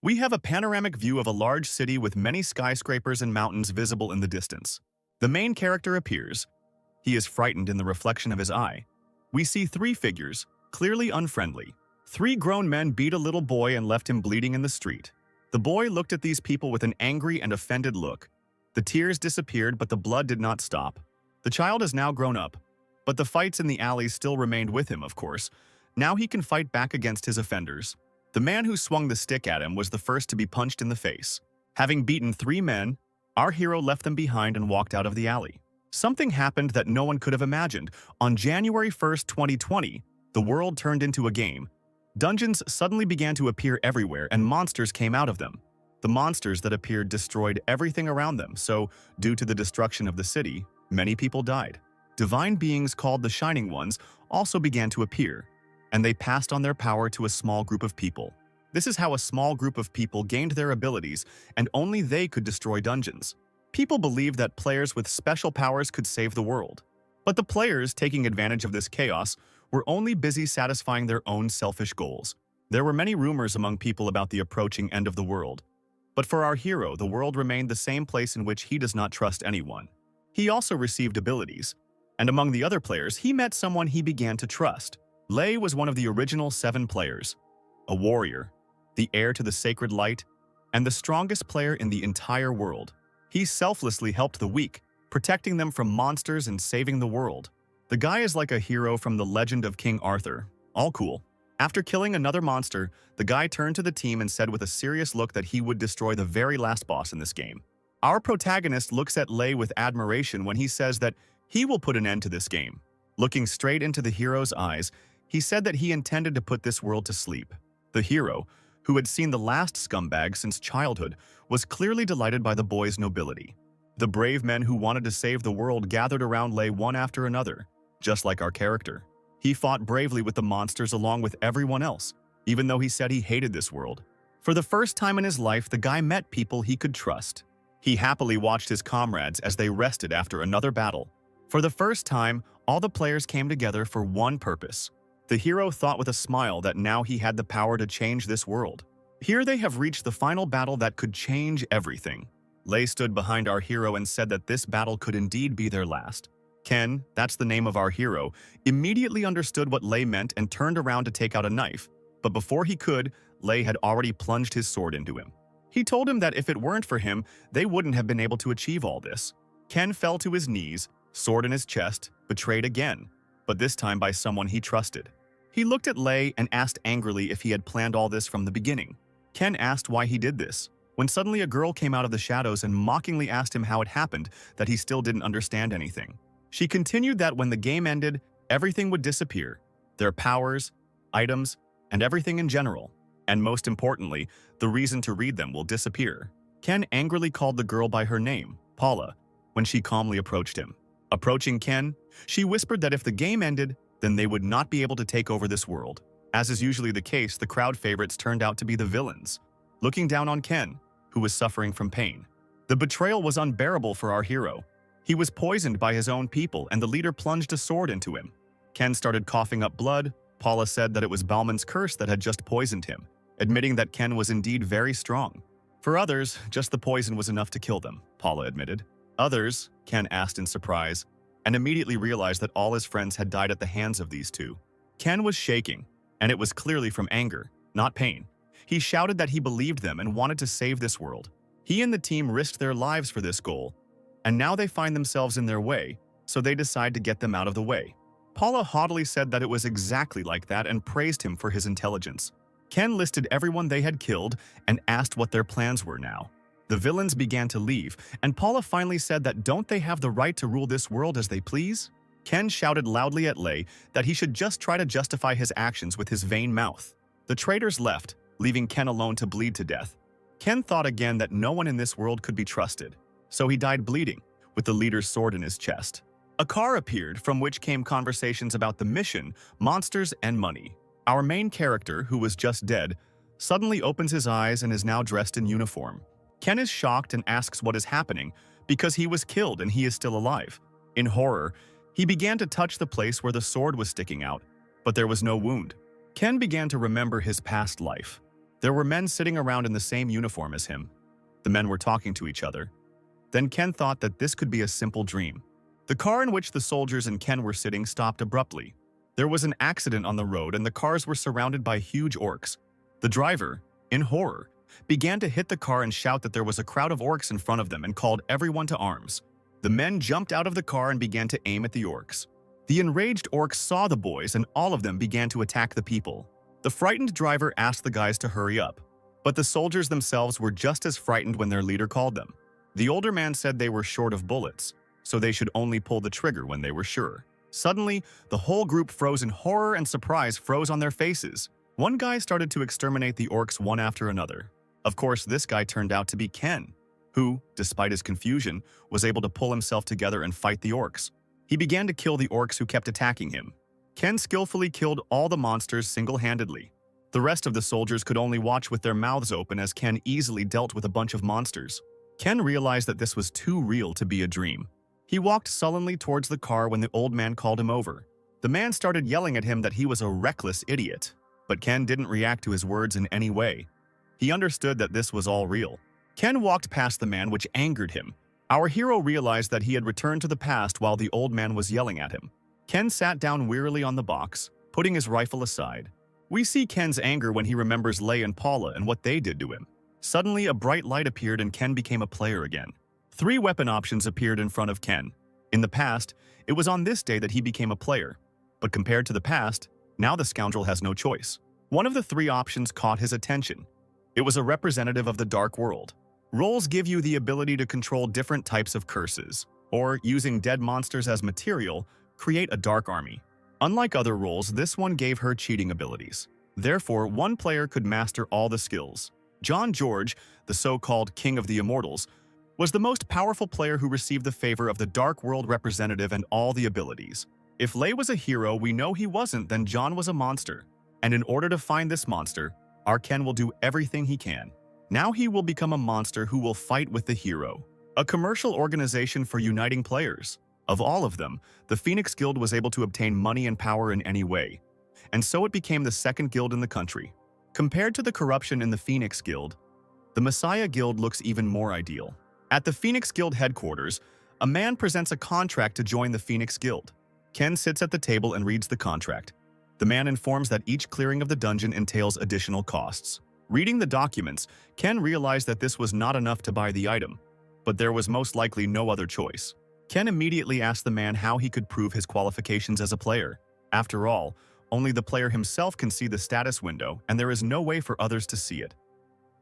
We have a panoramic view of a large city with many skyscrapers and mountains visible in the distance. The main character appears. He is frightened in the reflection of his eye. We see three figures, clearly unfriendly. Three grown men beat a little boy and left him bleeding in the street. The boy looked at these people with an angry and offended look. The tears disappeared, but the blood did not stop. The child is now grown up, but the fights in the alleys still remained with him, of course. Now he can fight back against his offenders. The man who swung the stick at him was the first to be punched in the face. Having beaten three men, our hero left them behind and walked out of the alley. Something happened that no one could have imagined. On January 1st, 2020, the world turned into a game. Dungeons suddenly began to appear everywhere and monsters came out of them. The monsters that appeared destroyed everything around them, so due to the destruction of the city, many people died. Divine beings called the Shining Ones also began to appear, and they passed on their power to a small group of people. This is how a small group of people gained their abilities, and only they could destroy dungeons. People believed that players with special powers could save the world. But the players, taking advantage of this chaos, were only busy satisfying their own selfish goals. There were many rumors among people about the approaching end of the world. But for our hero, the world remained the same place in which he does not trust anyone. He also received abilities, and among the other players, he met someone he began to trust. Lei was one of the original 7 players, a warrior, the heir to the sacred light, and the strongest player in the entire world. He selflessly helped the weak, protecting them from monsters and saving the world. The guy is like a hero from the legend of King Arthur. All cool. After killing another monster, the guy turned to the team and said with a serious look that he would destroy the very last boss in this game. Our protagonist looks at Lei with admiration when he says that he will put an end to this game. Looking straight into the hero's eyes, he said that he intended to put this world to sleep. The hero, who had seen the last scumbag since childhood, was clearly delighted by the boy's nobility. The brave men who wanted to save the world gathered around Lei one after another, just like our character. He fought bravely with the monsters along with everyone else, even though he said he hated this world. For the first time in his life, the guy met people he could trust. He happily watched his comrades as they rested after another battle. For the first time, all the players came together for one purpose. The hero thought with a smile that now he had the power to change this world. Here they have reached the final battle that could change everything. Lei stood behind our hero and said that this battle could indeed be their last. Ken, that's the name of our hero, immediately understood what Lei meant and turned around to take out a knife. But before he could, Lei had already plunged his sword into him. He told him that if it weren't for him, they wouldn't have been able to achieve all this. Ken fell to his knees, sword in his chest, betrayed again, but this time by someone he trusted. He looked at Lei and asked angrily if he had planned all this from the beginning. Ken asked why he did this, when suddenly a girl came out of the shadows and mockingly asked him how it happened that he still didn't understand anything. She continued that when the game ended, everything would disappear, their powers, items, and everything in general. And most importantly, the reason to read them will disappear. Ken angrily called the girl by her name, Paula, when she calmly approached him. Approaching Ken, she whispered that if the game ended, then they would not be able to take over this world. As is usually the case, the crowd favorites turned out to be the villains, looking down on Ken, who was suffering from pain. The betrayal was unbearable for our hero. He was poisoned by his own people, and the leader plunged a sword into him. Ken started coughing up blood. Paula said that it was Balman's curse that had just poisoned him, admitting that Ken was indeed very strong. For others, just the poison was enough to kill them, Paula admitted. Others, Ken asked in surprise, and immediately realized that all his friends had died at the hands of these two. Ken was shaking, and it was clearly from anger, not pain. He shouted that he believed them and wanted to save this world. He and the team risked their lives for this goal, and now they find themselves in their way, so they decide to get them out of the way. Paula haughtily said that it was exactly like that and praised him for his intelligence. Ken listed everyone they had killed and asked what their plans were now. The villains began to leave, and Paula finally said that don't they have the right to rule this world as they please? Ken shouted loudly at Lei that he should just try to justify his actions with his vain mouth. The traitors left, leaving Ken alone to bleed to death. Ken thought again that no one in this world could be trusted, so he died bleeding, with the leader's sword in his chest. A car appeared from which came conversations about the mission, monsters, and money. Our main character, who was just dead, suddenly opens his eyes and is now dressed in uniform. Ken is shocked and asks what is happening because he was killed and he is still alive. In horror, he began to touch the place where the sword was sticking out, but there was no wound. Ken began to remember his past life. There were men sitting around in the same uniform as him. The men were talking to each other. Then Ken thought that this could be a simple dream. The car in which the soldiers and Ken were sitting stopped abruptly. There was an accident on the road and the cars were surrounded by huge orcs. The driver, in horror, began to hit the car and shout that there was a crowd of orcs in front of them and called everyone to arms. The men jumped out of the car and began to aim at the orcs. The enraged orcs saw the boys and all of them began to attack the people. The frightened driver asked the guys to hurry up, but the soldiers themselves were just as frightened when their leader called them. The older man said they were short of bullets, so they should only pull the trigger when they were sure. Suddenly, the whole group froze in horror and surprise froze on their faces. One guy started to exterminate the orcs one after another. Of course, this guy turned out to be Ken, who, despite his confusion, was able to pull himself together and fight the orcs. He began to kill the orcs who kept attacking him. Ken skillfully killed all the monsters single-handedly. The rest of the soldiers could only watch with their mouths open as Ken easily dealt with a bunch of monsters. Ken realized that this was too real to be a dream. He walked sullenly towards the car when the old man called him over. The man started yelling at him that he was a reckless idiot, but Ken didn't react to his words in any way. He understood that this was all real. Ken walked past the man, which angered him. Our hero realized that he had returned to the past while the old man was yelling at him. Ken sat down wearily on the box, putting his rifle aside. We see Ken's anger when he remembers Lei and Paula and what they did to him. Suddenly, a bright light appeared and Ken became a player again. 3 weapon options appeared in front of Ken. In the past, it was on this day that he became a player. But compared to the past, now the scoundrel has no choice. One of the 3 options caught his attention. It was a representative of the dark world. Roles give you the ability to control different types of curses, or, using dead monsters as material, create a dark army. Unlike other roles, this one gave her cheating abilities. Therefore, one player could master all the skills. John George, the so-called King of the Immortals, was the most powerful player who received the favor of the Dark World representative and all the abilities. If Lei was a hero, we know he wasn't, then John was a monster. And in order to find this monster, our Ken will do everything he can. Now he will become a monster who will fight with the hero. A commercial organization for uniting players. Of all of them, the Phoenix Guild was able to obtain money and power in any way. And so it became the second guild in the country. Compared to the corruption in the Phoenix Guild, the Messiah Guild looks even more ideal. At the Phoenix Guild headquarters, a man presents a contract to join the Phoenix Guild. Ken sits at the table and reads the contract. The man informs that each clearing of the dungeon entails additional costs. Reading the documents, Ken realized that this was not enough to buy the item, but there was most likely no other choice. Ken immediately asked the man how he could prove his qualifications as a player. After all, only the player himself can see the status window, and there is no way for others to see it.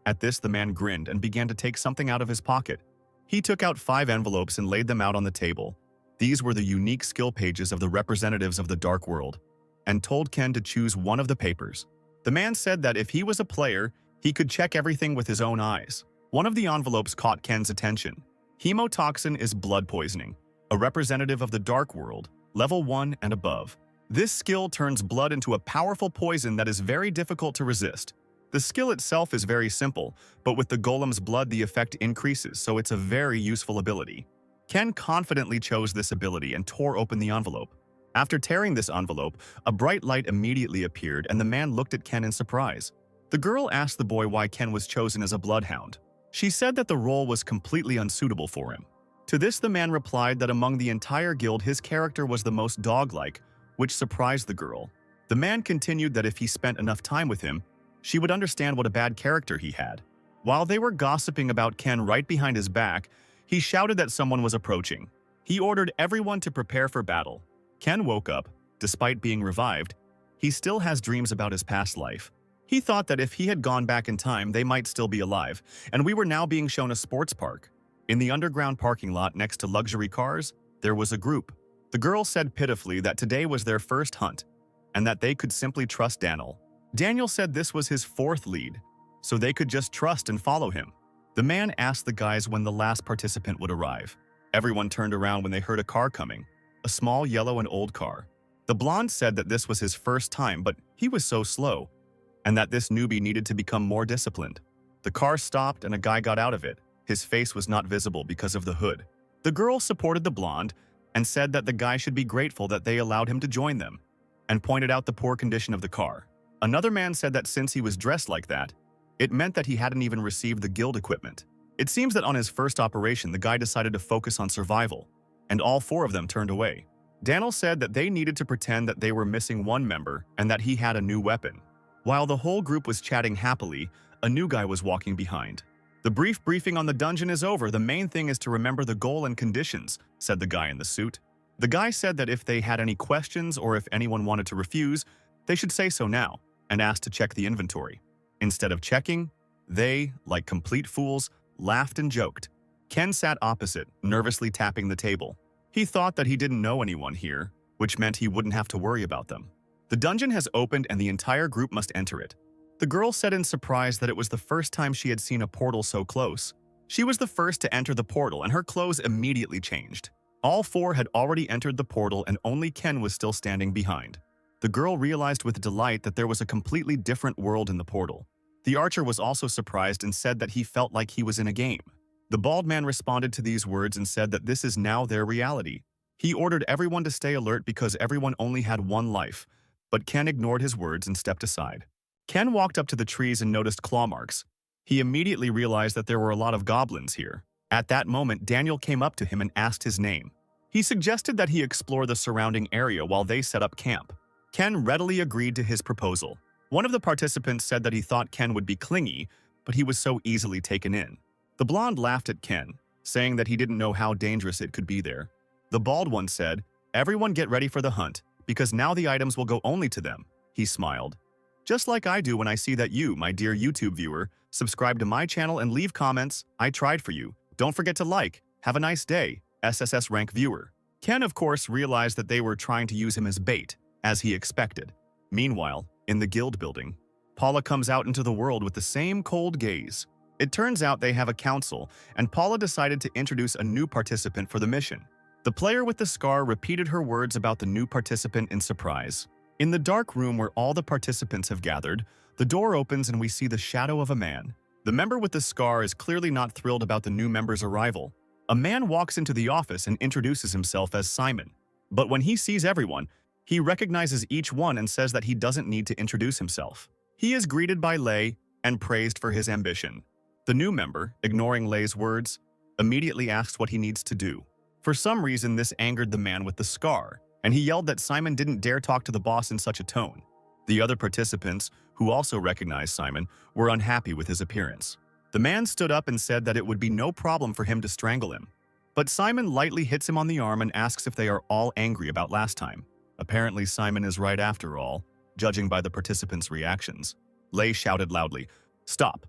At this, the man grinned and began to take something out of his pocket. He took out 5 envelopes and laid them out on the table. These were the unique skill pages of the representatives of the Dark World, and told Ken to choose one of the papers. The man said that if he was a player, he could check everything with his own eyes. One of the envelopes caught Ken's attention. Hemotoxin is blood poisoning, a representative of the Dark World, level 1 and above. This skill turns blood into a powerful poison that is very difficult to resist. The skill itself is very simple, but with the golem's blood the effect increases, so it's a very useful ability. Ken confidently chose this ability and tore open the envelope. After tearing this envelope, a bright light immediately appeared and the man looked at Ken in surprise. The girl asked the boy why Ken was chosen as a bloodhound. She said that the role was completely unsuitable for him. To this, the man replied that among the entire guild his character was the most dog-like, which surprised the girl. The man continued that if he spent enough time with him, she would understand what a bad character he had. While they were gossiping about Ken right behind his back, he shouted that someone was approaching. He ordered everyone to prepare for battle. Ken woke up. Despite being revived, he still has dreams about his past life. He thought that if he had gone back in time, they might still be alive, and we were now being shown a sports park. In the underground parking lot next to luxury cars, there was a group. The girl said pitifully that today was their first hunt, and that they could simply trust Daniel. Daniel said this was his 4th lead, so they could just trust and follow him. The man asked the guys when the last participant would arrive. Everyone turned around when they heard a car coming, a small yellow and old car. The blonde said that this was his first time, but he was so slow, and that this newbie needed to become more disciplined. The car stopped and a guy got out of it. His face was not visible because of the hood. The girl supported the blonde and said that the guy should be grateful that they allowed him to join them, and pointed out the poor condition of the car. Another man said that since he was dressed like that, It meant that he hadn't even received the guild equipment. It seems that on his first operation, the guy decided to focus on survival, and all four of them turned away. Daniel said that they needed to pretend that they were missing one member and that he had a new weapon. While the whole group was chatting happily, a new guy was walking behind. "The brief briefing on the dungeon is over. The main thing is to remember the goal and conditions," said the guy in the suit. The guy said that if they had any questions or if anyone wanted to refuse, they should say so now, and asked to check the inventory. Instead of checking, they, like complete fools, laughed and joked. Ken sat opposite, nervously tapping the table. He thought that he didn't know anyone here, which meant he wouldn't have to worry about them. The dungeon has opened and the entire group must enter it. The girl said in surprise that it was the first time she had seen a portal so close. She was the first to enter the portal and her clothes immediately changed. All four had already entered the portal and only Ken was still standing behind. The girl realized with delight that there was a completely different world in the portal. The archer was also surprised and said that he felt like he was in a game. The bald man responded to these words and said that this is now their reality. He ordered everyone to stay alert because everyone only had one life, but Ken ignored his words and stepped aside. Ken walked up to the trees and noticed claw marks. He immediately realized that there were a lot of goblins here. At that moment, Daniel came up to him and asked his name. He suggested that he explore the surrounding area while they set up camp. Ken readily agreed to his proposal. One of the participants said that he thought Ken would be clingy, but he was so easily taken in. The blonde laughed at Ken, saying that he didn't know how dangerous it could be there. The bald one said, "Everyone get ready for the hunt, because now the items will go only to them." He smiled. "Just like I do when I see that you, my dear YouTube viewer, subscribe to my channel and leave comments. I tried for you. Don't forget to like. Have a nice day, SSS rank viewer." Ken, of course, realized that they were trying to use him as bait, as he expected. Meanwhile, in the guild building, Paula comes out into the world with the same cold gaze. It turns out they have a council, and Paula decided to introduce a new participant for the mission. The player with the scar repeated her words about the new participant in surprise. In the dark room where all the participants have gathered, the door opens and we see the shadow of a man. The member with the scar is clearly not thrilled about the new member's arrival. A man walks into the office and introduces himself as Simon. But when he sees everyone, he recognizes each one and says that he doesn't need to introduce himself. He is greeted by Lei and praised for his ambition. The new member, ignoring Lei's words, immediately asks what he needs to do. For some reason, this angered the man with the scar, and he yelled that Simon didn't dare talk to the boss in such a tone. The other participants, who also recognized Simon, were unhappy with his appearance. The man stood up and said that it would be no problem for him to strangle him. But Simon lightly hits him on the arm and asks if they are all angry about last time. Apparently, Simon is right after all, judging by the participants' reactions. Lei shouted loudly, "Stop!"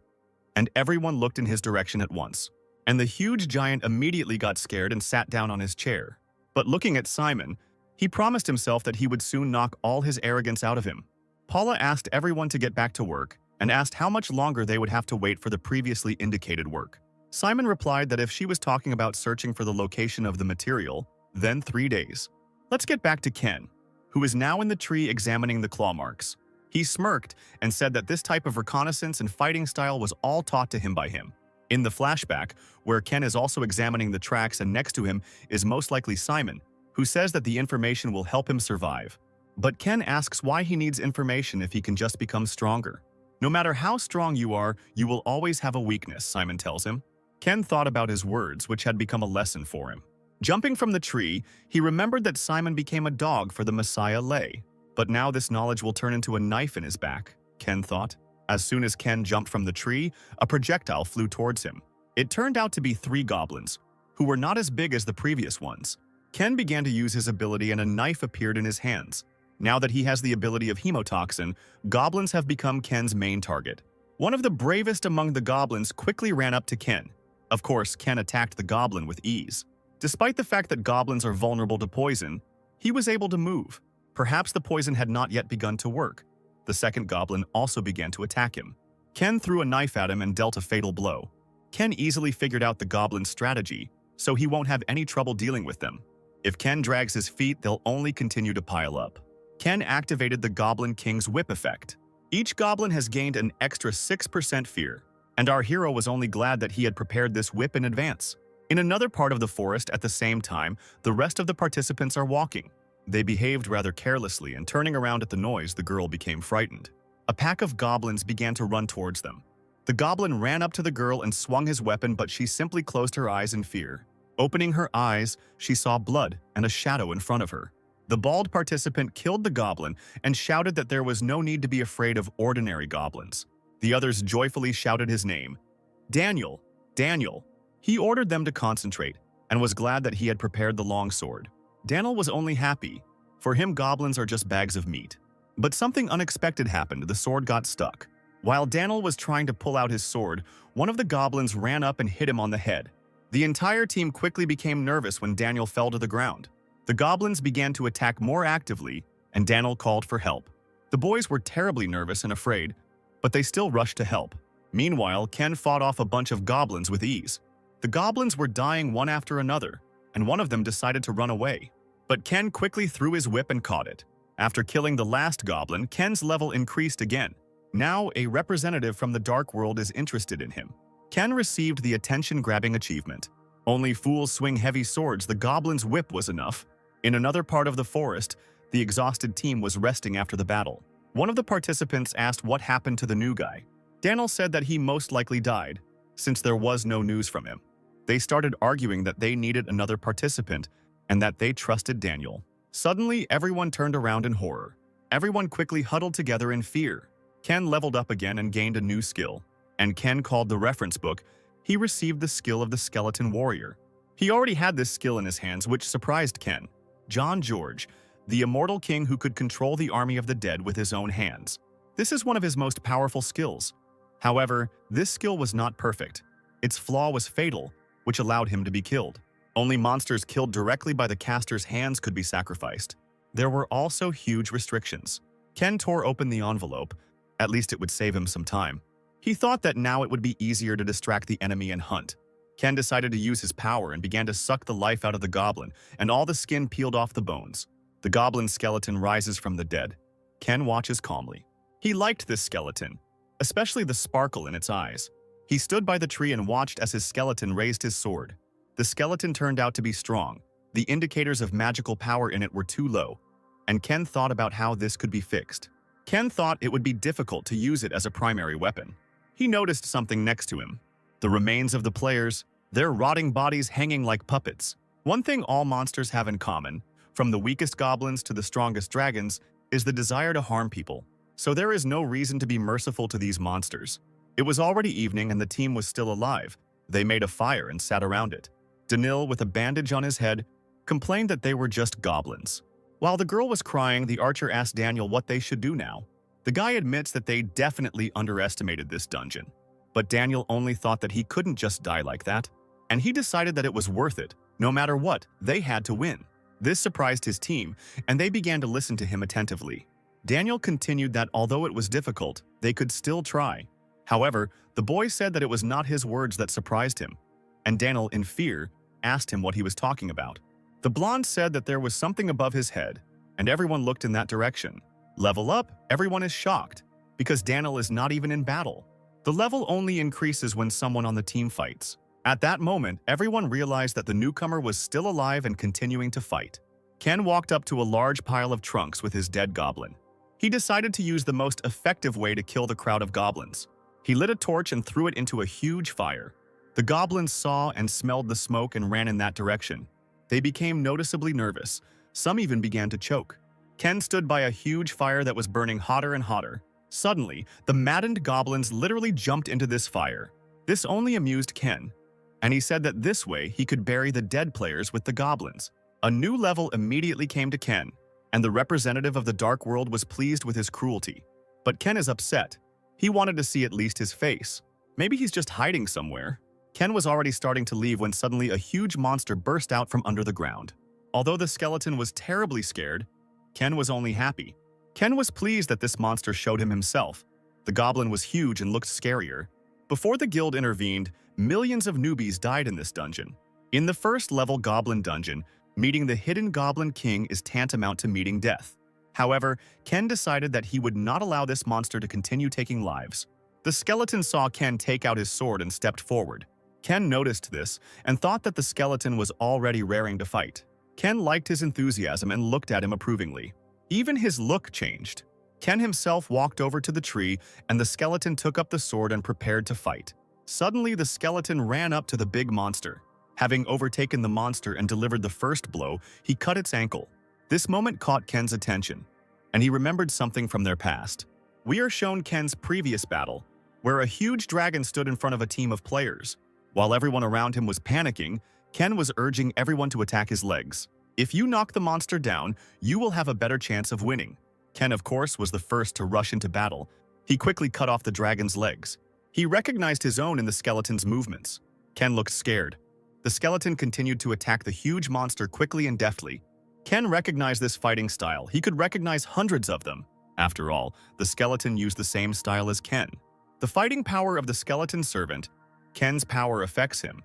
and everyone looked in his direction at once. And the huge giant immediately got scared and sat down on his chair. But looking at Simon, he promised himself that he would soon knock all his arrogance out of him. Paula asked everyone to get back to work and asked how much longer they would have to wait for the previously indicated work. Simon replied that if she was talking about searching for the location of the material, then 3 days. Let's get back to Ken, who is now in the tree examining the claw marks. He smirked and said that this type of reconnaissance and fighting style was all taught to him by him. In the flashback, where Ken is also examining the tracks and next to him is most likely Simon, who says that the information will help him survive. But Ken asks why he needs information if he can just become stronger. No matter how strong you are, you will always have a weakness, Simon tells him. Ken thought about his words, which had become a lesson for him. Jumping from the tree, he remembered that Simon became a dog for the Messiah Lei. But now this knowledge will turn into a knife in his back, Ken thought. As soon as Ken jumped from the tree, a projectile flew towards him. It turned out to be 3 goblins, who were not as big as the previous ones. Ken began to use his ability and a knife appeared in his hands. Now that he has the ability of hemotoxin, goblins have become Ken's main target. One of the bravest among the goblins quickly ran up to Ken. Of course, Ken attacked the goblin with ease. Despite the fact that goblins are vulnerable to poison, he was able to move. Perhaps the poison had not yet begun to work. The second goblin also began to attack him. Ken threw a knife at him and dealt a fatal blow. Ken easily figured out the goblin's strategy, so he won't have any trouble dealing with them. If Ken drags his feet, they'll only continue to pile up. Ken activated the Goblin King's whip effect. Each goblin has gained an extra 6% fear, and our hero was only glad that he had prepared this whip in advance. In another part of the forest at the same time, the rest of the participants are walking. They behaved rather carelessly, and turning around at the noise, the girl became frightened. A pack of goblins began to run towards them. The goblin ran up to the girl and swung his weapon, but she simply closed her eyes in fear. Opening her eyes, she saw blood and a shadow in front of her. The bald participant killed the goblin and shouted that there was no need to be afraid of ordinary goblins. The others joyfully shouted his name. Daniel! Daniel! He ordered them to concentrate and was glad that he had prepared the long sword. Daniel was only happy. For him, goblins are just bags of meat. But something unexpected happened. The sword got stuck. While Daniel was trying to pull out his sword, one of the goblins ran up and hit him on the head. The entire team quickly became nervous when Daniel fell to the ground. The goblins began to attack more actively, and Daniel called for help. The boys were terribly nervous and afraid, but they still rushed to help. Meanwhile, Ken fought off a bunch of goblins with ease. The goblins were dying one after another, and one of them decided to run away. But Ken quickly threw his whip and caught it. After killing the last goblin, Ken's level increased again. Now, a representative from the Dark World is interested in him. Ken received the attention-grabbing achievement. Only fools swing heavy swords. The goblin's whip was enough. In another part of the forest, the exhausted team was resting after the battle. One of the participants asked what happened to the new guy. Daniel said that he most likely died, since there was no news from him. They started arguing that they needed another participant and that they trusted Daniel. Suddenly, everyone turned around in horror. Everyone quickly huddled together in fear. Ken leveled up again and gained a new skill. And Ken called the reference book. He received the skill of the skeleton warrior. He already had this skill in his hands, which surprised Ken. John George, the immortal king who could control the army of the dead with his own hands. This is one of his most powerful skills. However, this skill was not perfect. Its flaw was fatal, which allowed him to be killed. Only monsters killed directly by the caster's hands could be sacrificed. There were also huge restrictions. Ken tore open the envelope. At least it would save him some time. He thought that now it would be easier to distract the enemy and hunt. Ken decided to use his power and began to suck the life out of the goblin, and all the skin peeled off the bones. The goblin's skeleton rises from the dead. Ken watches calmly. He liked this skeleton, especially the sparkle in its eyes. He stood by the tree and watched as his skeleton raised his sword. The skeleton turned out to be strong. The indicators of magical power in it were too low, and Ken thought about how this could be fixed. Ken thought it would be difficult to use it as a primary weapon. He noticed something next to him. The remains of the players, their rotting bodies hanging like puppets. One thing all monsters have in common, from the weakest goblins to the strongest dragons, is the desire to harm people. So there is no reason to be merciful to these monsters. It was already evening and the team was still alive. They made a fire and sat around it. Danil, with a bandage on his head, complained that they were just goblins. While the girl was crying, the archer asked Daniel what they should do now. The guy admits that they definitely underestimated this dungeon. But Daniel only thought that he couldn't just die like that. And he decided that it was worth it. No matter what, they had to win. This surprised his team, and they began to listen to him attentively. Daniel continued that although it was difficult, they could still try. However, the boy said that it was not his words that surprised him, and Daniel, in fear, asked him what he was talking about. The blonde said that there was something above his head, and everyone looked in that direction. Level up, everyone is shocked, because Daniel is not even in battle. The level only increases when someone on the team fights. At that moment, everyone realized that the newcomer was still alive and continuing to fight. Ken walked up to a large pile of trunks with his dead goblin. He decided to use the most effective way to kill the crowd of goblins. He lit a torch and threw it into a huge fire. The goblins saw and smelled the smoke and ran in that direction. They became noticeably nervous. Some even began to choke. Ken stood by a huge fire that was burning hotter and hotter. Suddenly, the maddened goblins literally jumped into this fire. This only amused Ken, and he said that this way he could bury the dead players with the goblins. A new level immediately came to Ken, and the representative of the Dark World was pleased with his cruelty. But Ken is upset. He wanted to see at least his face. Maybe he's just hiding somewhere. Ken was already starting to leave when suddenly a huge monster burst out from under the ground. Although the skeleton was terribly scared, Ken was only happy. Ken was pleased that this monster showed him himself. The goblin was huge and looked scarier. Before the guild intervened, millions of newbies died in this dungeon. In the first level goblin dungeon, meeting the hidden goblin king is tantamount to meeting death. However, Ken decided that he would not allow this monster to continue taking lives. The skeleton saw Ken take out his sword and stepped forward. Ken noticed this and thought that the skeleton was already raring to fight. Ken liked his enthusiasm and looked at him approvingly. Even his look changed. Ken himself walked over to the tree, and the skeleton took up the sword and prepared to fight. Suddenly, the skeleton ran up to the big monster. Having overtaken the monster and delivered the first blow, he cut its ankle. This moment caught Ken's attention, and he remembered something from their past. We are shown Ken's previous battle, where a huge dragon stood in front of a team of players. While everyone around him was panicking, Ken was urging everyone to attack his legs. If you knock the monster down, you will have a better chance of winning. Ken, of course, was the first to rush into battle. He quickly cut off the dragon's legs. He recognized his own in the skeleton's movements. Ken looked scared. The skeleton continued to attack the huge monster quickly and deftly. Ken recognized this fighting style. He could recognize hundreds of them. After all, the skeleton used the same style as Ken. The fighting power of the skeleton servant, Ken's power affects him.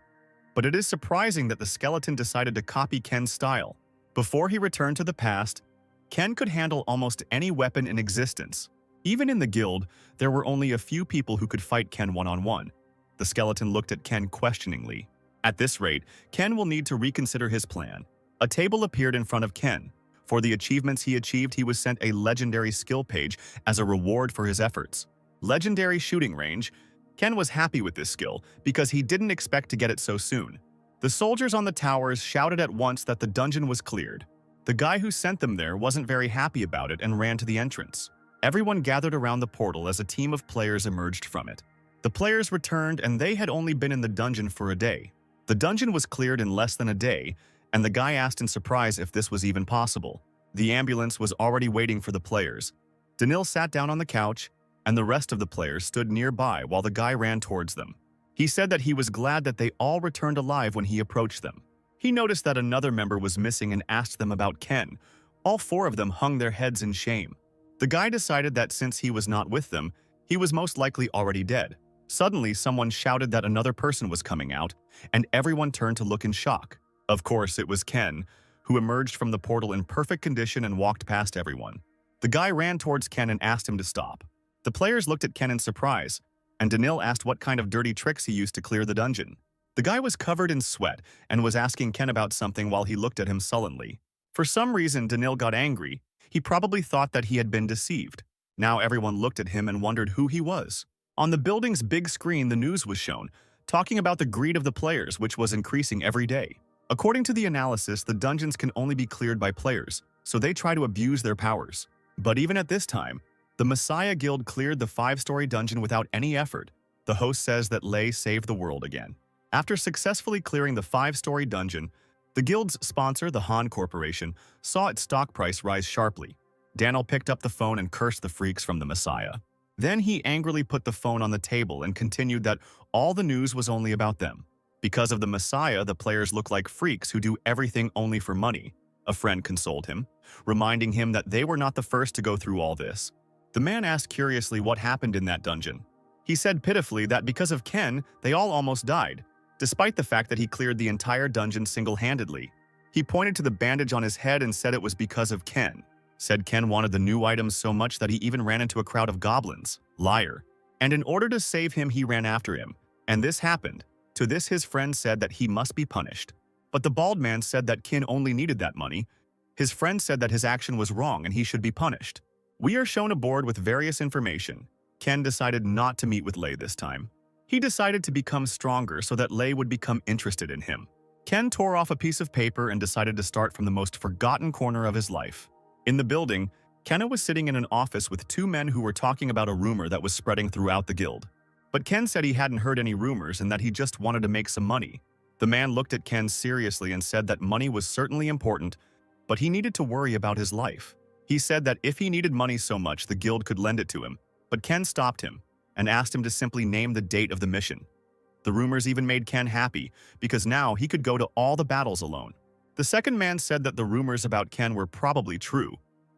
But it is surprising that the skeleton decided to copy Ken's style. Before he returned to the past, Ken could handle almost any weapon in existence. Even in the guild, there were only a few people who could fight Ken one-on-one. The skeleton looked at Ken questioningly. At this rate, Ken will need to reconsider his plan. A table appeared in front of Ken. For the achievements he achieved, he was sent a legendary skill page as a reward for his efforts. Legendary shooting range. Ken was happy with this skill because he didn't expect to get it so soon. The soldiers on the towers shouted at once that the dungeon was cleared. The guy who sent them there wasn't very happy about it and ran to the entrance. Everyone gathered around the portal as a team of players emerged from it. The players returned, and they had only been in the dungeon for a day. The dungeon was cleared in less than a day, and the guy asked in surprise if this was even possible. The ambulance was already waiting for the players. Danil sat down on the couch, and the rest of the players stood nearby while the guy ran towards them. He said that he was glad that they all returned alive when he approached them. He noticed that another member was missing and asked them about Ken. All four of them hung their heads in shame. The guy decided that since he was not with them, he was most likely already dead. Suddenly, someone shouted that another person was coming out, and everyone turned to look in shock. Of course, it was Ken, who emerged from the portal in perfect condition and walked past everyone. The guy ran towards Ken and asked him to stop. The players looked at Ken in surprise, and Danil asked what kind of dirty tricks he used to clear the dungeon. The guy was covered in sweat and was asking Ken about something while he looked at him sullenly. For some reason, Danil got angry. He probably thought that he had been deceived. Now everyone looked at him and wondered who he was. On the building's big screen, the news was shown, talking about the greed of the players, which was increasing every day. According to the analysis, the dungeons can only be cleared by players, so they try to abuse their powers. But even at this time, the Messiah Guild cleared the 5-story dungeon without any effort. The host says that Lei saved the world again. After successfully clearing the 5-story dungeon, the guild's sponsor, the Han Corporation, saw its stock price rise sharply. Daniel picked up the phone and cursed the freaks from the Messiah. Then he angrily put the phone on the table and continued that all the news was only about them. Because of the Messiah, the players look like freaks who do everything only for money. A friend consoled him, reminding him that they were not the first to go through all this. The man asked curiously what happened in that dungeon. He said pitifully that because of Ken, they all almost died, despite the fact that he cleared the entire dungeon single-handedly. He pointed to the bandage on his head and said it was because of Ken. Said Ken wanted the new items so much that he even ran into a crowd of goblins. Liar. And in order to save him, he ran after him. And this happened. To this, his friend said that he must be punished. But the bald man said that Ken only needed that money. His friend said that his action was wrong and he should be punished. We are shown a board with various information. Ken decided not to meet with Lei this time. He decided to become stronger so that Lei would become interested in him. Ken tore off a piece of paper and decided to start from the most forgotten corner of his life. In the building, Ken was sitting in an office with two men who were talking about a rumor that was spreading throughout the guild. But Ken said he hadn't heard any rumors and that he just wanted to make some money. The man looked at Ken seriously and said that money was certainly important, but he needed to worry about his life. He said that if he needed money so much, the guild could lend it to him, but Ken stopped him and asked him to simply name the date of the mission. The rumors even made Ken happy, because now he could go to all the battles alone. The second man said that the rumors about Ken were probably true,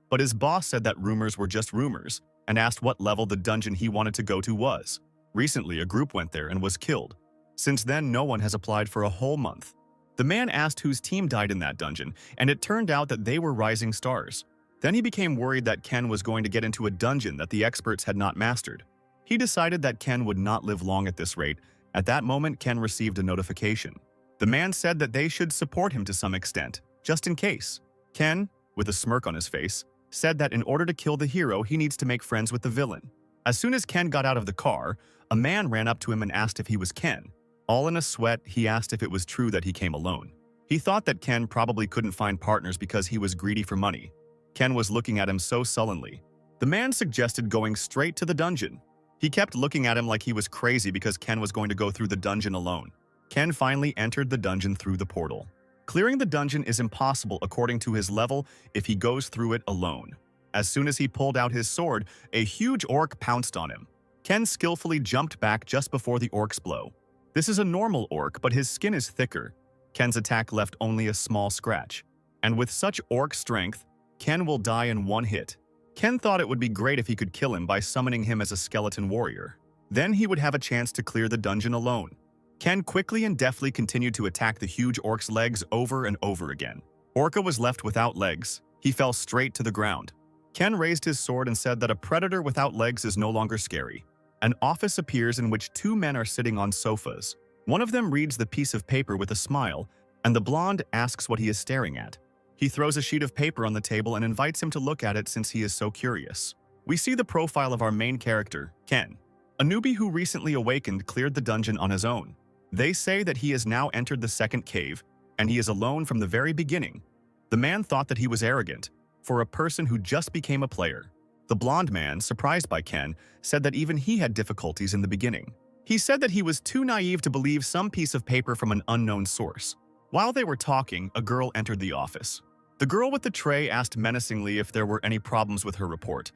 but his boss said that rumors were just rumors and asked what level the dungeon he wanted to go to was. Recently, a group went there and was killed. Since then, no one has applied for a whole month. The man asked whose team died in that dungeon, and it turned out that they were rising stars. Then he became worried that Ken was going to get into a dungeon that the experts had not mastered. He decided that Ken would not live long at this rate. At that moment, Ken received a notification. The man said that they should support him to some extent, just in case. Ken, with a smirk on his face, said that in order to kill the hero, he needs to make friends with the villain. As soon as Ken got out of the car, a man ran up to him and asked if he was Ken. All in a sweat, he asked if it was true that he came alone. He thought that Ken probably couldn't find partners because he was greedy for money. Ken was looking at him so sullenly. The man suggested going straight to the dungeon. He kept looking at him like he was crazy because Ken was going to go through the dungeon alone. Ken finally entered the dungeon through the portal. Clearing the dungeon is impossible according to his level if he goes through it alone. As soon as he pulled out his sword, a huge orc pounced on him. Ken skillfully jumped back just before the orc's blow. This is a normal orc, but his skin is thicker. Ken's attack left only a small scratch. And with such orc strength, Ken will die in one hit. Ken thought it would be great if he could kill him by summoning him as a skeleton warrior. Then he would have a chance to clear the dungeon alone. Ken quickly and deftly continued to attack the huge orc's legs over and over again. Orca was left without legs. He fell straight to the ground. Ken raised his sword and said that a predator without legs is no longer scary. An office appears in which two men are sitting on sofas. One of them reads the piece of paper with a smile, and the blonde asks what he is staring at. He throws a sheet of paper on the table and invites him to look at it since he is so curious. We see the profile of our main character, Ken. A newbie who recently awakened cleared the dungeon on his own. They say that he has now entered the second cave, and he is alone from the very beginning. The man thought that he was arrogant, for a person who just became a player. The blonde man, surprised by Ken, said that even he had difficulties in the beginning. He said that he was too naive to believe some piece of paper from an unknown source. While they were talking, a girl entered the office. The girl with the tray asked menacingly if there were any problems with her report,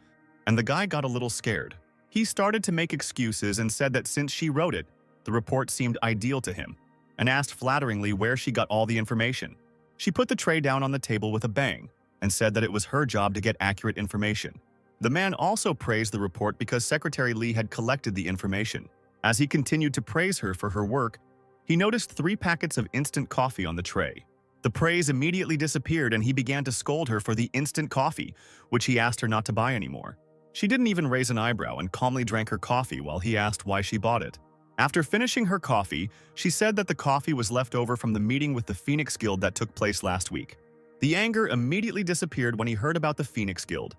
and the guy got a little scared. He started to make excuses and said that since she wrote it, the report seemed ideal to him, and asked flatteringly where she got all the information. She put the tray down on the table with a bang, and said that it was her job to get accurate information. The man also praised the report because Secretary Lee had collected the information. As he continued to praise her for her work, he noticed 3 packets of instant coffee on the tray. The praise immediately disappeared and he began to scold her for the instant coffee, which he asked her not to buy anymore. She didn't even raise an eyebrow and calmly drank her coffee while he asked why she bought it. After finishing her coffee, she said that the coffee was left over from the meeting with the Phoenix Guild that took place last week. The anger immediately disappeared when he heard about the Phoenix Guild,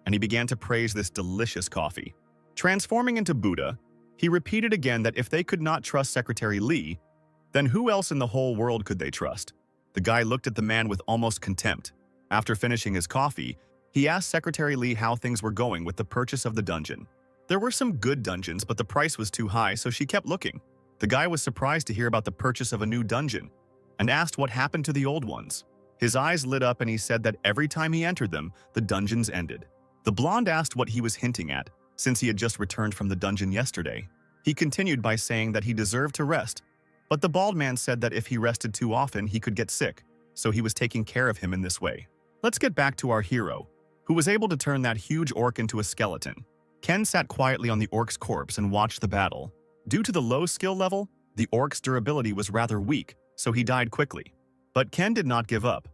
and he began to praise this delicious coffee. Transforming into Buddha, he repeated again that if they could not trust Secretary Lee, then who else in the whole world could they trust? The guy looked at the man with almost contempt. After finishing his coffee, he asked Secretary Lee how things were going with the purchase of the dungeon. There were some good dungeons, but the price was too high, so she kept looking. The guy was surprised to hear about the purchase of a new dungeon and asked what happened to the old ones. His eyes lit up and he said that every time he entered them, the dungeons ended. The blonde asked what he was hinting at, since he had just returned from the dungeon yesterday. He continued by saying that he deserved to rest, but the bald man said that if he rested too often, he could get sick, so he was taking care of him in this way. Let's get back to our hero, who was able to turn that huge orc into a skeleton. Ken sat quietly on the orc's corpse and watched the battle. Due to the low skill level, the orc's durability was rather weak, so he died quickly. But Ken did not give up,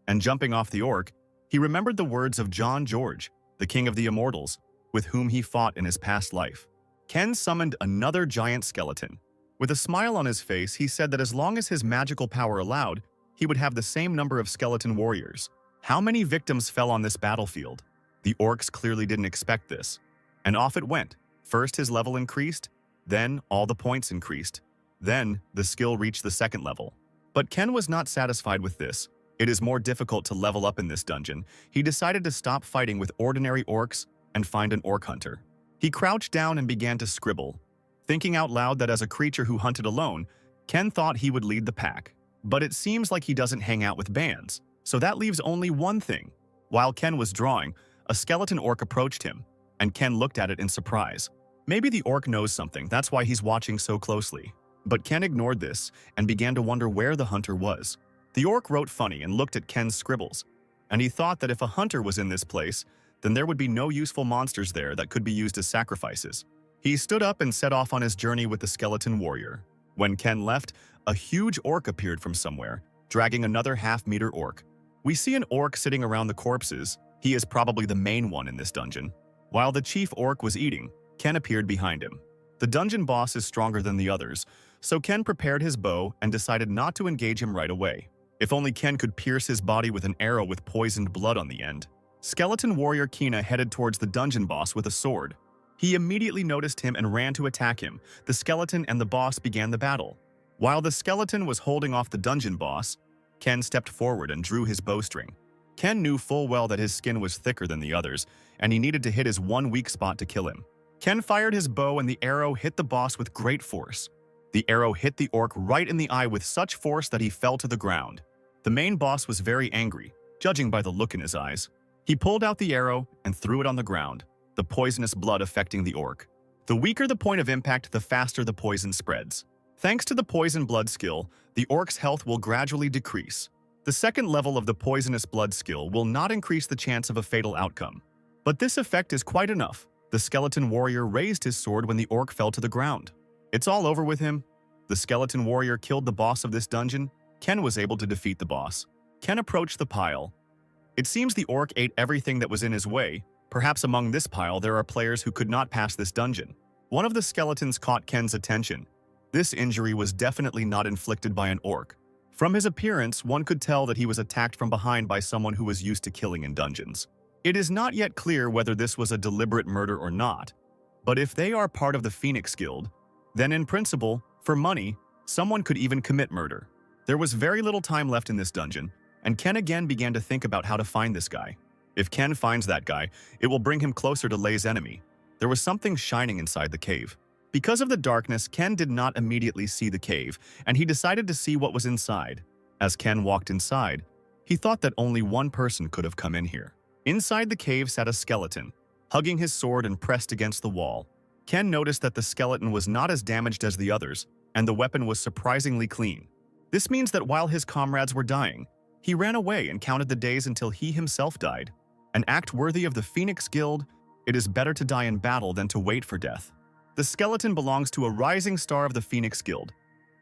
and jumping off the orc, he remembered the words of John George, the king of the immortals, with whom he fought in his past life. Ken summoned another giant skeleton. With a smile on his face, he said that as long as his magical power allowed, he would have the same number of skeleton warriors. How many victims fell on this battlefield? The orcs clearly didn't expect this. And off it went. First his level increased, then all the points increased. Then the skill reached the second level. But Ken was not satisfied with this. It is more difficult to level up in this dungeon. He decided to stop fighting with ordinary orcs and find an orc hunter. He crouched down and began to scribble, thinking out loud that as a creature who hunted alone, Ken thought he would lead the pack. But it seems like he doesn't hang out with bands, so that leaves only one thing. While Ken was drawing, a skeleton orc approached him, and Ken looked at it in surprise. Maybe the orc knows something, that's why he's watching so closely. But Ken ignored this and began to wonder where the hunter was. The orc wrote funny and looked at Ken's scribbles, and he thought that if a hunter was in this place, then there would be no useful monsters there that could be used as sacrifices. He stood up and set off on his journey with the skeleton warrior. When Ken left, a huge orc appeared from somewhere, dragging another half-meter orc. We see an orc sitting around the corpses. He is probably the main one in this dungeon. While the chief orc was eating, Ken appeared behind him. The dungeon boss is stronger than the others, so Ken prepared his bow and decided not to engage him right away. If only Ken could pierce his body with an arrow with poisoned blood on the end. Skeleton warrior Kina headed towards the dungeon boss with a sword. He immediately noticed him and ran to attack him. The skeleton and the boss began the battle. While the skeleton was holding off the dungeon boss, Ken stepped forward and drew his bowstring. Ken knew full well that his skin was thicker than the others, and he needed to hit his one weak spot to kill him. Ken fired his bow and the arrow hit the boss with great force. The arrow hit the orc right in the eye with such force that he fell to the ground. The main boss was very angry, judging by the look in his eyes. He pulled out the arrow and threw it on the ground, the poisonous blood affecting the orc. The weaker the point of impact, the faster the poison spreads. Thanks to the poison blood skill, the orc's health will gradually decrease. The second level of the poisonous blood skill will not increase the chance of a fatal outcome. But this effect is quite enough. The skeleton warrior raised his sword when the orc fell to the ground. It's all over with him. The skeleton warrior killed the boss of this dungeon. Ken was able to defeat the boss. Ken approached the pile. It seems the orc ate everything that was in his way. Perhaps among this pile there are players who could not pass this dungeon. One of the skeletons caught Ken's attention. This injury was definitely not inflicted by an orc. From his appearance, one could tell that he was attacked from behind by someone who was used to killing in dungeons. It is not yet clear whether this was a deliberate murder or not, but if they are part of the Phoenix Guild, then in principle, for money, someone could even commit murder. There was very little time left in this dungeon, and Ken again began to think about how to find this guy. If Ken finds that guy, it will bring him closer to Lei's enemy. There was something shining inside the cave. Because of the darkness, Ken did not immediately see the cave, and he decided to see what was inside. As Ken walked inside, he thought that only one person could have come in here. Inside the cave sat a skeleton, hugging his sword and pressed against the wall. Ken noticed that the skeleton was not as damaged as the others, and the weapon was surprisingly clean. This means that while his comrades were dying, he ran away and counted the days until he himself died. An act worthy of the Phoenix Guild, it is better to die in battle than to wait for death. The skeleton belongs to a rising star of the Phoenix Guild.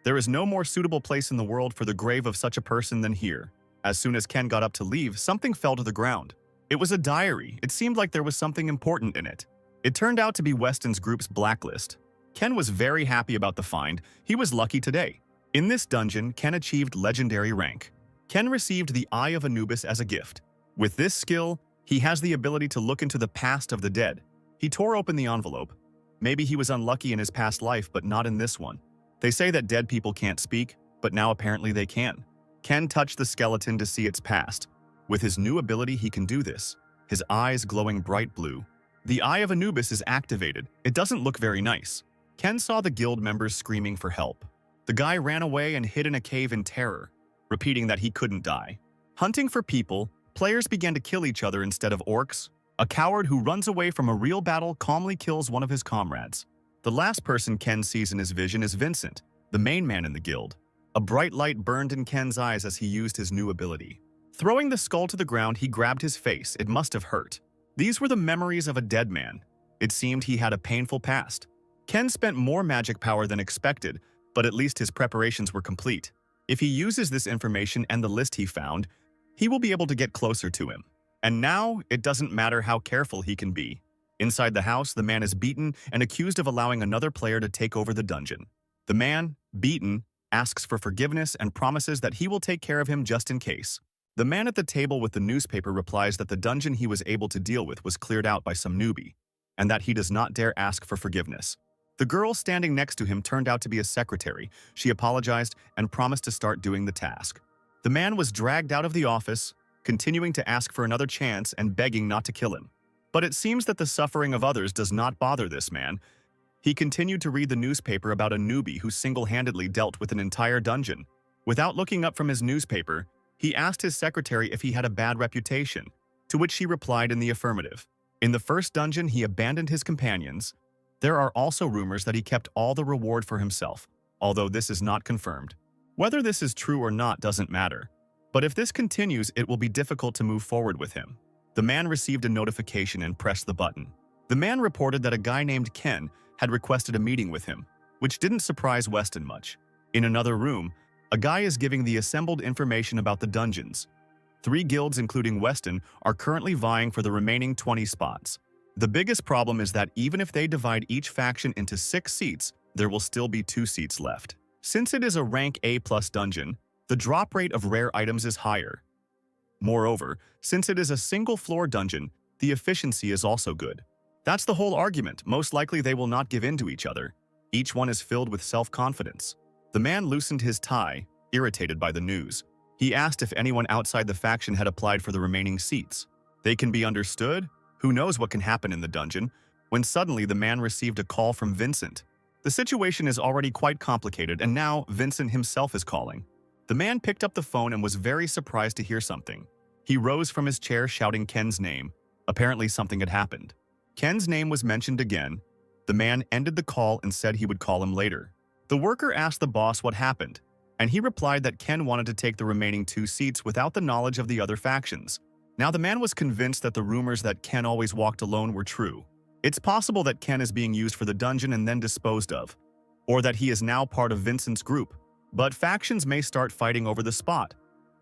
There is no more suitable place in the world for the grave of such a person than here. As soon as Ken got up to leave, something fell to the ground. It was a diary. It seemed like there was something important in it. It turned out to be Weston's group's blacklist. Ken was very happy about the find. He was lucky today. In this dungeon, Ken achieved legendary rank. Ken received the Eye of Anubis as a gift. With this skill, he has the ability to look into the past of the dead. He tore open the envelope. Maybe he was unlucky in his past life, but not in this one. They say that dead people can't speak, but now apparently they can. Ken touched the skeleton to see its past. With his new ability, he can do this. His eyes glowing bright blue. The Eye of Anubis is activated. It doesn't look very nice. Ken saw the guild members screaming for help. The guy ran away and hid in a cave in terror, repeating that he couldn't die. Hunting for people, players began to kill each other instead of orcs. A coward who runs away from a real battle calmly kills one of his comrades. The last person Ken sees in his vision is Vincent, the main man in the guild. A bright light burned in Ken's eyes as he used his new ability. Throwing the skull to the ground, he grabbed his face. It must have hurt. These were the memories of a dead man. It seemed he had a painful past. Ken spent more magic power than expected, but at least his preparations were complete. If he uses this information and the list he found, he will be able to get closer to him. And now, it doesn't matter how careful he can be. Inside the house, the man is beaten and accused of allowing another player to take over the dungeon. The man, beaten, asks for forgiveness and promises that he will take care of him just in case. The man at the table with the newspaper replies that the dungeon he was able to deal with was cleared out by some newbie, and that he does not dare ask for forgiveness. The girl standing next to him turned out to be a secretary. She apologized and promised to start doing the task. The man was dragged out of the office, continuing to ask for another chance and begging not to kill him. But it seems that the suffering of others does not bother this man. He continued to read the newspaper about a newbie who single-handedly dealt with an entire dungeon. Without looking up from his newspaper, he asked his secretary if he had a bad reputation, to which she replied in the affirmative. In the first dungeon, he abandoned his companions. There are also rumors that he kept all the reward for himself, although this is not confirmed. Whether this is true or not doesn't matter. But if this continues, it will be difficult to move forward with him. The man received a notification and pressed the button. The man reported that a guy named Ken had requested a meeting with him, which didn't surprise Weston much. In another room, a guy is giving the assembled information about the dungeons. 3 guilds, including Weston, are currently vying for the remaining 20 spots. The biggest problem is that even if they divide each faction into 6 seats, there will still be 2 seats left. Since it is a rank A+ dungeon, the drop rate of rare items is higher. Moreover, since it is a single-floor dungeon, the efficiency is also good. That's the whole argument. Most likely they will not give in to each other. Each one is filled with self-confidence. The man loosened his tie, irritated by the news. He asked if anyone outside the faction had applied for the remaining seats. They can be understood? Who knows what can happen in the dungeon? When suddenly the man received a call from Vincent. The situation is already quite complicated, and now Vincent himself is calling. The man picked up the phone and was very surprised to hear something. He rose from his chair shouting Ken's name. Apparently something had happened. Ken's name was mentioned again. The man ended the call and said he would call him later. The worker asked the boss what happened, and he replied that Ken wanted to take the remaining 2 seats without the knowledge of the other factions. Now the man was convinced that the rumors that Ken always walked alone were true. It's possible that Ken is being used for the dungeon and then disposed of, or that he is now part of Vincent's group. But factions may start fighting over the spot.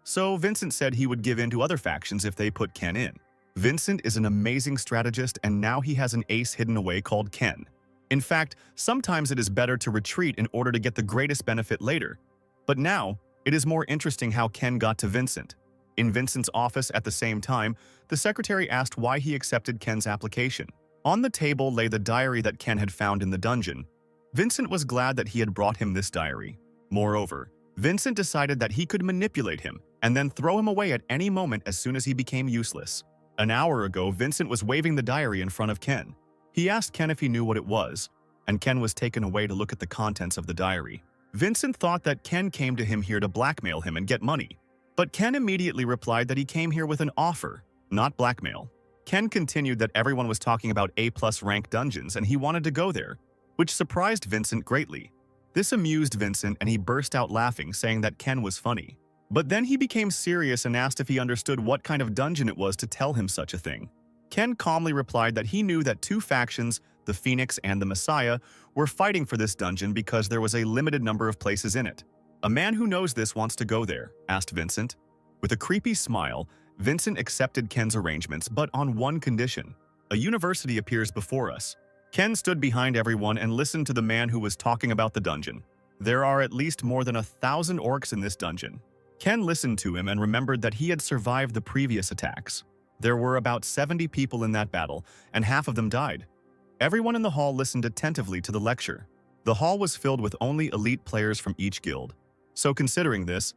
So Vincent said he would give in to other factions if they put Ken in. Vincent is an amazing strategist, and now he has an ace hidden away called Ken. In fact, sometimes it is better to retreat in order to get the greatest benefit later. But now, it is more interesting how Ken got to Vincent. In Vincent's office at the same time, the secretary asked why he accepted Ken's application. On the table lay the diary that Ken had found in the dungeon. Vincent was glad that he had brought him this diary. Moreover, Vincent decided that he could manipulate him and then throw him away at any moment as soon as he became useless. An hour ago, Vincent was waving the diary in front of Ken. He asked Ken if he knew what it was, and Ken was taken away to look at the contents of the diary. Vincent thought that Ken came to him here to blackmail him and get money. But Ken immediately replied that he came here with an offer, not blackmail. Ken continued that everyone was talking about A+ rank dungeons and he wanted to go there, which surprised Vincent greatly. This amused Vincent and he burst out laughing, saying that Ken was funny. But then he became serious and asked if he understood what kind of dungeon it was to tell him such a thing. Ken calmly replied that he knew that 2 factions, the Phoenix and the Messiah, were fighting for this dungeon because there was a limited number of places in it. "A man who knows this wants to go there," asked Vincent. With a creepy smile, Vincent accepted Ken's arrangements, but on one condition. A university appears before us. Ken stood behind everyone and listened to the man who was talking about the dungeon. There are at least more than 1,000 orcs in this dungeon. Ken listened to him and remembered that he had survived the previous attacks. There were about 70 people in that battle, and half of them died. Everyone in the hall listened attentively to the lecture. The hall was filled with only elite players from each guild. So considering this,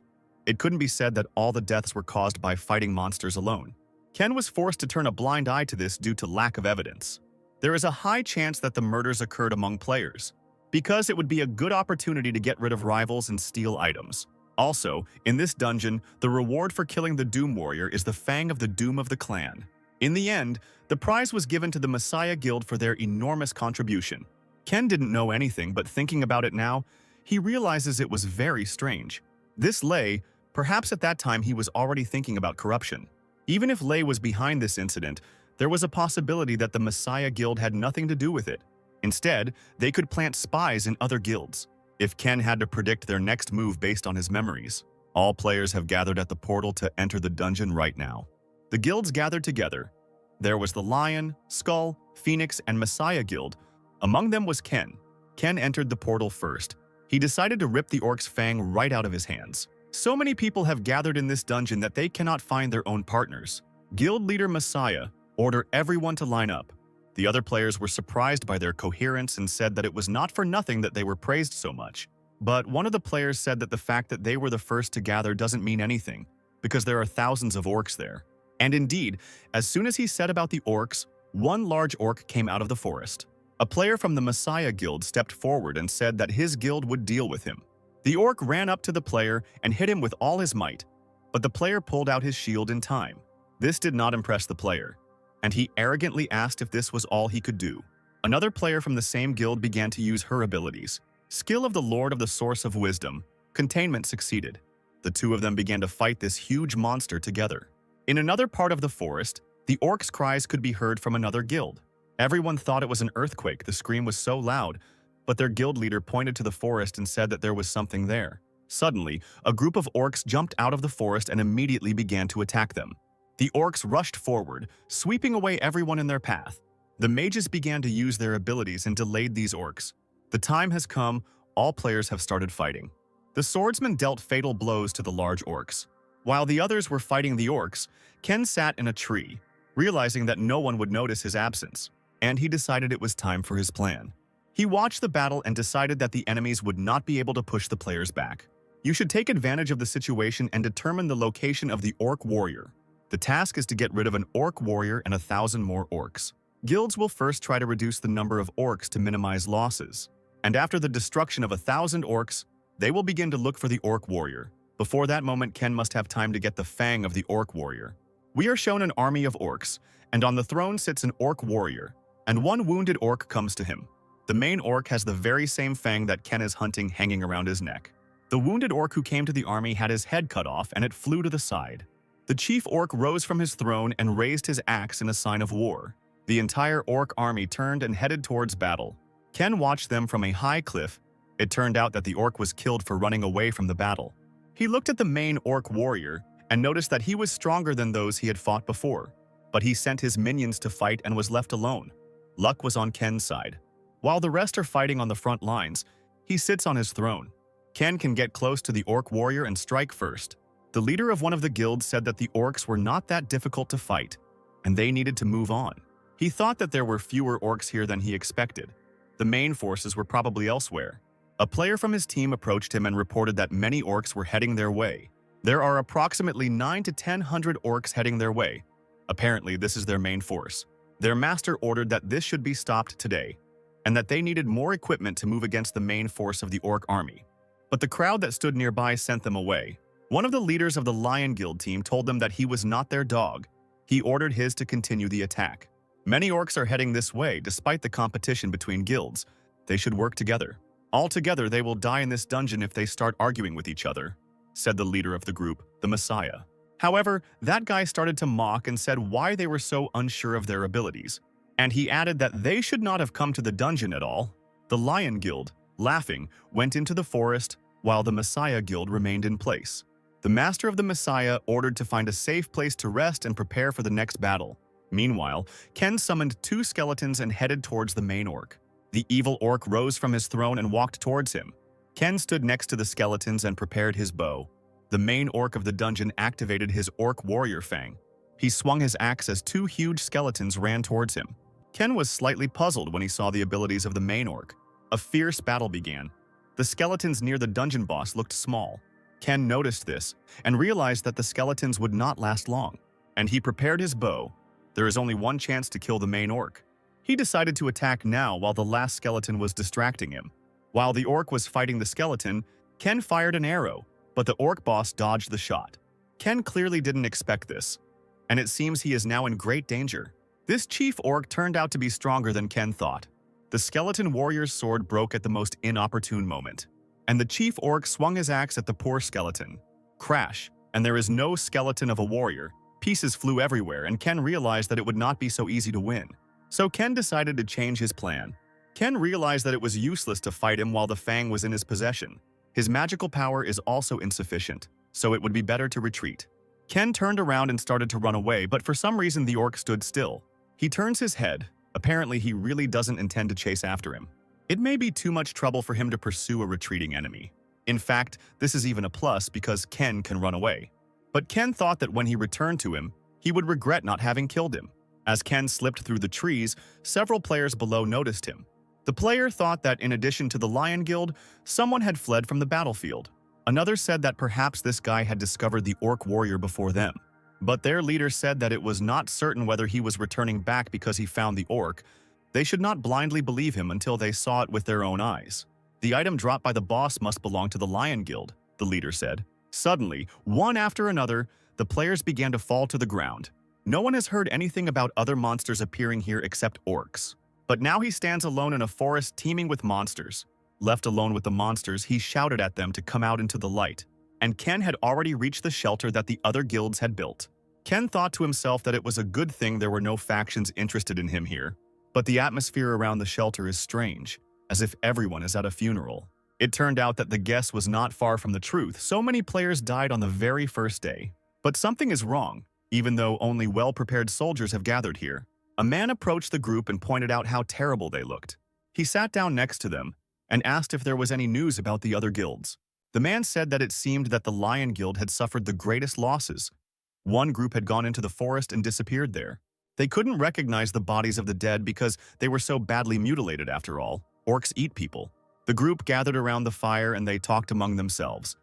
it couldn't be said that all the deaths were caused by fighting monsters alone. Ken was forced to turn a blind eye to this due to lack of evidence. There is a high chance that the murders occurred among players, because it would be a good opportunity to get rid of rivals and steal items. Also, in this dungeon, the reward for killing the Doom Warrior is the Fang of the Doom of the clan. In the end, the prize was given to the Messiah Guild for their enormous contribution. Ken didn't know anything, but thinking about it now, he realizes it was very strange. This Lei, perhaps at that time he was already thinking about corruption. Even if Lei was behind this incident, there was a possibility that the Messiah Guild had nothing to do with it. Instead, they could plant spies in other guilds. If Ken had to predict their next move based on his memories, all players have gathered at the portal to enter the dungeon right now. The guilds gathered together. There was the Lion, Skull, Phoenix, and Messiah Guild. Among them was Ken. Ken entered the portal first. He decided to rip the orc's fang right out of his hands. So many people have gathered in this dungeon that they cannot find their own partners. Guild leader Messiah ordered everyone to line up. The other players were surprised by their coherence and said that it was not for nothing that they were praised so much. But one of the players said that the fact that they were the first to gather doesn't mean anything, because there are thousands of orcs there. And indeed, as soon as he said about the orcs, one large orc came out of the forest. A player from the Messiah Guild stepped forward and said that his guild would deal with him. The orc ran up to the player and hit him with all his might, but the player pulled out his shield in time. This did not impress the player, and he arrogantly asked if this was all he could do. Another player from the same guild began to use her abilities. Skill of the Lord of the Source of Wisdom. Containment succeeded. The 2 of them began to fight this huge monster together. In another part of the forest, the orcs' cries could be heard from another guild. Everyone thought it was an earthquake, the scream was so loud, but their guild leader pointed to the forest and said that there was something there. Suddenly, a group of orcs jumped out of the forest and immediately began to attack them. The orcs rushed forward, sweeping away everyone in their path. The mages began to use their abilities and delayed these orcs. The time has come, all players have started fighting. The swordsman dealt fatal blows to the large orcs. While the others were fighting the orcs, Ken sat in a tree, realizing that no one would notice his absence, and he decided it was time for his plan. He watched the battle and decided that the enemies would not be able to push the players back. You should take advantage of the situation and determine the location of the orc warrior. The task is to get rid of an orc warrior and 1,000 more orcs. Guilds will first try to reduce the number of orcs to minimize losses, and after the destruction of 1,000 orcs, they will begin to look for the orc warrior. Before that moment, Ken must have time to get the fang of the orc warrior. We are shown an army of orcs, and on the throne sits an orc warrior, and one wounded orc comes to him. The main orc has the very same fang that Ken is hunting hanging around his neck. The wounded orc who came to the army had his head cut off and it flew to the side. The chief orc rose from his throne and raised his axe in a sign of war. The entire orc army turned and headed towards battle. Ken watched them from a high cliff. It turned out that the orc was killed for running away from the battle. He looked at the main orc warrior and noticed that he was stronger than those he had fought before, but he sent his minions to fight and was left alone. Luck was on Ken's side. While the rest are fighting on the front lines, he sits on his throne. Ken can get close to the orc warrior and strike first. The leader of one of the guilds said that the orcs were not that difficult to fight, and they needed to move on. He thought that there were fewer orcs here than he expected. The main forces were probably elsewhere. A player from his team approached him and reported that many orcs were heading their way. There are approximately 900 to 1,000 orcs heading their way. Apparently, this is their main force. Their master ordered that this should be stopped today, and that they needed more equipment to move against the main force of the orc army. But the crowd that stood nearby sent them away. One of the leaders of the Lion Guild team told them that he was not their dog. He ordered his to continue the attack. Many orcs are heading this way despite the competition between guilds. They should work together. Altogether, they will die in this dungeon if they start arguing with each other, said the leader of the group, the Messiah. However, that guy started to mock and said why they were so unsure of their abilities. And he added that they should not have come to the dungeon at all. The Lion Guild, laughing, went into the forest while the Messiah Guild remained in place. The master of the Messiah ordered to find a safe place to rest and prepare for the next battle. Meanwhile, Ken summoned 2 skeletons and headed towards the main orc. The evil orc rose from his throne and walked towards him. Ken stood next to the skeletons and prepared his bow. The main orc of the dungeon activated his orc warrior fang. He swung his axe as 2 huge skeletons ran towards him. Ken was slightly puzzled when he saw the abilities of the main orc. A fierce battle began. The skeletons near the dungeon boss looked small. Ken noticed this and realized that the skeletons would not last long, and he prepared his bow. There is only one chance to kill the main orc. He decided to attack now while the last skeleton was distracting him. While the orc was fighting the skeleton, Ken fired an arrow, but the orc boss dodged the shot. Ken clearly didn't expect this, and it seems he is now in great danger. This chief orc turned out to be stronger than Ken thought. The skeleton warrior's sword broke at the most inopportune moment, and the chief orc swung his axe at the poor skeleton. Crash, and there is no skeleton of a warrior. Pieces flew everywhere, and Ken realized that it would not be so easy to win. So Ken decided to change his plan. Ken realized that it was useless to fight him while the fang was in his possession. His magical power is also insufficient, so it would be better to retreat. Ken turned around and started to run away, but for some reason the orc stood still. He turns his head. Apparently, he really doesn't intend to chase after him. It may be too much trouble for him to pursue a retreating enemy. In fact, this is even a plus because Ken can run away. But Ken thought that when he returned to him, he would regret not having killed him. As Ken slipped through the trees, several players below noticed him. The player thought that in addition to the Lion Guild, someone had fled from the battlefield. Another said that perhaps this guy had discovered the orc warrior before them. But their leader said that it was not certain whether he was returning back because he found the orc. They should not blindly believe him until they saw it with their own eyes. The item dropped by the boss must belong to the Lion Guild, the leader said. Suddenly, one after another, the players began to fall to the ground. No one has heard anything about other monsters appearing here except orcs. But now he stands alone in a forest teeming with monsters. Left alone with the monsters, he shouted at them to come out into the light. And Ken had already reached the shelter that the other guilds had built. Ken thought to himself that it was a good thing there were no factions interested in him here. But the atmosphere around the shelter is strange, as if everyone is at a funeral. It turned out that the guess was not far from the truth. So many players died on the very first day. But something is wrong, even though only well-prepared soldiers have gathered here. A man approached the group and pointed out how terrible they looked. He sat down next to them and asked if there was any news about the other guilds. The man said that it seemed that the Lion Guild had suffered the greatest losses. One group had gone into the forest and disappeared there. They couldn't recognize the bodies of the dead because they were so badly mutilated after all. Orcs eat people. The group gathered around the fire and they talked among themselves.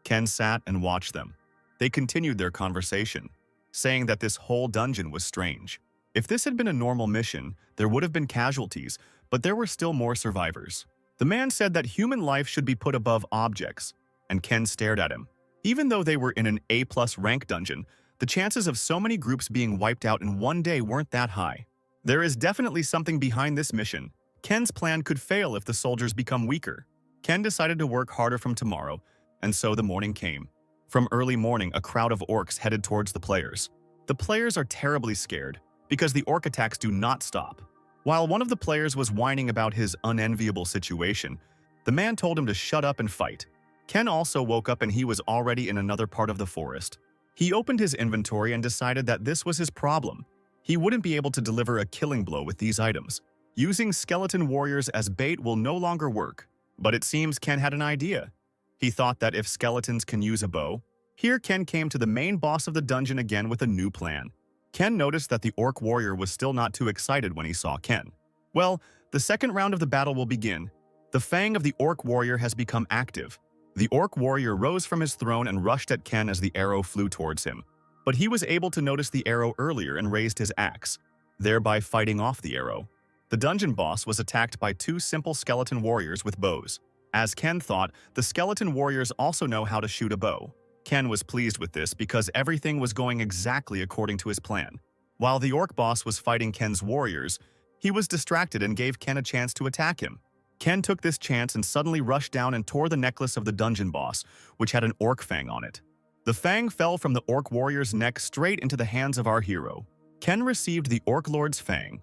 Ken sat and watched them. They continued their conversation, saying that this whole dungeon was strange. If this had been a normal mission, there would have been casualties, but there were still more survivors. The man said that human life should be put above objects, and Ken stared at him. Even though they were in an A+ rank dungeon, the chances of so many groups being wiped out in one day weren't that high. There is definitely something behind this mission. Ken's plan could fail if the soldiers become weaker. Ken decided to work harder from tomorrow, and so the morning came. From early morning, a crowd of orcs headed towards the players. The players are terribly scared, because the orc attacks do not stop. While one of the players was whining about his unenviable situation, the man told him to shut up and fight. Ken also woke up and he was already in another part of the forest. He opened his inventory and decided that this was his problem. He wouldn't be able to deliver a killing blow with these items. Using skeleton warriors as bait will no longer work. But it seems Ken had an idea. He thought that if skeletons can use a bow, here Ken came to the main boss of the dungeon again with a new plan. Ken noticed that the orc warrior was still not too excited when he saw Ken. Well, the second round of the battle will begin. The fang of the orc warrior has become active. The orc warrior rose from his throne and rushed at Ken as the arrow flew towards him. But he was able to notice the arrow earlier and raised his axe, thereby fighting off the arrow. The dungeon boss was attacked by two simple skeleton warriors with bows. As Ken thought, the skeleton warriors also know how to shoot a bow. Ken was pleased with this because everything was going exactly according to his plan. While the orc boss was fighting Ken's warriors, he was distracted and gave Ken a chance to attack him. Ken took this chance and suddenly rushed down and tore the necklace of the dungeon boss, which had an orc fang on it. The fang fell from the orc warrior's neck straight into the hands of our hero. Ken received the orc lord's fang.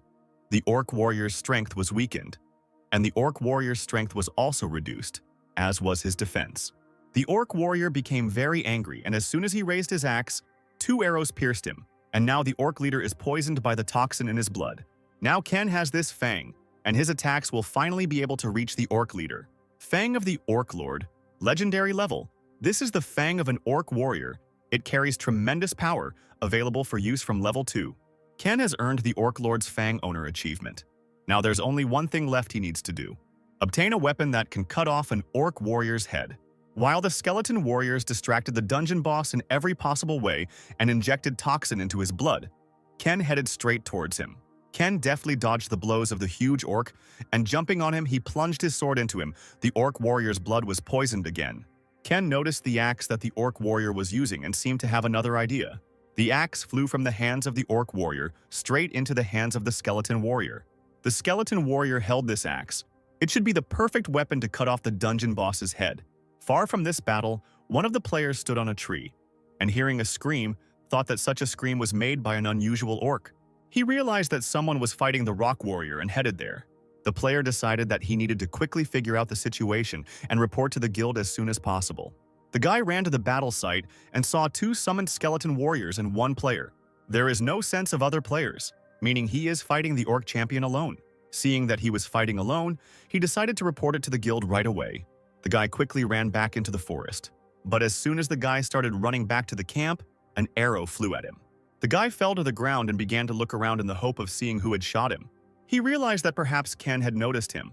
The orc warrior's strength was weakened, and the orc warrior's strength was also reduced, as was his defense. The orc warrior became very angry, and as soon as he raised his axe, 2 arrows pierced him, and now the orc leader is poisoned by the toxin in his blood. Now Ken has this fang, and his attacks will finally be able to reach the orc leader. Fang of the Orc Lord, legendary level. This is the fang of an orc warrior. It carries tremendous power, available for use from level 2. Ken has earned the Orc Lord's Fang Owner achievement. Now there's only one thing left he needs to do. Obtain a weapon that can cut off an orc warrior's head. While the skeleton warriors distracted the dungeon boss in every possible way and injected toxin into his blood, Ken headed straight towards him. Ken deftly dodged the blows of the huge orc, and jumping on him, he plunged his sword into him. The orc warrior's blood was poisoned again. Ken noticed the axe that the orc warrior was using and seemed to have another idea. The axe flew from the hands of the orc warrior straight into the hands of the skeleton warrior. The skeleton warrior held this axe. It should be the perfect weapon to cut off the dungeon boss's head. Far from this battle, one of the players stood on a tree, and hearing a scream, thought that such a scream was made by an unusual orc. He realized that someone was fighting the rock warrior and headed there. The player decided that he needed to quickly figure out the situation and report to the guild as soon as possible. The guy ran to the battle site and saw 2 summoned skeleton warriors and 1 player. There is no sense of other players, meaning he is fighting the orc champion alone. Seeing that he was fighting alone, he decided to report it to the guild right away. The guy quickly ran back into the forest. But as soon as the guy started running back to the camp, an arrow flew at him. The guy fell to the ground and began to look around in the hope of seeing who had shot him. He realized that perhaps Ken had noticed him,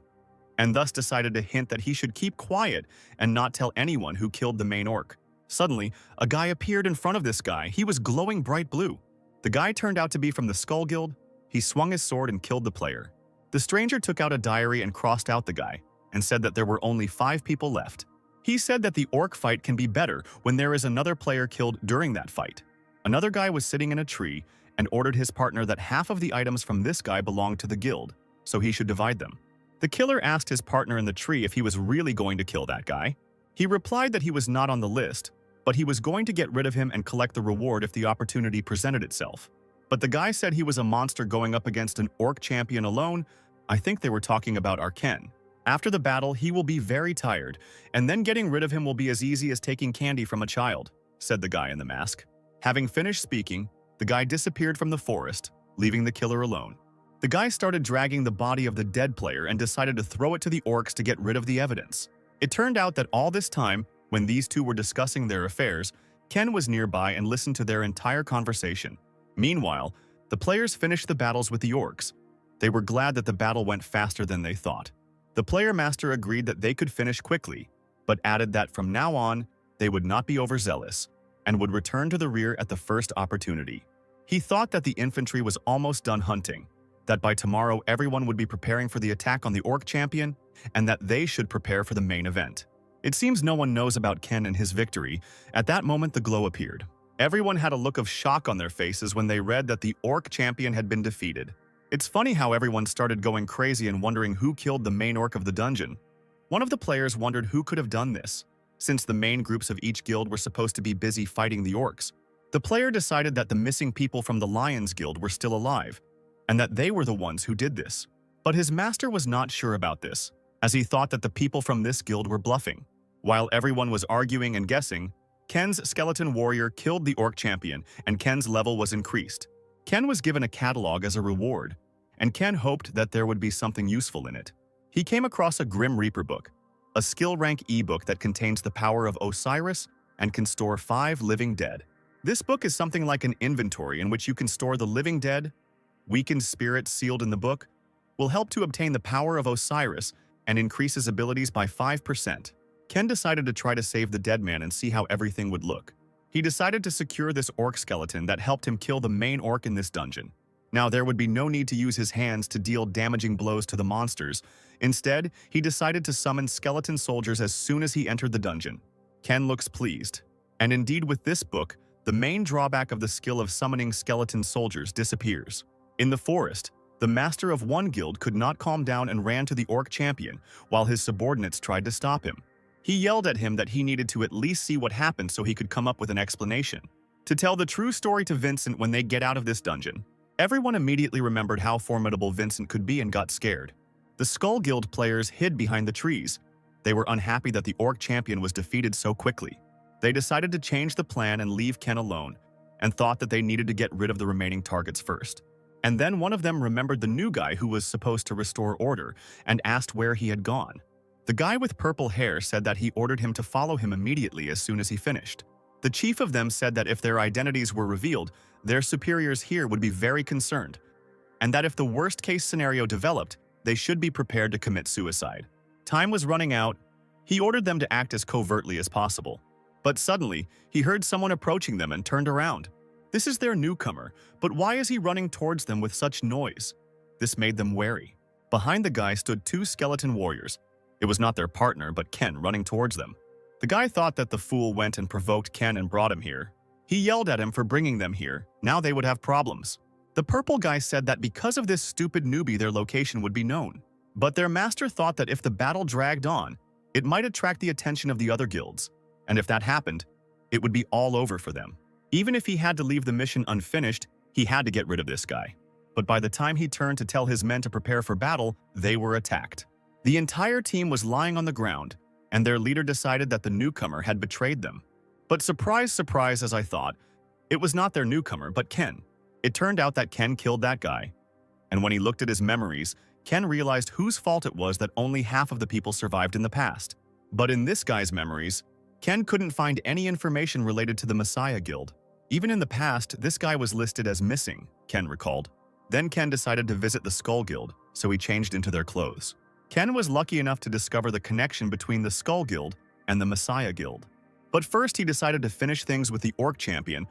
and thus decided to hint that he should keep quiet and not tell anyone who killed the main orc. Suddenly, a guy appeared in front of this guy. He was glowing bright blue. The guy turned out to be from the Skull Guild. He swung his sword and killed the player. The stranger took out a diary and crossed out the guy, and said that there were only 5 people left. He said that the orc fight can be better when there is another player killed during that fight. Another guy was sitting in a tree and ordered his partner that half of the items from this guy belonged to the guild, so he should divide them. The killer asked his partner in the tree if he was really going to kill that guy. He replied that he was not on the list, but he was going to get rid of him and collect the reward if the opportunity presented itself. But the guy said he was a monster going up against an orc champion alone. I think they were talking about our Ken. After the battle, he will be very tired, and then getting rid of him will be as easy as taking candy from a child, said the guy in the mask. Having finished speaking, the guy disappeared from the forest, leaving the killer alone. The guy started dragging the body of the dead player and decided to throw it to the orcs to get rid of the evidence. It turned out that all this time, When these two were discussing their affairs, Ken was nearby and listened to their entire conversation. Meanwhile, the players finished the battles with the orcs. They were glad that the battle went faster than they thought. The player master agreed that they could finish quickly, but added that from now on, they would not be overzealous and would return to the rear at the first opportunity. He thought that the infantry was almost done hunting, that by tomorrow everyone would be preparing for the attack on the orc champion, and that they should prepare for the main event. It seems no one knows about Ken and his victory. At that moment, the glow appeared. Everyone had a look of shock on their faces when they read that the orc champion had been defeated. It's funny how everyone started going crazy and wondering who killed the main orc of the dungeon. One of the players wondered who could have done this, since the main groups of each guild were supposed to be busy fighting the orcs. The player decided that the missing people from the Lions Guild were still alive, and that they were the ones who did this. But his master was not sure about this, as he thought that the people from this guild were bluffing. While everyone was arguing and guessing, Ken's skeleton warrior killed the orc champion, and Ken's level was increased. Ken was given a catalog as a reward, and Ken hoped that there would be something useful in it. He came across a Grim Reaper book, a skill rank ebook that contains the power of Osiris and can store 5 living dead. This book is something like an inventory in which you can store the living dead. Weakened spirits sealed in the book will help to obtain the power of Osiris and increase his abilities by 5%. Ken decided to try to save the dead man and see how everything would look. He decided to secure this orc skeleton that helped him kill the main orc in this dungeon. Now, there would be no need to use his hands to deal damaging blows to the monsters. Instead, he decided to summon skeleton soldiers as soon as he entered the dungeon. Ken looks pleased. And indeed, with this book, the main drawback of the skill of summoning skeleton soldiers disappears. In the forest, the master of one guild could not calm down and ran to the orc champion, while his subordinates tried to stop him. He yelled at him that he needed to at least see what happened so he could come up with an explanation. To tell the true story to Vincent when they get out of this dungeon. Everyone immediately remembered how formidable Vincent could be and got scared. The Skull Guild players hid behind the trees. They were unhappy that the orc champion was defeated so quickly. They decided to change the plan and leave Ken alone, and thought that they needed to get rid of the remaining targets first. And then one of them remembered the new guy who was supposed to restore order and asked where he had gone. The guy with purple hair said that he ordered him to follow him immediately as soon as he finished. The chief of them said that if their identities were revealed, their superiors here would be very concerned, and that if the worst-case scenario developed, they should be prepared to commit suicide. Time was running out. He ordered them to act as covertly as possible. But suddenly, he heard someone approaching them and turned around. This is their newcomer, but why is he running towards them with such noise? This made them wary. Behind the guy stood 2 skeleton warriors. It was not their partner, but Ken running towards them. The guy thought that the fool went and provoked Ken and brought him here. He yelled at him for bringing them here. Now they would have problems. The purple guy said that because of this stupid newbie, their location would be known. But their master thought that if the battle dragged on, it might attract the attention of the other guilds. And if that happened, it would be all over for them. Even if he had to leave the mission unfinished, he had to get rid of this guy. But by the time he turned to tell his men to prepare for battle, they were attacked. The entire team was lying on the ground, and their leader decided that the newcomer had betrayed them. But surprise, surprise, as I thought, it was not their newcomer, but Ken. It turned out that Ken killed that guy. And when he looked at his memories, Ken realized whose fault it was that only half of the people survived in the past. But in this guy's memories, Ken couldn't find any information related to the Messiah Guild. Even in the past, this guy was listed as missing, Ken recalled. Then Ken decided to visit the Skull Guild, so he changed into their clothes. Ken was lucky enough to discover the connection between the Skull Guild and the Messiah Guild. But first, he decided to finish things with the Orc Champion.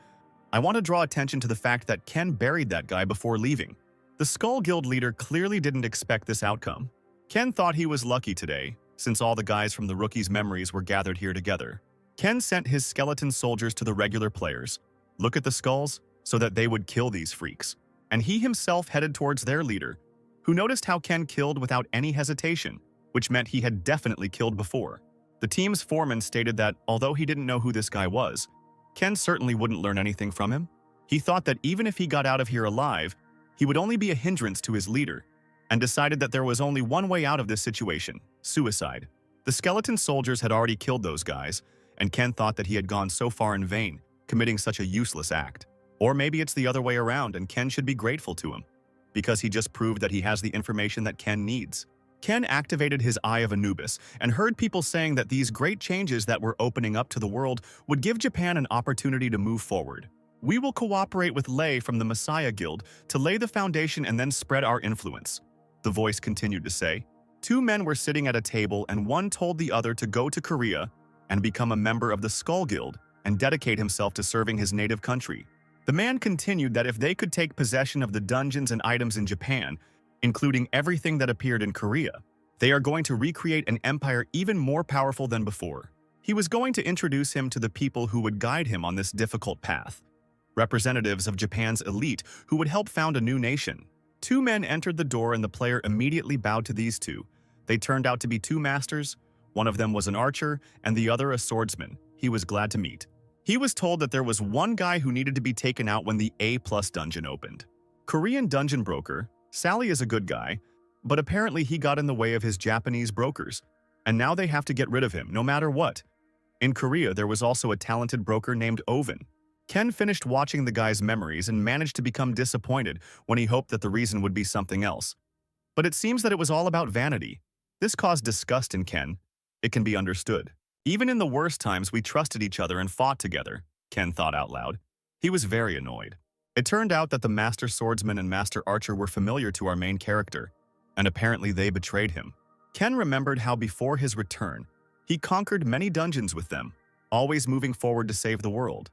I want to draw attention to the fact that Ken buried that guy before leaving. The Skull Guild leader clearly didn't expect this outcome. Ken thought he was lucky today, since all the guys from the rookies' memories were gathered here together. Ken sent his skeleton soldiers to the regular players. Look at the skulls, so that they would kill these freaks. And he himself headed towards their leader, who noticed how Ken killed without any hesitation, which meant he had definitely killed before. The team's foreman stated that, although he didn't know who this guy was, Ken certainly wouldn't learn anything from him. He thought that even if he got out of here alive, he would only be a hindrance to his leader, and decided that there was only one way out of this situation: suicide. The skeleton soldiers had already killed those guys, and Ken thought that he had gone so far in vain, committing such a useless act. Or maybe it's the other way around and Ken should be grateful to him, because he just proved that he has the information that Ken needs. Ken activated his Eye of Anubis and heard people saying that these great changes that were opening up to the world would give Japan an opportunity to move forward. We will cooperate with Lei from the Messiah Guild to lay the foundation and then spread our influence, the voice continued to say. Two men were sitting at a table and one told the other to go to Korea and become a member of the Skull Guild and dedicate himself to serving his native country. The man continued that if they could take possession of the dungeons and items in Japan, including everything that appeared in Korea, they are going to recreate an empire even more powerful than before. He was going to introduce him to the people who would guide him on this difficult path, representatives of Japan's elite who would help found a new nation. Two men entered the door and the player immediately bowed to these two. They turned out to be two masters. One of them was an archer and the other a swordsman. He was glad to meet. He was told that there was one guy who needed to be taken out when the A+ dungeon opened. Korean dungeon broker, Sally is a good guy, but apparently he got in the way of his Japanese brokers, and now they have to get rid of him no matter what. In Korea, there was also a talented broker named Oven. Ken finished watching the guy's memories and managed to become disappointed when he hoped that the reason would be something else. But it seems that it was all about vanity. This caused disgust in Ken. It can be understood. Even in the worst times, we trusted each other and fought together, Ken thought out loud. He was very annoyed. It turned out that the Master Swordsman and Master Archer were familiar to our main character, and apparently they betrayed him. Ken remembered how before his return, he conquered many dungeons with them, always moving forward to save the world.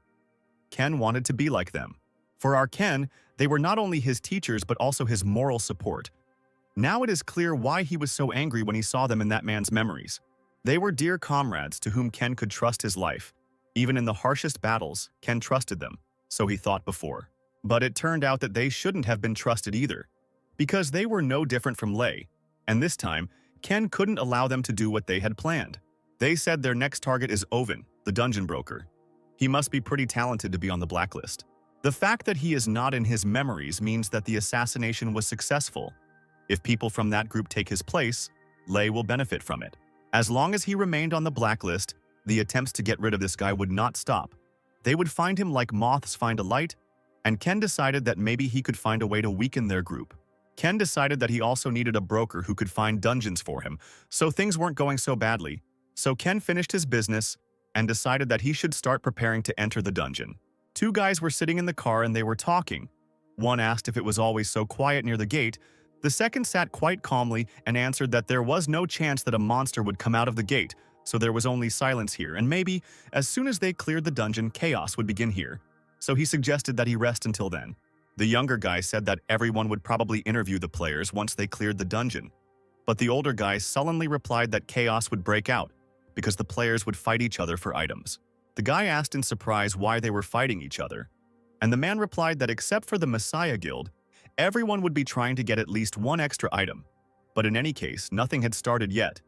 Ken wanted to be like them. For our Ken, they were not only his teachers but also his moral support. Now it is clear why he was so angry when he saw them in that man's memories. They were dear comrades to whom Ken could trust his life. Even in the harshest battles, Ken trusted them, so he thought before. But it turned out that they shouldn't have been trusted either, because they were no different from Lei, and this time, Ken couldn't allow them to do what they had planned. They said their next target is Oven, the dungeon broker. He must be pretty talented to be on the blacklist. The fact that he is not in his memories means that the assassination was successful. If people from that group take his place, Lei will benefit from it. As long as he remained on the blacklist, the attempts to get rid of this guy would not stop. They would find him like moths find a light, and Ken decided that maybe he could find a way to weaken their group. Ken decided that he also needed a broker who could find dungeons for him, so things weren't going so badly. So Ken finished his business and decided that he should start preparing to enter the dungeon. Two guys were sitting in the car and they were talking. One asked if it was always so quiet near the gate. The second sat quite calmly and answered that there was no chance that a monster would come out of the gate, so there was only silence here, and maybe, as soon as they cleared the dungeon, chaos would begin here. So he suggested that he rest until then. The younger guy said that everyone would probably interview the players once they cleared the dungeon. But the older guy sullenly replied that chaos would break out, because the players would fight each other for items. The guy asked in surprise why they were fighting each other, and the man replied that except for the Messiah Guild, everyone would be trying to get at least one extra item. But in any case, nothing had started yet.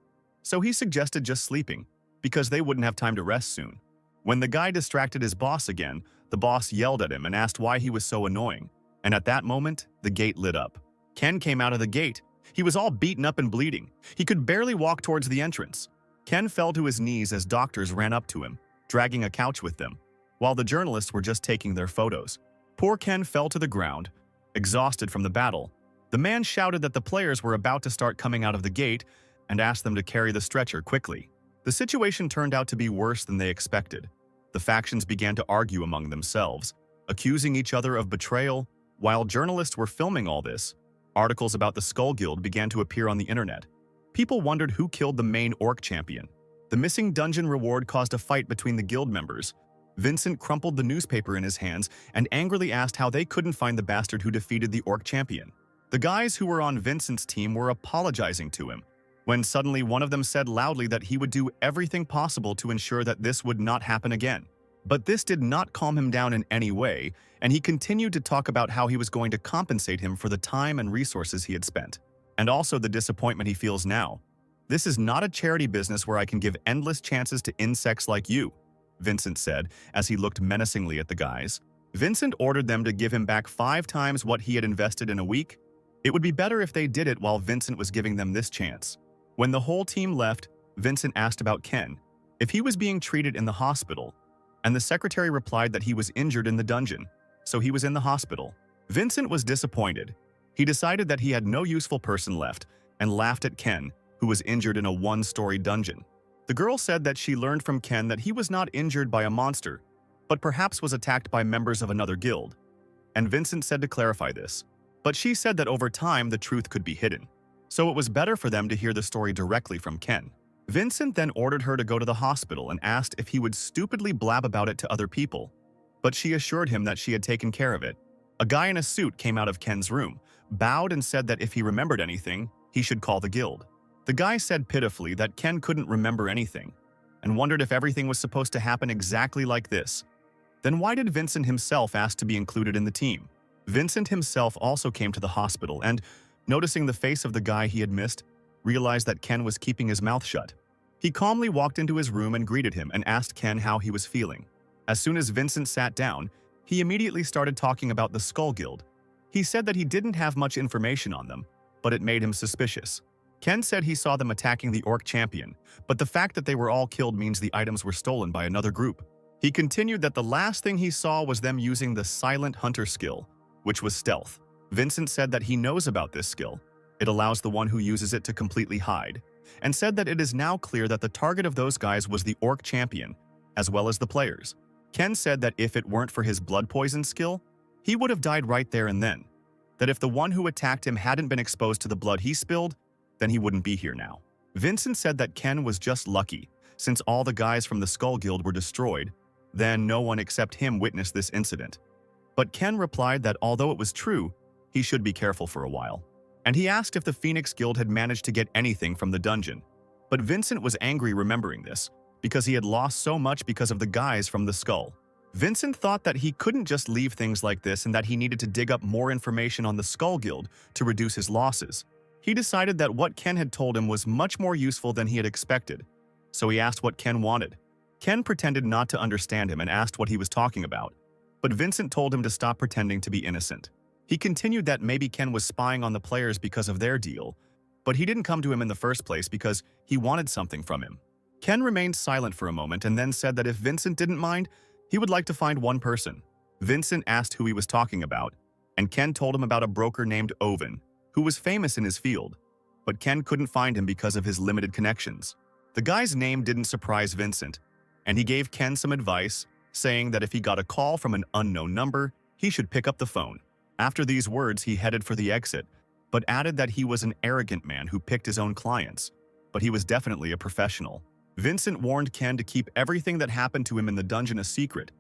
So he suggested just sleeping, because they wouldn't have time to rest soon. When the guy distracted his boss again, the boss yelled at him and asked why he was so annoying. And at that moment, the gate lit up. Ken came out of the gate. He was all beaten up and bleeding. He could barely walk towards the entrance. Ken fell to his knees as doctors ran up to him, dragging a couch with them, while the journalists were just taking their photos. Poor Ken fell to the ground, exhausted from the battle. The man shouted that the players were about to start coming out of the gate and asked them to carry the stretcher quickly. The situation turned out to be worse than they expected. The factions began to argue among themselves, accusing each other of betrayal. While journalists were filming all this, articles about the Skull Guild began to appear on the internet. People wondered who killed the main orc champion. The missing dungeon reward caused a fight between the guild members. Vincent crumpled the newspaper in his hands and angrily asked how they couldn't find the bastard who defeated the orc champion. The guys who were on Vincent's team were apologizing to him, when suddenly one of them said loudly that he would do everything possible to ensure that this would not happen again. But this did not calm him down in any way, and he continued to talk about how he was going to compensate him for the time and resources he had spent, and also the disappointment he feels now. "This is not a charity business where I can give endless chances to insects like you," Vincent said as he looked menacingly at the guys. Vincent ordered them to give him back 5 times what he had invested in a week. It would be better if they did it while Vincent was giving them this chance. When the whole team left, Vincent asked about Ken, if he was being treated in the hospital, and the secretary replied that he was injured in the dungeon, so he was in the hospital. Vincent was disappointed. He decided that he had no useful person left, and laughed at Ken, who was injured in a one-story dungeon. The girl said that she learned from Ken that he was not injured by a monster, but perhaps was attacked by members of another guild. And Vincent said to clarify this, but she said that over time the truth could be hidden. So it was better for them to hear the story directly from Ken. Vincent then ordered her to go to the hospital and asked if he would stupidly blab about it to other people, but she assured him that she had taken care of it. A guy in a suit came out of Ken's room, bowed and said that if he remembered anything, he should call the guild. The guy said pitifully that Ken couldn't remember anything, and wondered if everything was supposed to happen exactly like this. Then why did Vincent himself ask to be included in the team? Vincent himself also came to the hospital and, noticing the face of the guy he had missed, realized that Ken was keeping his mouth shut. He calmly walked into his room and greeted him and asked Ken how he was feeling. As soon as Vincent sat down, he immediately started talking about the Skull Guild. He said that he didn't have much information on them, but it made him suspicious. Ken said he saw them attacking the Orc Champion, but the fact that they were all killed means the items were stolen by another group. He continued that the last thing he saw was them using the Silent Hunter skill, which was stealth. Vincent said that he knows about this skill. It allows the one who uses it to completely hide, and said that it is now clear that the target of those guys was the Orc Champion, as well as the players. Ken said that if it weren't for his blood poison skill, he would have died right there and then. That if the one who attacked him hadn't been exposed to the blood he spilled, then he wouldn't be here now. Vincent said that Ken was just lucky, since all the guys from the Skull Guild were destroyed, then no one except him witnessed this incident. But Ken replied that although it was true, he should be careful for a while. And he asked if the Phoenix Guild had managed to get anything from the dungeon. But Vincent was angry remembering this, because he had lost so much because of the guys from the Skull. Vincent thought that he couldn't just leave things like this and that he needed to dig up more information on the Skull Guild to reduce his losses. He decided that what Ken had told him was much more useful than he had expected, so he asked what Ken wanted. Ken pretended not to understand him and asked what he was talking about, but Vincent told him to stop pretending to be innocent. He continued that maybe Ken was spying on the players because of their deal, but he didn't come to him in the first place because he wanted something from him. Ken remained silent for a moment and then said that if Vincent didn't mind, he would like to find one person. Vincent asked who he was talking about, and Ken told him about a broker named Owen, who was famous in his field, but Ken couldn't find him because of his limited connections. The guy's name didn't surprise Vincent, and he gave Ken some advice, saying that if he got a call from an unknown number, he should pick up the phone. After these words, he headed for the exit, but added that he was an arrogant man who picked his own clients, but he was definitely a professional. Vincent warned Ken to keep everything that happened to him in the dungeon a secret,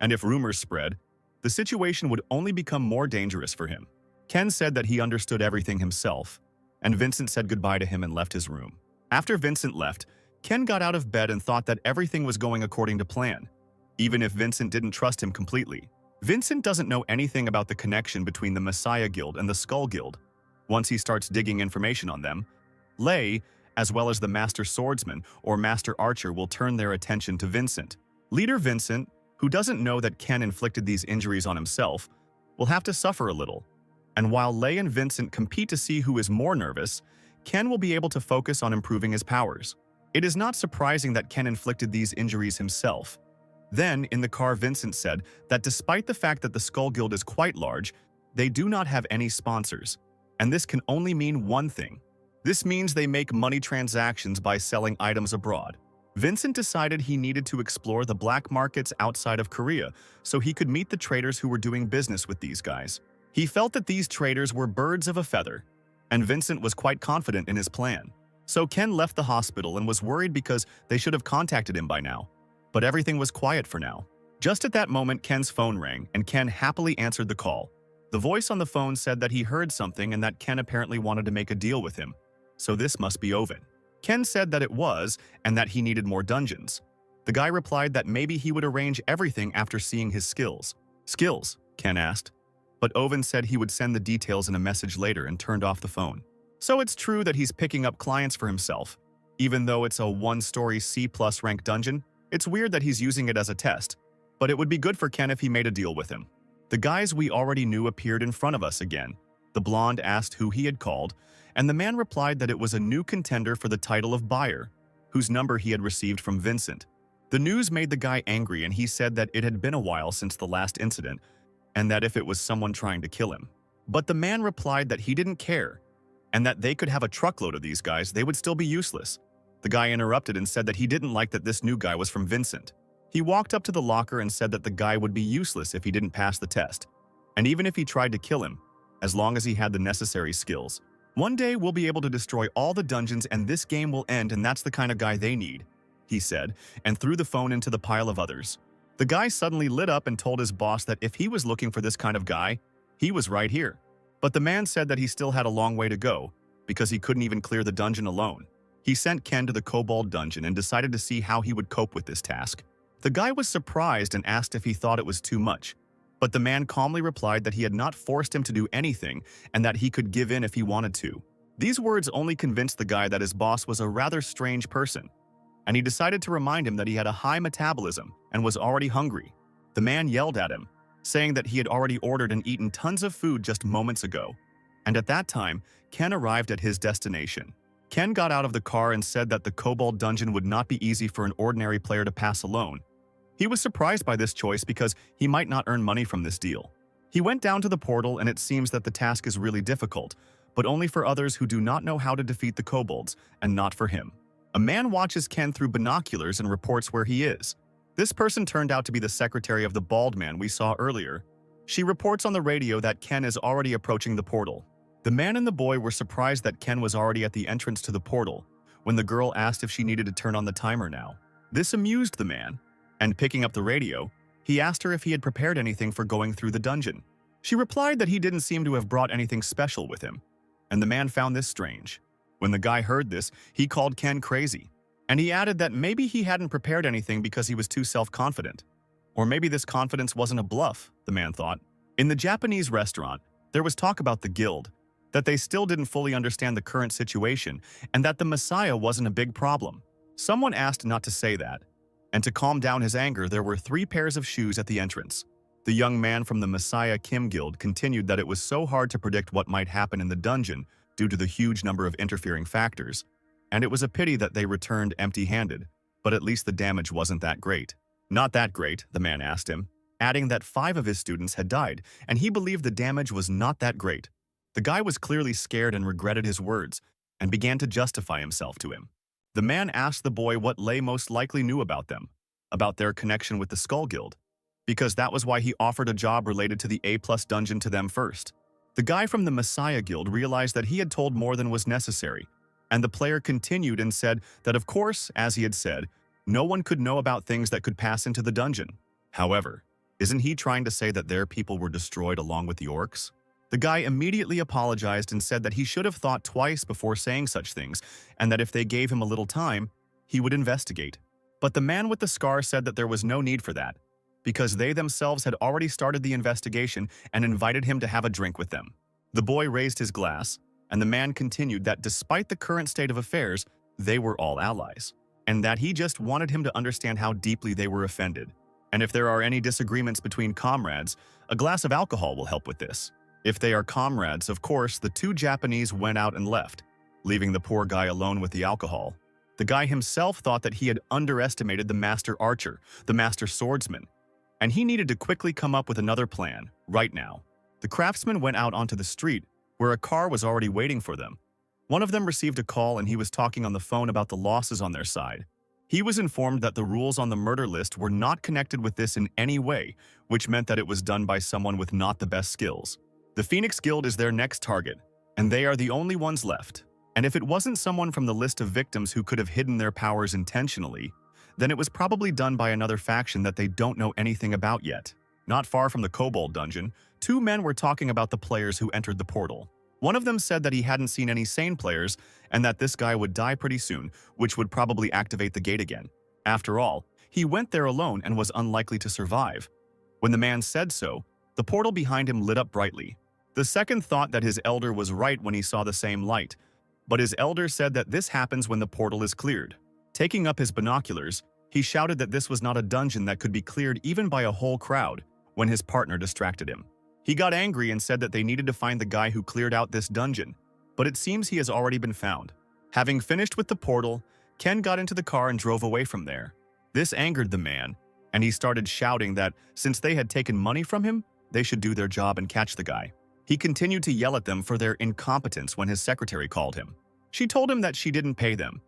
and if rumors spread, the situation would only become more dangerous for him. Ken said that he understood everything himself, and Vincent said goodbye to him and left his room. After Vincent left, Ken got out of bed and thought that everything was going according to plan, even if Vincent didn't trust him completely. Vincent doesn't know anything about the connection between the Messiah Guild and the Skull Guild. Once he starts digging information on them, Lei, as well as the Master Swordsman or Master Archer, will turn their attention to Vincent. Leader Vincent, who doesn't know that Ken inflicted these injuries on himself, will have to suffer a little. And while Lei and Vincent compete to see who is more nervous, Ken will be able to focus on improving his powers. It is not surprising that Ken inflicted these injuries himself. Then, in the car, Vincent said that despite the fact that the Skull Guild is quite large, they do not have any sponsors. And this can only mean one thing. This means they make money transactions by selling items abroad. Vincent decided he needed to explore the black markets outside of Korea so he could meet the traders who were doing business with these guys. He felt that these traders were birds of a feather, and Vincent was quite confident in his plan. So Ken left the hospital and was worried because they should have contacted him by now. But everything was quiet for now. Just at that moment, Ken's phone rang, and Ken happily answered the call. The voice on the phone said that he heard something and that Ken apparently wanted to make a deal with him. So this must be Owen. Ken said that it was, and that he needed more dungeons. The guy replied that maybe he would arrange everything after seeing his skills. Skills? Ken asked. But Owen said he would send the details in a message later and turned off the phone. So it's true that he's picking up clients for himself. Even though it's a one-story C+ rank dungeon, it's weird that he's using it as a test. But it would be good for Ken if he made a deal with him. The guys we already knew appeared in front of us again. The blonde asked who he had called, and the man replied that it was a new contender for the title of buyer, whose number he had received from Vincent. The news made the guy angry, and he said that it had been a while since the last incident, and that if it was someone trying to kill him. But the man replied that he didn't care, and that they could have a truckload of these guys, they would still be useless. The guy interrupted and said that he didn't like that this new guy was from Vincent. He walked up to the locker and said that the guy would be useless if he didn't pass the test, and even if he tried to kill him, as long as he had the necessary skills. One day we'll be able to destroy all the dungeons and this game will end, and that's the kind of guy they need, he said, and threw the phone into the pile of others. The guy suddenly lit up and told his boss that if he was looking for this kind of guy, he was right here. But the man said that he still had a long way to go, because he couldn't even clear the dungeon alone. He sent Ken to the Kobold dungeon and decided to see how he would cope with this task. The guy was surprised and asked if he thought it was too much, but the man calmly replied that he had not forced him to do anything and that he could give in if he wanted to. These words only convinced the guy that his boss was a rather strange person, and he decided to remind him that he had a high metabolism and was already hungry. The man yelled at him, saying that he had already ordered and eaten tons of food just moments ago. And at that time, Ken arrived at his destination. Ken got out of the car and said that the Kobold dungeon would not be easy for an ordinary player to pass alone. He was surprised by this choice because he might not earn money from this deal. He went down to the portal and it seems that the task is really difficult, but only for others who do not know how to defeat the kobolds, and not for him. A man watches Ken through binoculars and reports where he is. This person turned out to be the secretary of the bald man we saw earlier. She reports on the radio that Ken is already approaching the portal. The man and the boy were surprised that Ken was already at the entrance to the portal when the girl asked if she needed to turn on the timer now. This amused the man, and picking up the radio, he asked her if he had prepared anything for going through the dungeon. She replied that he didn't seem to have brought anything special with him, and the man found this strange. When the guy heard this, he called Ken crazy, and he added that maybe he hadn't prepared anything because he was too self-confident. Or maybe this confidence wasn't a bluff, the man thought. In the Japanese restaurant, there was talk about the guild, that they still didn't fully understand the current situation, and that the Messiah wasn't a big problem. Someone asked not to say that, and to calm down his anger, there were 3 pairs of shoes at the entrance. The young man from the Messiah Kim Guild continued that it was so hard to predict what might happen in the dungeon due to the huge number of interfering factors, and it was a pity that they returned empty-handed, but at least the damage wasn't that great. Not that great, the man asked him, adding that 5 of his students had died, and he believed the damage was not that great. The guy was clearly scared and regretted his words, and began to justify himself to him. The man asked the boy what Lei most likely knew about them, about their connection with the Skull Guild, because that was why he offered a job related to the A+ dungeon to them first. The guy from the Messiah Guild realized that he had told more than was necessary, and the player continued and said that of course, as he had said, no one could know about things that could pass into the dungeon. However, isn't he trying to say that their people were destroyed along with the orcs? The guy immediately apologized and said that he should have thought twice before saying such things, and that if they gave him a little time, he would investigate. But the man with the scar said that there was no need for that, because they themselves had already started the investigation and invited him to have a drink with them. The boy raised his glass, and the man continued that despite the current state of affairs, they were all allies, and that he just wanted him to understand how deeply they were offended. And if there are any disagreements between comrades, a glass of alcohol will help with this. If they are comrades, of course, the 2 Japanese went out and left, leaving the poor guy alone with the alcohol. The guy himself thought that he had underestimated the master archer, the master swordsman, and he needed to quickly come up with another plan, right now. The craftsman went out onto the street, where a car was already waiting for them. One of them received a call and he was talking on the phone about the losses on their side. He was informed that the rules on the murder list were not connected with this in any way, which meant that it was done by someone with not the best skills. The Phoenix Guild is their next target, and they are the only ones left. And if it wasn't someone from the list of victims who could have hidden their powers intentionally, then it was probably done by another faction that they don't know anything about yet. Not far from the Kobold dungeon, 2 men were talking about the players who entered the portal. One of them said that he hadn't seen any sane players and that this guy would die pretty soon, which would probably activate the gate again. After all, he went there alone and was unlikely to survive. When the man said so, the portal behind him lit up brightly. The second thought that his elder was right when he saw the same light, but his elder said that this happens when the portal is cleared. Taking up his binoculars, he shouted that this was not a dungeon that could be cleared even by a whole crowd when his partner distracted him. He got angry and said that they needed to find the guy who cleared out this dungeon, but it seems he has already been found. Having finished with the portal, Ken got into the car and drove away from there. This angered the man, and he started shouting that since they had taken money from him, they should do their job and catch the guy. He continued to yell at them for their incompetence when his secretary called him. She told him that she didn't pay them,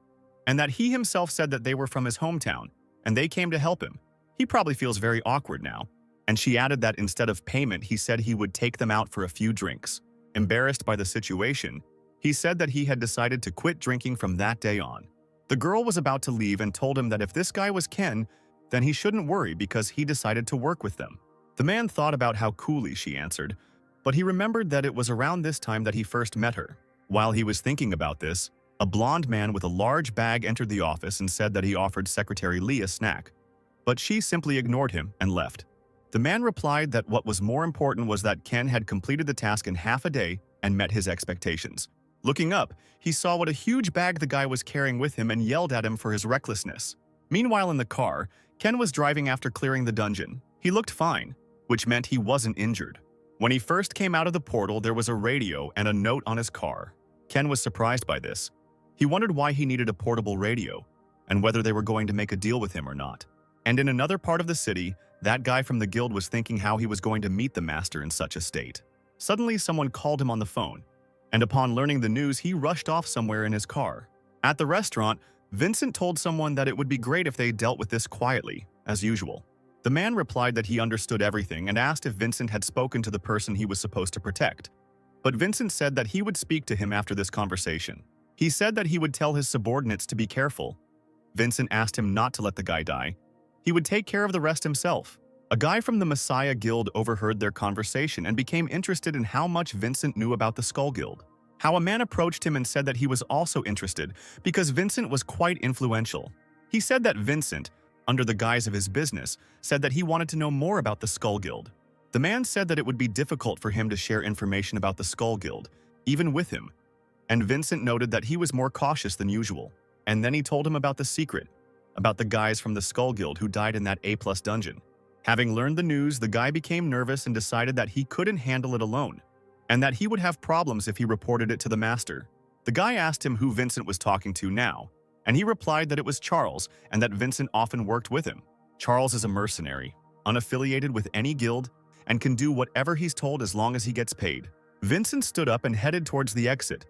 and that he himself said that they were from his hometown, and they came to help him. He probably feels very awkward now. And she added that instead of payment, he said he would take them out for a few drinks. Embarrassed by the situation, he said that he had decided to quit drinking from that day on. The girl was about to leave and told him that if this guy was Ken, then he shouldn't worry because he decided to work with them. The man thought about how coolly she answered, but he remembered that it was around this time that he first met her. While he was thinking about this, a blonde man with a large bag entered the office and said that he offered Secretary Lee a snack, but she simply ignored him and left. The man replied that what was more important was that Ken had completed the task in half a day and met his expectations. Looking up, he saw what a huge bag the guy was carrying with him and yelled at him for his recklessness. Meanwhile, in the car, Ken was driving after clearing the dungeon. He looked fine, which meant he wasn't injured. When he first came out of the portal, there was a radio and a note on his car. Ken was surprised by this. He wondered why he needed a portable radio and whether they were going to make a deal with him or not. And in another part of the city, that guy from the guild was thinking how he was going to meet the master in such a state. Suddenly, someone called him on the phone, and upon learning the news, he rushed off somewhere in his car. At the restaurant, Vincent told someone that it would be great if they dealt with this quietly, as usual. The man replied that he understood everything and asked if Vincent had spoken to the person he was supposed to protect. But Vincent said that he would speak to him after this conversation. He said that he would tell his subordinates to be careful. Vincent asked him not to let the guy die. He would take care of the rest himself. A guy from the Messiah Guild overheard their conversation and became interested in how much Vincent knew about the Skull Guild. How a man approached him and said that he was also interested because Vincent was quite influential. He said that Vincent, under the guise of his business, said that he wanted to know more about the Skull Guild. The man said that it would be difficult for him to share information about the Skull Guild, even with him. And Vincent noted that he was more cautious than usual. And then he told him about the secret, about the guys from the Skull Guild who died in that A+ dungeon. Having learned the news, the guy became nervous and decided that he couldn't handle it alone, and that he would have problems if he reported it to the master. The guy asked him who Vincent was talking to now, and he replied that it was Charles and that Vincent often worked with him. Charles is a mercenary, unaffiliated with any guild, and can do whatever he's told as long as he gets paid. Vincent stood up and headed towards the exit,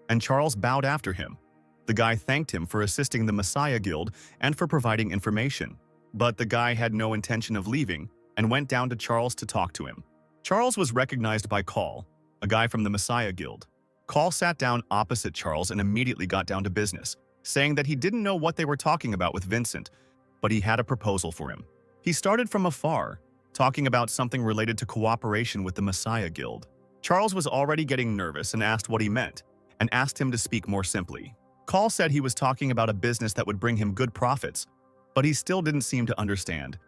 and Charles bowed after him. The guy thanked him for assisting the Messiah Guild and for providing information. But the guy had no intention of leaving and went down to Charles to talk to him. Charles was recognized by Call, a guy from the Messiah Guild. Call sat down opposite Charles and immediately got down to business, saying that he didn't know what they were talking about with Vincent, but he had a proposal for him. He started from afar, talking about something related to cooperation with the Messiah Guild. Charles was already getting nervous and asked what he meant, and asked him to speak more simply. Call said he was talking about a business that would bring him good profits, but he still didn't seem to understand.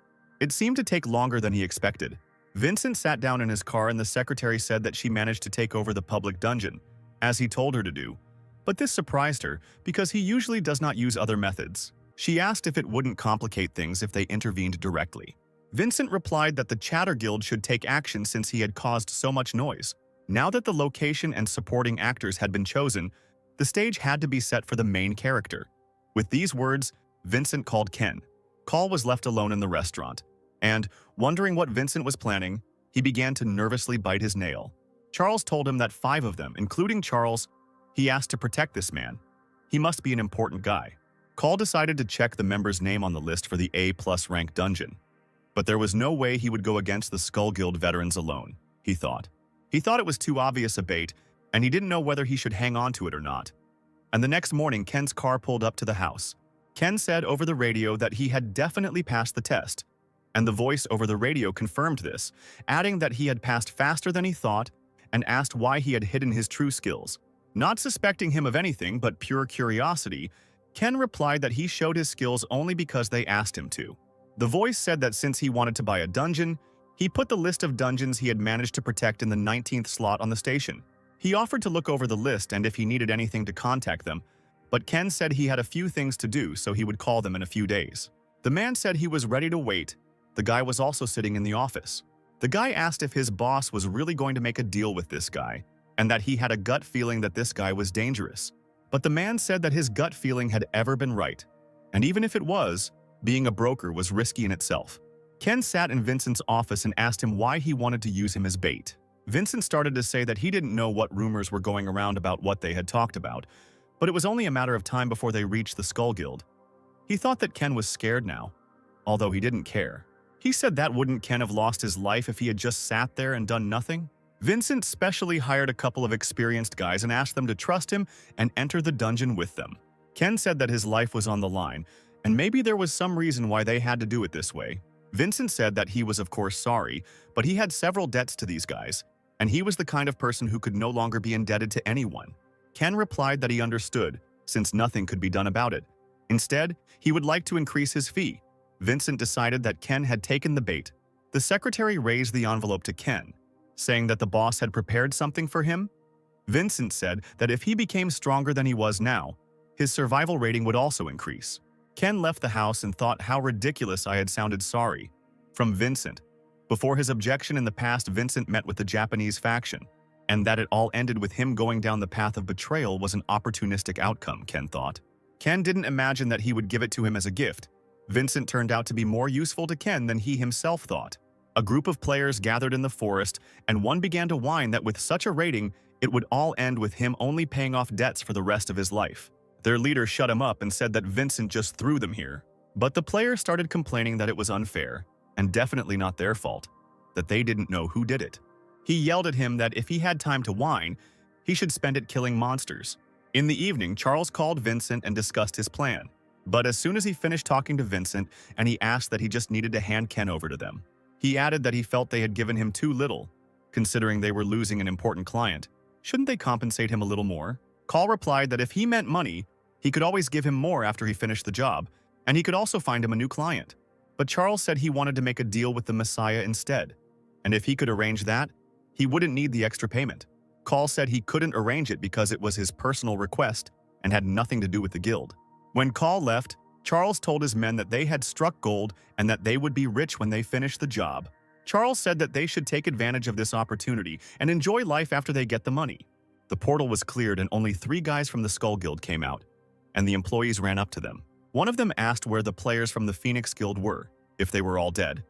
It seemed to take longer than he expected. Vincent sat down in his car and the secretary said that she managed to take over the public dungeon, as he told her to do. But this surprised her because he usually does not use other methods. She asked if it wouldn't complicate things if they intervened directly. Vincent replied that the Chatter Guild should take action since he had caused so much noise. Now that the location and supporting actors had been chosen, the stage had to be set for the main character. With these words, Vincent called Ken. Call was left alone in the restaurant, and, wondering what Vincent was planning, he began to nervously bite his nail. Charles told him that 5 of them, including Charles, he asked to protect this man. He must be an important guy. Call decided to check the member's name on the list for the A+ rank dungeon. But there was no way he would go against the Skull Guild veterans alone, he thought. He thought it was too obvious a bait, and he didn't know whether he should hang on to it or not. And the next morning, Ken's car pulled up to the house. Ken said over the radio that he had definitely passed the test, and the voice over the radio confirmed this, adding that he had passed faster than he thought and asked why he had hidden his true skills. Not suspecting him of anything but pure curiosity, Ken replied that he showed his skills only because they asked him to. The voice said that since he wanted to buy a dungeon, he put the list of dungeons he had managed to protect in the 19th slot on the station. He offered to look over the list and if he needed anything to contact them, but Ken said he had a few things to do so he would call them in a few days. The man said he was ready to wait. The guy was also sitting in the office. The guy asked if his boss was really going to make a deal with this guy, and that he had a gut feeling that this guy was dangerous. But the man said that his gut feeling had ever been right, and even if it was, being a broker was risky in itself. Ken sat in Vincent's office and asked him why he wanted to use him as bait. Vincent started to say that he didn't know what rumors were going around about what they had talked about, but it was only a matter of time before they reached the Skull Guild. He thought that Ken was scared now, although he didn't care. He said that wouldn't Ken have lost his life if he had just sat there and done nothing? Vincent specially hired a couple of experienced guys and asked them to trust him and enter the dungeon with them. Ken said that his life was on the line, and maybe there was some reason why they had to do it this way. Vincent said that he was of course sorry, but he had several debts to these guys, and he was the kind of person who could no longer be indebted to anyone. Ken replied that he understood, since nothing could be done about it. Instead, he would like to increase his fee. Vincent decided that Ken had taken the bait. The secretary raised the envelope to Ken, saying that the boss had prepared something for him. Vincent said that if he became stronger than he was now, his survival rating would also increase. Ken left the house and thought how ridiculous I had sounded sorry. From Vincent. Before his objection in the past, Vincent met with the Japanese faction, and that it all ended with him going down the path of betrayal was an opportunistic outcome, Ken thought. Ken didn't imagine that he would give it to him as a gift. Vincent turned out to be more useful to Ken than he himself thought. A group of players gathered in the forest, and one began to whine that with such a rating, it would all end with him only paying off debts for the rest of his life. Their leader shut him up and said that Vincent just threw them here. But the players started complaining that it was unfair, and definitely not their fault, that they didn't know who did it. He yelled at him that if he had time to whine, he should spend it killing monsters. In the evening, Charles called Vincent and discussed his plan. But as soon as he finished talking to Vincent, and he asked that he just needed to hand Ken over to them. He added that he felt they had given him too little, considering they were losing an important client. Shouldn't they compensate him a little more? Call replied that if he meant money, he could always give him more after he finished the job, and he could also find him a new client. But Charles said he wanted to make a deal with the Messiah instead, and if he could arrange that, he wouldn't need the extra payment. Call said he couldn't arrange it because it was his personal request and had nothing to do with the guild. When Call left, Charles told his men that they had struck gold and that they would be rich when they finished the job. Charles said that they should take advantage of this opportunity and enjoy life after they get the money. The portal was cleared and only 3 guys from the Skull Guild came out, and the employees ran up to them. One of them asked where the players from the Phoenix Guild were, if they were all dead.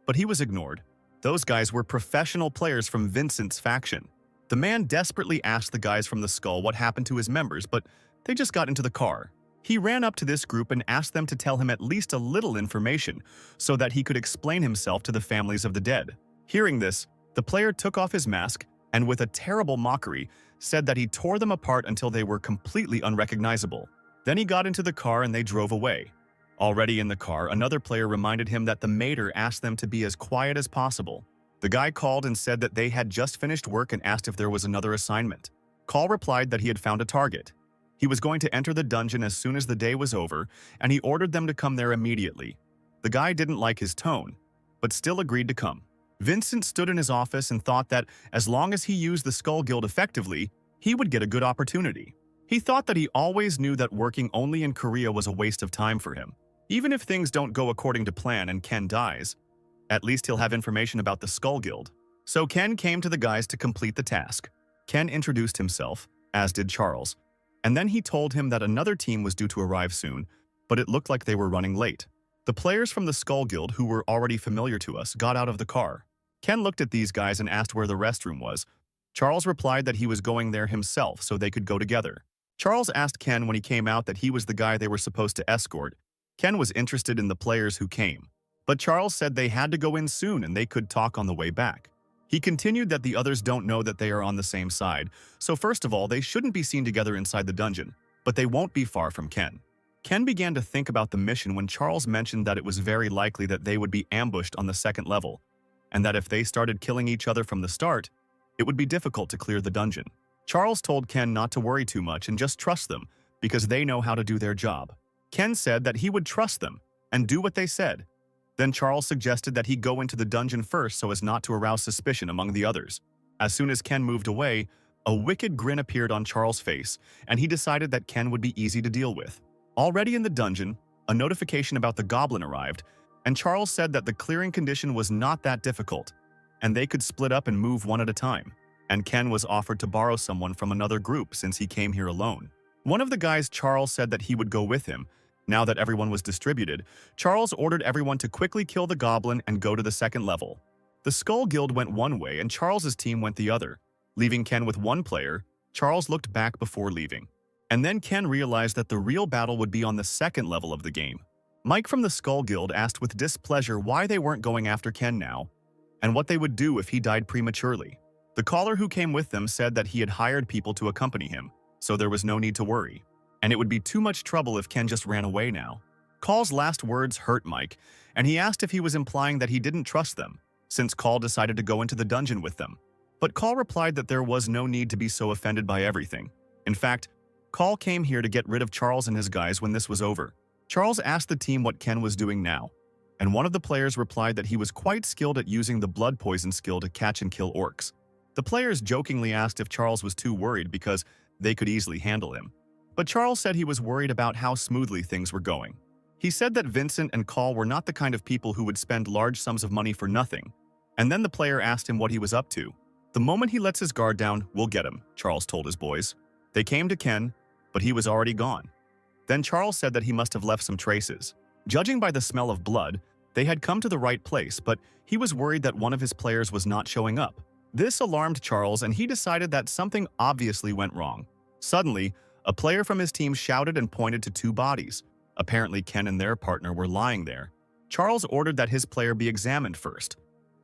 But he was ignored. Those guys were professional players from Vincent's faction. The man desperately asked the guys from the Skull what happened to his members, but they just got into the car. He ran up to this group and asked them to tell him at least a little information so that he could explain himself to the families of the dead. Hearing this, the player took off his mask and with a terrible mockery said that he tore them apart until they were completely unrecognizable. Then he got into the car and they drove away. Already in the car, another player reminded him that the mater asked them to be as quiet as possible. The guy called and said that they had just finished work and asked if there was another assignment. Call replied that he had found a target. He was going to enter the dungeon as soon as the day was over, and he ordered them to come there immediately. The guy didn't like his tone, but still agreed to come. Vincent stood in his office and thought that as long as he used the Skull Guild effectively, he would get a good opportunity. He thought that he always knew that working only in Korea was a waste of time for him. Even if things don't go according to plan and Ken dies, at least he'll have information about the Skull Guild. So Ken came to the guys to complete the task. Ken introduced himself, as did Charles, and then he told him that another team was due to arrive soon, but it looked like they were running late. The players from the Skull Guild, who were already familiar to us, got out of the car. Ken looked at these guys and asked where the restroom was. Charles replied that he was going there himself so they could go together. Charles asked Ken when he came out that he was the guy they were supposed to escort. Ken was interested in the players who came, but Charles said they had to go in soon and they could talk on the way back. He continued that the others don't know that they are on the same side, so first of all, they shouldn't be seen together inside the dungeon, but they won't be far from Ken. Ken began to think about the mission when Charles mentioned that it was very likely that they would be ambushed on the 2nd level, and that if they started killing each other from the start, it would be difficult to clear the dungeon. Charles told Ken not to worry too much and just trust them, because they know how to do their job. Ken said that he would trust them and do what they said. Then Charles suggested that he go into the dungeon first so as not to arouse suspicion among the others. As soon as Ken moved away, a wicked grin appeared on Charles' face, and he decided that Ken would be easy to deal with. Already in the dungeon, a notification about the goblin arrived, and Charles said that the clearing condition was not that difficult, and they could split up and move one at a time. And Ken was offered to borrow someone from another group since he came here alone. One of the guys Charles said that he would go with him. Now that everyone was distributed, Charles ordered everyone to quickly kill the goblin and go to the 2nd level. The Skull Guild went one way and Charles's team went the other. Leaving Ken with one player, Charles looked back before leaving. And then Ken realized that the real battle would be on the second level of the game. Mike from the Skull Guild asked with displeasure why they weren't going after Ken now, and what they would do if he died prematurely. The caller who came with them said that he had hired people to accompany him, so there was no need to worry. And it would be too much trouble if Ken just ran away now. Call's last words hurt Mike, and he asked if he was implying that he didn't trust them, since Call decided to go into the dungeon with them. But Call replied that there was no need to be so offended by everything. In fact, Call came here to get rid of Charles and his guys when this was over. Charles asked the team what Ken was doing now, and one of the players replied that he was quite skilled at using the blood poison skill to catch and kill orcs. The players jokingly asked if Charles was too worried because they could easily handle him. But Charles said he was worried about how smoothly things were going. He said that Vincent and Call were not the kind of people who would spend large sums of money for nothing. And then the player asked him what he was up to. The moment he lets his guard down, we'll get him, Charles told his boys. They came to Ken, but he was already gone. Then Charles said that he must have left some traces. Judging by the smell of blood, they had come to the right place, but he was worried that one of his players was not showing up. This alarmed Charles, and he decided that something obviously went wrong. Suddenly, a player from his team shouted and pointed to two bodies. Apparently, Ken and their partner were lying there. Charles ordered that his player be examined first,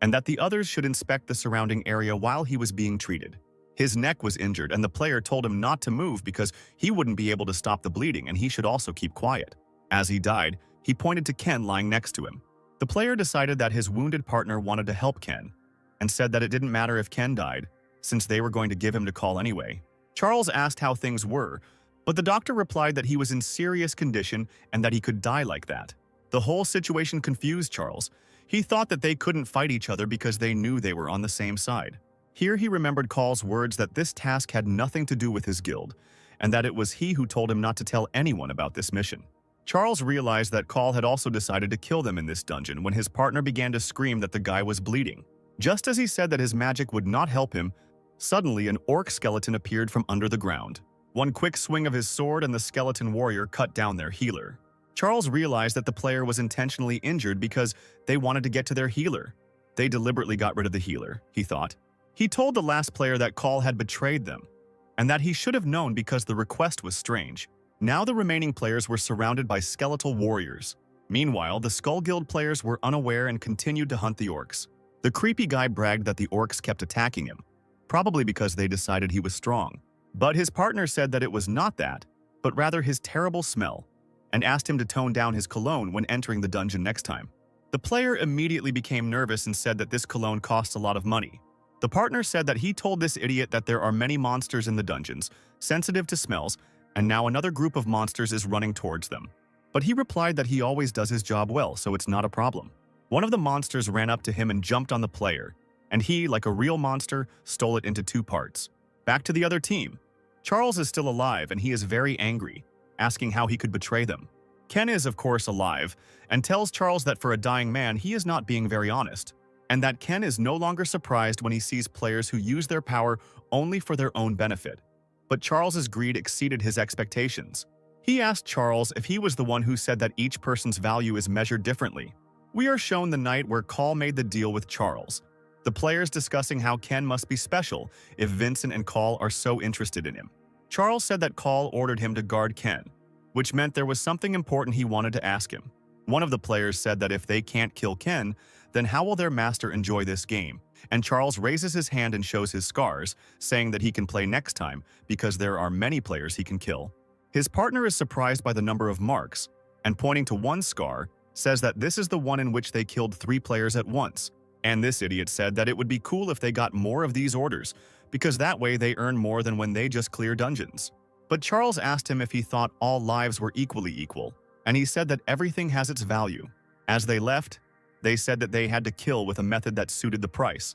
and that the others should inspect the surrounding area while he was being treated. His neck was injured, and the player told him not to move because he wouldn't be able to stop the bleeding and he should also keep quiet. As he died, he pointed to Ken lying next to him. The player decided that his wounded partner wanted to help Ken, and said that it didn't matter if Ken died, since they were going to give him to Call anyway. Charles asked how things were, but the doctor replied that he was in serious condition and that he could die like that. The whole situation confused Charles. He thought that they couldn't fight each other because they knew they were on the same side. Here he remembered Call's words that this task had nothing to do with his guild, and that it was he who told him not to tell anyone about this mission. Charles realized that Call had also decided to kill them in this dungeon when his partner began to scream that the guy was bleeding. Just as he said that his magic would not help him, suddenly an orc skeleton appeared from under the ground. One quick swing of his sword and the skeleton warrior cut down their healer. Charles realized that the player was intentionally injured because they wanted to get to their healer. They deliberately got rid of the healer, he thought. He told the last player that Call had betrayed them, and that he should have known because the request was strange. Now the remaining players were surrounded by skeletal warriors. Meanwhile, the Skull Guild players were unaware and continued to hunt the orcs. The creepy guy bragged that the orcs kept attacking him, probably because they decided he was strong. But his partner said that it was not that, but rather his terrible smell, and asked him to tone down his cologne when entering the dungeon next time. The player immediately became nervous and said that this cologne costs a lot of money. The partner said that he told this idiot that there are many monsters in the dungeons, sensitive to smells, and now another group of monsters is running towards them. But he replied that he always does his job well, so it's not a problem. One of the monsters ran up to him and jumped on the player, and he, like a real monster, stole it into two parts. Back to the other team. Charles is still alive and he is very angry, asking how he could betray them. Ken is, of course, alive, and tells Charles that for a dying man he is not being very honest, and that Ken is no longer surprised when he sees players who use their power only for their own benefit. But Charles's greed exceeded his expectations. He asked Charles if he was the one who said that each person's value is measured differently. We are shown the night where Call made the deal with Charles, the players discussing how Ken must be special if Vincent and Call are so interested in him. Charles said that Call ordered him to guard Ken, which meant there was something important he wanted to ask him. One of the players said that if they can't kill Ken, then how will their master enjoy this game? And Charles raises his hand and shows his scars, saying that he can play next time because there are many players he can kill. His partner is surprised by the number of marks, and pointing to one scar, says that this is the one in which they killed 3 players at once. And this idiot said that it would be cool if they got more of these orders, because that way they earn more than when they just clear dungeons. But Charles asked him if he thought all lives were equally equal, and he said that everything has its value. As they left, they said that they had to kill with a method that suited the price.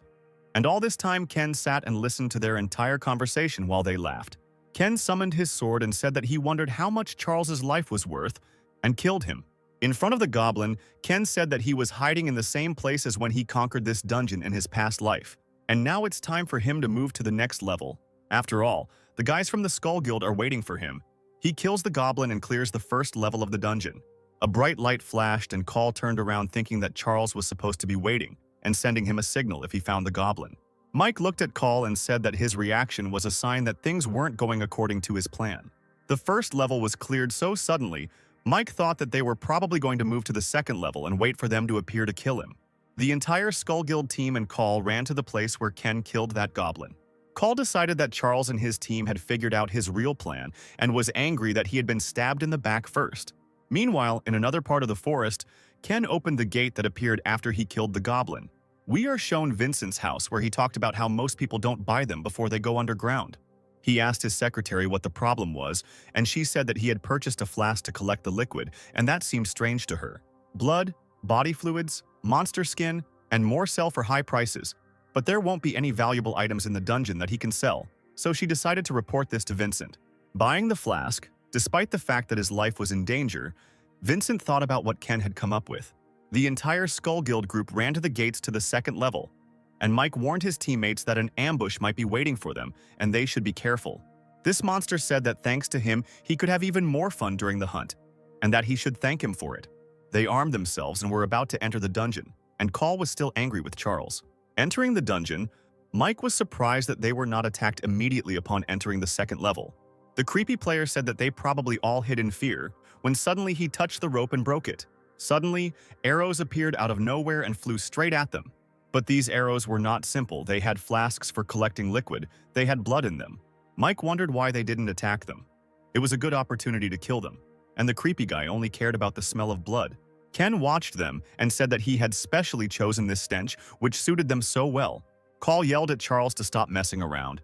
And all this time Ken sat and listened to their entire conversation while they laughed. Ken summoned his sword and said that he wondered how much Charles's life was worth, and killed him. In front of the goblin, Ken said that he was hiding in the same place as when he conquered this dungeon in his past life, and now it's time for him to move to the next level. After all, the guys from the Skull Guild are waiting for him. He kills the goblin and clears the first level of the dungeon. A bright light flashed and Call turned around thinking that Charles was supposed to be waiting, and sending him a signal if he found the goblin. Mike looked at Call and said that his reaction was a sign that things weren't going according to his plan. The first level was cleared so suddenly, Mike thought that they were probably going to move to the second level and wait for them to appear to kill him. The entire Skull Guild team and Call ran to the place where Ken killed that goblin. Call decided that Charles and his team had figured out his real plan and was angry that he had been stabbed in the back first. Meanwhile, in another part of the forest, Ken opened the gate that appeared after he killed the goblin. We are shown Vincent's house where he talked about how most people don't buy them before they go underground. He asked his secretary what the problem was, and she said that he had purchased a flask to collect the liquid, and that seemed strange to her. Blood, body fluids, monster skin, and more sell for high prices, but there won't be any valuable items in the dungeon that he can sell, so she decided to report this to Vincent. Buying the flask, despite the fact that his life was in danger, Vincent thought about what Ken had come up with. The entire Skull Guild group ran to the gates to the second level, and Mike warned his teammates that an ambush might be waiting for them, and they should be careful. This monster said that thanks to him, he could have even more fun during the hunt, and that he should thank him for it. They armed themselves and were about to enter the dungeon, and Call was still angry with Charles. Entering the dungeon, Mike was surprised that they were not attacked immediately upon entering the second level. The creepy player said that they probably all hid in fear, when suddenly he touched the rope and broke it. Suddenly, arrows appeared out of nowhere and flew straight at them. But these arrows were not simple. They had flasks for collecting liquid. They had blood in them. Mike wondered why they didn't attack them. It was a good opportunity to kill them, and the creepy guy only cared about the smell of blood. Ken watched them and said that he had specially chosen this stench, which suited them so well. Call yelled at Charles to stop messing around.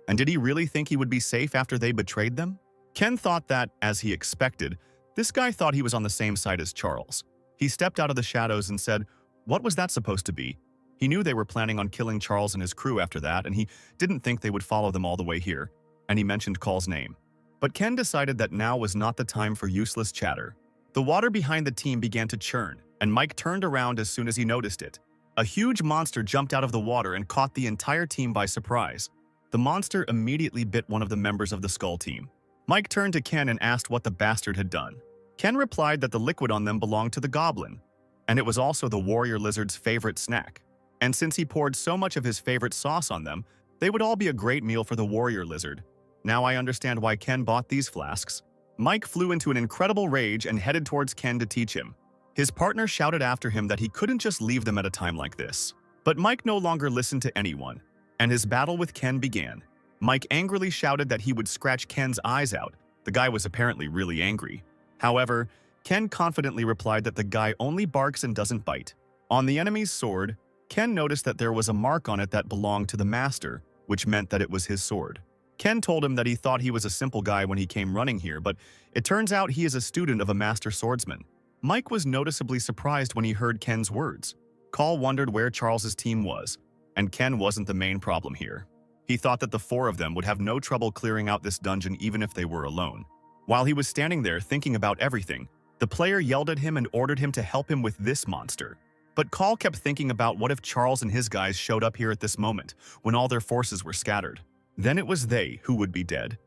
And did he really think he would be safe after they betrayed them? Ken thought that, as he expected, this guy thought he was on the same side as Charles. He stepped out of the shadows and said, "What was that supposed to be?" He knew they were planning on killing Charles and his crew after that, and he didn't think they would follow them all the way here, and he mentioned Call's name. But Ken decided that now was not the time for useless chatter. The water behind the team began to churn, and Mike turned around as soon as he noticed it. A huge monster jumped out of the water and caught the entire team by surprise. The monster immediately bit one of the members of the Skull team. Mike turned to Ken and asked what the bastard had done. Ken replied that the liquid on them belonged to the goblin, and it was also the warrior lizard's favorite snack. And since he poured so much of his favorite sauce on them, they would all be a great meal for the warrior lizard. Now I understand why Ken bought these flasks. Mike flew into an incredible rage and headed towards Ken to teach him. His partner shouted after him that he couldn't just leave them at a time like this. But Mike no longer listened to anyone, and his battle with Ken began. Mike angrily shouted that he would scratch Ken's eyes out. The guy was apparently really angry. However, Ken confidently replied that the guy only barks and doesn't bite. On the enemy's sword, Ken noticed that there was a mark on it that belonged to the master, which meant that it was his sword. Ken told him that he thought he was a simple guy when he came running here, but it turns out he is a student of a master swordsman. Mike was noticeably surprised when he heard Ken's words. Call wondered where Charles's team was, and Ken wasn't the main problem here. He thought that the four of them would have no trouble clearing out this dungeon even if they were alone. While he was standing there thinking about everything, the player yelled at him and ordered him to help him with this monster. But Call kept thinking about what if Charles and his guys showed up here at this moment, when all their forces were scattered. Then it was they who would be dead,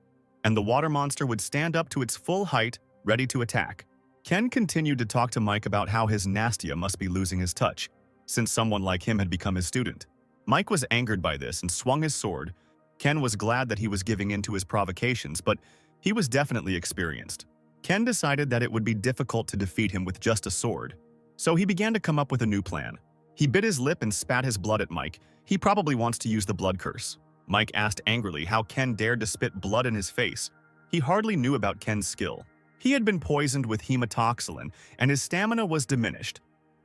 and the water monster would stand up to its full height, ready to attack. Ken continued to talk to Mike about how his Nastia must be losing his touch, since someone like him had become his student. Mike was angered by this and swung his sword. Ken was glad that he was giving in to his provocations, but he was definitely experienced. Ken decided that it would be difficult to defeat him with just a sword, so he began to come up with a new plan. He bit his lip and spat his blood at Mike. He probably wants to use the blood curse. Mike asked angrily how Ken dared to spit blood in his face. He hardly knew about Ken's skill. He had been poisoned with hematoxylin, and his stamina was diminished.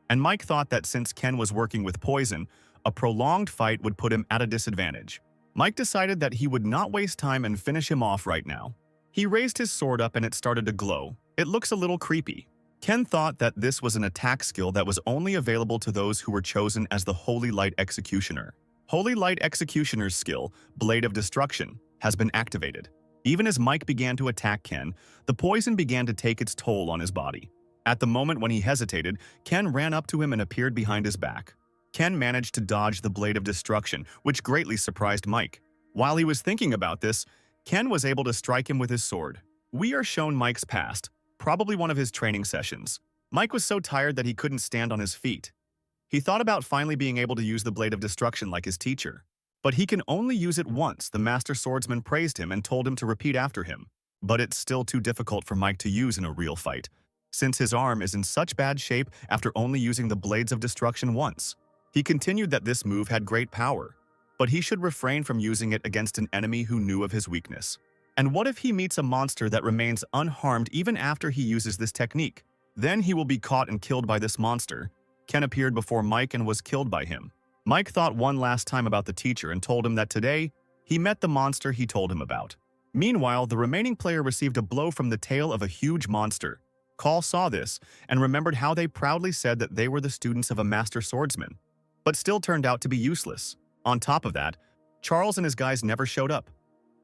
And Mike thought that since Ken was working with poison, a prolonged fight would put him at a disadvantage. Mike decided that he would not waste time and finish him off right now. He raised his sword up and it started to glow. It looks a little creepy. Ken thought that this was an attack skill that was only available to those who were chosen as the Holy Light Executioner. Holy Light Executioner's skill, Blade of Destruction, has been activated. Even as Mike began to attack Ken, the poison began to take its toll on his body. At the moment when he hesitated, Ken ran up to him and appeared behind his back. Ken managed to dodge the Blade of Destruction, which greatly surprised Mike. While he was thinking about this, Ken was able to strike him with his sword. We are shown Mike's past, probably one of his training sessions. Mike was so tired that he couldn't stand on his feet. He thought about finally being able to use the Blade of Destruction like his teacher. But he can only use it once. The Master Swordsman praised him and told him to repeat after him. But it's still too difficult for Mike to use in a real fight, since his arm is in such bad shape after only using the Blades of Destruction once. He continued that this move had great power, but he should refrain from using it against an enemy who knew of his weakness. And what if he meets a monster that remains unharmed even after he uses this technique? Then he will be caught and killed by this monster. Ken appeared before Mike and was killed by him. Mike thought one last time about the teacher and told him that today he met the monster he told him about. Meanwhile, the remaining player received a blow from the tail of a huge monster. Call saw this and remembered how they proudly said that they were the students of a master swordsman, but still turned out to be useless. On top of that, Charles and his guys never showed up.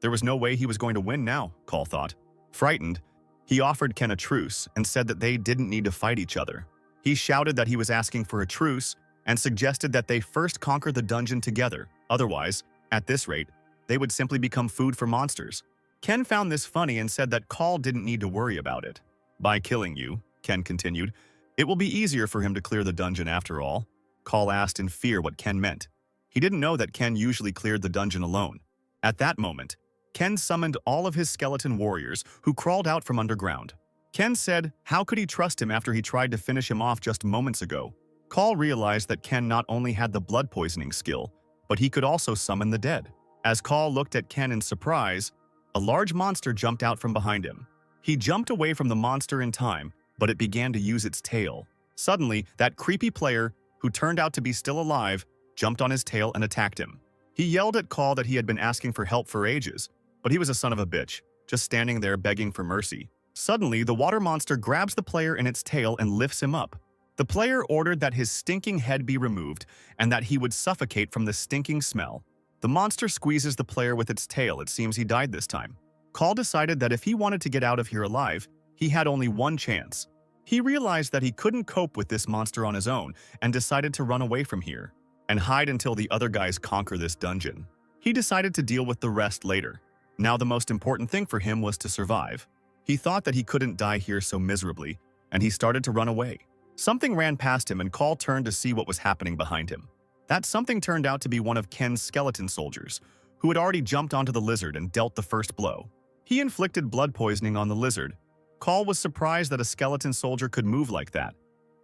There was no way he was going to win now, Call thought. Frightened, he offered Ken a truce and said that they didn't need to fight each other. He shouted that he was asking for a truce and suggested that they first conquer the dungeon together. Otherwise, at this rate, they would simply become food for monsters. Ken found this funny and said that Call didn't need to worry about it. By killing you, Ken continued, it will be easier for him to clear the dungeon after all. Call asked in fear what Ken meant. He didn't know that Ken usually cleared the dungeon alone. At that moment, Ken summoned all of his skeleton warriors who crawled out from underground. Ken said how could he trust him after he tried to finish him off just moments ago. Call realized that Ken not only had the blood poisoning skill, but he could also summon the dead. As Call looked at Ken in surprise, a large monster jumped out from behind him. He jumped away from the monster in time, but it began to use its tail. Suddenly, that creepy player, who turned out to be still alive, jumped on his tail and attacked him. He yelled at Call that he had been asking for help for ages, but he was a son of a bitch, just standing there begging for mercy. Suddenly, the water monster grabs the player in its tail and lifts him up. The player ordered that his stinking head be removed and that he would suffocate from the stinking smell. The monster squeezes the player with its tail. It seems he died this time. Call decided that if he wanted to get out of here alive, he had only one chance. He realized that he couldn't cope with this monster on his own and decided to run away from here and hide until the other guys conquer this dungeon. He decided to deal with the rest later. Now the most important thing for him was to survive. He thought that he couldn't die here so miserably, and he started to run away. Something ran past him and Call turned to see what was happening behind him. That something turned out to be one of Ken's skeleton soldiers, who had already jumped onto the lizard and dealt the first blow. He inflicted blood poisoning on the lizard. Call was surprised that a skeleton soldier could move like that,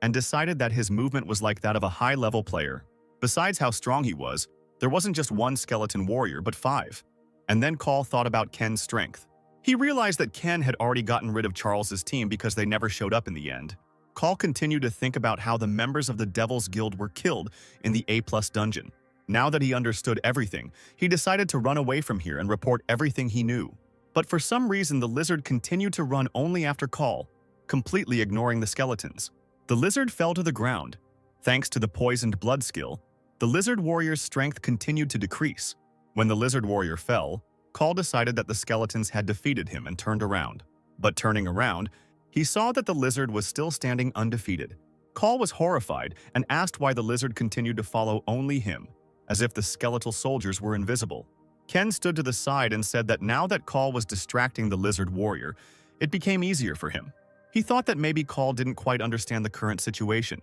and decided that his movement was like that of a high-level player. Besides how strong he was, there wasn't just one skeleton warrior, but 5. And then Call thought about Ken's strength. He realized that Ken had already gotten rid of Charles's team because they never showed up in the end. Call continued to think about how the members of the Devil's Guild were killed in the A+ dungeon. Now that he understood everything, he decided to run away from here and report everything he knew. But for some reason, the lizard continued to run only after Call, completely ignoring the skeletons. The lizard fell to the ground. Thanks to the poisoned blood skill, the lizard warrior's strength continued to decrease. When the lizard warrior fell, Call decided that the skeletons had defeated him and turned around. But turning around, he saw that the lizard was still standing undefeated. Call was horrified and asked why the lizard continued to follow only him, as if the skeletal soldiers were invisible. Ken stood to the side and said that now that Call was distracting the lizard warrior, it became easier for him. He thought that maybe Call didn't quite understand the current situation,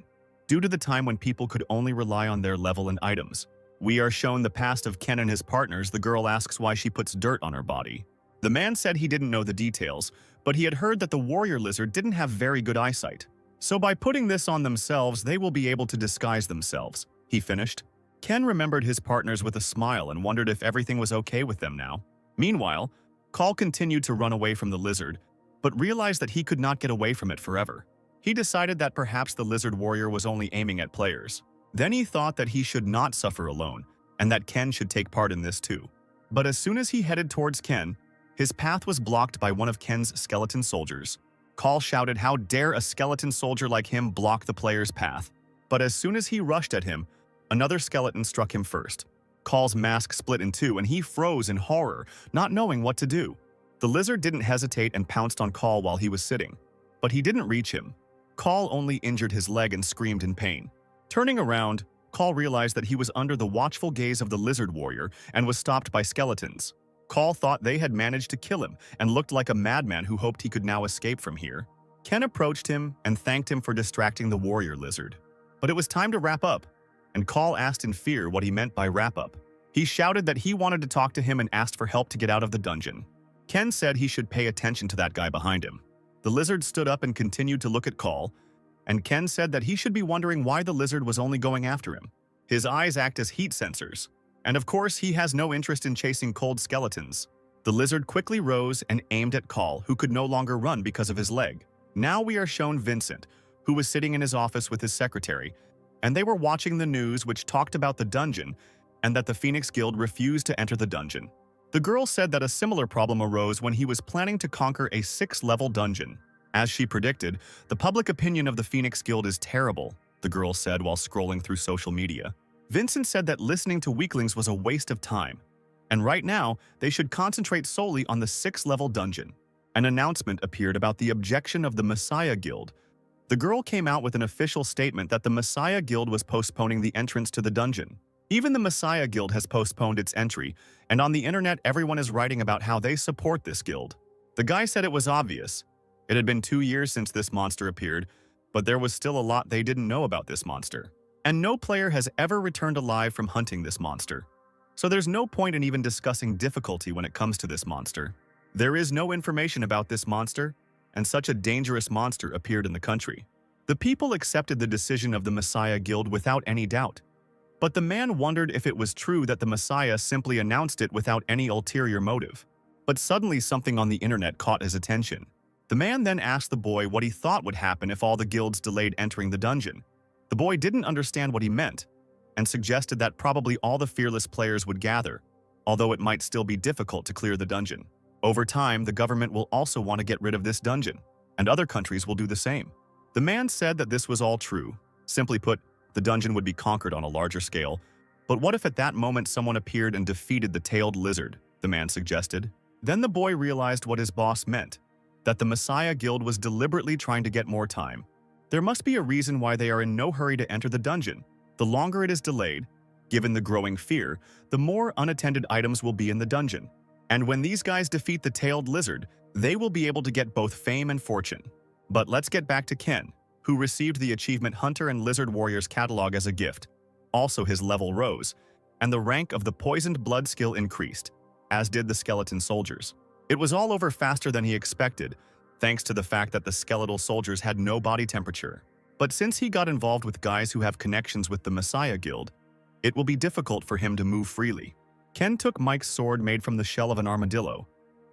due to the time when people could only rely on their level and items. We are shown the past of Ken and his partners. The girl asks why she puts dirt on her body. The man said he didn't know the details, but he had heard that the warrior lizard didn't have very good eyesight. So by putting this on themselves, they will be able to disguise themselves, he finished. Ken remembered his partners with a smile and wondered if everything was okay with them now. Meanwhile, Call continued to run away from the lizard, but realized that he could not get away from it forever. He decided that perhaps the lizard warrior was only aiming at players. Then he thought that he should not suffer alone, and that Ken should take part in this too. But as soon as he headed towards Ken, his path was blocked by one of Ken's skeleton soldiers. Call shouted, "How dare a skeleton soldier like him block the player's path?" But as soon as he rushed at him, another skeleton struck him first. Call's mask split in two and he froze in horror, not knowing what to do. The lizard didn't hesitate and pounced on Call while he was sitting, but he didn't reach him. Call only injured his leg and screamed in pain. Turning around, Call realized that he was under the watchful gaze of the lizard warrior and was stopped by skeletons. Call thought they had managed to kill him and looked like a madman who hoped he could now escape from here. Ken approached him and thanked him for distracting the warrior lizard. But it was time to wrap up. and Call asked in fear what he meant by wrap-up. He shouted that he wanted to talk to him and asked for help to get out of the dungeon. Ken said he should pay attention to that guy behind him. The lizard stood up and continued to look at Call, and Ken said that he should be wondering why the lizard was only going after him. His eyes act as heat sensors, and of course he has no interest in chasing cold skeletons. The lizard quickly rose and aimed at Call, who could no longer run because of his leg. Now we are shown Vincent, who was sitting in his office with his secretary, and they were watching the news which talked about the dungeon and that the Phoenix Guild refused to enter the dungeon. The girl said that a similar problem arose when he was planning to conquer a 6-level dungeon. As she predicted, the public opinion of the Phoenix Guild is terrible, the girl said while scrolling through social media. Vincent said that listening to weaklings was a waste of time, and right now they should concentrate solely on the 6th-level dungeon. An announcement appeared about the objection of the Messiah Guild. The girl came out with an official statement that the Messiah Guild was postponing the entrance to the dungeon. Even the Messiah Guild has postponed its entry, and on the internet everyone is writing about how they support this guild. The guy said it was obvious. It had been 2 years since this monster appeared, but there was still a lot they didn't know about this monster. And no player has ever returned alive from hunting this monster. So there's no point in even discussing difficulty when it comes to this monster. There is no information about this monster, and such a dangerous monster appeared in the country. The people accepted the decision of the Messiah Guild without any doubt. But the man wondered if it was true that the Messiah simply announced it without any ulterior motive. But suddenly something on the internet caught his attention. The man then asked the boy what he thought would happen if all the guilds delayed entering the dungeon. The boy didn't understand what he meant, and suggested that probably all the fearless players would gather, although it might still be difficult to clear the dungeon. Over time, the government will also want to get rid of this dungeon, and other countries will do the same. The man said that this was all true. Simply put, the dungeon would be conquered on a larger scale. But what if at that moment someone appeared and defeated the tailed lizard, the man suggested. Then the boy realized what his boss meant, that the Messiah Guild was deliberately trying to get more time. There must be a reason why they are in no hurry to enter the dungeon. The longer it is delayed, given the growing fear, the more unattended items will be in the dungeon. And when these guys defeat the tailed lizard, they will be able to get both fame and fortune. But let's get back to Ken, who received the achievement Hunter and Lizard Warriors catalog as a gift. Also, his level rose, and the rank of the poisoned blood skill increased, as did the skeleton soldiers. It was all over faster than he expected, thanks to the fact that the skeletal soldiers had no body temperature. But since he got involved with guys who have connections with the Messiah Guild, it will be difficult for him to move freely. Ken took Mike's sword made from the shell of an armadillo.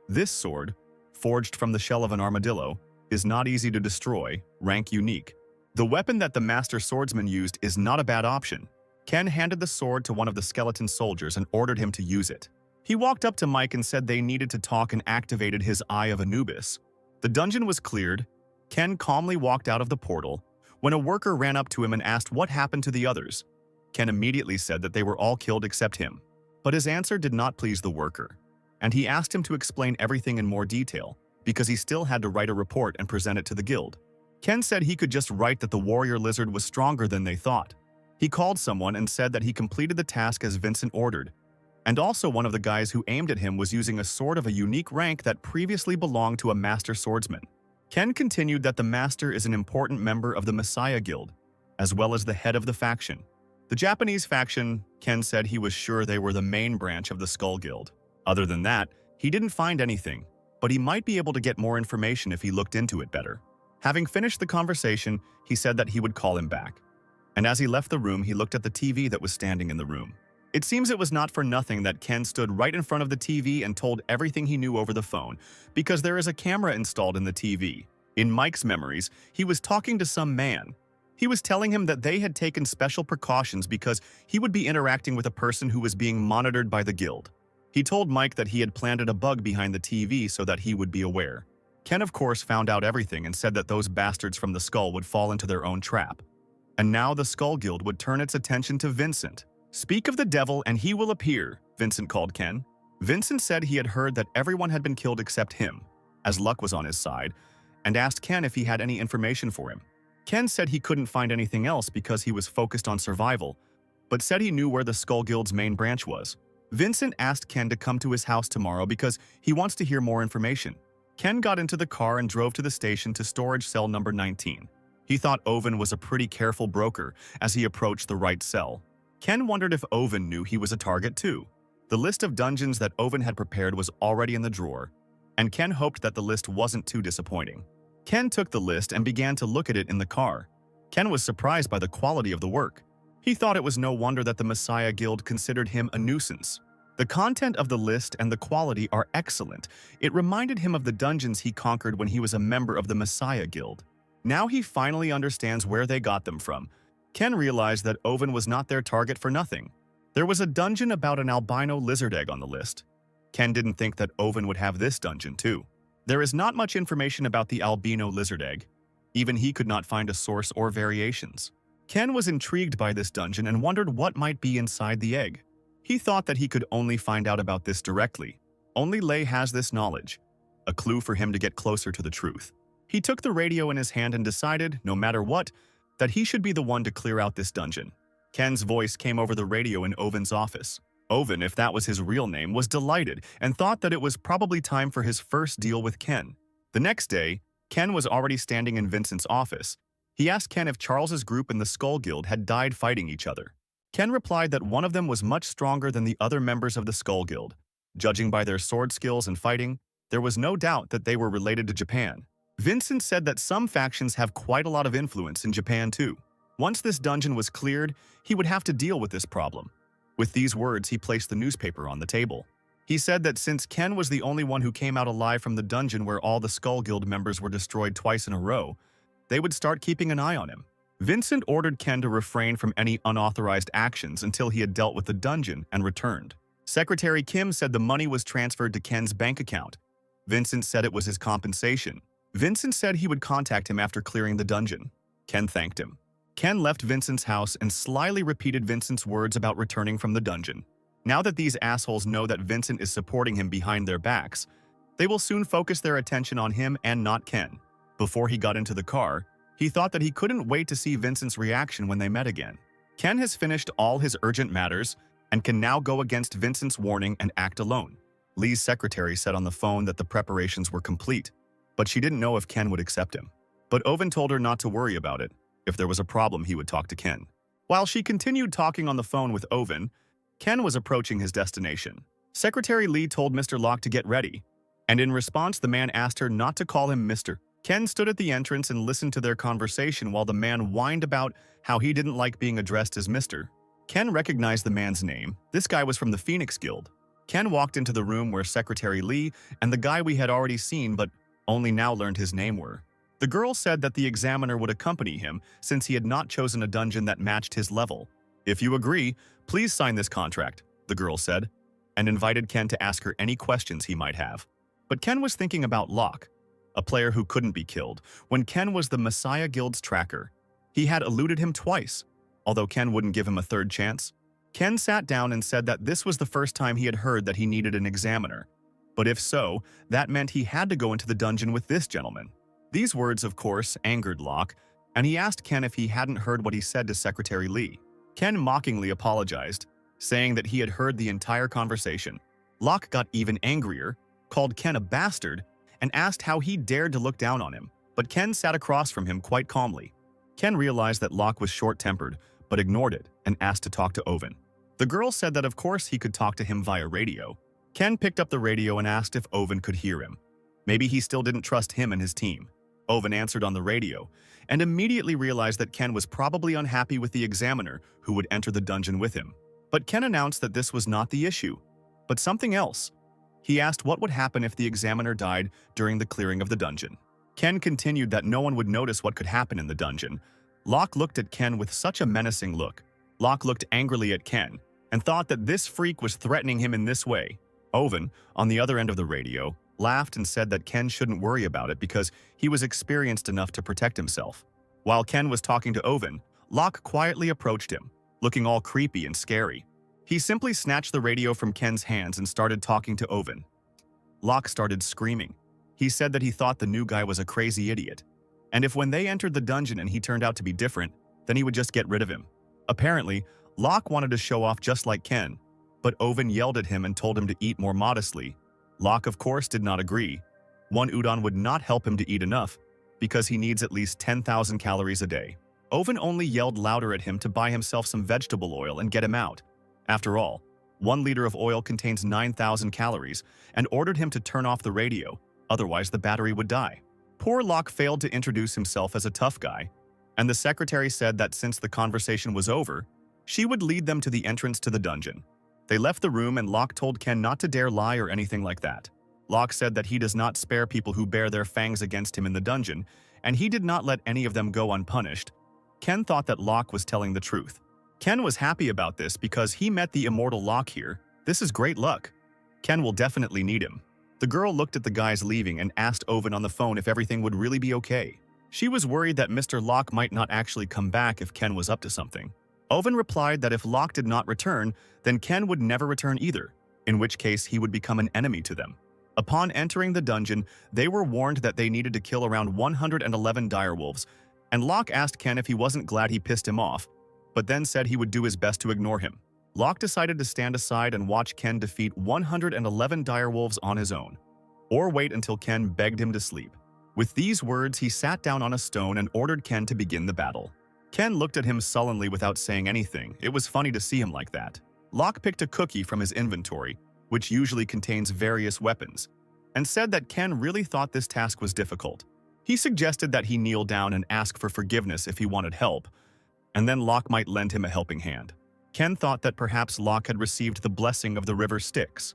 This sword, forged from the shell of an armadillo, is not easy to destroy, rank unique. The weapon that the master swordsman used is not a bad option. Ken handed the sword to one of the skeleton soldiers and ordered him to use it. He walked up to Mike and said they needed to talk and activated his Eye of Anubis. The dungeon was cleared. Ken calmly walked out of the portal when a worker ran up to him and asked what happened to the others. Ken immediately said that they were all killed except him. But his answer did not please the worker, and he asked him to explain everything in more detail, because he still had to write a report and present it to the guild. Ken said he could just write that the warrior lizard was stronger than they thought. He called someone and said that he completed the task as Vincent ordered, and also one of the guys who aimed at him was using a sword of a unique rank that previously belonged to a master swordsman. Ken continued that the master is an important member of the Messiah Guild, as well as the head of the faction. The Japanese faction, Ken said he was sure they were the main branch of the Skull Guild. Other than that, he didn't find anything, but he might be able to get more information if he looked into it better. Having finished the conversation, he said that he would call him back. And as he left the room, he looked at the TV that was standing in the room. It seems it was not for nothing that Ken stood right in front of the TV and told everything he knew over the phone, because there is a camera installed in the TV. In Mike's memories, he was talking to some man. He was telling him that they had taken special precautions because he would be interacting with a person who was being monitored by the guild. He told Mike that he had planted a bug behind the TV so that he would be aware. Ken, of course, found out everything and said that those bastards from the Skull would fall into their own trap. And now the Skull Guild would turn its attention to Vincent. "Speak of the devil and he will appear," Vincent called Ken. Vincent said he had heard that everyone had been killed except him, as luck was on his side, and asked Ken if he had any information for him. Ken said he couldn't find anything else because he was focused on survival, but said he knew where the Skull Guild's main branch was. Vincent asked Ken to come to his house tomorrow because he wants to hear more information. Ken got into the car and drove to the station to storage cell number 19. He thought Owen was a pretty careful broker as he approached the right cell. Ken wondered if Oven knew he was a target too. The list of dungeons that Oven had prepared was already in the drawer, and Ken hoped that the list wasn't too disappointing. Ken took the list and began to look at it in the car. Ken was surprised by the quality of the work. He thought it was no wonder that the Messiah Guild considered him a nuisance. The content of the list and the quality are excellent. It reminded him of the dungeons he conquered when he was a member of the Messiah Guild. Now he finally understands where they got them from. Ken realized that Oven was not their target for nothing. There was a dungeon about an albino lizard egg on the list. Ken didn't think that Oven would have this dungeon too. There is not much information about the albino lizard egg. Even he could not find a source or variations. Ken was intrigued by this dungeon and wondered what might be inside the egg. He thought that he could only find out about this directly. Only Lei has this knowledge, a clue for him to get closer to the truth. He took the radio in his hand and decided, no matter what, that he should be the one to clear out this dungeon. Ken's voice came over the radio in Oven's office. Oven, if that was his real name, was delighted and thought that it was probably time for his first deal with Ken. The next day, Ken was already standing in Vincent's office. He asked Ken if Charles's group in the Skull Guild had died fighting each other. Ken replied that one of them was much stronger than the other members of the Skull Guild. Judging by their sword skills and fighting, there was no doubt that they were related to Japan. Vincent said that some factions have quite a lot of influence in Japan too. Once this dungeon was cleared, he would have to deal with this problem. With these words, he placed the newspaper on the table. He said that since Ken was the only one who came out alive from the dungeon where all the Skull Guild members were destroyed twice in a row, they would start keeping an eye on him. Vincent ordered Ken to refrain from any unauthorized actions until he had dealt with the dungeon and returned. Secretary Kim said the money was transferred to Ken's bank account. Vincent said it was his compensation. Vincent said he would contact him after clearing the dungeon. Ken thanked him. Ken left Vincent's house and slyly repeated Vincent's words about returning from the dungeon. Now that these assholes know that Vincent is supporting him behind their backs, they will soon focus their attention on him and not Ken. Before he got into the car, he thought that he couldn't wait to see Vincent's reaction when they met again. Ken has finished all his urgent matters and can now go against Vincent's warning and act alone. Lee's secretary said on the phone that the preparations were complete, but she didn't know if Ken would accept him. But Oven told her not to worry about it. If there was a problem, he would talk to Ken. While she continued talking on the phone with Oven, Ken was approaching his destination. Secretary Lee told Mr. Locke to get ready, and in response, the man asked her not to call him Mr. Ken stood at the entrance and listened to their conversation while the man whined about how he didn't like being addressed as Mr. Ken recognized the man's name. This guy was from the Phoenix Guild. Ken walked into the room where Secretary Lee and the guy we had already seen but only now learned his name were. The girl said that the examiner would accompany him since he had not chosen a dungeon that matched his level. "If you agree, please sign this contract," the girl said, and invited Ken to ask her any questions he might have. But Ken was thinking about Locke, a player who couldn't be killed, when Ken was the Messiah Guild's tracker. He had eluded him twice, although Ken wouldn't give him a third chance. Ken sat down and said that this was the first time he had heard that he needed an examiner. But if so, that meant he had to go into the dungeon with this gentleman. These words, of course, angered Locke, and he asked Ken if he hadn't heard what he said to Secretary Lee. Ken mockingly apologized, saying that he had heard the entire conversation. Locke got even angrier, called Ken a bastard, and asked how he dared to look down on him, but Ken sat across from him quite calmly. Ken realized that Locke was short-tempered, but ignored it and asked to talk to Oven. The girl said that of course he could talk to him via radio. Ken picked up the radio and asked if Oven could hear him. Maybe he still didn't trust him and his team. Oven answered on the radio, and immediately realized that Ken was probably unhappy with the examiner who would enter the dungeon with him. But Ken announced that this was not the issue, but something else. He asked what would happen if the examiner died during the clearing of the dungeon. Ken continued that no one would notice what could happen in the dungeon. Locke looked at Ken with such a menacing look. Locke looked angrily at Ken and thought that this freak was threatening him in this way. Oven, on the other end of the radio, laughed and said that Ken shouldn't worry about it because he was experienced enough to protect himself. While Ken was talking to Oven, Locke quietly approached him, looking all creepy and scary. He simply snatched the radio from Ken's hands and started talking to Oven. Locke started screaming. He said that he thought the new guy was a crazy idiot, and if when they entered the dungeon and he turned out to be different, then he would just get rid of him. Apparently, Locke wanted to show off just like Ken, but Oven yelled at him and told him to eat more modestly. Locke, of course, did not agree. One udon would not help him to eat enough, because he needs at least 10,000 calories a day. Owen only yelled louder at him to buy himself some vegetable oil and get him out. After all, 1 liter of oil contains 9,000 calories, and ordered him to turn off the radio, otherwise the battery would die. Poor Locke failed to introduce himself as a tough guy, and the secretary said that since the conversation was over, she would lead them to the entrance to the dungeon. They left the room and Locke told Ken not to dare lie or anything like that. Locke said that he does not spare people who bear their fangs against him in the dungeon, and he did not let any of them go unpunished. Ken thought that Locke was telling the truth. Ken was happy about this because he met the immortal Locke here. This is great luck. Ken will definitely need him. The girl looked at the guys leaving and asked Owen on the phone if everything would really be okay. She was worried that Mr. Locke might not actually come back if Ken was up to something. Owen replied that if Locke did not return, then Ken would never return either, in which case he would become an enemy to them. Upon entering the dungeon, they were warned that they needed to kill around 111 direwolves, and Locke asked Ken if he wasn't glad he pissed him off, but then said he would do his best to ignore him. Locke decided to stand aside and watch Ken defeat 111 direwolves on his own, or wait until Ken begged him to sleep. With these words, he sat down on a stone and ordered Ken to begin the battle. Ken looked at him sullenly without saying anything. It was funny to see him like that. Locke picked a cookie from his inventory, which usually contains various weapons, and said that Ken really thought this task was difficult. He suggested that he kneel down and ask for forgiveness if he wanted help, and then Locke might lend him a helping hand. Ken thought that perhaps Locke had received the blessing of the river Styx.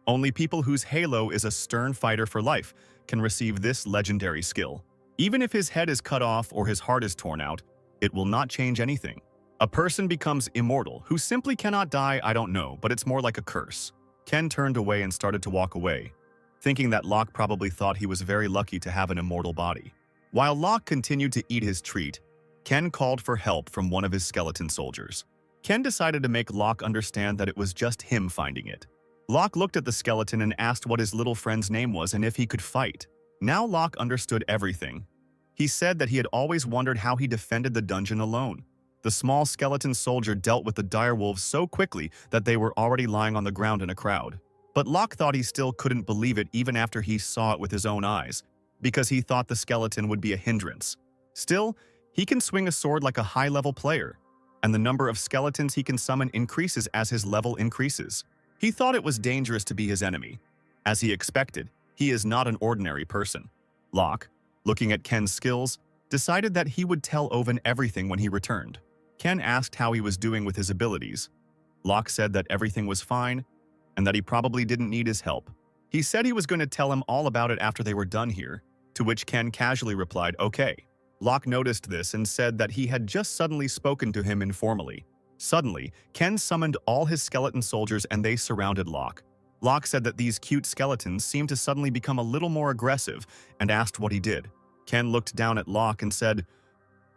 Only people whose halo is a stern fighter for life can receive this legendary skill. Even if his head is cut off or his heart is torn out, it will not change anything. A person becomes immortal who simply cannot die. I don't know, but it's more like a curse. Ken turned away and started to walk away, thinking that Locke probably thought he was very lucky to have an immortal body. While Locke continued to eat his treat, Ken called for help from one of his skeleton soldiers. Ken decided to make Locke understand that it was just him finding it. Locke looked at the skeleton and asked what his little friend's name was and if he could fight. Now Locke understood everything. He said that he had always wondered how he defended the dungeon alone. The small skeleton soldier dealt with the direwolves so quickly that they were already lying on the ground in a crowd. But Locke thought he still couldn't believe it even after he saw it with his own eyes, because he thought the skeleton would be a hindrance. Still, he can swing a sword like a high-level player, and the number of skeletons he can summon increases as his level increases. He thought it was dangerous to be his enemy. As he expected, he is not an ordinary person. Locke, looking at Ken's skills, decided that he would tell Owen everything when he returned. Ken asked how he was doing with his abilities. Locke said that everything was fine, and that he probably didn't need his help. He said he was going to tell him all about it after they were done here, to which Ken casually replied, "Okay." Locke noticed this and said that he had just suddenly spoken to him informally. Suddenly, Ken summoned all his skeleton soldiers and they surrounded Locke. Locke said that these cute skeletons seemed to suddenly become a little more aggressive and asked what he did. Ken looked down at Locke and said,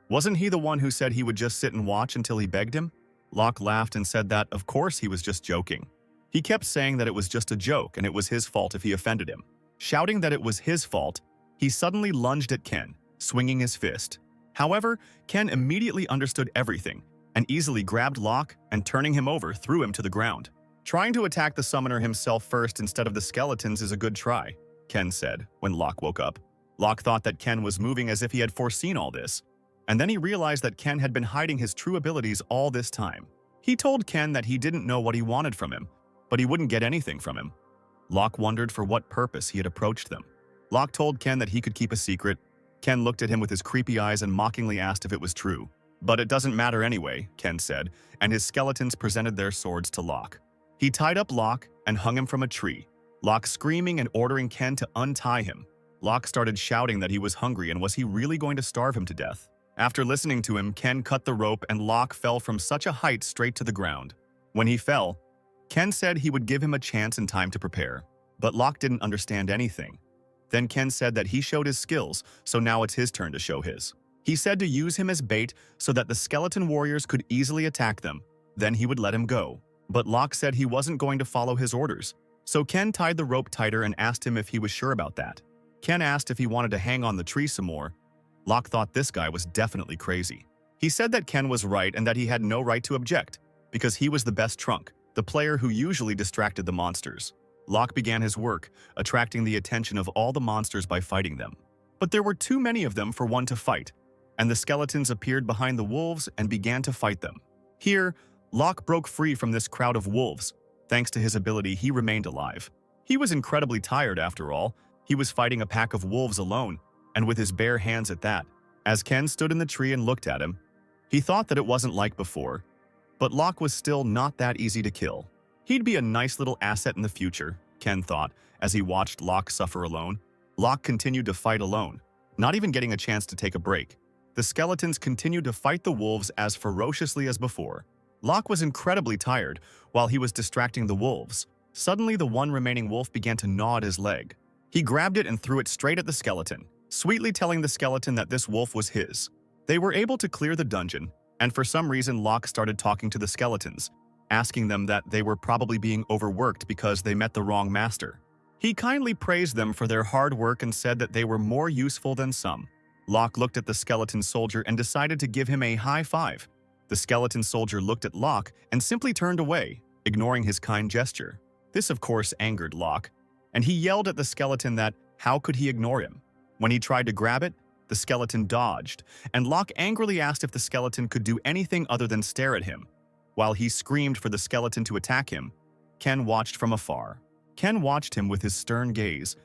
"Wasn't he the one who said he would just sit and watch until he begged him?" Locke laughed and said that, of course, he was just joking. He kept saying that it was just a joke and it was his fault if he offended him. Shouting that it was his fault, he suddenly lunged at Ken, swinging his fist. However, Ken immediately understood everything and easily grabbed Locke and, turning him over, threw him to the ground. "Trying to attack the summoner himself first instead of the skeletons is a good try," Ken said when Locke woke up. Locke thought that Ken was moving as if he had foreseen all this, and then he realized that Ken had been hiding his true abilities all this time. He told Ken that he didn't know what he wanted from him, but he wouldn't get anything from him. Locke wondered for what purpose he had approached them. Locke told Ken that he could keep a secret. Ken looked at him with his creepy eyes and mockingly asked if it was true. "But it doesn't matter anyway," Ken said, and his skeletons presented their swords to Locke. He tied up Locke and hung him from a tree, Locke screaming and ordering Ken to untie him. Locke started shouting that he was hungry and was he really going to starve him to death. After listening to him, Ken cut the rope and Locke fell from such a height straight to the ground. When he fell, Ken said he would give him a chance and time to prepare, but Locke didn't understand anything. Then Ken said that he showed his skills, so now it's his turn to show his. He said to use him as bait so that the skeleton warriors could easily attack them. Then he would let him go. But Locke said he wasn't going to follow his orders, so Ken tied the rope tighter and asked him if he was sure about that. Ken asked if he wanted to hang on the tree some more. Locke thought this guy was definitely crazy. He said that Ken was right and that he had no right to object, because he was the best trunk, the player who usually distracted the monsters. Locke began his work, attracting the attention of all the monsters by fighting them. But there were too many of them for one to fight, and the skeletons appeared behind the wolves and began to fight them. Here, Locke broke free from this crowd of wolves. Thanks to his ability, he remained alive. He was incredibly tired after all. He was fighting a pack of wolves alone, and with his bare hands at that. As Ken stood in the tree and looked at him, he thought that it wasn't like before. But Locke was still not that easy to kill. He'd be a nice little asset in the future, Ken thought, as he watched Locke suffer alone. Locke continued to fight alone, not even getting a chance to take a break. The skeletons continued to fight the wolves as ferociously as before. Locke was incredibly tired while he was distracting the wolves. Suddenly, the one remaining wolf began to gnaw at his leg. He grabbed it and threw it straight at the skeleton, sweetly telling the skeleton that this wolf was his. They were able to clear the dungeon, and for some reason Locke started talking to the skeletons, asking them that they were probably being overworked because they met the wrong master. He kindly praised them for their hard work and said that they were more useful than some. Locke looked at the skeleton soldier and decided to give him a high five. The skeleton soldier looked at Locke and simply turned away, ignoring his kind gesture. This, of course, angered Locke, and he yelled at the skeleton that how could he ignore him? When he tried to grab it, the skeleton dodged, and Locke angrily asked if the skeleton could do anything other than stare at him. While he screamed for the skeleton to attack him, Ken watched from afar. Ken watched him with his stern gaze.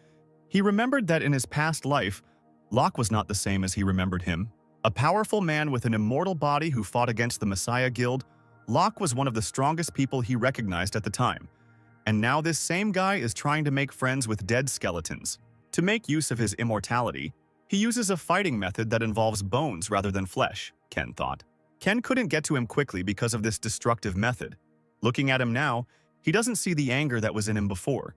He remembered that in his past life, Locke was not the same as he remembered him. A powerful man with an immortal body who fought against the Messiah Guild, Locke was one of the strongest people he recognized at the time. And now this same guy is trying to make friends with dead skeletons. To make use of his immortality, he uses a fighting method that involves bones rather than flesh, Ken thought. Ken couldn't get to him quickly because of this destructive method. Looking at him now, he doesn't see the anger that was in him before.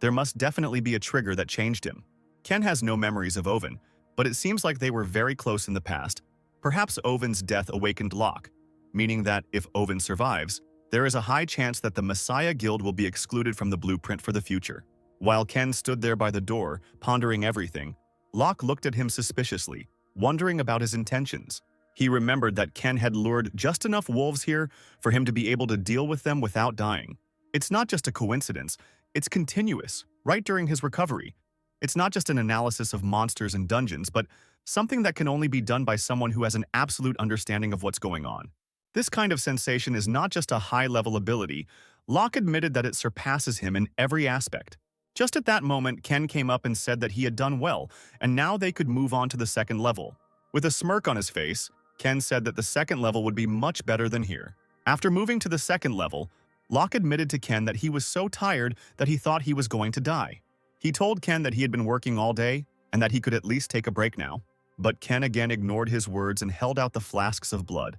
There must definitely be a trigger that changed him. Ken has no memories of Owen, but it seems like they were very close in the past. Perhaps Owen's death awakened Locke, meaning that if Owen survives, there is a high chance that the Messiah Guild will be excluded from the blueprint for the future. While Ken stood there by the door, pondering everything, Locke looked at him suspiciously, wondering about his intentions. He remembered that Ken had lured just enough wolves here for him to be able to deal with them without dying. It's not just a coincidence, it's continuous, right during his recovery. It's not just an analysis of monsters and dungeons, but something that can only be done by someone who has an absolute understanding of what's going on. This kind of sensation is not just a high-level ability. Locke admitted that it surpasses him in every aspect. Just at that moment, Ken came up and said that he had done well, and now they could move on to the second level. With a smirk on his face, Ken said that the second level would be much better than here. After moving to the second level, Locke admitted to Ken that he was so tired that he thought he was going to die. He told Ken that he had been working all day and that he could at least take a break now. But Ken again ignored his words and held out the flasks of blood.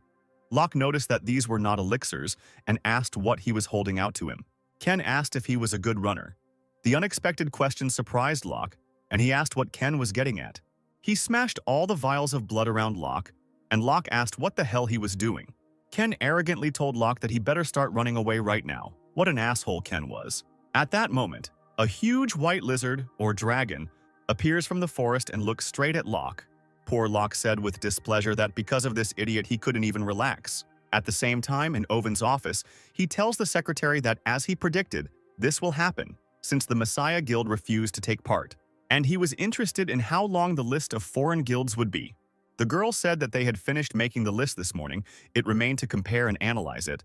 Locke noticed that these were not elixirs and asked what he was holding out to him. Ken asked if he was a good runner. The unexpected question surprised Locke, and he asked what Ken was getting at. He smashed all the vials of blood around Locke, and Locke asked what the hell he was doing. Ken arrogantly told Locke that he better start running away right now. What an asshole Ken was. At that moment, a huge white lizard, or dragon, appears from the forest and looks straight at Locke. Poor Locke said with displeasure that because of this idiot he couldn't even relax. At the same time, in Owen's office, he tells the secretary that as he predicted, this will happen, since the Messiah Guild refused to take part. And he was interested in how long the list of foreign guilds would be. The girl said that they had finished making the list this morning. It remained to compare and analyze it.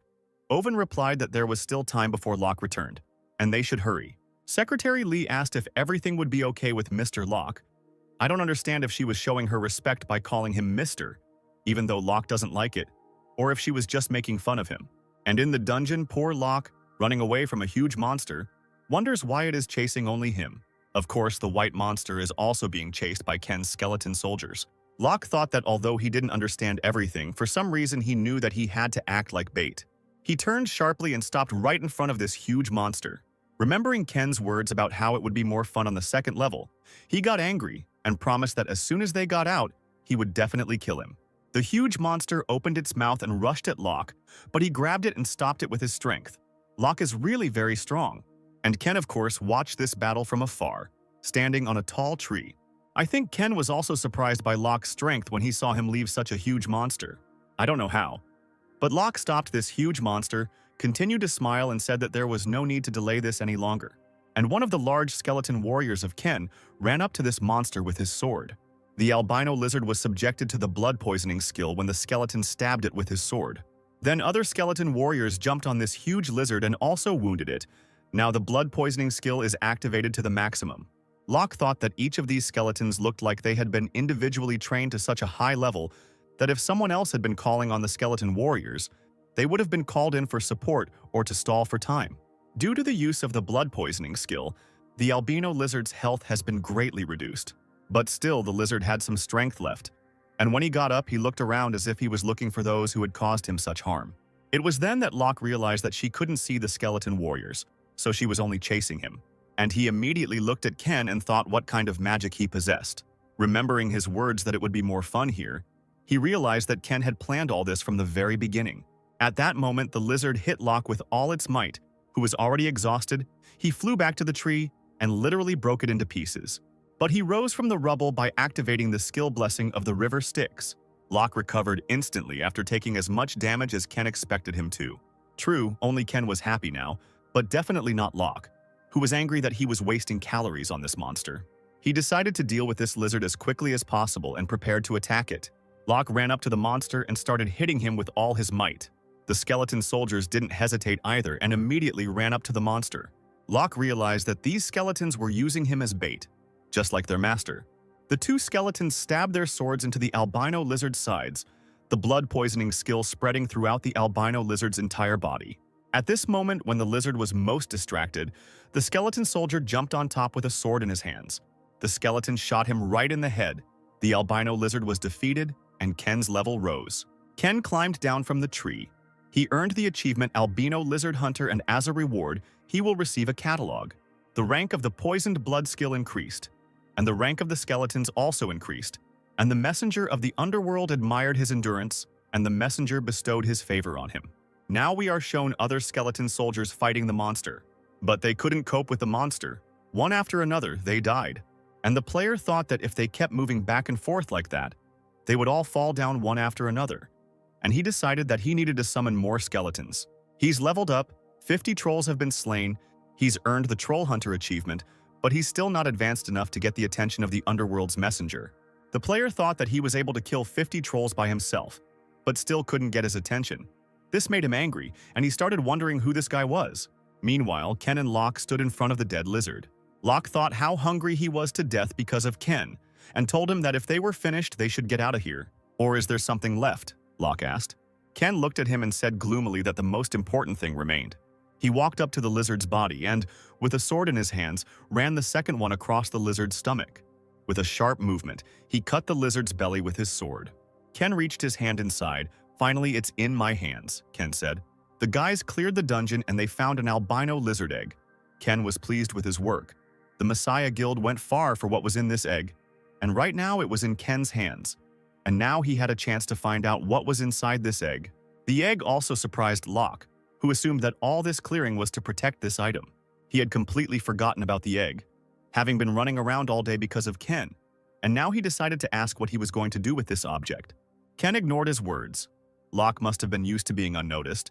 Owen replied that there was still time before Locke returned, and they should hurry. Secretary Lee asked if everything would be okay with Mr. Locke. I don't understand if she was showing her respect by calling him Mr., even though Locke doesn't like it, or if she was just making fun of him. And in the dungeon, poor Locke, running away from a huge monster, wonders why it is chasing only him. Of course, the white monster is also being chased by Ken's skeleton soldiers. Locke thought that although he didn't understand everything, for some reason he knew that he had to act like bait. He turned sharply and stopped right in front of this huge monster. Remembering Ken's words about how it would be more fun on the second level, he got angry and promised that as soon as they got out, he would definitely kill him. The huge monster opened its mouth and rushed at Locke, but he grabbed it and stopped it with his strength. Locke is really very strong, and Ken, of course, watched this battle from afar, standing on a tall tree. I think Ken was also surprised by Locke's strength when he saw him leave such a huge monster. I don't know how. But Locke stopped this huge monster, continued to smile, and said that there was no need to delay this any longer. And one of the large skeleton warriors of Ken ran up to this monster with his sword. The albino lizard was subjected to the blood poisoning skill when the skeleton stabbed it with his sword. Then other skeleton warriors jumped on this huge lizard and also wounded it. Now the blood poisoning skill is activated to the maximum. Locke thought that each of these skeletons looked like they had been individually trained to such a high level that if someone else had been calling on the skeleton warriors, they would have been called in for support or to stall for time. Due to the use of the blood poisoning skill, the albino lizard's health has been greatly reduced. But still, the lizard had some strength left, and when he got up, he looked around as if he was looking for those who had caused him such harm. It was then that Locke realized that she couldn't see the skeleton warriors, so she was only chasing him. And he immediately looked at Ken and thought what kind of magic he possessed. Remembering his words that it would be more fun here, he realized that Ken had planned all this from the very beginning. At that moment, the lizard hit Locke with all its might. Who was already exhausted, he flew back to the tree and literally broke it into pieces. But he rose from the rubble by activating the skill blessing of the river Styx. Locke recovered instantly after taking as much damage as Ken expected him to. True, only Ken was happy now, but definitely not Locke, who was angry that he was wasting calories on this monster. He decided to deal with this lizard as quickly as possible and prepared to attack it. Locke ran up to the monster and started hitting him with all his might. The skeleton soldiers didn't hesitate either and immediately ran up to the monster. Locke realized that these skeletons were using him as bait, just like their master. The two skeletons stabbed their swords into the albino lizard's sides, the blood poisoning skill spreading throughout the albino lizard's entire body. At this moment, when the lizard was most distracted, the skeleton soldier jumped on top with a sword in his hands. The skeleton shot him right in the head. The albino lizard was defeated, and Ken's level rose. Ken climbed down from the tree. He earned the achievement Albino Lizard Hunter, and as a reward, he will receive a catalog. The rank of the poisoned blood skill increased, and the rank of the skeletons also increased, and the messenger of the underworld admired his endurance, and the messenger bestowed his favor on him. Now we are shown other skeleton soldiers fighting the monster, but they couldn't cope with the monster. One after another, they died, and the player thought that if they kept moving back and forth like that, they would all fall down one after another, and he decided that he needed to summon more skeletons. He's leveled up, 50 trolls have been slain, he's earned the Troll Hunter achievement, but he's still not advanced enough to get the attention of the underworld's messenger. The player thought that he was able to kill 50 trolls by himself, but still couldn't get his attention. This made him angry, and he started wondering who this guy was. Meanwhile, Ken and Locke stood in front of the dead lizard. Locke thought how hungry he was to death because of Ken, and told him that if they were finished, they should get out of here. Or is there something left? Locke asked. Ken looked at him and said gloomily that the most important thing remained. He walked up to the lizard's body and, with a sword in his hands, ran the second one across the lizard's stomach. With a sharp movement, he cut the lizard's belly with his sword. Ken reached his hand inside. Finally, it's in my hands, Ken said. The guys cleared the dungeon and they found an albino lizard egg. Ken was pleased with his work. The Messiah Guild went far for what was in this egg, and right now it was in Ken's hands. And now he had a chance to find out what was inside this egg. The egg also surprised Locke, who assumed that all this clearing was to protect this item. He had completely forgotten about the egg, having been running around all day because of Ken, and now he decided to ask what he was going to do with this object. Ken ignored his words. Locke must have been used to being unnoticed.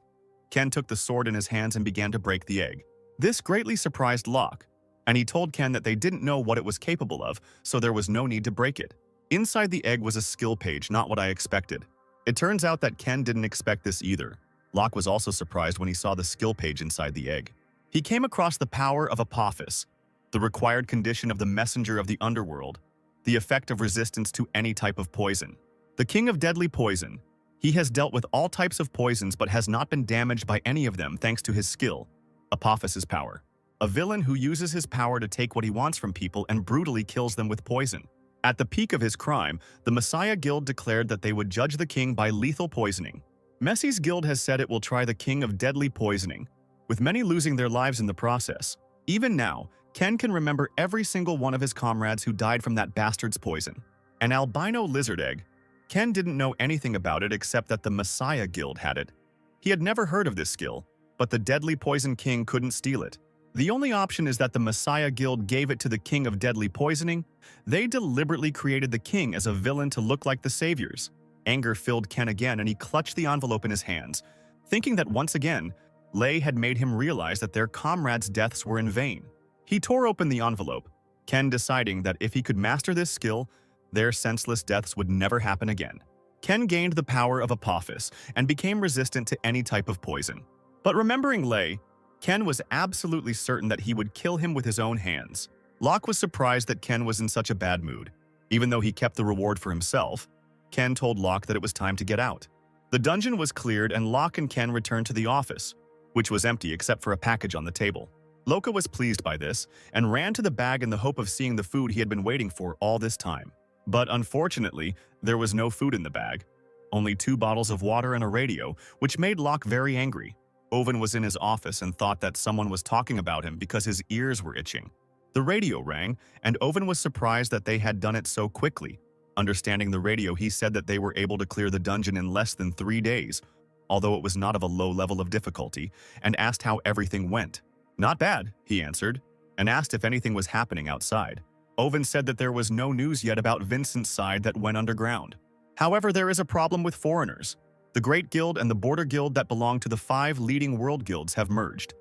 Ken took the sword in his hands and began to break the egg. This greatly surprised Locke, and he told Ken that they didn't know what it was capable of, so there was no need to break it. Inside the egg was a skill page, not what I expected. It turns out that Ken didn't expect this either. Locke was also surprised when he saw the skill page inside the egg. He came across the power of Apophis, the required condition of the messenger of the underworld, the effect of resistance to any type of poison. The king of deadly poison. He has dealt with all types of poisons but has not been damaged by any of them thanks to his skill, Apophis's power. A villain who uses his power to take what he wants from people and brutally kills them with poison. At the peak of his crime, the Messiah Guild declared that they would judge the king by lethal poisoning. Messi's guild has said it will try the king of deadly poisoning, with many losing their lives in the process. Even now, Ken can remember every single one of his comrades who died from that bastard's poison. An albino lizard egg. Ken didn't know anything about it except that the Messiah Guild had it. He had never heard of this skill, but the deadly poison king couldn't steal it. The only option is that the Messiah Guild gave it to the king of deadly poisoning. They deliberately created the king as a villain to look like the saviors. Anger filled Ken again and he clutched the envelope in his hands, thinking that once again, Lei had made him realize that their comrades' deaths were in vain. He tore open the envelope, Ken deciding that if he could master this skill, Their senseless deaths would never happen again. Ken gained the power of Apophis and became resistant to any type of poison. But remembering Lei, Ken was absolutely certain that he would kill him with his own hands. Locke was surprised that Ken was in such a bad mood. Even though he kept the reward for himself, Ken told Locke that it was time to get out. The dungeon was cleared and Locke and Ken returned to the office, which was empty except for a package on the table. Loka was pleased by this and ran to the bag in the hope of seeing the food he had been waiting for all this time. But unfortunately, there was no food in the bag. Only 2 bottles of water and a radio, which made Locke very angry. Owen was in his office and thought that someone was talking about him because his ears were itching. The radio rang, and Owen was surprised that they had done it so quickly. Understanding the radio, he said that they were able to clear the dungeon in less than 3 days, although it was not of a low level of difficulty, and asked how everything went. "Not bad," he answered, and asked if anything was happening outside. Owen said that there was no news yet about Vincent's side that went underground. However, there is a problem with foreigners. The Great Guild and the Border Guild that belong to the 5 leading world guilds have merged.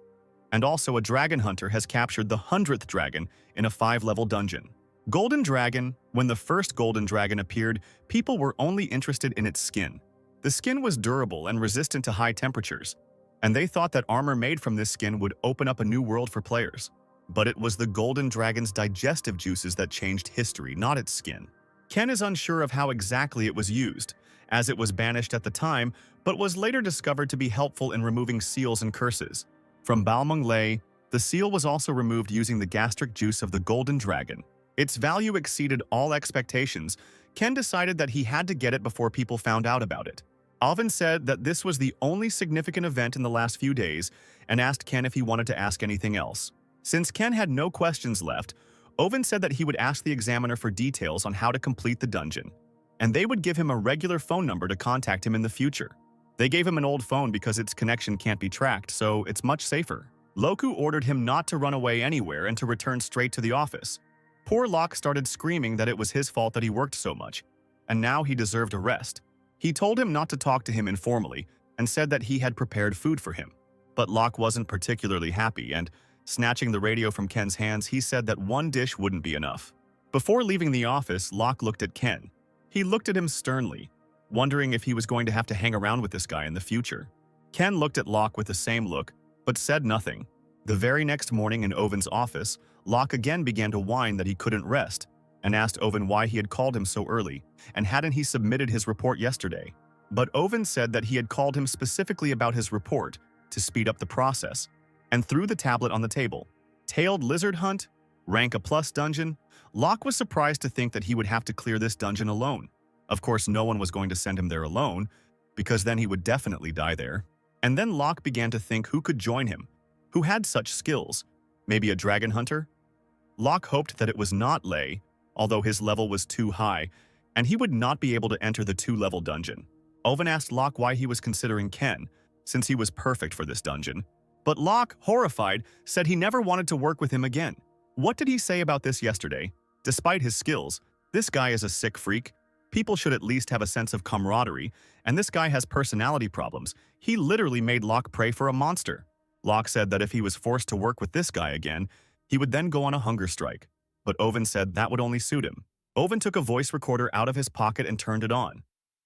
And also a dragon hunter has captured the 100th dragon in a 5-level dungeon. Golden Dragon. When the first Golden Dragon appeared, people were only interested in its skin. The skin was durable and resistant to high temperatures, and they thought that armor made from this skin would open up a new world for players. But it was the Golden Dragon's digestive juices that changed history, not its skin. Ken is unsure of how exactly it was used, as it was banished at the time, but was later discovered to be helpful in removing seals and curses. From Balmung Lei, the seal was also removed using the gastric juice of the Golden Dragon. Its value exceeded all expectations. Ken decided that he had to get it before people found out about it. Alvin said that this was the only significant event in the last few days and asked Ken if he wanted to ask anything else. Since Ken had no questions left, Owen said that he would ask the examiner for details on how to complete the dungeon, and they would give him a regular phone number to contact him in the future. They gave him an old phone because its connection can't be tracked, so it's much safer. Loku ordered him not to run away anywhere and to return straight to the office. Poor Locke started screaming that it was his fault that he worked so much, and now he deserved a rest. He told him not to talk to him informally and said that he had prepared food for him. But Locke wasn't particularly happy, and snatching the radio from Ken's hands, he said that 1 dish wouldn't be enough. Before leaving the office, Locke looked at Ken. He looked at him sternly, wondering if he was going to have to hang around with this guy in the future. Ken looked at Locke with the same look, but said nothing. The very next morning in Owen's office, Locke again began to whine that he couldn't rest, and asked Owen why he had called him so early, and hadn't he submitted his report yesterday. But Owen said that he had called him specifically about his report to speed up the process, and threw the tablet on the table. Tailed Lizard Hunt? Rank A+ dungeon? Locke was surprised to think that he would have to clear this dungeon alone. Of course, no one was going to send him there alone, because then he would definitely die there. And then Locke began to think who could join him, who had such skills. Maybe a dragon hunter? Locke hoped that it was not Lei, although his level was too high, and he would not be able to enter the 2-level dungeon. Owen asked Locke why he was considering Ken, since he was perfect for this dungeon. But Locke, horrified, said he never wanted to work with him again. What did he say about this yesterday? Despite his skills, this guy is a sick freak. People should at least have a sense of camaraderie, and this guy has personality problems. He literally made Locke pray for a monster. Locke said that if he was forced to work with this guy again, he would then go on a hunger strike. But Owen said that would only suit him. Owen took a voice recorder out of his pocket and turned it on.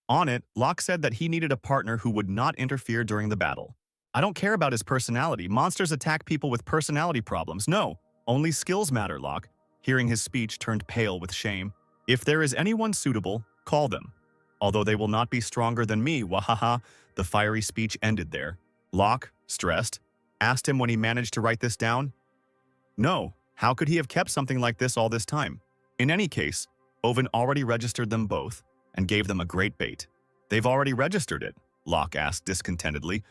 On it, Locke said that he needed a partner who would not interfere during the battle. "I don't care about his personality. Monsters attack people with personality problems. No, only skills matter," Locke, hearing his speech, turned pale with shame. "If there is anyone suitable, call them. Although they will not be stronger than me, wahaha." The fiery speech ended there. Locke, stressed, asked him when he managed to write this down. No, how could he have kept something like this all this time? In any case, Owen already registered them both and gave them a great bait. "They've already registered it?" Locke asked discontentedly,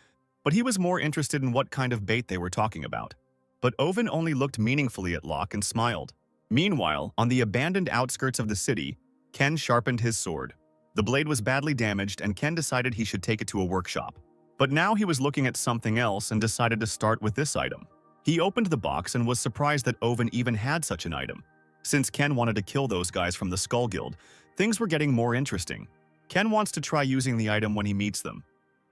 but he was more interested in what kind of bait they were talking about. But Owen only looked meaningfully at Locke and smiled. Meanwhile, on the abandoned outskirts of the city, Ken sharpened his sword. The blade was badly damaged, and Ken decided he should take it to a workshop. But now he was looking at something else and decided to start with this item. He opened the box and was surprised that Owen even had such an item. Since Ken wanted to kill those guys from the Skull Guild, things were getting more interesting. Ken wants to try using the item when he meets them.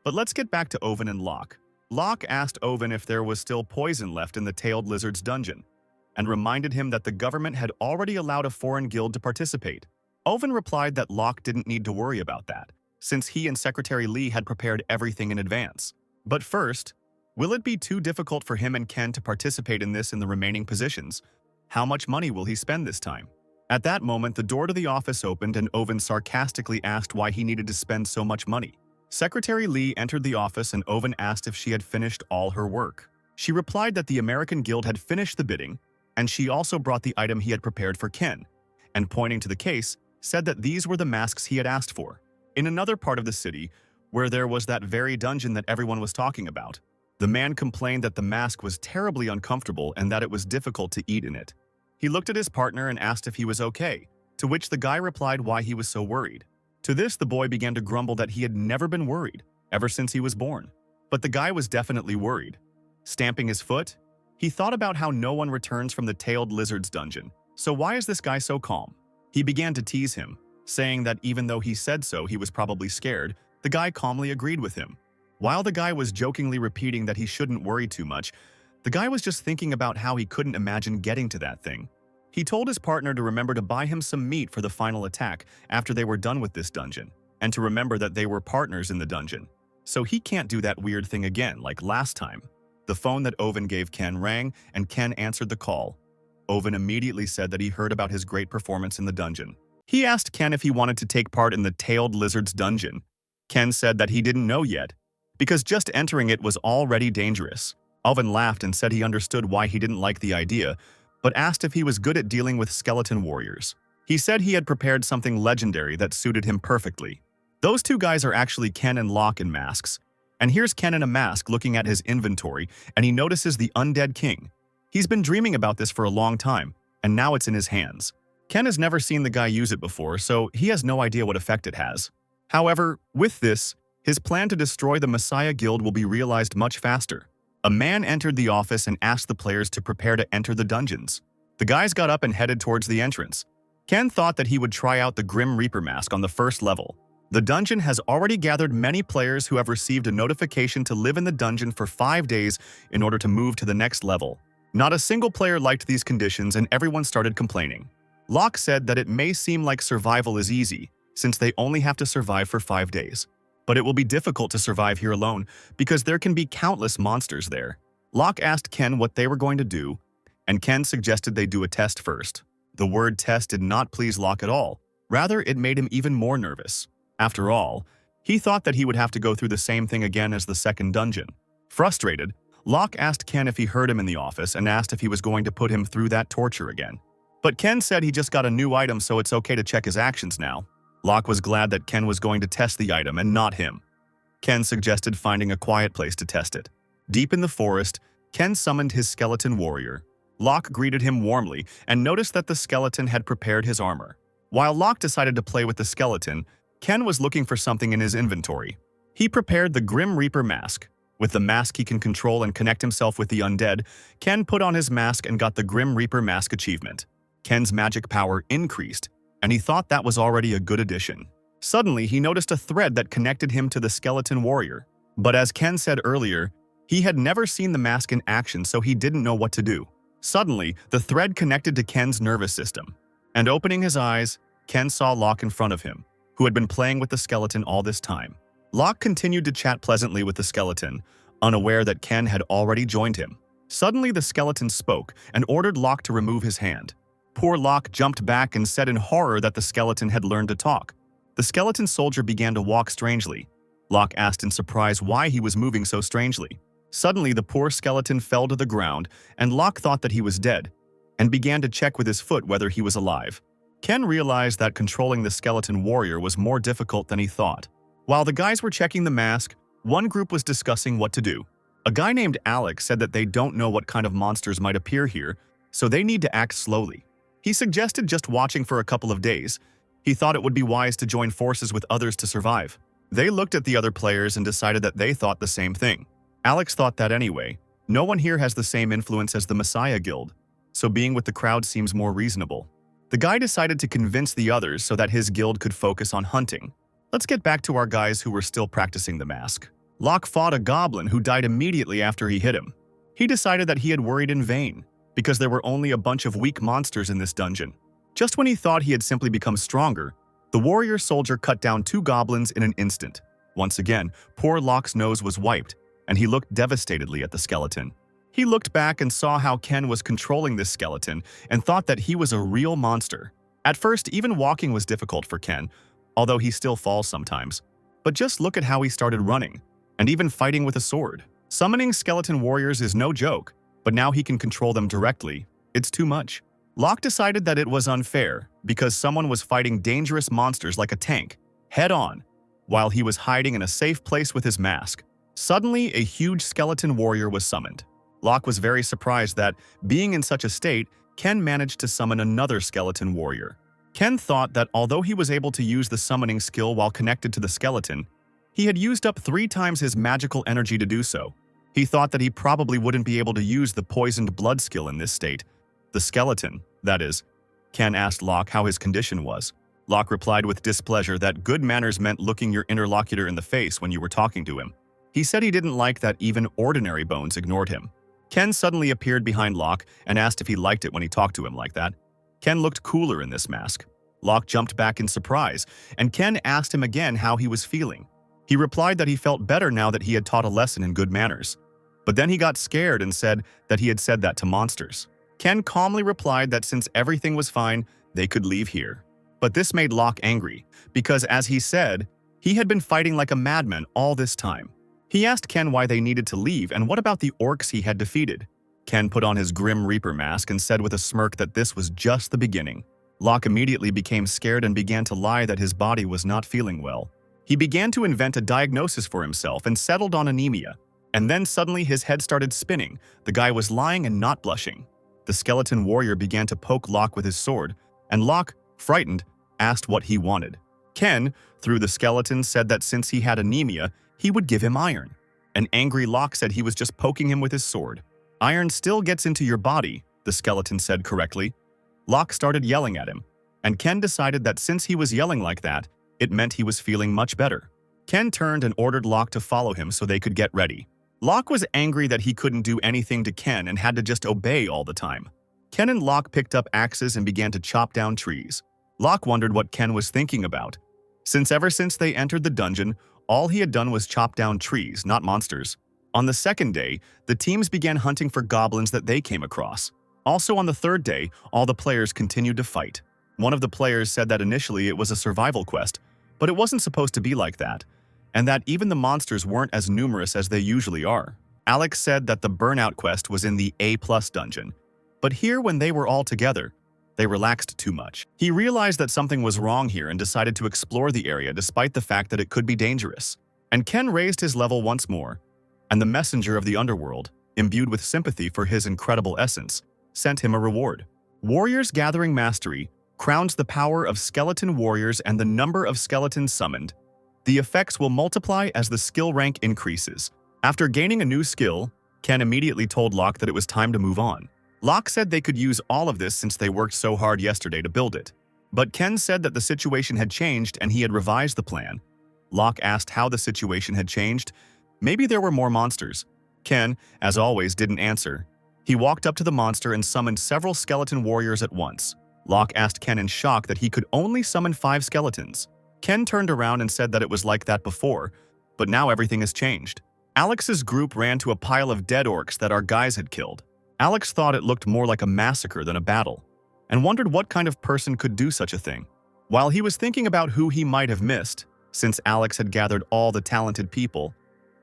But let's get back to Owen and Locke. Locke asked Owen if there was still poison left in the Tailed Lizard's dungeon, and reminded him that the government had already allowed a foreign guild to participate. Owen replied that Locke didn't need to worry about that, since he and Secretary Lee had prepared everything in advance. But first, will it be too difficult for him and Ken to participate in this in the remaining positions? How much money will he spend this time? At that moment, the door to the office opened and Owen sarcastically asked why he needed to spend so much money. Secretary Lee entered the office and Owen asked if she had finished all her work. She replied that the American Guild had finished the bidding, and she also brought the item he had prepared for Ken, and pointing to the case, said that these were the masks he had asked for. In another part of the city, where there was that very dungeon that everyone was talking about, the man complained that the mask was terribly uncomfortable and that it was difficult to eat in it. He looked at his partner and asked if he was okay, to which the guy replied why he was so worried. To this, the boy began to grumble that he had never been worried, ever since he was born. But the guy was definitely worried. Stamping his foot, he thought about how no one returns from the tailed lizard's dungeon. So why is this guy so calm? He began to tease him, saying that even though he said so, he was probably scared. The guy calmly agreed with him. While the guy was jokingly repeating that he shouldn't worry too much, the guy was just thinking about how he couldn't imagine getting to that thing. He told his partner to remember to buy him some meat for the final attack after they were done with this dungeon, and to remember that they were partners in the dungeon. So he can't do that weird thing again like last time. The phone that Owen gave Ken rang, and Ken answered the call. Owen immediately said that he heard about his great performance in the dungeon. He asked Ken if he wanted to take part in the tailed lizard's dungeon. Ken said that he didn't know yet, because just entering it was already dangerous. Owen laughed and said he understood why he didn't like the idea, but asked if he was good at dealing with skeleton warriors. He said he had prepared something legendary that suited him perfectly. Those two guys are actually Ken and Locke in masks. And here's Ken in a mask looking at his inventory, and he notices the undead king. He's been dreaming about this for a long time, and now it's in his hands. Ken has never seen the guy use it before, so he has no idea what effect it has. However, with this, his plan to destroy the Messiah Guild will be realized much faster. A man entered the office and asked the players to prepare to enter the dungeons. The guys got up and headed towards the entrance. Ken thought that he would try out the Grim Reaper mask on the first level. The dungeon has already gathered many players who have received a notification to live in the dungeon for 5 days in order to move to the next level. Not a single player liked these conditions and everyone started complaining. Locke said that it may seem like survival is easy, since they only have to survive for 5 days. But it will be difficult to survive here alone, because there can be countless monsters there. Locke asked Ken what they were going to do, and Ken suggested they do a test first. The word test did not please Locke at all. Rather, it made him even more nervous. After all, he thought that he would have to go through the same thing again as the second dungeon. Frustrated, Locke asked Ken if he heard him in the office and asked if he was going to put him through that torture again. But Ken said he just got a new item, so it's okay to check his actions now. Locke was glad that Ken was going to test the item and not him. Ken suggested finding a quiet place to test it. Deep in the forest, Ken summoned his skeleton warrior. Locke greeted him warmly and noticed that the skeleton had prepared his armor. While Locke decided to play with the skeleton, Ken was looking for something in his inventory. He prepared the Grim Reaper mask. With the mask he can control and connect himself with the undead, Ken put on his mask and got the Grim Reaper mask achievement. Ken's magic power increased, and he thought that was already a good addition. Suddenly, he noticed a thread that connected him to the skeleton warrior. But as Ken said earlier, he had never seen the mask in action, so he didn't know what to do. Suddenly, the thread connected to Ken's nervous system. And opening his eyes, Ken saw Locke in front of him, who had been playing with the skeleton all this time. Locke continued to chat pleasantly with the skeleton, unaware that Ken had already joined him. Suddenly, the skeleton spoke and ordered Locke to remove his hand. Poor Locke jumped back and said in horror that the skeleton had learned to talk. The skeleton soldier began to walk strangely. Locke asked in surprise why he was moving so strangely. Suddenly, the poor skeleton fell to the ground, and Locke thought that he was dead, and began to check with his foot whether he was alive. Ken realized that controlling the skeleton warrior was more difficult than he thought. While the guys were checking the mask, one group was discussing what to do. A guy named Alex said that they don't know what kind of monsters might appear here, so they need to act slowly. He suggested just watching for a couple of days. He thought it would be wise to join forces with others to survive. They looked at the other players and decided that they thought the same thing. Alex thought that anyway. No one here has the same influence as the Messiah Guild, so being with the crowd seems more reasonable. The guy decided to convince the others so that his guild could focus on hunting. Let's get back to our guys who were still practicing the mask. Locke fought a goblin who died immediately after he hit him. He decided that he had worried in vain, because there were only a bunch of weak monsters in this dungeon. Just when he thought he had simply become stronger, the warrior soldier cut down 2 goblins in an instant. Once again, poor Locke's nose was wiped, and he looked devastatedly at the skeleton. He looked back and saw how Ken was controlling this skeleton and thought that he was a real monster. At first, even walking was difficult for Ken, although he still falls sometimes. But just look at how he started running, and even fighting with a sword. Summoning skeleton warriors is no joke, but now he can control them directly. It's too much. Locke decided that it was unfair because someone was fighting dangerous monsters like a tank, head-on, while he was hiding in a safe place with his mask. Suddenly, a huge skeleton warrior was summoned. Locke was very surprised that, being in such a state, Ken managed to summon another skeleton warrior. Ken thought that although he was able to use the summoning skill while connected to the skeleton, he had used up 3 times his magical energy to do so. He thought that he probably wouldn't be able to use the poisoned blood skill in this state. The skeleton, that is. Ken asked Locke how his condition was. Locke replied with displeasure that good manners meant looking your interlocutor in the face when you were talking to him. He said he didn't like that even ordinary bones ignored him. Ken suddenly appeared behind Locke and asked if he liked it when he talked to him like that. Ken looked cooler in this mask. Locke jumped back in surprise, and Ken asked him again how he was feeling. He replied that he felt better now that he had taught a lesson in good manners. But then he got scared and said that he had said that to monsters. Ken calmly replied that since everything was fine, they could leave here. But this made Locke angry, because as he said, he had been fighting like a madman all this time. He asked Ken why they needed to leave and what about the orcs he had defeated. Ken put on his Grim Reaper mask and said with a smirk that this was just the beginning. Locke immediately became scared and began to lie that his body was not feeling well. He began to invent a diagnosis for himself and settled on anemia. And then suddenly his head started spinning. The guy was lying and not blushing. The skeleton warrior began to poke Locke with his sword, and Locke, frightened, asked what he wanted. Ken, through the skeleton, said that since he had anemia, he would give him iron. An angry Locke said he was just poking him with his sword. Iron still gets into your body, the skeleton said correctly. Locke started yelling at him, and Ken decided that since he was yelling like that, it meant he was feeling much better. Ken turned and ordered Locke to follow him so they could get ready. Locke was angry that he couldn't do anything to Ken and had to just obey all the time. Ken and Locke picked up axes and began to chop down trees. Locke wondered what Ken was thinking about. Ever since they entered the dungeon, all he had done was chop down trees, not monsters. On the second day, the teams began hunting for goblins that they came across. Also on the third day, all the players continued to fight. One of the players said that initially it was a survival quest, but it wasn't supposed to be like that, and that even the monsters weren't as numerous as they usually are. Alex said that the Burnout quest was in the A+ dungeon, but here when they were all together, they relaxed too much. He realized that something was wrong here and decided to explore the area despite the fact that it could be dangerous. And Ken raised his level once more, and the messenger of the underworld, imbued with sympathy for his incredible essence, sent him a reward. Warriors Gathering Mastery crowns the power of skeleton warriors and the number of skeletons summoned. The effects will multiply as the skill rank increases. After gaining a new skill, Ken immediately told Locke that it was time to move on. Locke said they could use all of this since they worked so hard yesterday to build it. But Ken said that the situation had changed and he had revised the plan. Locke asked how the situation had changed. Maybe there were more monsters. Ken, as always, didn't answer. He walked up to the monster and summoned several skeleton warriors at once. Locke asked Ken in shock that he could only summon 5 skeletons. Ken turned around and said that it was like that before, but now everything has changed. Alex's group ran to a pile of dead orcs that our guys had killed. Alex thought it looked more like a massacre than a battle, and wondered what kind of person could do such a thing. While he was thinking about who he might have missed, since Alex had gathered all the talented people,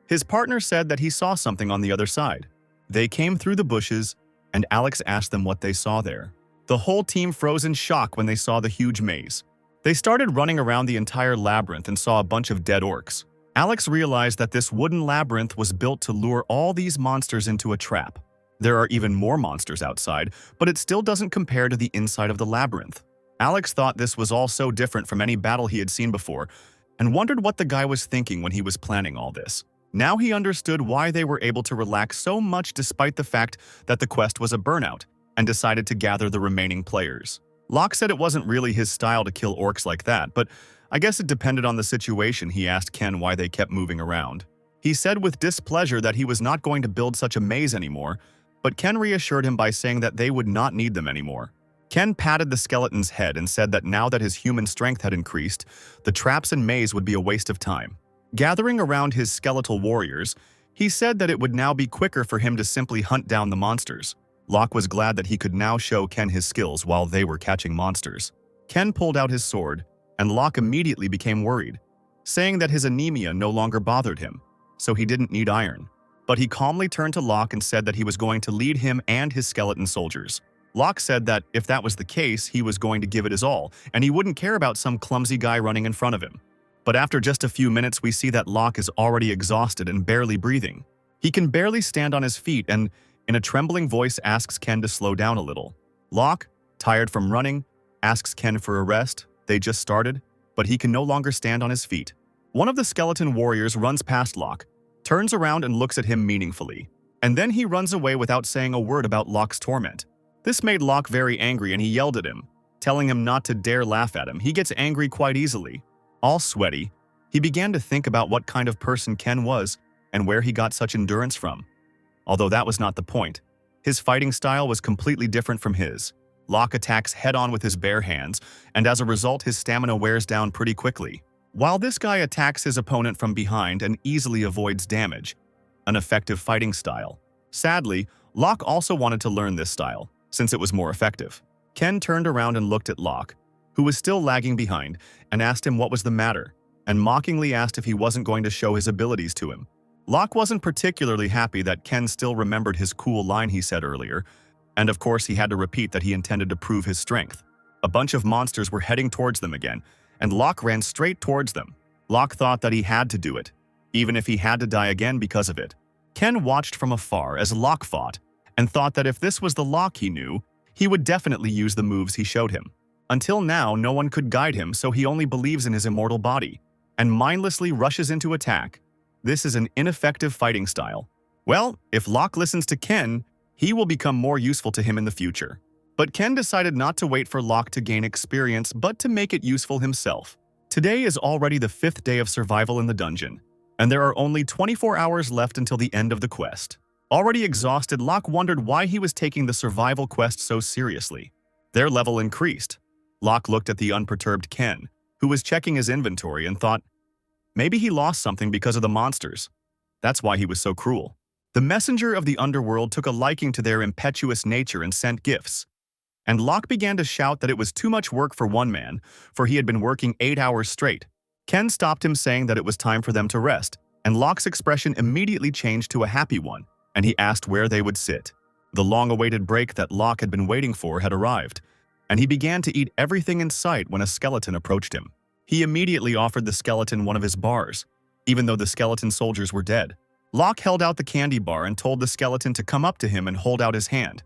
his partner said that he saw something on the other side. They came through the bushes, and Alex asked them what they saw there. The whole team froze in shock when they saw the huge maze. They started running around the entire labyrinth and saw a bunch of dead orcs. Alex realized that this wooden labyrinth was built to lure all these monsters into a trap. There are even more monsters outside, but it still doesn't compare to the inside of the labyrinth. Alex thought this was all so different from any battle he had seen before, and wondered what the guy was thinking when he was planning all this. Now he understood why they were able to relax so much despite the fact that the quest was a burnout, and decided to gather the remaining players. Locke said it wasn't really his style to kill orcs like that, but I guess it depended on the situation. He asked Ken why they kept moving around. He said with displeasure that he was not going to build such a maze anymore, but Ken reassured him by saying that they would not need them anymore. Ken patted the skeleton's head and said that now that his human strength had increased, the traps and maze would be a waste of time. Gathering around his skeletal warriors, he said that it would now be quicker for him to simply hunt down the monsters. Locke was glad that he could now show Ken his skills while they were catching monsters. Ken pulled out his sword, and Locke immediately became worried, saying that his anemia no longer bothered him, so he didn't need iron. But he calmly turned to Locke and said that he was going to lead him and his skeleton soldiers. Locke said that if that was the case, he was going to give it his all, and he wouldn't care about some clumsy guy running in front of him. But after just a few minutes, we see that Locke is already exhausted and barely breathing. He can barely stand on his feet and, in a trembling voice, asks Ken to slow down a little. Locke, tired from running, asks Ken for a rest. They just started, but he can no longer stand on his feet. One of the skeleton warriors runs past Locke, turns around and looks at him meaningfully, and then he runs away without saying a word about Locke's torment. This made Locke very angry and he yelled at him, telling him not to dare laugh at him. He gets angry quite easily. All sweaty, he began to think about what kind of person Ken was and where he got such endurance from. Although that was not the point. His fighting style was completely different from his. Locke attacks head-on with his bare hands, and as a result his stamina wears down pretty quickly. While this guy attacks his opponent from behind and easily avoids damage. An effective fighting style. Sadly, Locke also wanted to learn this style, since it was more effective. Ken turned around and looked at Locke, who was still lagging behind, and asked him what was the matter, and mockingly asked if he wasn't going to show his abilities to him. Locke wasn't particularly happy that Ken still remembered his cool line he said earlier, and of course he had to repeat that he intended to prove his strength. A bunch of monsters were heading towards them again, and Locke ran straight towards them. Locke thought that he had to do it, even if he had to die again because of it. Ken watched from afar as Locke fought, and thought that if this was the Locke he knew, he would definitely use the moves he showed him. Until now, no one could guide him, so he only believes in his immortal body, and mindlessly rushes into attack. This is an ineffective fighting style. Well, if Locke listens to Ken, he will become more useful to him in the future. But Ken decided not to wait for Locke to gain experience, but to make it useful himself. Today is already the 5th day of survival in the dungeon, and there are only 24 hours left until the end of the quest. Already exhausted, Locke wondered why he was taking the survival quest so seriously. Their level increased. Locke looked at the unperturbed Ken, who was checking his inventory, and thought, maybe he lost something because of the monsters. That's why he was so cruel. The messenger of the underworld took a liking to their impetuous nature and sent gifts. And Locke began to shout that it was too much work for one man, for he had been working 8 hours straight. Ken stopped him, saying that it was time for them to rest, and Locke's expression immediately changed to a happy one, and he asked where they would sit. The long-awaited break that Locke had been waiting for had arrived, and he began to eat everything in sight when a skeleton approached him. He immediately offered the skeleton one of his bars, even though the skeleton soldiers were dead. Locke held out the candy bar and told the skeleton to come up to him and hold out his hand,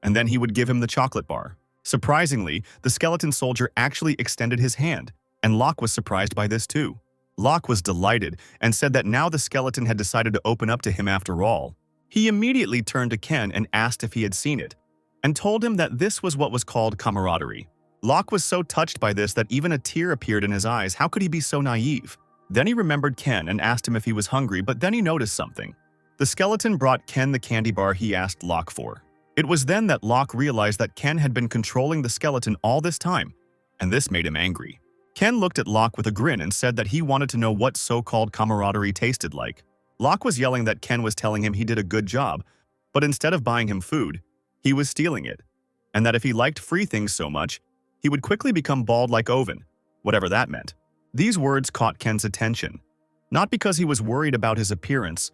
and then he would give him the chocolate bar. Surprisingly, the skeleton soldier actually extended his hand, and Locke was surprised by this too. Locke was delighted and said that now the skeleton had decided to open up to him after all. He immediately turned to Ken and asked if he had seen it, and told him that this was what was called camaraderie. Locke was so touched by this that even a tear appeared in his eyes. How could he be so naive? Then he remembered Ken and asked him if he was hungry, but then he noticed something. The skeleton brought Ken the candy bar he asked Locke for. It was then that Locke realized that Ken had been controlling the skeleton all this time, and this made him angry. Ken looked at Locke with a grin and said that he wanted to know what so-called camaraderie tasted like. Locke was yelling that Ken was telling him he did a good job, but instead of buying him food, he was stealing it, and that if he liked free things so much, he would quickly become bald like Oven, whatever that meant. These words caught Ken's attention, not because he was worried about his appearance,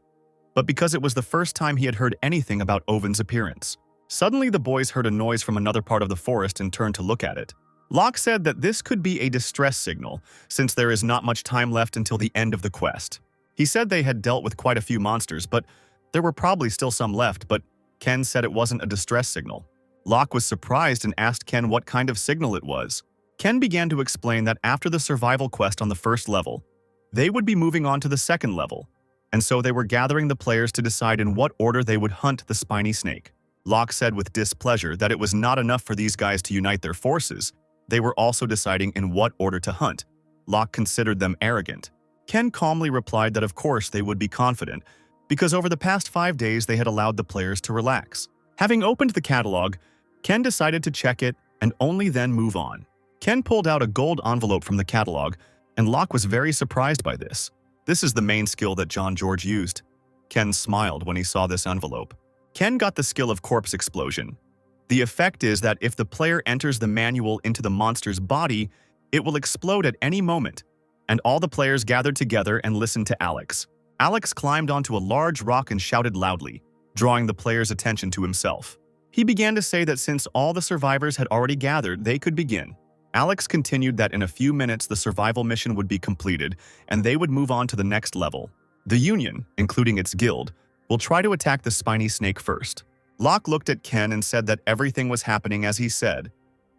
but because it was the first time he had heard anything about Oven's appearance. Suddenly, the boys heard a noise from another part of the forest and turned to look at it. Locke said that this could be a distress signal, since there is not much time left until the end of the quest. He said they had dealt with quite a few monsters, but there were probably still some left, but Ken said it wasn't a distress signal. Locke was surprised and asked Ken what kind of signal it was. Ken began to explain that after the survival quest on the first level, they would be moving on to the second level, and so they were gathering the players to decide in what order they would hunt the spiny snake. Locke said with displeasure that it was not enough for these guys to unite their forces, they were also deciding in what order to hunt. Locke considered them arrogant. Ken calmly replied that of course they would be confident, because over the past 5 days they had allowed the players to relax. Having opened the catalog, Ken decided to check it and only then move on. Ken pulled out a gold envelope from the catalog, and Locke was very surprised by this. This is the main skill that John George used. Ken smiled when he saw this envelope. Ken got the skill of corpse explosion. The effect is that if the player enters the manual into the monster's body, it will explode at any moment, and all the players gathered together and listened to Alex. Alex climbed onto a large rock and shouted loudly, drawing the players' attention to himself. He began to say that since all the survivors had already gathered, they could begin. Alex continued that in a few minutes the survival mission would be completed, and they would move on to the next level. The Union, including its guild, will try to attack the spiny snake first. Locke looked at Ken and said that everything was happening as he said,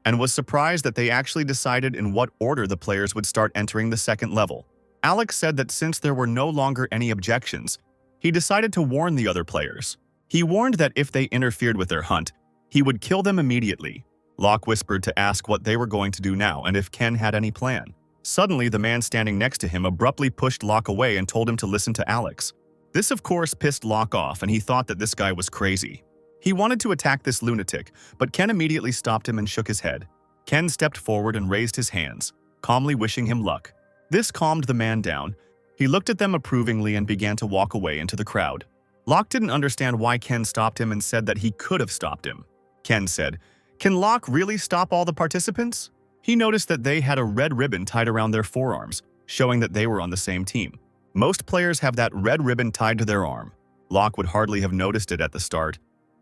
and was surprised that they actually decided in what order the players would start entering the second level. Alex said that since there were no longer any objections, he decided to warn the other players. He warned that if they interfered with their hunt, he would kill them immediately. Locke whispered to ask what they were going to do now and if Ken had any plan. Suddenly, the man standing next to him abruptly pushed Locke away and told him to listen to Alex. This, of course, pissed Locke off, and he thought that this guy was crazy. He wanted to attack this lunatic, but Ken immediately stopped him and shook his head. Ken stepped forward and raised his hands, calmly wishing him luck. This calmed the man down. He looked at them approvingly and began to walk away into the crowd. Locke didn't understand why Ken stopped him and said that he could have stopped him. Ken said, "Can Locke really stop all the participants?" He noticed that they had a red ribbon tied around their forearms, showing that they were on the same team. Most players have that red ribbon tied to their arm. Locke would hardly have noticed it at the start,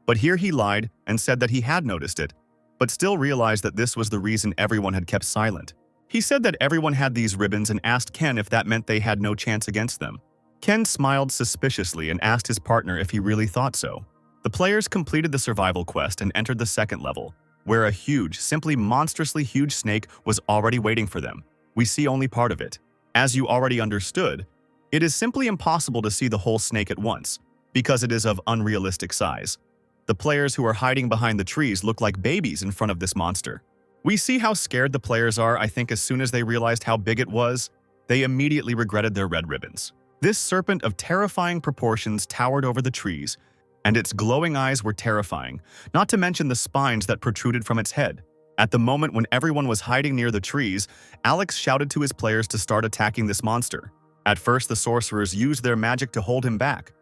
but here he lied and said that he had noticed it, but still realized that this was the reason everyone had kept silent. He said that everyone had these ribbons and asked Ken if that meant they had no chance against them. Ken smiled suspiciously and asked his partner if he really thought so. The players completed the survival quest and entered the second level, where a huge, simply monstrously huge snake was already waiting for them. We see only part of it. As you already understood, it is simply impossible to see the whole snake at once, because it is of unrealistic size. The players who are hiding behind the trees look like babies in front of this monster. We see how scared the players are. I think as soon as they realized how big it was, they immediately regretted their red ribbons. This serpent of terrifying proportions towered over the trees, and its glowing eyes were terrifying, not to mention the spines that protruded from its head. At the moment when everyone was hiding near the trees, Alex shouted to his players to start attacking this monster. At first, the sorcerers used their magic to hold him back,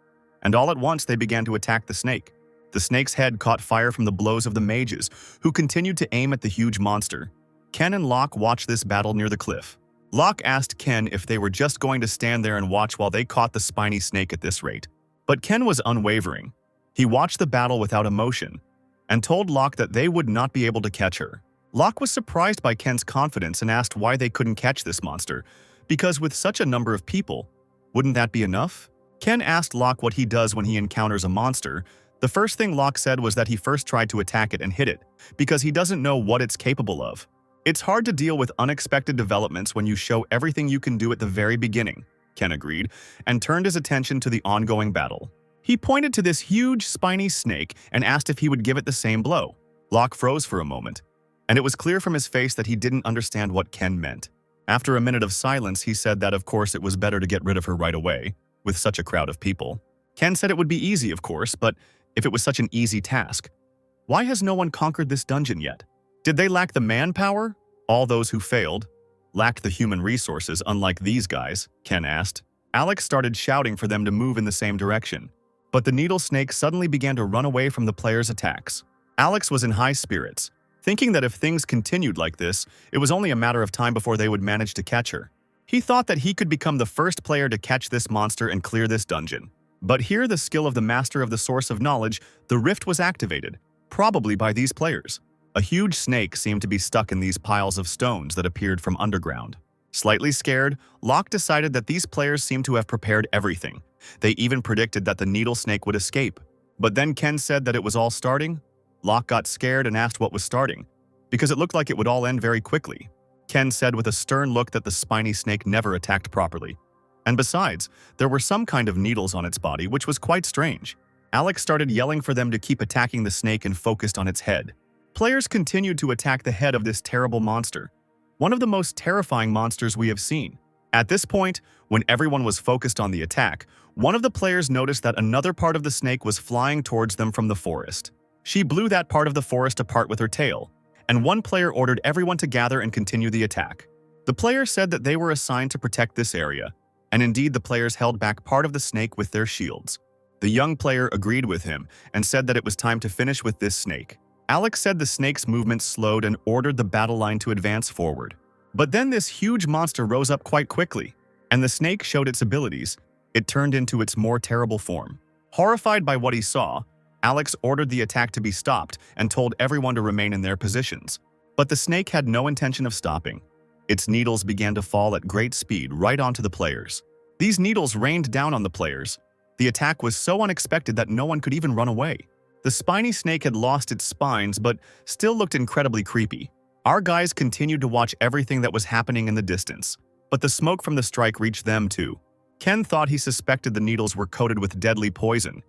and all at once they began to attack the snake. The snake's head caught fire from the blows of the mages, who continued to aim at the huge monster. Ken and Locke watched this battle near the cliff. Locke asked Ken if they were just going to stand there and watch while they caught the spiny snake at this rate. But Ken was unwavering. He watched the battle without emotion, and told Locke that they would not be able to catch her. Locke was surprised by Ken's confidence and asked why they couldn't catch this monster, because with such a number of people, wouldn't that be enough? Ken asked Locke what he does when he encounters a monster. The first thing Locke said was that he first tried to attack it and hit it, because he doesn't know what it's capable of. It's hard to deal with unexpected developments when you show everything you can do at the very beginning, Ken agreed, and turned his attention to the ongoing battle. He pointed to this huge, spiny snake and asked if he would give it the same blow. Locke froze for a moment, and it was clear from his face that he didn't understand what Ken meant. After a minute of silence, he said that of course it was better to get rid of her right away, with such a crowd of people. Ken said it would be easy, of course, but if it was such an easy task, why has no one conquered this dungeon yet? Did they lack the manpower? All those who failed lacked the human resources, unlike these guys, Ken asked. Alex started shouting for them to move in the same direction, but the needle snake suddenly began to run away from the players' attacks. Alex was in high spirits, thinking that if things continued like this, it was only a matter of time before they would manage to catch her. He thought that he could become the first player to catch this monster and clear this dungeon. But here, the skill of the master of the source of knowledge, the rift was activated, probably by these players. A huge snake seemed to be stuck in these piles of stones that appeared from underground. Slightly scared, Locke decided that these players seemed to have prepared everything. They even predicted that the needle snake would escape. But then Ken said that it was all starting. Locke got scared and asked what was starting, because it looked like it would all end very quickly. Ken said with a stern look that the spiny snake never attacked properly. And besides, there were some kind of needles on its body, which was quite strange. Alex started yelling for them to keep attacking the snake and focused on its head. Players continued to attack the head of this terrible monster, one of the most terrifying monsters we have seen. At this point, when everyone was focused on the attack, one of the players noticed that another part of the snake was flying towards them from the forest. She blew that part of the forest apart with her tail, and one player ordered everyone to gather and continue the attack. The player said that they were assigned to protect this area, and indeed the players held back part of the snake with their shields. The young player agreed with him and said that it was time to finish with this snake. Alex said the snake's movement slowed and ordered the battle line to advance forward. But then this huge monster rose up quite quickly, and the snake showed its abilities. It turned into its more terrible form. Horrified by what he saw, Alex ordered the attack to be stopped and told everyone to remain in their positions. But the snake had no intention of stopping. Its needles began to fall at great speed right onto the players. These needles rained down on the players. The attack was so unexpected that no one could even run away. The spiny snake had lost its spines but still looked incredibly creepy. Our guys continued to watch everything that was happening in the distance, but the smoke from the strike reached them too. Ken thought he suspected the needles were coated with deadly poison.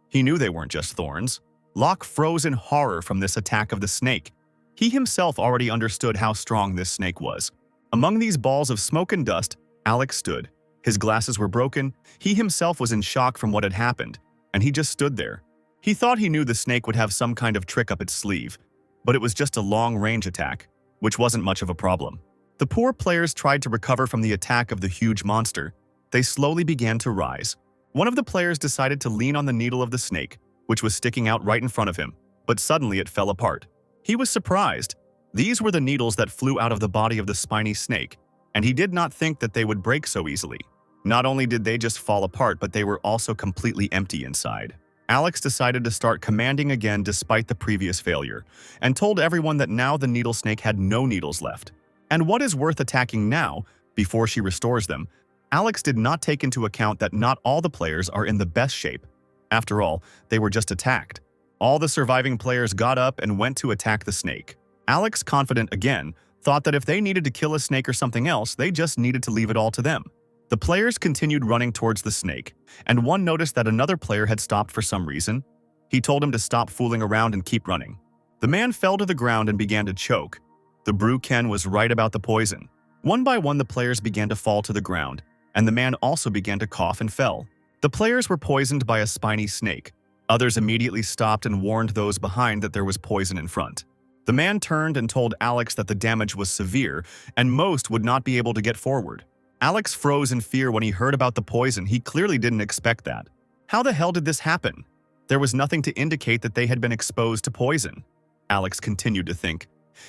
He knew they weren't just thorns. Locke froze in horror from this attack of the snake. He himself already understood how strong this snake was. Among these balls of smoke and dust, Alex stood. His glasses were broken, he himself was in shock from what had happened, and he just stood there. He thought he knew the snake would have some kind of trick up its sleeve, but it was just a long-range attack, which wasn't much of a problem. The poor players tried to recover from the attack of the huge monster. They slowly began to rise. One of the players decided to lean on the needle of the snake, which was sticking out right in front of him, but suddenly it fell apart. He was surprised. These were the needles that flew out of the body of the spiny snake, and he did not think that they would break so easily. Not only did they just fall apart, but they were also completely empty inside. Alex decided to start commanding again despite the previous failure, and told everyone that now the needle snake had no needles left. And what is worth attacking now, before she restores them? Alex did not take into account that not all the players are in the best shape. After all, they were just attacked. All the surviving players got up and went to attack the snake. Alex, confident again, thought that if they needed to kill a snake or something else, they just needed to leave it all to them. The players continued running towards the snake, and one noticed that another player had stopped for some reason. He told him to stop fooling around and keep running. The man fell to the ground and began to choke. The brew Ken was right about the poison. One by one the players began to fall to the ground, and the man also began to cough and fell. The players were poisoned by a spiny snake. Others immediately stopped and warned those behind that there was poison in front. The man turned and told Alex that the damage was severe, and most would not be able to get forward. Alex froze in fear when he heard about the poison. He clearly didn't expect that. How the hell did this happen? There was nothing to indicate that they had been exposed to poison. Alex continued to think.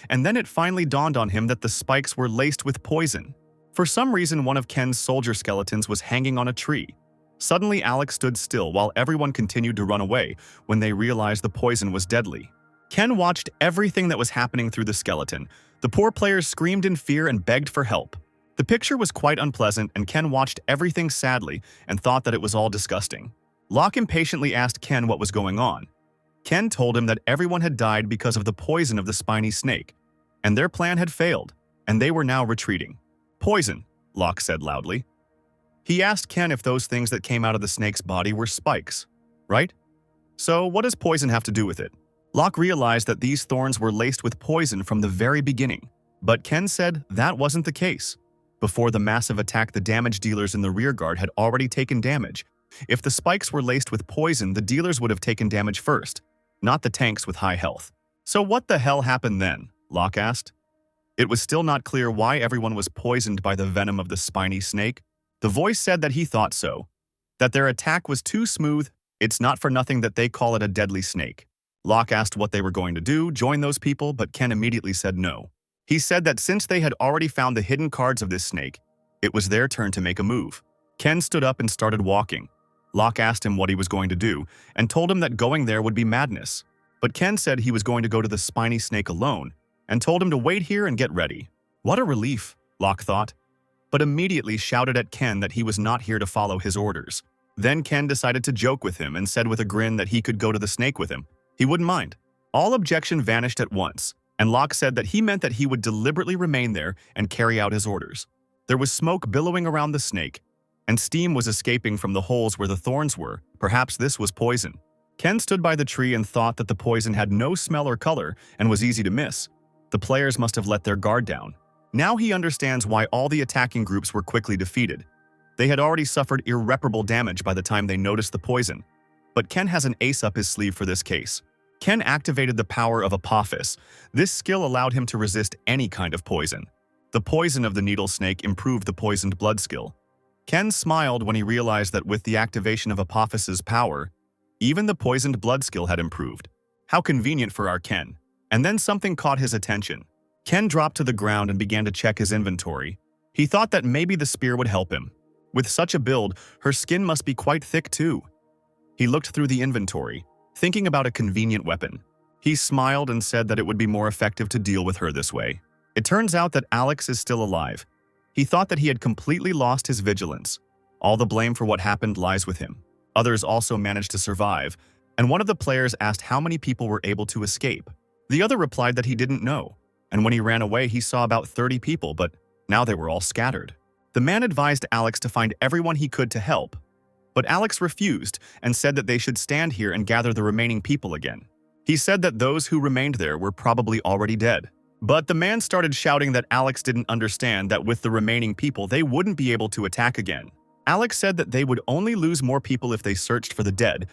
And then it finally dawned on him that the spikes were laced with poison. For some reason, one of Ken's soldier skeletons was hanging on a tree. Suddenly, Alex stood still while everyone continued to run away when they realized the poison was deadly. Ken watched everything that was happening through the skeleton. The poor players screamed in fear and begged for help. The picture was quite unpleasant, and Ken watched everything sadly and thought that it was all disgusting. Locke impatiently asked Ken what was going on. Ken told him that everyone had died because of the poison of the spiny snake, and their plan had failed, and they were now retreating. Poison, Locke said loudly. He asked Ken if those things that came out of the snake's body were spikes, right? So what does poison have to do with it? Locke realized that these thorns were laced with poison from the very beginning, but Ken said that wasn't the case. Before the massive attack, the damage dealers in the rearguard had already taken damage. If the spikes were laced with poison, the dealers would have taken damage first, not the tanks with high health. So what the hell happened then? Locke asked. It was still not clear why everyone was poisoned by the venom of the spiny snake. The voice said that he thought so, that their attack was too smooth. It's not for nothing that they call it a deadly snake. Locke asked what they were going to do, join those people, but Ken immediately said no. He said that since they had already found the hidden cards of this snake, it was their turn to make a move. Ken stood up and started walking. Locke asked him what he was going to do and told him that going there would be madness. But Ken said he was going to go to the spiny snake alone and told him to wait here and get ready. What a relief, Locke thought, but immediately shouted at Ken that he was not here to follow his orders. Then Ken decided to joke with him and said with a grin that he could go to the snake with him. He wouldn't mind. All objection vanished at once, and Locke said that he meant that he would deliberately remain there and carry out his orders. There was smoke billowing around the snake, and steam was escaping from the holes where the thorns were. Perhaps this was poison. Ken stood by the tree and thought that the poison had no smell or color and was easy to miss. The players must have let their guard down. Now he understands why all the attacking groups were quickly defeated. They had already suffered irreparable damage by the time they noticed the poison. But Ken has an ace up his sleeve for this case. Ken activated the power of Apophis. This skill allowed him to resist any kind of poison. The poison of the needle snake improved the poisoned blood skill. Ken smiled when he realized that with the activation of Apophis's power, even the poisoned blood skill had improved. How convenient for our Ken. And then something caught his attention. Ken dropped to the ground and began to check his inventory. He thought that maybe the spear would help him. With such a build, her skin must be quite thick too. He looked through the inventory, thinking about a convenient weapon. He smiled and said that it would be more effective to deal with her this way. It turns out that Alex is still alive. He thought that he had completely lost his vigilance. All the blame for what happened lies with him. Others also managed to survive, and one of the players asked how many people were able to escape. The other replied that he didn't know, and when he ran away he saw about 30 people, but now they were all scattered. The man advised Alex to find everyone he could to help, but Alex refused and said that they should stand here and gather the remaining people again. He said that those who remained there were probably already dead. But the man started shouting that Alex didn't understand that with the remaining people they wouldn't be able to attack again. Alex said that they would only lose more people if they searched for the dead.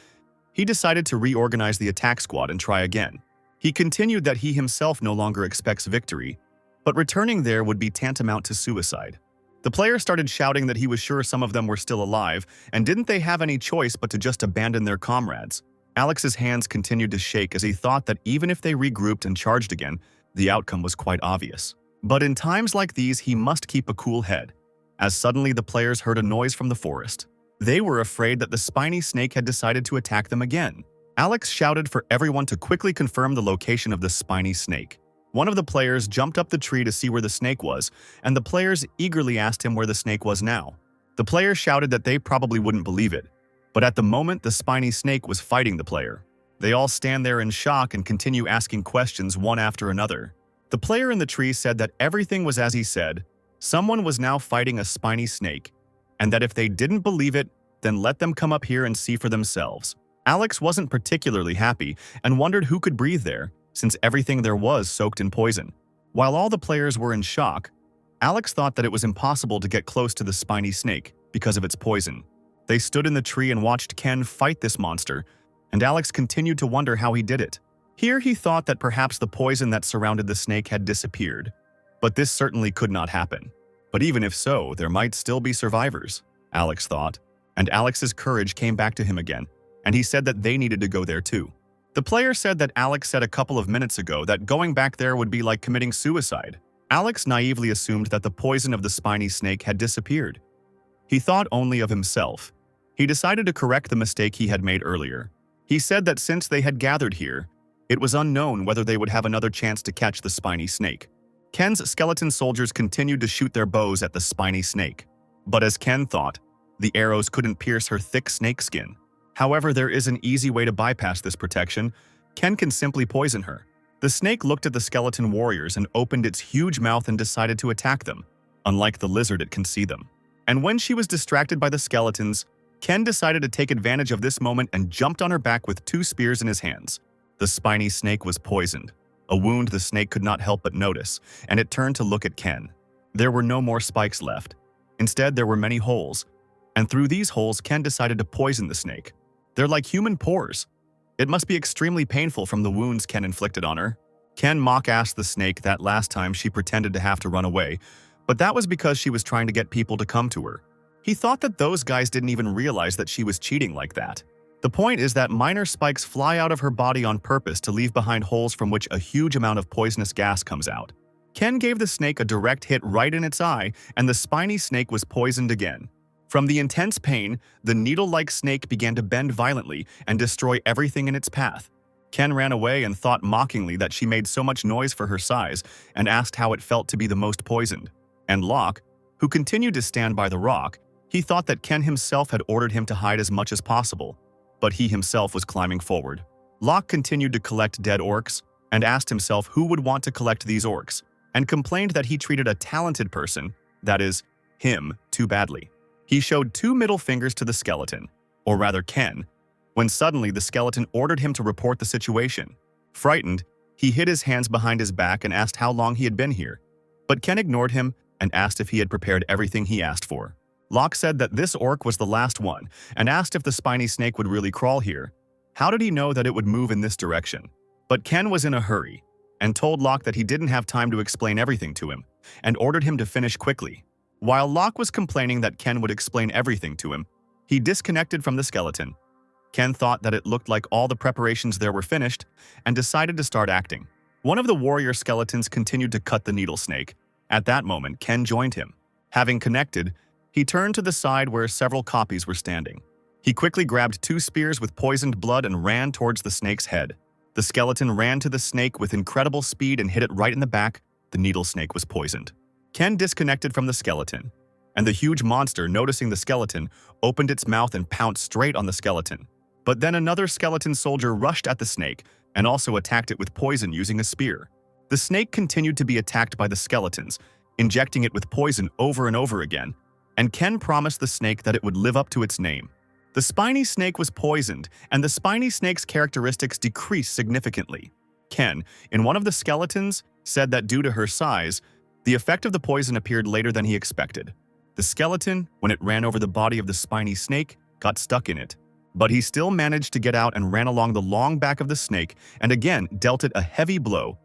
He decided to reorganize the attack squad and try again. He continued that he himself no longer expects victory, but returning there would be tantamount to suicide. The player started shouting that he was sure some of them were still alive, and didn't they have any choice but to just abandon their comrades. Alex's hands continued to shake as he thought that even if they regrouped and charged again, the outcome was quite obvious. But in times like these, he must keep a cool head, as suddenly the players heard a noise from the forest. They were afraid that the spiny snake had decided to attack them again. Alex shouted for everyone to quickly confirm the location of the spiny snake. One of the players jumped up the tree to see where the snake was, and the players eagerly asked him where the snake was now. The player shouted that they probably wouldn't believe it, but at the moment the spiny snake was fighting the player. They all stand there in shock and continue asking questions one after another. The player in the tree said that everything was as he said. Someone was now fighting a spiny snake, and that if they didn't believe it, then let them come up here and see for themselves. Alex wasn't particularly happy and wondered who could breathe there, since everything there was soaked in poison. While all the players were in shock, Alex thought that it was impossible to get close to the spiny snake because of its poison. They stood in the tree and watched Ken fight this monster, and Alex continued to wonder how he did it. Here he thought that perhaps the poison that surrounded the snake had disappeared, but this certainly could not happen. But even if so, there might still be survivors, Alex thought, and Alex's courage came back to him again, and he said that they needed to go there too. The player said that Alex said a couple of minutes ago that going back there would be like committing suicide. Alex naively assumed that the poison of the spiny snake had disappeared. He thought only of himself. He decided to correct the mistake he had made earlier. He said that since they had gathered here, it was unknown whether they would have another chance to catch the spiny snake. Ken's skeleton soldiers continued to shoot their bows at the spiny snake. But as Ken thought, the arrows couldn't pierce her thick snake skin. However, there is an easy way to bypass this protection. Ken can simply poison her. The snake looked at the skeleton warriors and opened its huge mouth and decided to attack them. Unlike the lizard, it can see them. And when she was distracted by the skeletons, Ken decided to take advantage of this moment and jumped on her back with 2 spears in his hands. The spiny snake was poisoned, a wound the snake could not help but notice, and it turned to look at Ken. There were no more spikes left. Instead, there were many holes, and through these holes, Ken decided to poison the snake. They're like human pores. It must be extremely painful from the wounds Ken inflicted on her. Ken mock-asked the snake that last time she pretended to have to run away, but that was because she was trying to get people to come to her. He thought that those guys didn't even realize that she was cheating like that. The point is that minor spikes fly out of her body on purpose to leave behind holes from which a huge amount of poisonous gas comes out. Ken gave the snake a direct hit right in its eye, and the spiny snake was poisoned again. From the intense pain, the needle-like snake began to bend violently and destroy everything in its path. Ken ran away and thought mockingly that she made so much noise for her size and asked how it felt to be the most poisoned. And Locke, who continued to stand by the rock, he thought that Ken himself had ordered him to hide as much as possible, but he himself was climbing forward. Locke continued to collect dead orcs and asked himself who would want to collect these orcs, and complained that he treated a talented person, that is, him, too badly. He showed 2 middle fingers to the skeleton, or rather Ken, when suddenly the skeleton ordered him to report the situation. Frightened, he hid his hands behind his back and asked how long he had been here, but Ken ignored him and asked if he had prepared everything he asked for. Locke said that this orc was the last one and asked if the spiny snake would really crawl here. How did he know that it would move in this direction? But Ken was in a hurry and told Locke that he didn't have time to explain everything to him and ordered him to finish quickly. While Locke was complaining that Ken would explain everything to him, he disconnected from the skeleton. Ken thought that it looked like all the preparations there were finished and decided to start acting. One of the warrior skeletons continued to cut the needle snake. At that moment, Ken joined him. Having connected, he turned to the side where several copies were standing. He quickly grabbed 2 spears with poisoned blood and ran towards the snake's head. The skeleton ran to the snake with incredible speed and hit it right in the back. The needle snake was poisoned. Ken disconnected from the skeleton, and the huge monster, noticing the skeleton, opened its mouth and pounced straight on the skeleton. But then another skeleton soldier rushed at the snake and also attacked it with poison using a spear. The snake continued to be attacked by the skeletons, injecting it with poison over and over again, and Ken promised the snake that it would live up to its name. The spiny snake was poisoned, and the spiny snake's characteristics decreased significantly. Ken, in one of the skeletons, said that due to her size, the effect of the poison appeared later than he expected. The skeleton, when it ran over the body of the spiny snake, got stuck in it. But he still managed to get out and ran along the long back of the snake and again dealt it a heavy blow,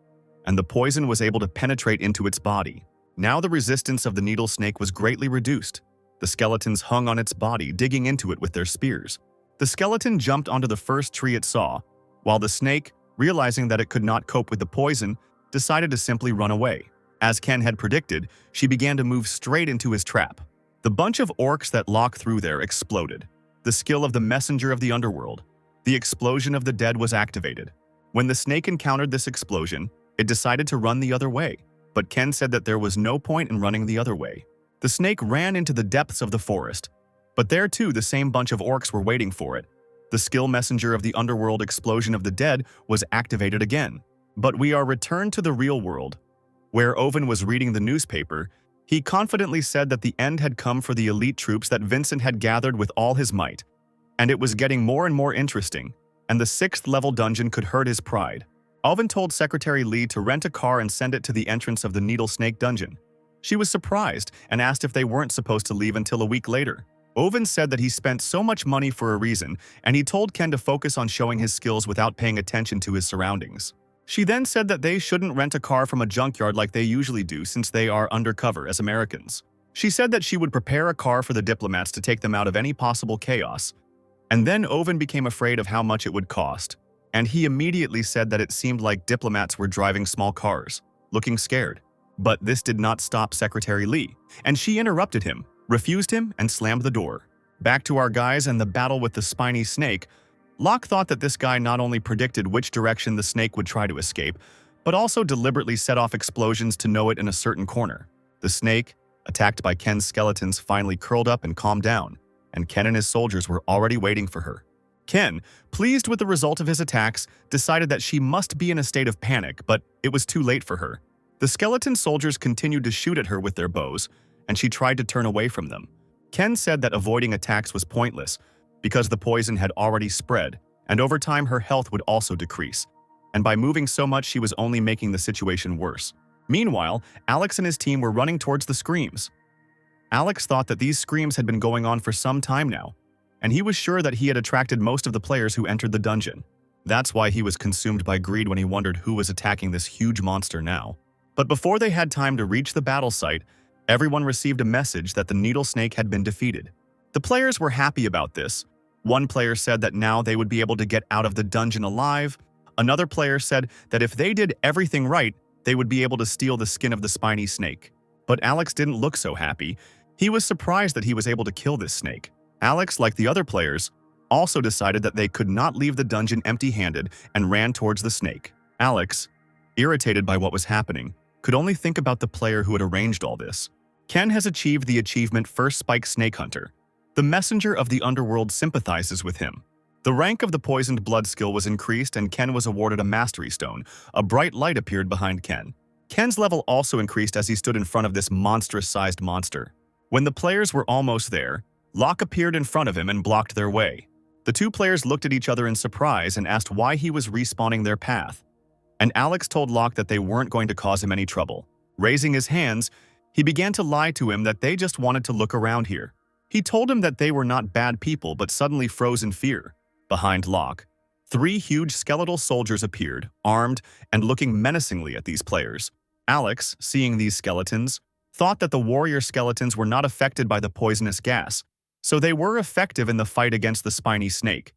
and the poison was able to penetrate into its body. Now the resistance of the needle snake was greatly reduced. The skeletons hung on its body, digging into it with their spears. The skeleton jumped onto the first tree it saw, while the snake, realizing that it could not cope with the poison, decided to simply run away. As Ken had predicted, she began to move straight into his trap. The bunch of orcs that Locke threw there exploded. The skill of the messenger of the underworld. The explosion of the dead was activated. When the snake encountered this explosion, it decided to run the other way, but Ken said that there was no point in running the other way. The snake ran into the depths of the forest, but there too the same bunch of orcs were waiting for it. The skill messenger of the underworld explosion of the dead was activated again. But we are returned to the real world, where Owen was reading the newspaper. He confidently said that the end had come for the elite troops that Vincent had gathered with all his might, and it was getting more and more interesting, and the 6th level dungeon could hurt his pride. Owen told Secretary Lee to rent a car and send it to the entrance of the Needle Snake dungeon. She was surprised and asked if they weren't supposed to leave until a week later. Owen said that he spent so much money for a reason, and he told Ken to focus on showing his skills without paying attention to his surroundings. She then said that they shouldn't rent a car from a junkyard like they usually do since they are undercover as Americans. She said that she would prepare a car for the diplomats to take them out of any possible chaos. And then Owen became afraid of how much it would cost, and he immediately said that it seemed like diplomats were driving small cars, looking scared. But this did not stop Secretary Lee, and she interrupted him, refused him, and slammed the door. Back to our guys and the battle with the spiny snake. Locke thought that this guy not only predicted which direction the snake would try to escape, but also deliberately set off explosions to know it in a certain corner. The snake, attacked by Ken's skeletons, finally curled up and calmed down, and Ken and his soldiers were already waiting for her. Ken, pleased with the result of his attacks, decided that she must be in a state of panic, but it was too late for her. The skeleton soldiers continued to shoot at her with their bows, and she tried to turn away from them. Ken said that avoiding attacks was pointless because the poison had already spread, and over time her health would also decrease, and by moving so much she was only making the situation worse. Meanwhile, Alex and his team were running towards the screams. Alex thought that these screams had been going on for some time now, and he was sure that he had attracted most of the players who entered the dungeon. That's why he was consumed by greed when he wondered who was attacking this huge monster now. But before they had time to reach the battle site, everyone received a message that the needle snake had been defeated. The players were happy about this. One player said that now they would be able to get out of the dungeon alive. Another player said that if they did everything right, they would be able to steal the skin of the spiny snake. But Alex didn't look so happy. He was surprised that he was able to kill this snake. Alex, like the other players, also decided that they could not leave the dungeon empty-handed and ran towards the snake. Alex, irritated by what was happening, could only think about the player who had arranged all this. Ken has achieved the achievement First Spike Snake Hunter. The messenger of the underworld sympathizes with him. The rank of the poisoned blood skill was increased and Ken was awarded a mastery stone. A bright light appeared behind Ken. Ken's level also increased as he stood in front of this monstrous-sized monster. When the players were almost there, Locke appeared in front of him and blocked their way. The two players looked at each other in surprise and asked why he was respawning their path. And Alex told Locke that they weren't going to cause him any trouble. Raising his hands, he began to lie to him that they just wanted to look around here. He told him that they were not bad people but suddenly froze in fear. Behind Locke, Three huge skeletal soldiers appeared, armed and looking menacingly at these players. Alex, seeing these skeletons, thought that the warrior skeletons were not affected by the poisonous gas, so they were effective in the fight against the spiny snake.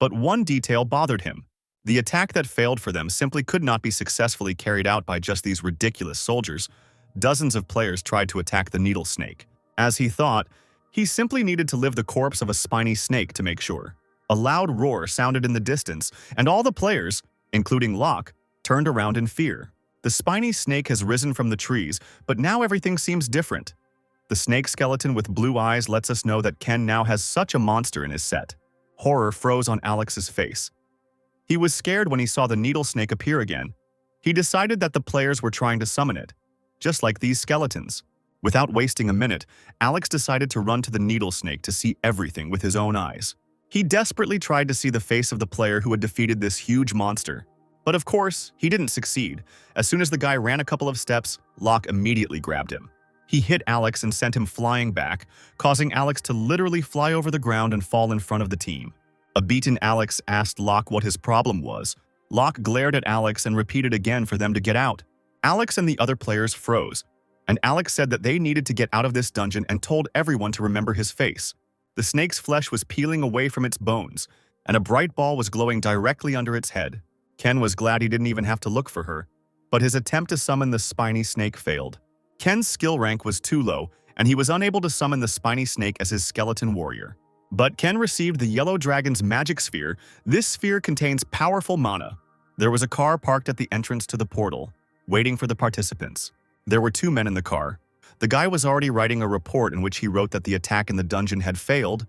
But one detail bothered him. The attack that failed for them simply could not be successfully carried out by just these ridiculous soldiers. Dozens of players tried to attack the needle snake. As he thought, he simply needed to live the corpse of a spiny snake to make sure. A loud roar sounded in the distance, and all the players, including Locke, turned around in fear. The spiny snake has risen from the trees, but now everything seems different. The snake skeleton with blue eyes lets us know that Ken now has such a monster in his set. Horror froze on Alex's face. He was scared when he saw the needle snake appear again. He decided that the players were trying to summon it, just like these skeletons. Without wasting a minute, Alex decided to run to the needle snake to see everything with his own eyes. He desperately tried to see the face of the player who had defeated this huge monster. But of course, he didn't succeed. As soon as the guy ran a couple of steps, Locke immediately grabbed him. He hit Alex and sent him flying back, causing Alex to literally fly over the ground and fall in front of the team. A beaten Alex asked Locke what his problem was. Locke glared at Alex and repeated again for them to get out. Alex and the other players froze, and Alex said that they needed to get out of this dungeon and told everyone to remember his face. The snake's flesh was peeling away from its bones, and a bright ball was glowing directly under its head. Ken was glad he didn't even have to look for her, but his attempt to summon the spiny snake failed. Ken's skill rank was too low, and he was unable to summon the spiny snake as his skeleton warrior. But Ken received the yellow dragon's magic sphere. This sphere contains powerful mana. There was a car parked at the entrance to the portal, waiting for the participants. There were two men in the car. The guy was already writing a report in which he wrote that the attack in the dungeon had failed.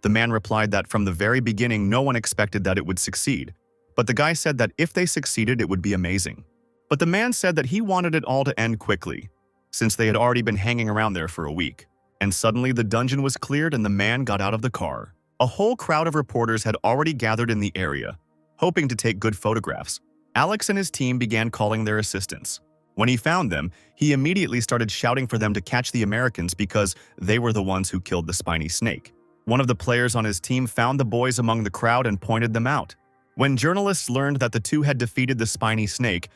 The man replied that from the very beginning no one expected that it would succeed, but the guy said that if they succeeded it would be amazing. But the man said that he wanted it all to end quickly, since they had already been hanging around there for a week. And suddenly the dungeon was cleared and the man got out of the car. A whole crowd of reporters had already gathered in the area, hoping to take good photographs. Alex and his team began calling their assistants. When he found them, he immediately started shouting for them to catch the Americans because they were the ones who killed the spiny snake. One of the players on his team found the boys among the crowd and pointed them out. When journalists learned that the two had defeated the spiny snake,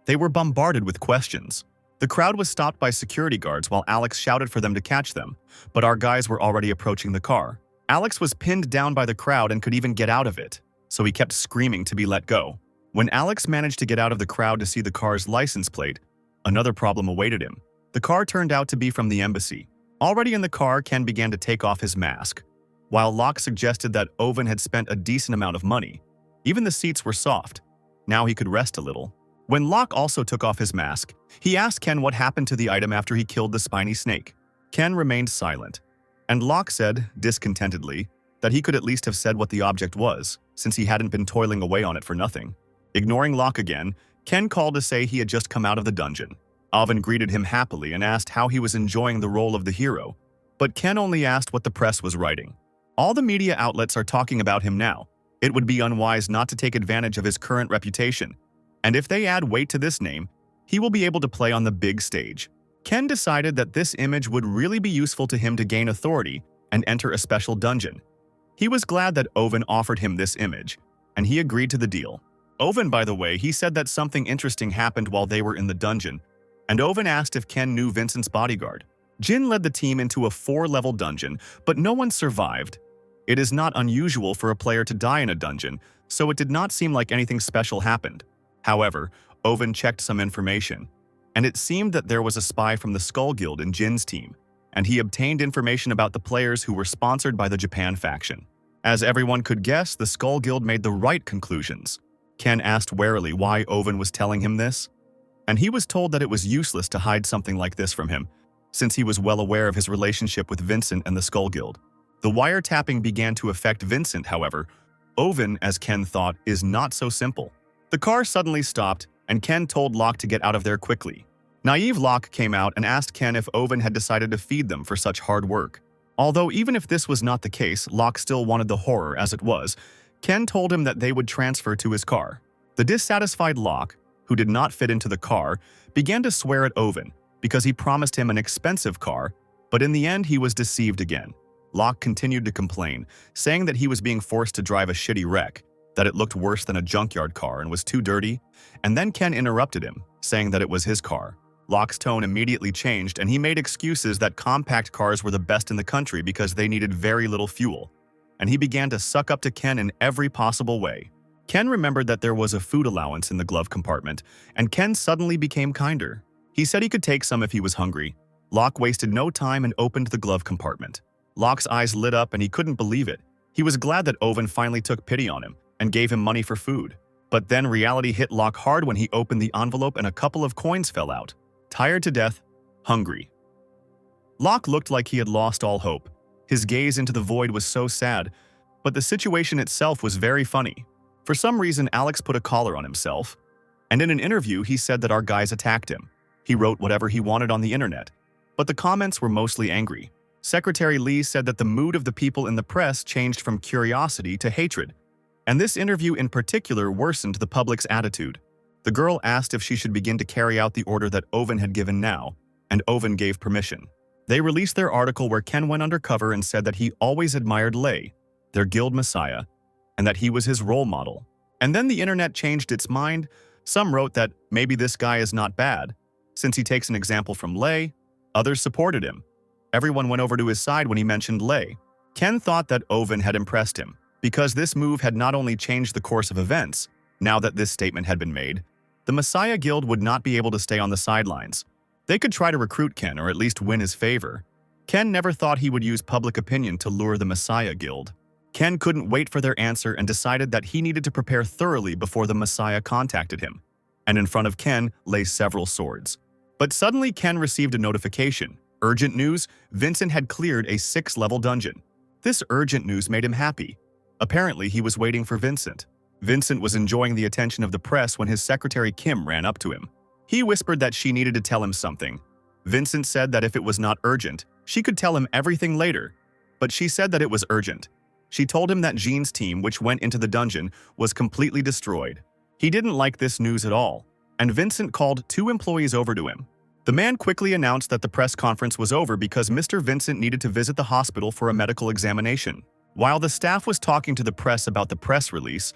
they were bombarded with questions. The crowd was stopped by security guards while Alex shouted for them to catch them, but our guys were already approaching the car. Alex was pinned down by the crowd and could even get out of it, so he kept screaming to be let go. When Alex managed to get out of the crowd to see the car's license plate, another problem awaited him. The car turned out to be from the embassy. Already in the car, Ken began to take off his mask. While Locke suggested that Owen had spent a decent amount of money, even the seats were soft. Now he could rest a little. When Locke also took off his mask, he asked Ken what happened to the item after he killed the spiny snake. Ken remained silent, and Locke said, discontentedly, that he could at least have said what the object was, since he hadn't been toiling away on it for nothing. Ignoring Locke again, Ken called to say he had just come out of the dungeon. Owen greeted him happily and asked how he was enjoying the role of the hero, but Ken only asked what the press was writing. All the media outlets are talking about him now. It would be unwise not to take advantage of his current reputation, and if they add weight to this name, he will be able to play on the big stage. Ken decided that this image would really be useful to him to gain authority and enter a special dungeon. He was glad that Owen offered him this image, and he agreed to the deal. Owen, by the way, he said that something interesting happened while they were in the dungeon, and Owen asked if Ken knew Vincent's bodyguard. Jin led the team into a 4-level dungeon, but no one survived. It is not unusual for a player to die in a dungeon, so it did not seem like anything special happened. However, Owen checked some information, and it seemed that there was a spy from the Skull Guild in Jin's team, and he obtained information about the players who were sponsored by the Japan faction. As everyone could guess, the Skull Guild made the right conclusions. Ken asked warily why Owen was telling him this, and he was told that it was useless to hide something like this from him, since he was well aware of his relationship with Vincent and the Skull Guild. The wiretapping began to affect Vincent, however. Owen, as Ken thought, is not so simple. The car suddenly stopped, and Ken told Locke to get out of there quickly. Naive Locke came out and asked Ken if Owen had decided to feed them for such hard work. Although even if this was not the case, Locke still wanted the horror as it was. Ken told him that they would transfer to his car. The dissatisfied Locke, who did not fit into the car, began to swear at Owen because he promised him an expensive car, but in the end he was deceived again. Locke continued to complain, saying that he was being forced to drive a shitty wreck, that it looked worse than a junkyard car and was too dirty, and then Ken interrupted him, saying that it was his car. Locke's tone immediately changed, and he made excuses that compact cars were the best in the country because they needed very little fuel, and he began to suck up to Ken in every possible way. Ken remembered that there was a food allowance in the glove compartment, and Ken suddenly became kinder. He said he could take some if he was hungry. Locke wasted no time and opened the glove compartment. Locke's eyes lit up and he couldn't believe it. He was glad that Owen finally took pity on him and gave him money for food. But then reality hit Locke hard when he opened the envelope and a couple of coins fell out. Tired to death, hungry. Locke looked like he had lost all hope. His gaze into the void was so sad, but the situation itself was very funny. For some reason, Alex put a collar on himself, and in an interview he said that our guys attacked him. He wrote whatever he wanted on the internet, but the comments were mostly angry. Secretary Lee said that the mood of the people in the press changed from curiosity to hatred, and this interview in particular worsened the public's attitude. The girl asked if she should begin to carry out the order that Owen had given now, and Owen gave permission. They released their article where Ken went undercover and said that he always admired Lei, their guild messiah, and that he was his role model. And then the internet changed its mind. Some wrote that maybe this guy is not bad, since he takes an example from Lei. Others supported him. Everyone went over to his side when he mentioned Lei. Ken thought that Owen had impressed him, because this move had not only changed the course of events. Now that this statement had been made, the Messiah Guild would not be able to stay on the sidelines. They could try to recruit Ken or at least win his favor. Ken never thought he would use public opinion to lure the Messiah Guild. Ken couldn't wait for their answer and decided that he needed to prepare thoroughly before the Messiah contacted him. And in front of Ken lay several swords. But suddenly Ken received a notification. Urgent news, Vincent had cleared a 6th-level dungeon. This urgent news made him happy. Apparently, he was waiting for Vincent. Vincent was enjoying the attention of the press when his secretary Kim ran up to him. He whispered that she needed to tell him something. Vincent said that if it was not urgent, she could tell him everything later. But she said that it was urgent. She told him that Jean's team, which went into the dungeon, was completely destroyed. He didn't like this news at all, and Vincent called 2 employees over to him. The man quickly announced that the press conference was over because Mr. Vincent needed to visit the hospital for a medical examination. While the staff was talking to the press about the press release,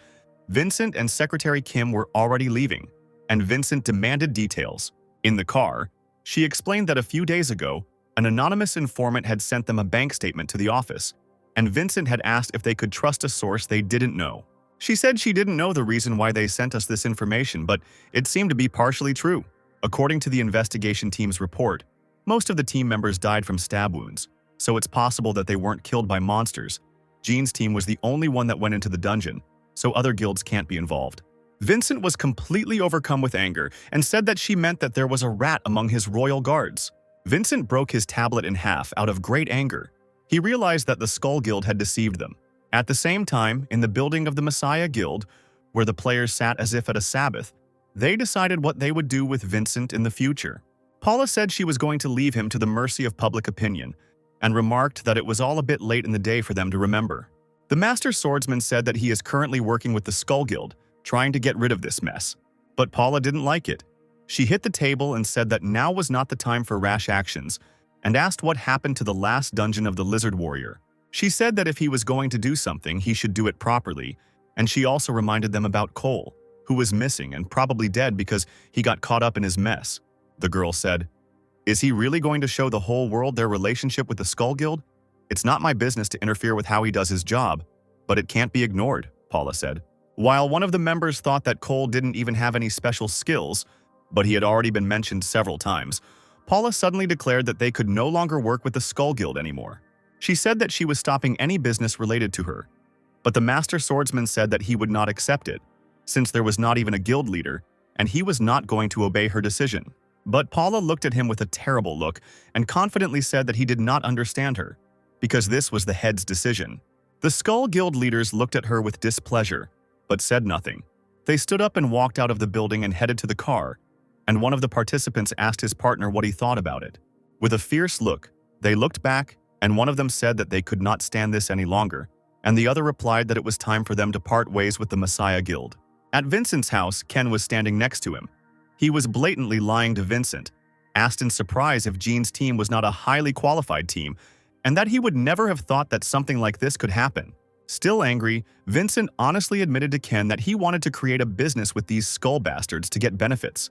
Vincent and Secretary Kim were already leaving, and Vincent demanded details. In the car, she explained that a few days ago, an anonymous informant had sent them a bank statement to the office, and Vincent had asked if they could trust a source they didn't know. She said she didn't know the reason why they sent us this information, but it seemed to be partially true. According to the investigation team's report, most of the team members died from stab wounds, so it's possible that they weren't killed by monsters. Jean's team was the only one that went into the dungeon, so other guilds can't be involved. Vincent was completely overcome with anger and said that she meant that there was a rat among his royal guards. Vincent broke his tablet in half out of great anger. He realized that the Skull Guild had deceived them. At the same time, in the building of the Messiah Guild, where the players sat as if at a Sabbath, they decided what they would do with Vincent in the future. Paula said she was going to leave him to the mercy of public opinion, and remarked that it was all a bit late in the day for them to remember. The Master Swordsman said that he is currently working with the Skull Guild, trying to get rid of this mess. But Paula didn't like it. She hit the table and said that now was not the time for rash actions, and asked what happened to the last dungeon of the Lizard Warrior. She said that if he was going to do something, he should do it properly, and she also reminded them about Cole, who was missing and probably dead because he got caught up in his mess. The girl said, "Is he really going to show the whole world their relationship with the Skull Guild? It's not my business to interfere with how he does his job, but it can't be ignored," Paula said. While one of the members thought that Cole didn't even have any special skills, but he had already been mentioned several times, Paula suddenly declared that they could no longer work with the Skull Guild anymore. She said that she was stopping any business related to her, but the Master Swordsman said that he would not accept it, since there was not even a guild leader, and he was not going to obey her decision. But Paula looked at him with a terrible look and confidently said that he did not understand her, because this was the head's decision. The Skull Guild leaders looked at her with displeasure, but said nothing. They stood up and walked out of the building and headed to the car, and one of the participants asked his partner what he thought about it. With a fierce look, they looked back, and one of them said that they could not stand this any longer, and the other replied that it was time for them to part ways with the Messiah Guild. At Vincent's house, Ken was standing next to him. He was blatantly lying to Vincent, asked in surprise if Jean's team was not a highly qualified team, and that he would never have thought that something like this could happen. Still angry, Vincent honestly admitted to Ken that he wanted to create a business with these skull bastards to get benefits.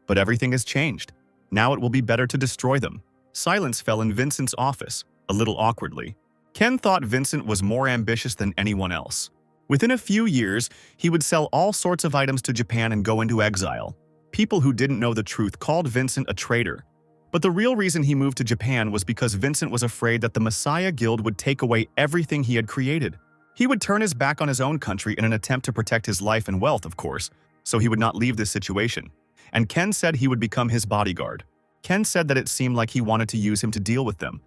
But everything has changed. Now it will be better to destroy them. Silence fell in Vincent's office, a little awkwardly. Ken thought Vincent was more ambitious than anyone else. Within a few years, he would sell all sorts of items to Japan and go into exile. People who didn't know the truth called Vincent a traitor. But the real reason he moved to Japan was because Vincent was afraid that the Messiah Guild would take away everything he had created. He would turn his back on his own country in an attempt to protect his life and wealth, of course, so he would not leave this situation. And Ken said he would become his bodyguard. Ken said that it seemed like he wanted to use him to deal with them,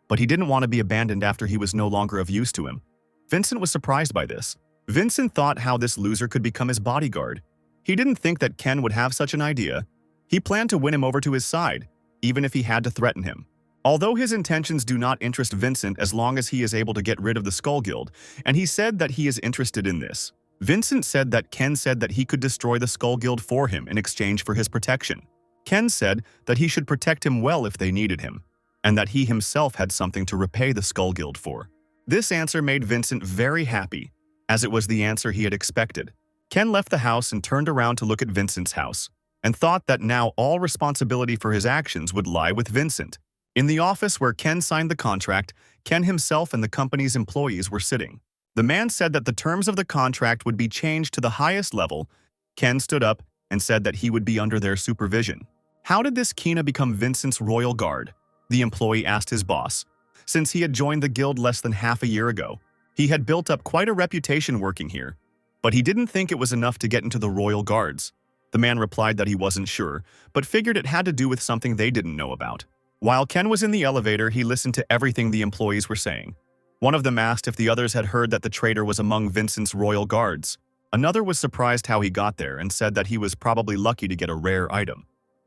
but he didn't want to be abandoned after he was no longer of use to him. Vincent was surprised by this. Vincent thought how this loser could become his bodyguard. He didn't think that Ken would have such an idea. He planned to win him over to his side, even if he had to threaten him. Although his intentions do not interest Vincent as long as he is able to get rid of the Skull Guild, and he said that he is interested in this. Vincent said that Ken said that he could destroy the Skull Guild for him in exchange for his protection. Ken said that he should protect him well if they needed him, and that he himself had something to repay the Skull Guild for. This answer made Vincent very happy, as it was the answer he had expected. Ken left the house and turned around to look at Vincent's house, and thought that now all responsibility for his actions would lie with Vincent. In the office where Ken signed the contract, Ken himself and the company's employees were sitting. The man said that the terms of the contract would be changed to the highest level. Ken stood up and said that he would be under their supervision. How did this Kina become Vincent's royal guard? The employee asked his boss. Since he had joined the guild less than half a year ago, he had built up quite a reputation working here, but he didn't think it was enough to get into the royal guards. The man replied that he wasn't sure, but figured it had to do with something they didn't know about. While Ken was in the elevator, he listened to everything the employees were saying. One of them asked if the others had heard that the traitor was among Vincent's royal guards. Another was surprised how he got there and said that he was probably lucky to get a rare item.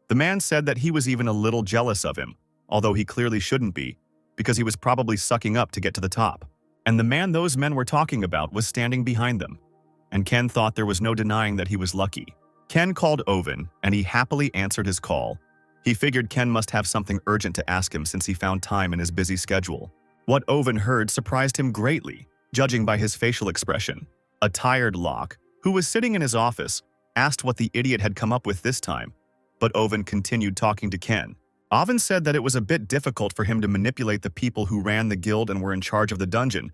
The man said that he was even a little jealous of him, although he clearly shouldn't be, because he was probably sucking up to get to the top. And the man those men were talking about was standing behind them. And Ken thought there was no denying that he was lucky. Ken called Oven, and he happily answered his call. He figured Ken must have something urgent to ask him since he found time in his busy schedule. What Oven heard surprised him greatly, judging by his facial expression. A tired Locke, who was sitting in his office, asked what the idiot had come up with this time, but Oven continued talking to Ken. Oven said that it was a bit difficult for him to manipulate the people who ran the guild and were in charge of the dungeon,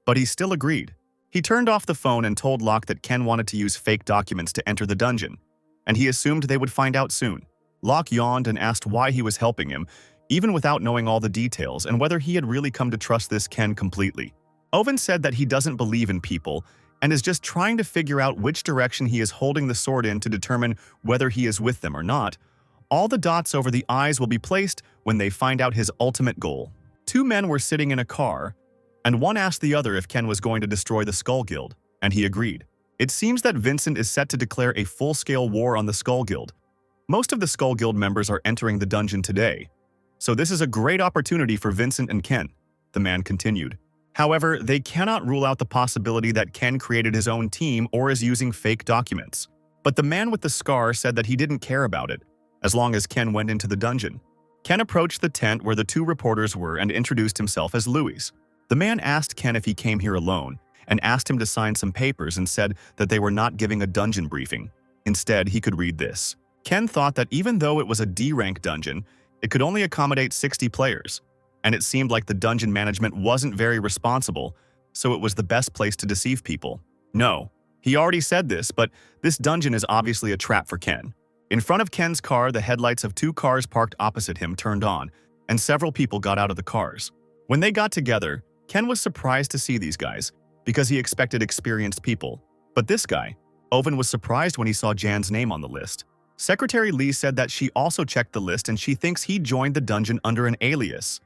but he still agreed. He turned off the phone and told Locke that Ken wanted to use fake documents to enter the dungeon, and he assumed they would find out soon. Locke yawned and asked why he was helping him, even without knowing all the details and whether he had really come to trust this Ken completely. Oven said that he doesn't believe in people and is just trying to figure out which direction he is holding the sword in to determine whether he is with them or not. All the dots over the I's will be placed when they find out his ultimate goal. Two men were sitting in a car, and one asked the other if Ken was going to destroy the Skull Guild, and he agreed. It seems that Vincent is set to declare a full-scale war on the Skull Guild. Most of the Skull Guild members are entering the dungeon today, so this is a great opportunity for Vincent and Ken, the man continued. However, they cannot rule out the possibility that Ken created his own team or is using fake documents. But the man with the scar said that he didn't care about it, as long as Ken went into the dungeon. Ken approached the tent where the two reporters were and introduced himself as Louis. The man asked Ken if he came here alone, and asked him to sign some papers and said that they were not giving a dungeon briefing. Instead, he could read this. Ken thought that even though it was a D-rank dungeon, it could only accommodate 60 players, and it seemed like the dungeon management wasn't very responsible, so it was the best place to deceive people. No, he already said this, but this dungeon is obviously a trap for Ken. In front of Ken's car, the headlights of two cars parked opposite him turned on, and several people got out of the cars. When they got together, Ken was surprised to see these guys, because he expected experienced people. But this guy, Oven, was surprised when he saw Jan's name on the list. Secretary Lee said that she also checked the list and she thinks he joined the dungeon under an alias.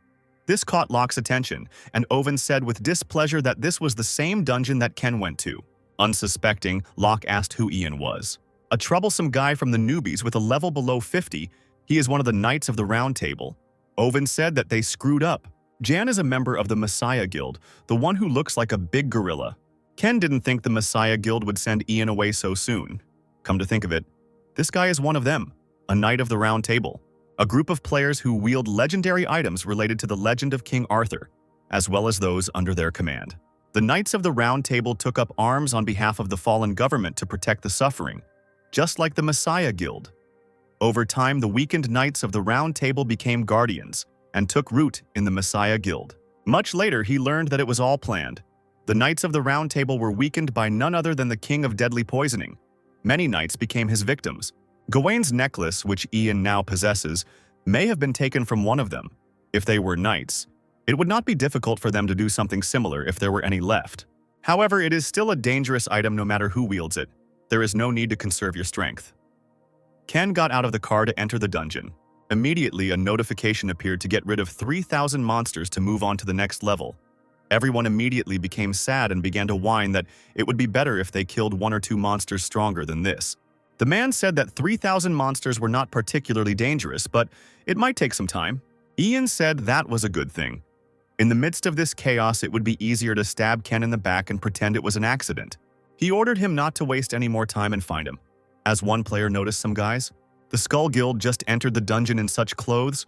This caught Locke's attention, and Oven said with displeasure that this was the same dungeon that Ken went to. Unsuspecting, Locke asked who Ian was. A troublesome guy from the newbies with a level below 50, he is one of the Knights of the Round Table. Oven said that they screwed up. Jan is a member of the Messiah Guild, the one who looks like a big gorilla. Ken didn't think the Messiah Guild would send Ian away so soon. Come to think of it, this guy is one of them, a Knight of the Round Table, a group of players who wield legendary items related to the legend of King Arthur, as well as those under their command. The Knights of the Round Table took up arms on behalf of the fallen government to protect the suffering, just like the Messiah Guild. Over time, the weakened Knights of the Round Table became guardians and took root in the Messiah Guild. Much later, he learned that it was all planned. The Knights of the Round Table were weakened by none other than the King of Deadly Poisoning. Many knights became his victims. Gawain's necklace, which Ian now possesses, may have been taken from one of them. If they were knights, it would not be difficult for them to do something similar if there were any left. However, it is still a dangerous item no matter who wields it. There is no need to conserve your strength. Ken got out of the car to enter the dungeon. Immediately, a notification appeared to get rid of 3,000 monsters to move on to the next level. Everyone immediately became sad and began to whine that it would be better if they killed 1 or 2 monsters stronger than this. The man said that 3,000 monsters were not particularly dangerous, but it might take some time. Ian said that was a good thing. In the midst of this chaos, it would be easier to stab Ken in the back and pretend it was an accident. He ordered him not to waste any more time and find him. As one player noticed some guys, the Skull Guild just entered the dungeon in such clothes.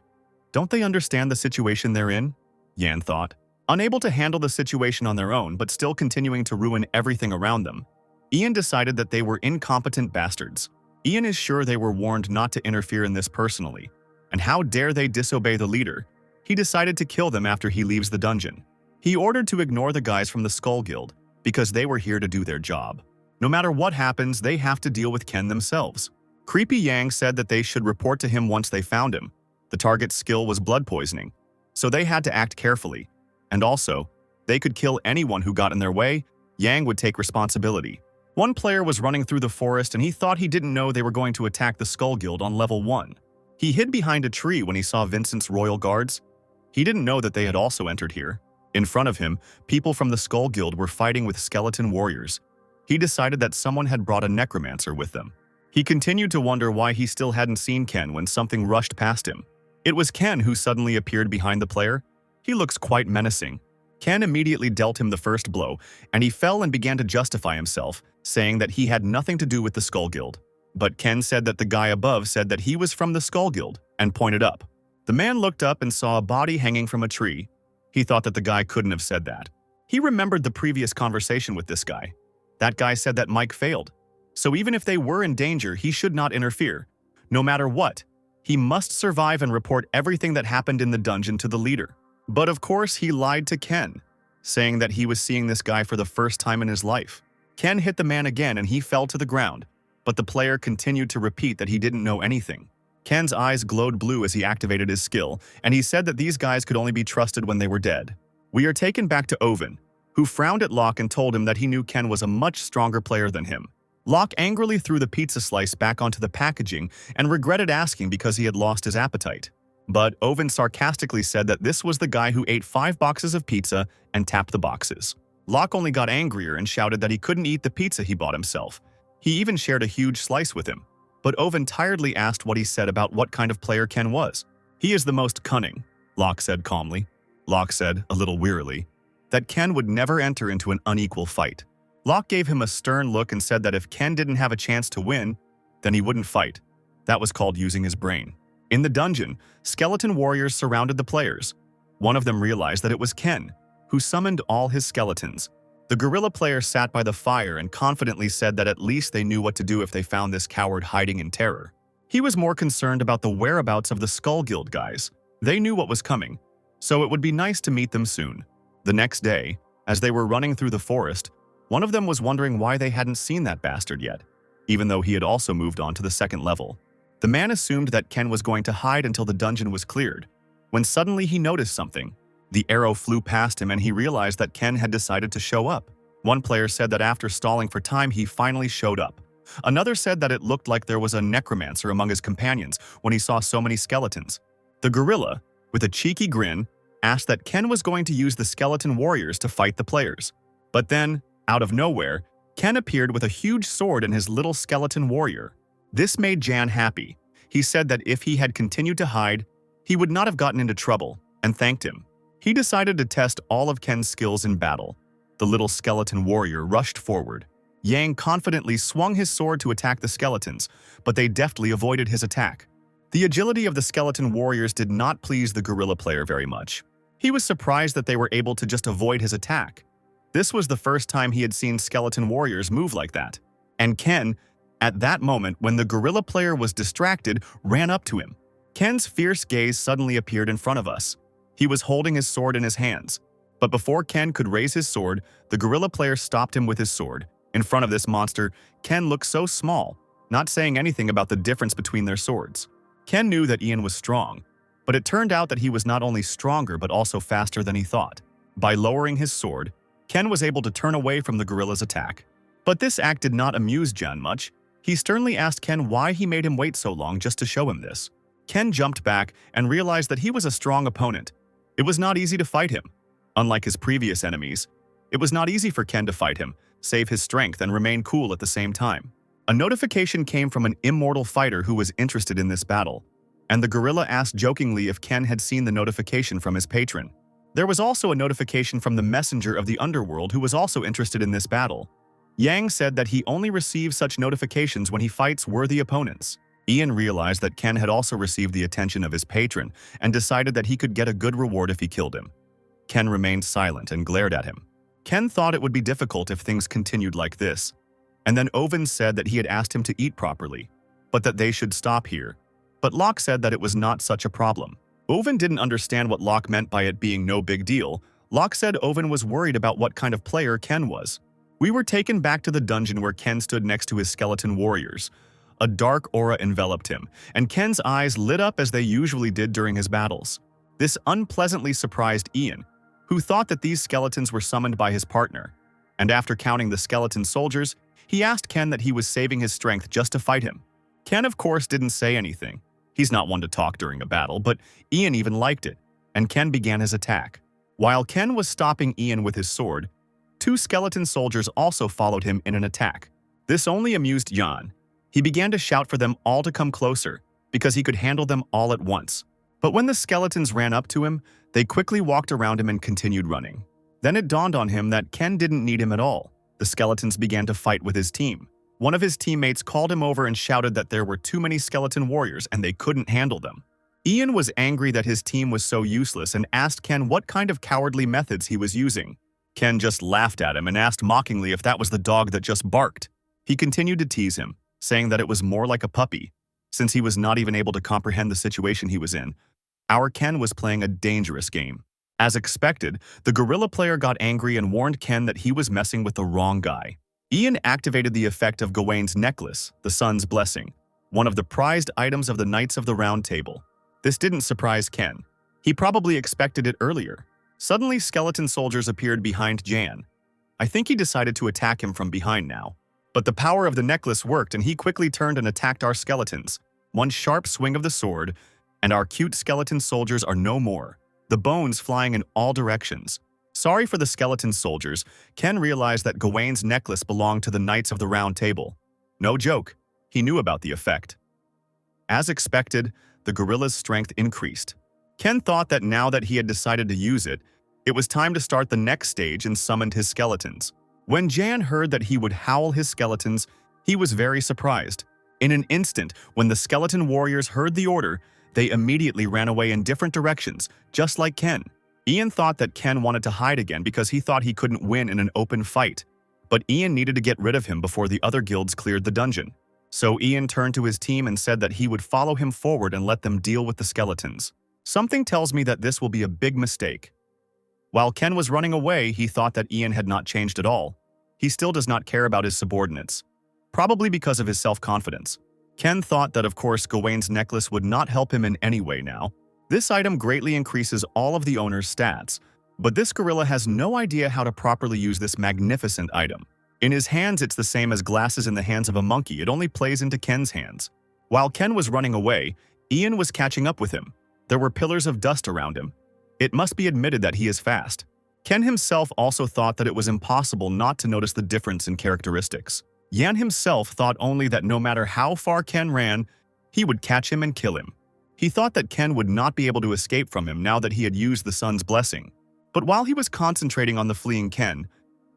Don't they understand the situation they're in? Yan thought. Unable to handle the situation on their own, but still continuing to ruin everything around them, Ian decided that they were incompetent bastards. Ian is sure they were warned not to interfere in this personally, and how dare they disobey the leader? He decided to kill them after he leaves the dungeon. He ordered to ignore the guys from the Skull Guild, because they were here to do their job. No matter what happens, they have to deal with Ken themselves. Creepy Yang said that they should report to him once they found him. The target's skill was blood poisoning, so they had to act carefully. And also, they could kill anyone who got in their way. Yang would take responsibility. One player was running through the forest and he thought he didn't know they were going to attack the Skull Guild on level 1. He hid behind a tree when he saw Vincent's royal guards. He didn't know that they had also entered here. In front of him, people from the Skull Guild were fighting with skeleton warriors. He decided that someone had brought a necromancer with them. He continued to wonder why he still hadn't seen Ken when something rushed past him. It was Ken who suddenly appeared behind the player. He looks quite menacing. Ken immediately dealt him the first blow, and he fell and began to justify himself, saying that he had nothing to do with the Skull Guild. But Ken said that the guy above said that he was from the Skull Guild, and pointed up. The man looked up and saw a body hanging from a tree. He thought that the guy couldn't have said that. He remembered the previous conversation with this guy. That guy said that Mike failed. So even if they were in danger, he should not interfere. No matter what, he must survive and report everything that happened in the dungeon to the leader. But of course, he lied to Ken, saying that he was seeing this guy for the first time in his life. Ken hit the man again and he fell to the ground, but the player continued to repeat that he didn't know anything. Ken's eyes glowed blue as he activated his skill, and he said that these guys could only be trusted when they were dead. We are taken back to Oven, who frowned at Locke and told him that he knew Ken was a much stronger player than him. Locke angrily threw the pizza slice back onto the packaging and regretted asking because he had lost his appetite. But Oven sarcastically said that this was the guy who ate 5 boxes of pizza and tapped the boxes. Locke only got angrier and shouted that he couldn't eat the pizza he bought himself. He even shared a huge slice with him. But Oven tiredly asked what he said about what kind of player Ken was. He is the most cunning, Locke said calmly. Locke said, a little wearily, that Ken would never enter into an unequal fight. Locke gave him a stern look and said that if Ken didn't have a chance to win, then he wouldn't fight. That was called using his brain. In the dungeon, skeleton warriors surrounded the players. One of them realized that it was Ken, who summoned all his skeletons. The gorilla player sat by the fire and confidently said that at least they knew what to do if they found this coward hiding in terror. He was more concerned about the whereabouts of the Skull Guild guys. They knew what was coming, so it would be nice to meet them soon. The next day, as they were running through the forest, one of them was wondering why they hadn't seen that bastard yet, even though he had also moved on to the 2nd level. The man assumed that Ken was going to hide until the dungeon was cleared, when suddenly he noticed something. The arrow flew past him and he realized that Ken had decided to show up. One player said that after stalling for time, he finally showed up. Another said that it looked like there was a necromancer among his companions when he saw so many skeletons. The gorilla, with a cheeky grin, asked that Ken was going to use the skeleton warriors to fight the players. But then, out of nowhere, Ken appeared with a huge sword and his little skeleton warrior. This made Jan happy. He said that if he had continued to hide, he would not have gotten into trouble, and thanked him. He decided to test all of Ken's skills in battle. The little skeleton warrior rushed forward. Yang confidently swung his sword to attack the skeletons, but they deftly avoided his attack. The agility of the skeleton warriors did not please the gorilla player very much. He was surprised that they were able to just avoid his attack. This was the first time he had seen skeleton warriors move like that. And Ken, at that moment when the gorilla player was distracted, ran up to him. Ken's fierce gaze suddenly appeared in front of us. He was holding his sword in his hands. But before Ken could raise his sword, the gorilla player stopped him with his sword. In front of this monster, Ken looked so small, not saying anything about the difference between their swords. Ken knew that Ian was strong, but it turned out that he was not only stronger but also faster than he thought. By lowering his sword, Ken was able to turn away from the gorilla's attack. But this act did not amuse Jan much. He sternly asked Ken why he made him wait so long just to show him this. Ken jumped back and realized that he was a strong opponent. It was not easy to fight him. Unlike his previous enemies, it was not easy for Ken to fight him, save his strength, and remain cool at the same time. A notification came from an immortal fighter who was interested in this battle, and the gorilla asked jokingly if Ken had seen the notification from his patron. There was also a notification from the messenger of the underworld who was also interested in this battle. Yang said that he only receives such notifications when he fights worthy opponents. Ian realized that Ken had also received the attention of his patron and decided that he could get a good reward if he killed him. Ken remained silent and glared at him. Ken thought it would be difficult if things continued like this. And then Oven said that he had asked him to eat properly, but that they should stop here. But Locke said that it was not such a problem. Oven didn't understand what Locke meant by it being no big deal. Locke said Oven was worried about what kind of player Ken was. We were taken back to the dungeon where Ken stood next to his skeleton warriors. A dark aura enveloped him, and Ken's eyes lit up as they usually did during his battles. This unpleasantly surprised Ian, who thought that these skeletons were summoned by his partner. And after counting the skeleton soldiers, he asked Ken that he was saving his strength just to fight him. Ken, of course, didn't say anything. He's not one to talk during a battle, but Ian even liked it, and Ken began his attack. While Ken was stopping Ian with his sword, 2 skeleton soldiers also followed him in an attack. This only amused Jan. He began to shout for them all to come closer, because he could handle them all at once. But when the skeletons ran up to him, they quickly walked around him and continued running. Then it dawned on him that Ken didn't need him at all. The skeletons began to fight with his team. One of his teammates called him over and shouted that there were too many skeleton warriors and they couldn't handle them. Ian was angry that his team was so useless and asked Ken what kind of cowardly methods he was using. Ken just laughed at him and asked mockingly if that was the dog that just barked. He continued to tease him, saying that it was more like a puppy, since he was not even able to comprehend the situation he was in. Our Ken was playing a dangerous game. As expected, the gorilla player got angry and warned Ken that he was messing with the wrong guy. Ian activated the effect of Gawain's necklace, the Sun's Blessing, one of the prized items of the Knights of the Round Table. This didn't surprise Ken. He probably expected it earlier. Suddenly, skeleton soldiers appeared behind Jan. I think he decided to attack him from behind now. But the power of the necklace worked and he quickly turned and attacked our skeletons. One sharp swing of the sword, and our cute skeleton soldiers are no more, the bones flying in all directions. Sorry for the skeleton soldiers, Ken realized that Gawain's necklace belonged to the Knights of the Round Table. No joke, he knew about the effect. As expected, the gorilla's strength increased. Ken thought that now that he had decided to use it, it was time to start the next stage and summoned his skeletons. When Jan heard that he would howl his skeletons, he was very surprised. In an instant, when the skeleton warriors heard the order, they immediately ran away in different directions, just like Ken. Ian thought that Ken wanted to hide again because he thought he couldn't win in an open fight. But Ian needed to get rid of him before the other guilds cleared the dungeon. So Ian turned to his team and said that he would follow him forward and let them deal with the skeletons. Something tells me that this will be a big mistake. While Ken was running away, he thought that Ian had not changed at all. He still does not care about his subordinates, probably because of his self-confidence. Ken thought that of course Gawain's necklace would not help him in any way now. This item greatly increases all of the owner's stats, but this gorilla has no idea how to properly use this magnificent item. In his hands, it's the same as glasses in the hands of a monkey. It only plays into Ken's hands. While Ken was running away, Ian was catching up with him. There were pillars of dust around him. It must be admitted that he is fast. Ken himself also thought that it was impossible not to notice the difference in characteristics. Yan himself thought only that no matter how far Ken ran, he would catch him and kill him. He thought that Ken would not be able to escape from him now that he had used the Sun's Blessing. But while he was concentrating on the fleeing Ken,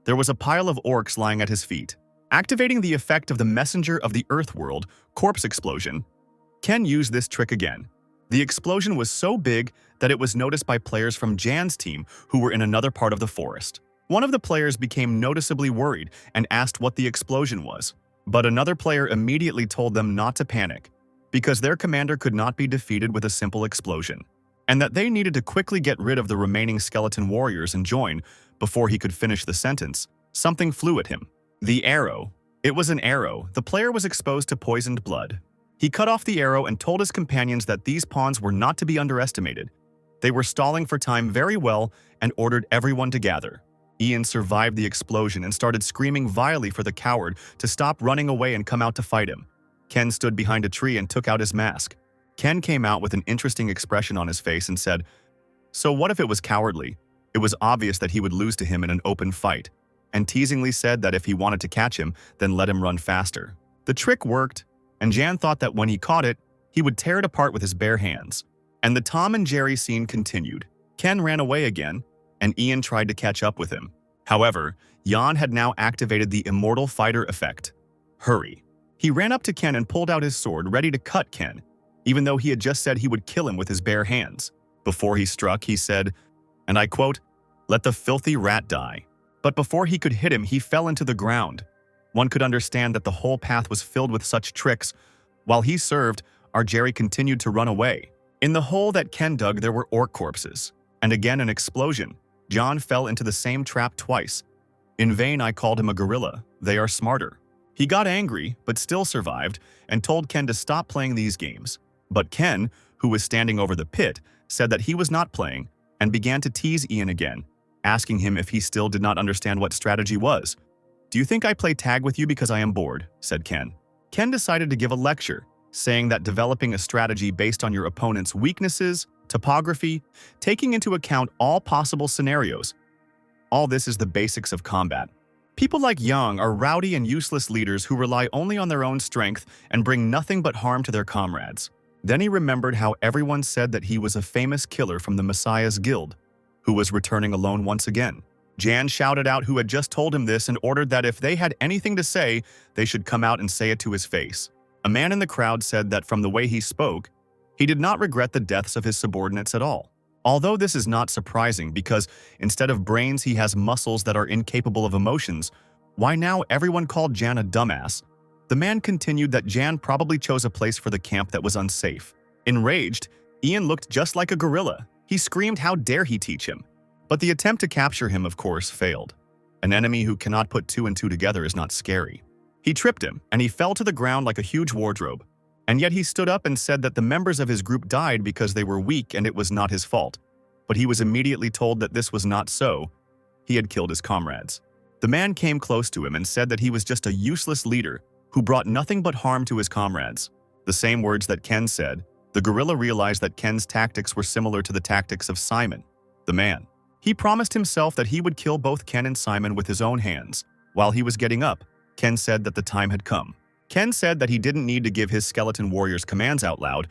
there was a pile of orcs lying at his feet. Activating the effect of the Messenger of the Earth World, Corpse Explosion, Ken used this trick again. The explosion was so big that it was noticed by players from Jan's team who were in another part of the forest. One of the players became noticeably worried and asked what the explosion was. But another player immediately told them not to panic, because their commander could not be defeated with a simple explosion, and that they needed to quickly get rid of the remaining skeleton warriors and join before he could finish the sentence. Something flew at him. The arrow. It was an arrow. The player was exposed to poisoned blood. He cut off the arrow and told his companions that these pawns were not to be underestimated. They were stalling for time very well and ordered everyone to gather. Ian survived the explosion and started screaming vilely for the coward to stop running away and come out to fight him. Ken stood behind a tree and took out his mask. Ken came out with an interesting expression on his face and said, "So what if it was cowardly? It was obvious that he would lose to him in an open fight," and teasingly said that if he wanted to catch him, then let him run faster. The trick worked, and Jan thought that when he caught it, he would tear it apart with his bare hands. And the Tom and Jerry scene continued. Ken ran away again, and Ian tried to catch up with him. However, Jan had now activated the Immortal Fighter effect. Hurry. He ran up to Ken and pulled out his sword, ready to cut Ken, even though he had just said he would kill him with his bare hands. Before he struck, he said, and I quote, "Let the filthy rat die." But before he could hit him, he fell into the ground. One could understand that the whole path was filled with such tricks. While he served, our Jerry continued to run away. In the hole that Ken dug, there were orc corpses. And again an explosion. John fell into the same trap twice. In vain I called him a gorilla. They are smarter. He got angry, but still survived, and told Ken to stop playing these games. But Ken, who was standing over the pit, said that he was not playing, and began to tease Ian again, asking him if he still did not understand what strategy was. "Do you think I play tag with you because I am bored?" said Ken. Ken decided to give a lecture, saying that developing a strategy based on your opponent's weaknesses, topography, taking into account all possible scenarios. All this is the basics of combat. People like Yang are rowdy and useless leaders who rely only on their own strength and bring nothing but harm to their comrades. Then he remembered how everyone said that he was a famous killer from the Messiah's Guild, who was returning alone once again. Jan shouted out who had just told him this and ordered that if they had anything to say, they should come out and say it to his face. A man in the crowd said that from the way he spoke, he did not regret the deaths of his subordinates at all. Although this is not surprising because instead of brains he has muscles that are incapable of emotions, why now everyone called Jan a dumbass? The man continued that Jan probably chose a place for the camp that was unsafe. Enraged, Ian looked just like a gorilla. He screamed how dare he teach him. But the attempt to capture him, of course, failed. An enemy who cannot put two and two together is not scary. He tripped him, and he fell to the ground like a huge wardrobe. And yet he stood up and said that the members of his group died because they were weak and it was not his fault. But he was immediately told that this was not so. He had killed his comrades. The man came close to him and said that he was just a useless leader who brought nothing but harm to his comrades. The same words that Ken said. The gorilla realized that Ken's tactics were similar to the tactics of Simon, the man. He promised himself that he would kill both Ken and Simon with his own hands. While he was getting up, Ken said that the time had come. Ken said that he didn't need to give his skeleton warriors commands out loud,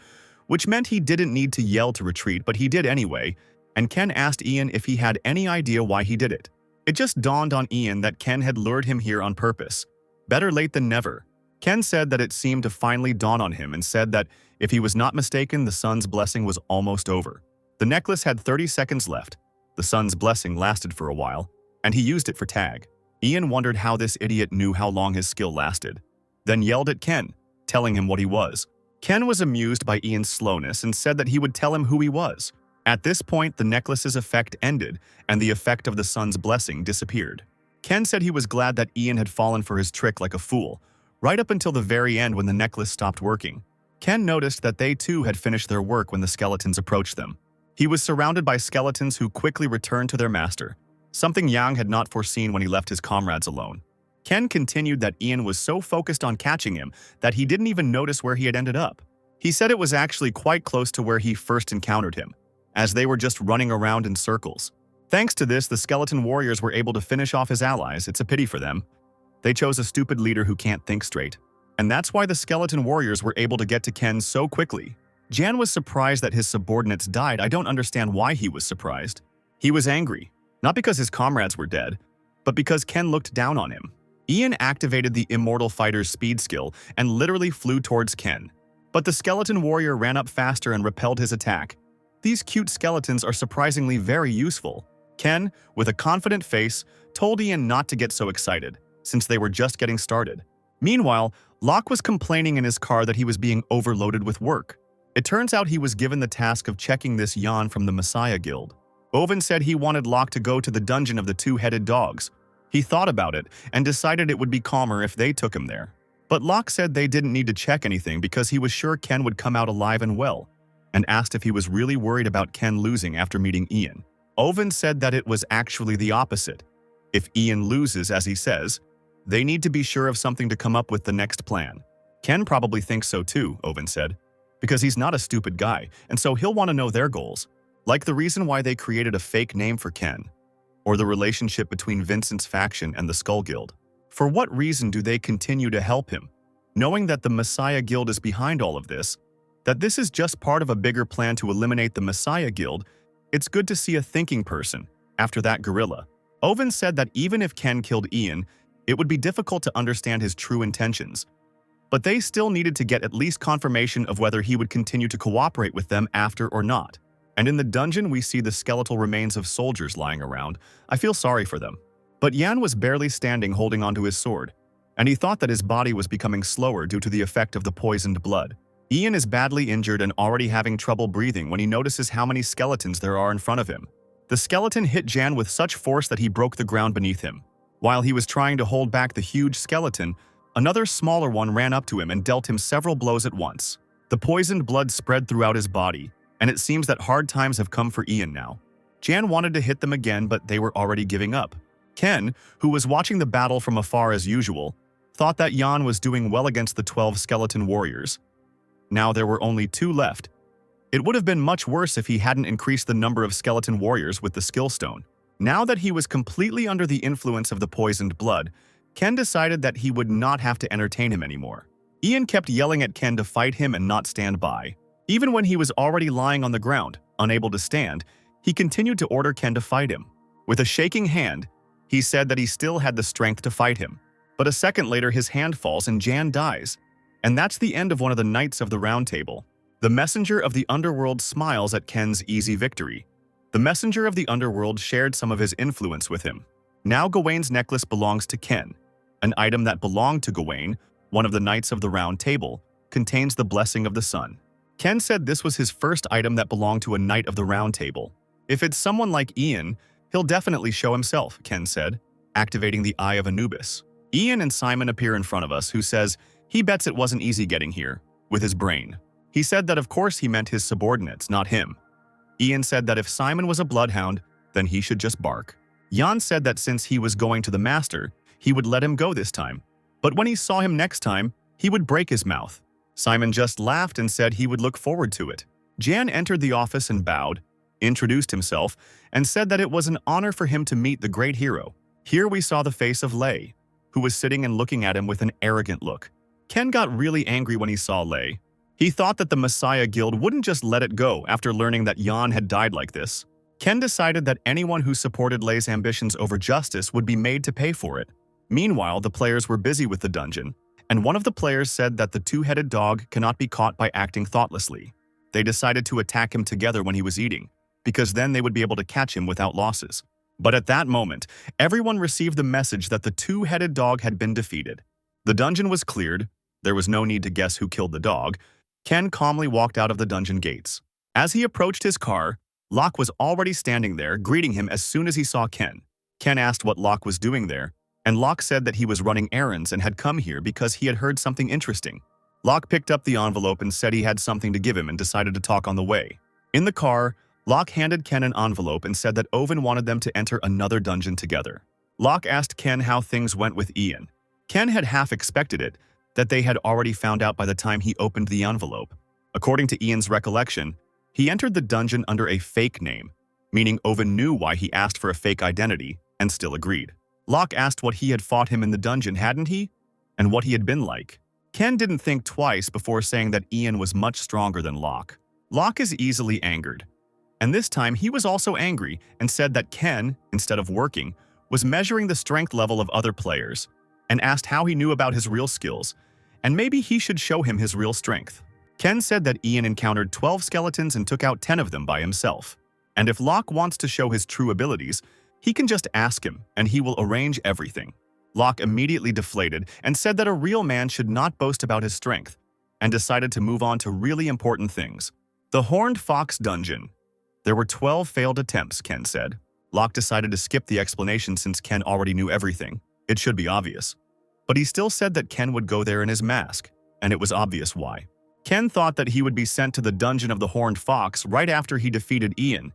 which meant he didn't need to yell to retreat, but he did anyway, and Ken asked Ian if he had any idea why he did it. It just dawned on Ian that Ken had lured him here on purpose. Better late than never. Ken said that it seemed to finally dawn on him and said that, if he was not mistaken, the sun's blessing was almost over. The necklace had 30 seconds left. The sun's blessing lasted for a while, and he used it for tag. Ian wondered how this idiot knew how long his skill lasted, then yelled at Ken, telling him what he was. Ken was amused by Ian's slowness and said that he would tell him who he was. At this point, the necklace's effect ended, and the effect of the sun's blessing disappeared. Ken said he was glad that Ian had fallen for his trick like a fool, right up until the very end when the necklace stopped working. Ken noticed that they too had finished their work when the skeletons approached them. He was surrounded by skeletons who quickly returned to their master, something Yang had not foreseen when he left his comrades alone. Ken continued that Ian was so focused on catching him that he didn't even notice where he had ended up. He said it was actually quite close to where he first encountered him, as they were just running around in circles. Thanks to this, the skeleton warriors were able to finish off his allies. It's a pity for them. They chose a stupid leader who can't think straight. And that's why the skeleton warriors were able to get to Ken so quickly. Jan was surprised that his subordinates died. I don't understand why he was surprised. He was angry, not because his comrades were dead, but because Ken looked down on him. Ian activated the Immortal Fighter's speed skill and literally flew towards Ken. But the skeleton warrior ran up faster and repelled his attack. These cute skeletons are surprisingly very useful. Ken, with a confident face, told Ian not to get so excited, since they were just getting started. Meanwhile, Locke was complaining in his car that he was being overloaded with work. It turns out he was given the task of checking this yawn from the Messiah Guild. Owen said he wanted Locke to go to the dungeon of the two-headed dogs. He thought about it and decided it would be calmer if they took him there. But Locke said they didn't need to check anything because he was sure Ken would come out alive and well, and asked if he was really worried about Ken losing after meeting Ian. Owen said that it was actually the opposite. If Ian loses, as he says, they need to be sure of something to come up with the next plan. Ken probably thinks so too, Owen said, because he's not a stupid guy, and so he'll want to know their goals, like the reason why they created a fake name for Ken, or the relationship between Vincent's faction and the Skull Guild. For what reason do they continue to help him, knowing that the Messiah Guild is behind all of this, that this is just part of a bigger plan to eliminate the Messiah Guild? It's good to see a thinking person after that gorilla. Owen said that even if Ken killed Ian, it would be difficult to understand his true intentions, but they still needed to get at least confirmation of whether he would continue to cooperate with them after or not. And in the dungeon, we see the skeletal remains of soldiers lying around. I feel sorry for them. But Yan was barely standing holding onto his sword, and he thought that his body was becoming slower due to the effect of the poisoned blood. Ian is badly injured and already having trouble breathing when he notices how many skeletons there are in front of him. The skeleton hit Jan with such force that he broke the ground beneath him. While he was trying to hold back the huge skeleton, another smaller one ran up to him and dealt him several blows at once. The poisoned blood spread throughout his body, and it seems that hard times have come for Ian now. Jan wanted to hit them again, but they were already giving up. Ken, who was watching the battle from afar as usual, thought that Jan was doing well against the 12 skeleton warriors. Now there were only 2 left. It would have been much worse if he hadn't increased the number of skeleton warriors with the skill stone. Now that he was completely under the influence of the poisoned blood, Ken decided that he would not have to entertain him anymore. Ian kept yelling at Ken to fight him and not stand by. Even when he was already lying on the ground, unable to stand, he continued to order Ken to fight him. With a shaking hand, he said that he still had the strength to fight him. But a second later, his hand falls and Jan dies. And that's the end of one of the Knights of the Round Table. The Messenger of the Underworld smiles at Ken's easy victory. The Messenger of the Underworld shared some of his influence with him. Now Gawain's necklace belongs to Ken. An item that belonged to Gawain, one of the Knights of the Round Table, contains the Blessing of the Sun. Ken said this was his first item that belonged to a Knight of the Round Table. If it's someone like Ian, he'll definitely show himself, Ken said, activating the Eye of Anubis. Ian and Simon appear in front of us, who says he bets it wasn't easy getting here, with his brain. He said that of course he meant his subordinates, not him. Ian said that if Simon was a bloodhound, then he should just bark. Jan said that since he was going to the master, he would let him go this time. But when he saw him next time, he would break his mouth. Simon just laughed and said he would look forward to it. Jan entered the office and bowed, introduced himself, and said that it was an honor for him to meet the great hero. Here we saw the face of Lei, who was sitting and looking at him with an arrogant look. Ken got really angry when he saw Lei. He thought that the Messiah Guild wouldn't just let it go after learning that Jan had died like this. Ken decided that anyone who supported Lei's ambitions over justice would be made to pay for it. Meanwhile, the players were busy with the dungeon, and one of the players said that the two-headed dog cannot be caught by acting thoughtlessly. They decided to attack him together when he was eating, because then they would be able to catch him without losses. But at that moment, everyone received the message that the two-headed dog had been defeated. The dungeon was cleared. There was no need to guess who killed the dog. Ken calmly walked out of the dungeon gates. As he approached his car, Locke was already standing there, greeting him as soon as he saw Ken. Ken asked what Locke was doing there, and Locke said that he was running errands and had come here because he had heard something interesting. Locke picked up the envelope and said he had something to give him and decided to talk on the way. In the car, Locke handed Ken an envelope and said that Owen wanted them to enter another dungeon together. Locke asked Ken how things went with Ian. Ken had half expected it, that they had already found out by the time he opened the envelope. According to Ian's recollection, he entered the dungeon under a fake name, meaning Owen knew why he asked for a fake identity and still agreed. Locke asked what he had fought him in the dungeon, hadn't he? And what he had been like. Ken didn't think twice before saying that Ian was much stronger than Locke. Locke is easily angered. And this time he was also angry and said that Ken, instead of working, was measuring the strength level of other players and asked how he knew about his real skills, and maybe he should show him his real strength. Ken said that Ian encountered 12 skeletons and took out 10 of them by himself. And if Locke wants to show his true abilities, he can just ask him and he will arrange everything. Locke immediately deflated and said that a real man should not boast about his strength, and decided to move on to really important things. The Horned Fox Dungeon. There were 12 failed attempts, Ken said. Locke decided to skip the explanation since Ken already knew everything. It should be obvious. But he still said that Ken would go there in his mask, and it was obvious why. Ken thought that he would be sent to the Dungeon of the Horned Fox right after he defeated Ian.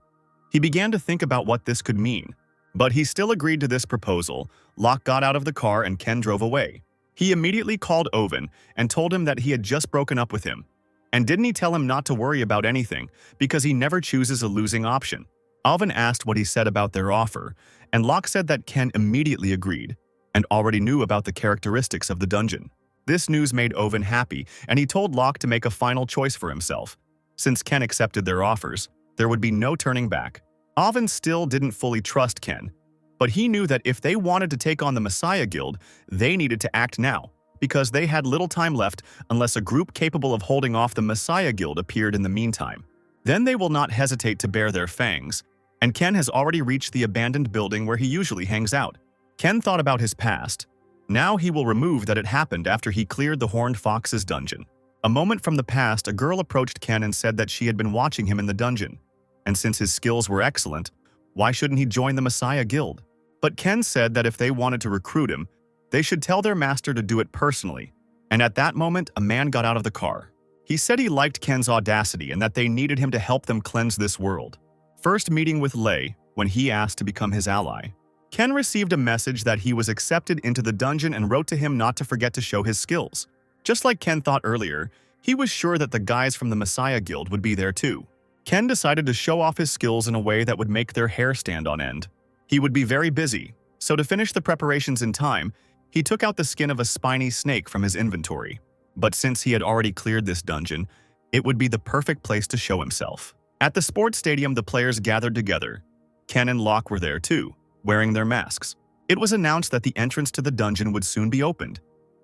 He began to think about what this could mean. But he still agreed to this proposal. Locke got out of the car and Ken drove away. He immediately called Owen and told him that he had just broken up with him. And didn't he tell him not to worry about anything because he never chooses a losing option? Alvin asked what he said about their offer, and Locke said that Ken immediately agreed and already knew about the characteristics of the dungeon. This news made Owen happy, and he told Locke to make a final choice for himself. Since Ken accepted their offers, there would be no turning back. Alvin still didn't fully trust Ken, but he knew that if they wanted to take on the Messiah Guild, they needed to act now, because they had little time left unless a group capable of holding off the Messiah Guild appeared in the meantime. Then they will not hesitate to bare their fangs, and Ken has already reached the abandoned building where he usually hangs out. Ken thought about his past. Now he will remove that it happened after he cleared the Horned Fox's dungeon. A moment from the past, a girl approached Ken and said that she had been watching him in the dungeon. And since his skills were excellent, why shouldn't he join the Messiah Guild? But Ken said that if they wanted to recruit him, they should tell their master to do it personally. And at that moment, a man got out of the car. He said he liked Ken's audacity and that they needed him to help them cleanse this world. First meeting with Lei, when he asked to become his ally. Ken received a message that he was accepted into the dungeon and wrote to him not to forget to show his skills. Just like Ken thought earlier, he was sure that the guys from the Messiah Guild would be there too. Ken decided to show off his skills in a way that would make their hair stand on end. He would be very busy, so to finish the preparations in time, he took out the skin of a spiny snake from his inventory. But since he had already cleared this dungeon, it would be the perfect place to show himself. At the sports stadium, the players gathered together. Ken and Locke were there too, wearing their masks. It was announced that the entrance to the dungeon would soon be opened,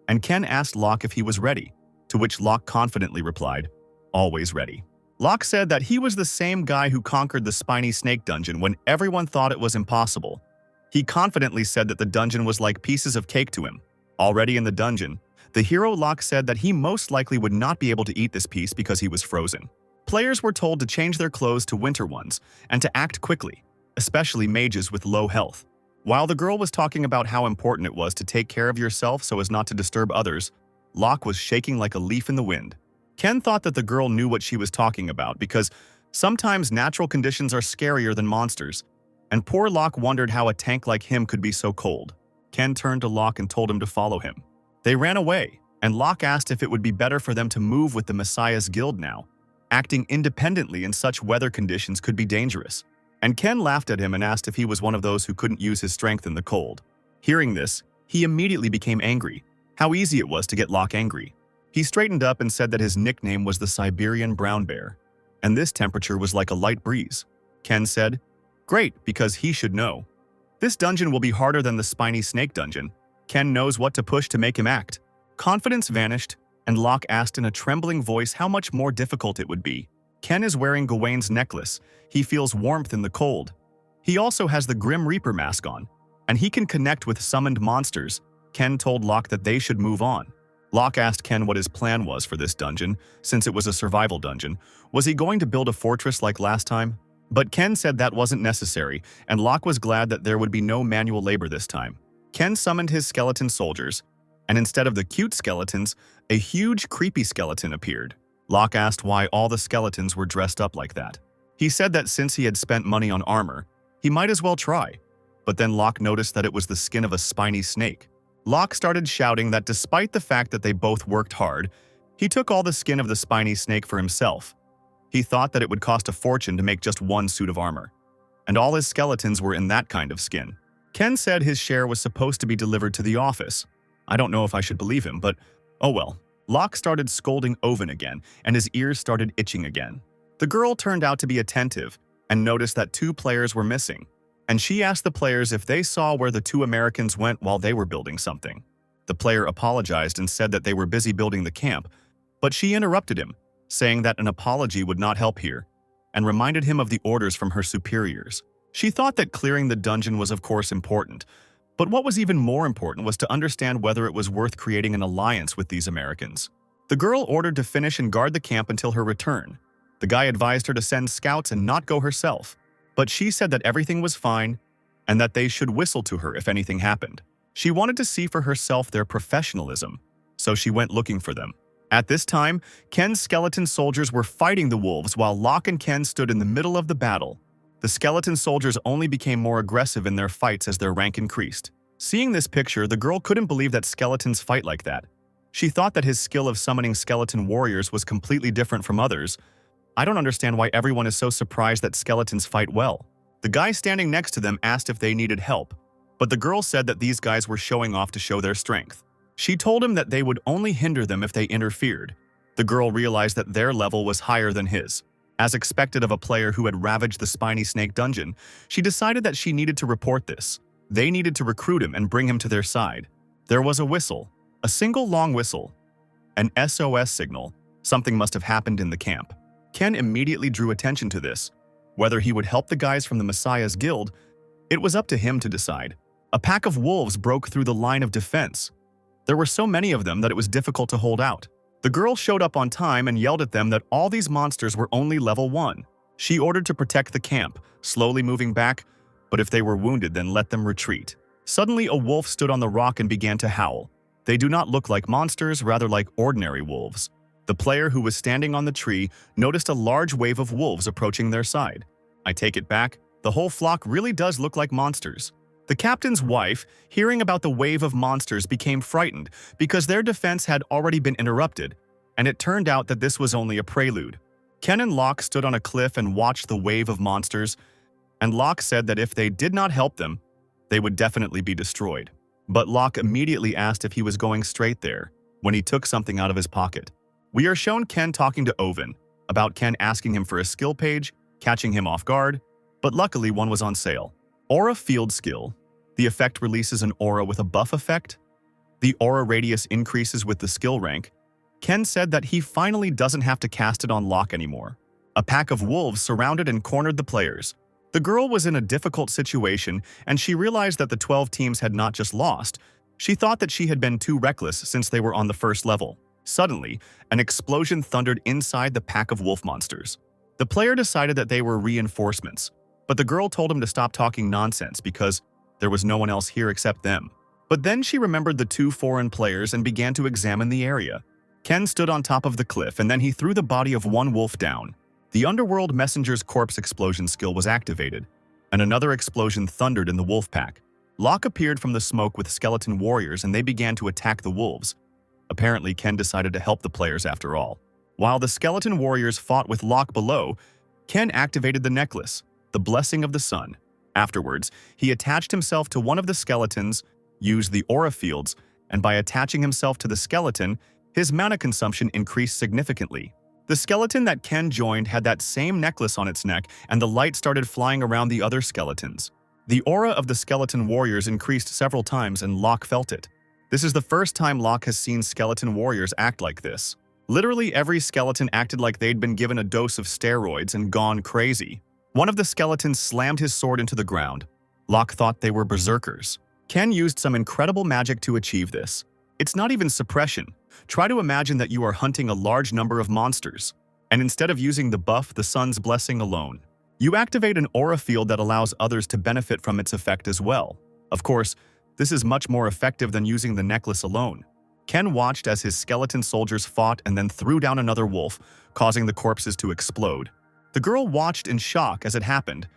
and Ken asked Locke if he was ready, to which Locke confidently replied, "Always ready." Locke said that he was the same guy who conquered the spiny snake dungeon when everyone thought it was impossible. He confidently said that the dungeon was like pieces of cake to him. Already in the dungeon, the hero Locke said that he most likely would not be able to eat this piece because he was frozen. Players were told to change their clothes to winter ones and to act quickly, especially mages with low health. While the girl was talking about how important it was to take care of yourself so as not to disturb others, Locke was shaking like a leaf in the wind. Ken thought that the girl knew what she was talking about because sometimes natural conditions are scarier than monsters, and poor Locke wondered how a tank like him could be so cold. Ken turned to Locke and told him to follow him. They ran away, and Locke asked if it would be better for them to move with the Messiah's Guild now. Acting independently in such weather conditions could be dangerous. And Ken laughed at him and asked if he was one of those who couldn't use his strength in the cold. Hearing this, he immediately became angry. How easy it was to get Locke angry. He straightened up and said that his nickname was the Siberian Brown Bear, and this temperature was like a light breeze. Ken said, "Great, because he should know. This dungeon will be harder than the spiny snake dungeon. Ken knows what to push to make him act." Confidence vanished, and Locke asked in a trembling voice how much more difficult it would be. Ken is wearing Gawain's necklace. He feels warmth in the cold. He also has the Grim Reaper mask on, and he can connect with summoned monsters. Ken told Locke that they should move on. Locke asked Ken what his plan was for this dungeon, since it was a survival dungeon. Was he going to build a fortress like last time? But Ken said that wasn't necessary, and Locke was glad that there would be no manual labor this time. Ken summoned his skeleton soldiers, and instead of the cute skeletons, a huge creepy skeleton appeared. Locke asked why all the skeletons were dressed up like that. He said that since he had spent money on armor, he might as well try. But then Locke noticed that it was the skin of a spiny snake. Locke started shouting that despite the fact that they both worked hard, he took all the skin of the spiny snake for himself. He thought that it would cost a fortune to make just one suit of armor. And all his skeletons were in that kind of skin. Ken said his share was supposed to be delivered to the office. I don't know if I should believe him, but oh well. Locke started scolding Owen again, and his ears started itching again. The girl turned out to be attentive and noticed that 2 players were missing, and she asked the players if they saw where the 2 Americans went while they were building something. The player apologized and said that they were busy building the camp, but she interrupted him, saying that an apology would not help here. and reminded him of the orders from her superiors. She thought that clearing the dungeon was of course important, but what was even more important was to understand whether it was worth creating an alliance with these Americans. The girl ordered to finish and guard the camp until her return. The guy advised her to send scouts and not go herself, but she said that everything was fine and that they should whistle to her if anything happened. She wanted to see for herself their professionalism, so she went looking for them. At this time, Ken's skeleton soldiers were fighting the wolves while Locke and Ken stood in the middle of the battle. The skeleton soldiers only became more aggressive in their fights as their rank increased. Seeing this picture, the girl couldn't believe that skeletons fight like that. She thought that his skill of summoning skeleton warriors was completely different from others. I don't understand why everyone is so surprised that skeletons fight well. The guy standing next to them asked if they needed help, but the girl said that these guys were showing off to show their strength. She told him that they would only hinder them if they interfered. The girl realized that their level was higher than his. As expected of a player who had ravaged the Spiny Snake dungeon, she decided that she needed to report this. They needed to recruit him and bring him to their side. There was a whistle, a single long whistle, an SOS signal. Something must have happened in the camp. Ken immediately drew attention to this. Whether he would help the guys from the Messiah's Guild, it was up to him to decide. A pack of wolves broke through the line of defense. There were so many of them that it was difficult to hold out. The girl showed up on time and yelled at them that all these monsters were only level 1. She ordered to protect the camp, slowly moving back, but if they were wounded, then let them retreat. Suddenly, a wolf stood on the rock and began to howl. They do not look like monsters, rather like ordinary wolves. The player who was standing on the tree noticed a large wave of wolves approaching their side. I take it back, the whole flock really does look like monsters. The captain's wife, hearing about the wave of monsters, became frightened because their defense had already been interrupted, and it turned out that this was only a prelude. Ken and Locke stood on a cliff and watched the wave of monsters, and Locke said that if they did not help them, they would definitely be destroyed. But Locke immediately asked if he was going straight there when he took something out of his pocket. We are shown Ken talking to Owen about Ken asking him for a skill page, catching him off guard, but luckily one was on sale. Aura Field Skill. The effect releases an aura with a buff effect. The aura radius increases with the skill rank. Ken said that he finally doesn't have to cast it on Locke anymore. A pack of wolves surrounded and cornered the players. The girl was in a difficult situation, and she realized that the 12 teams had not just lost. She thought that she had been too reckless since they were on the first level. Suddenly, an explosion thundered inside the pack of wolf monsters. The player decided that they were reinforcements, but the girl told him to stop talking nonsense because there was no one else here except them. But then she remembered the 2 foreign players and began to examine the area. Ken stood on top of the cliff and then he threw the body of one wolf down. The Underworld Messenger's corpse explosion skill was activated, and another explosion thundered in the wolf pack. Locke appeared from the smoke with skeleton warriors and they began to attack the wolves. Apparently, Ken decided to help the players after all. While the skeleton warriors fought with Locke below, Ken activated the necklace, the Blessing of the Sun. Afterwards, he attached himself to one of the skeletons, used the aura fields, and by attaching himself to the skeleton, his mana consumption increased significantly. The skeleton that Ken joined had that same necklace on its neck, and the light started flying around the other skeletons. The aura of the skeleton warriors increased several times, and Locke felt it. This is the first time Locke has seen skeleton warriors act like this. Literally every skeleton acted like they'd been given a dose of steroids and gone crazy. One of the skeletons slammed his sword into the ground. Locke thought they were berserkers. Ken used some incredible magic to achieve this. It's not even suppression. Try to imagine that you are hunting a large number of monsters, and instead of using the buff, the Sun's Blessing alone, you activate an aura field that allows others to benefit from its effect as well. Of course, this is much more effective than using the necklace alone. Ken watched as his skeleton soldiers fought and then threw down another wolf, causing the corpses to explode. The girl watched in shock as it happened.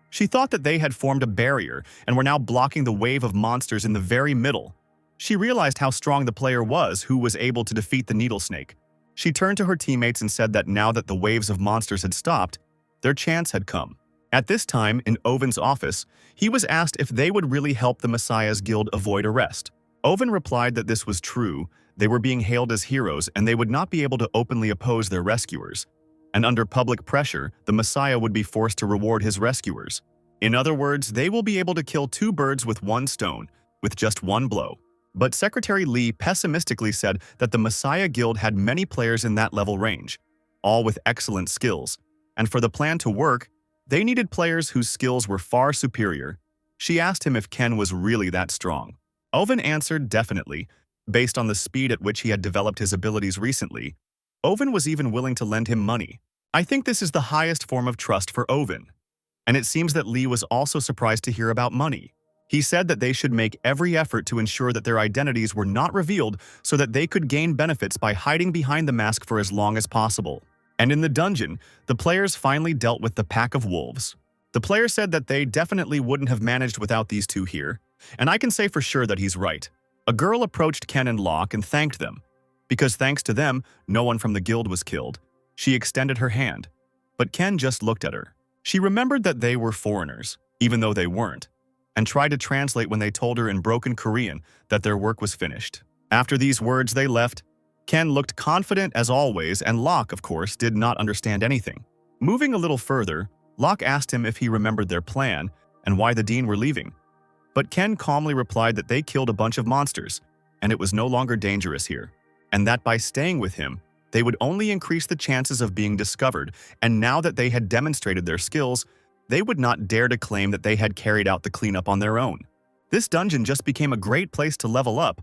She thought that they had formed a barrier and were now blocking the wave of monsters in the very middle. She realized how strong the player was who was able to defeat the needle snake. She turned to her teammates and said that now that the waves of monsters had stopped, their chance had come. At this time, in Owen's office, he was asked if they would really help the Messiah's Guild avoid arrest. Owen replied that this was true, they were being hailed as heroes and they would not be able to openly oppose their rescuers. And under public pressure, the Messiah would be forced to reward his rescuers. In other words, they will be able to kill 2 birds with one stone, with just one blow. But Secretary Lee pessimistically said that the Messiah Guild had many players in that level range, all with excellent skills. And for the plan to work, they needed players whose skills were far superior. She asked him if Ken was really that strong. Owen answered definitely, based on the speed at which he had developed his abilities recently. Owen was even willing to lend him money. I think this is the highest form of trust for Owen. And it seems that Lee was also surprised to hear about money. He said that they should make every effort to ensure that their identities were not revealed so that they could gain benefits by hiding behind the mask for as long as possible. And in the dungeon, the players finally dealt with the pack of wolves. The player said that they definitely wouldn't have managed without these two here, and I can say for sure that he's right. A girl approached Ken and Locke and thanked them. Because thanks to them, no one from the guild was killed. She extended her hand, but Ken just looked at her. She remembered that they were foreigners, even though they weren't, and tried to translate when they told her in broken Korean that their work was finished. After these words, they left. Ken looked confident as always, and Locke, of course, did not understand anything. Moving a little further, Locke asked him if he remembered their plan and why the Dean were leaving. But Ken calmly replied that they killed a bunch of monsters, and it was no longer dangerous here, and that by staying with him, they would only increase the chances of being discovered, and now that they had demonstrated their skills, they would not dare to claim that they had carried out the cleanup on their own. This dungeon just became a great place to level up.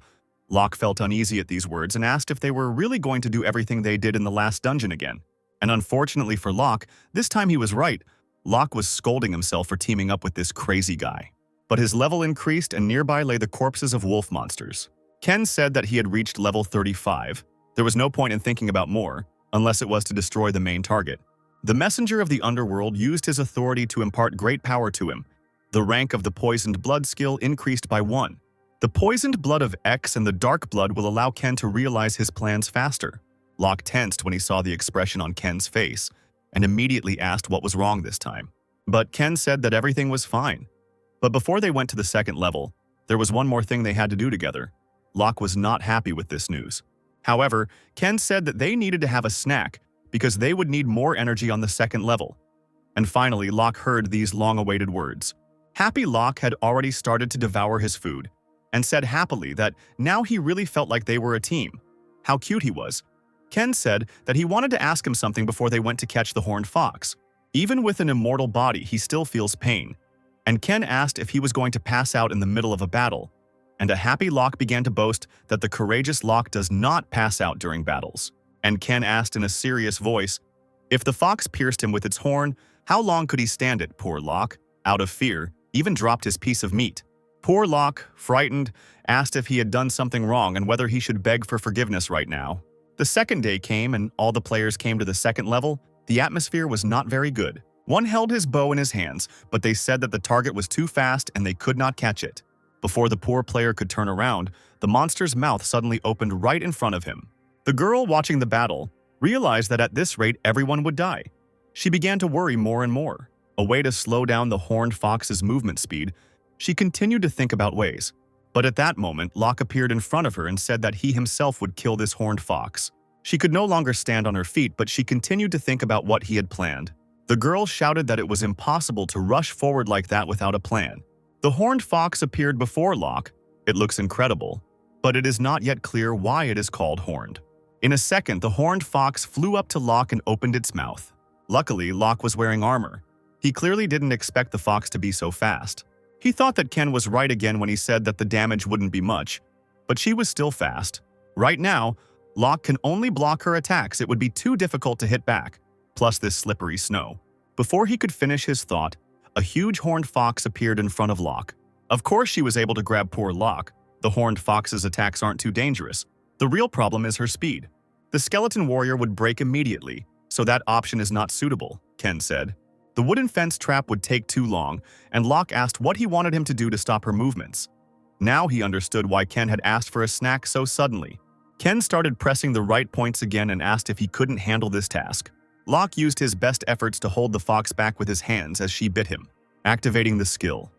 Locke felt uneasy at these words and asked if they were really going to do everything they did in the last dungeon again. And unfortunately for Locke, this time he was right. Locke was scolding himself for teaming up with this crazy guy. But his level increased and nearby lay the corpses of wolf monsters. Ken said that he had reached level 35. There was no point in thinking about more, unless it was to destroy the main target. The messenger of the underworld used his authority to impart great power to him. The rank of the poisoned blood skill increased by 1. The poisoned blood of X and the dark blood will allow Ken to realize his plans faster. Locke tensed when he saw the expression on Ken's face, and immediately asked what was wrong this time. But Ken said that everything was fine. But before they went to the second level, there was one more thing they had to do together. Locke was not happy with this news. However, Ken said that they needed to have a snack because they would need more energy on the second level. And finally, Locke heard these long-awaited words. Happy Locke had already started to devour his food, and said happily that now he really felt like they were a team. How cute he was. Ken said that he wanted to ask him something before they went to catch the horned fox. Even with an immortal body, he still feels pain. And Ken asked if he was going to pass out in the middle of a battle. And a happy Locke began to boast that the courageous Locke does not pass out during battles. And Ken asked in a serious voice, if the fox pierced him with its horn, how long could he stand it, poor Locke? Out of fear, even dropped his piece of meat. Poor Locke, frightened, asked if he had done something wrong and whether he should beg for forgiveness right now. The second day came and all the players came to the second level. The atmosphere was not very good. One held his bow in his hands, but they said that the target was too fast and they could not catch it. Before the poor player could turn around, the monster's mouth suddenly opened right in front of him. The girl watching the battle realized that at this rate everyone would die. She began to worry more and more. A way to slow down the horned fox's movement speed, she continued to think about ways. But at that moment, Locke appeared in front of her and said that he himself would kill this horned fox. She could no longer stand on her feet, but she continued to think about what he had planned. The girl shouted that it was impossible to rush forward like that without a plan. The horned fox appeared before Locke. It looks incredible, but it is not yet clear why it is called horned. In a second, the horned fox flew up to Locke and opened its mouth. Luckily, Locke was wearing armor. He clearly didn't expect the fox to be so fast. He thought that Ken was right again when he said that the damage wouldn't be much, but she was still fast. Right now, Locke can only block her attacks. It would be too difficult to hit back, plus this slippery snow. Before he could finish his thought, a huge horned fox appeared in front of Locke. Of course she was able to grab poor Locke. The horned fox's attacks aren't too dangerous. The real problem is her speed. The skeleton warrior would break immediately, so that option is not suitable, Ken said. The wooden fence trap would take too long, and Locke asked what he wanted him to do to stop her movements. Now he understood why Ken had asked for a snack so suddenly. Ken started pressing the right points again and asked if he couldn't handle this task. Locke used his best efforts to hold the fox back with his hands as she bit him, activating the skill.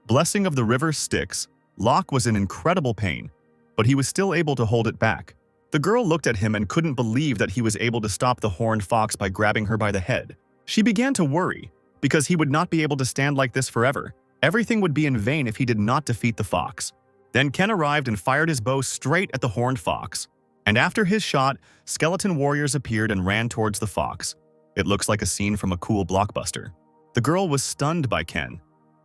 Blessing of the River Styx, Locke was in incredible pain, but he was still able to hold it back. The girl looked at him and couldn't believe that he was able to stop the horned fox by grabbing her by the head. She began to worry, because he would not be able to stand like this forever. Everything would be in vain if he did not defeat the fox. Then Ken arrived and fired his bow straight at the horned fox. And after his shot, skeleton warriors appeared and ran towards the fox. It looks like a scene from a cool blockbuster. The girl was stunned by Ken,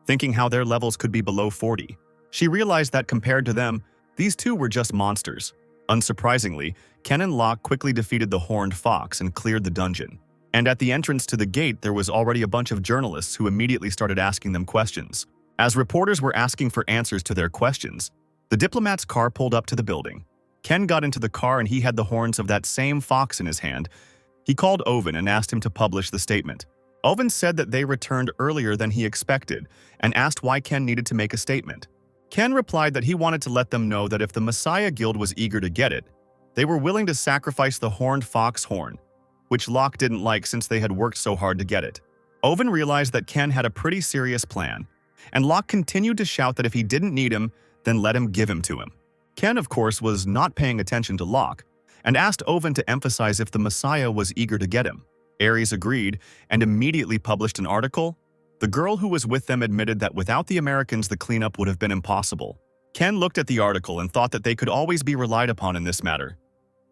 thinking how their levels could be below 40. She realized that compared to them, these two were just monsters. Unsurprisingly, Ken and Locke quickly defeated the horned fox and cleared the dungeon. And at the entrance to the gate, there was already a bunch of journalists who immediately started asking them questions. As reporters were asking for answers to their questions, the diplomat's car pulled up to the building. Ken got into the car and he had the horns of that same fox in his hand. He called Owen and asked him to publish the statement. Owen said that they returned earlier than he expected and asked why Ken needed to make a statement. Ken replied that he wanted to let them know that if the Messiah Guild was eager to get it, they were willing to sacrifice the horned fox horn, which Locke didn't like since they had worked so hard to get it. Owen realized that Ken had a pretty serious plan, and Locke continued to shout that if he didn't need him, then let him give him to him. Ken, of course, was not paying attention to Locke, and asked Owen to emphasize if the Messiah was eager to get him. Ares agreed and immediately published an article. The girl who was with them admitted that without the Americans, the cleanup would have been impossible. Ken looked at the article and thought that they could always be relied upon in this matter.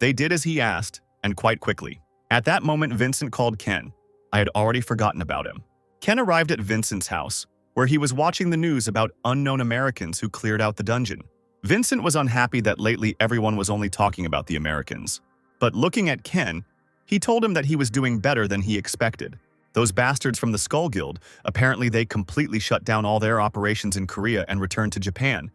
They did as he asked, and quite quickly. At that moment, Vincent called Ken. I had already forgotten about him. Ken arrived at Vincent's house, where he was watching the news about unknown Americans who cleared out the dungeon. Vincent was unhappy that lately everyone was only talking about the Americans. But looking at Ken, he told him that he was doing better than he expected. Those bastards from the Skull Guild, apparently they completely shut down all their operations in Korea and returned to Japan.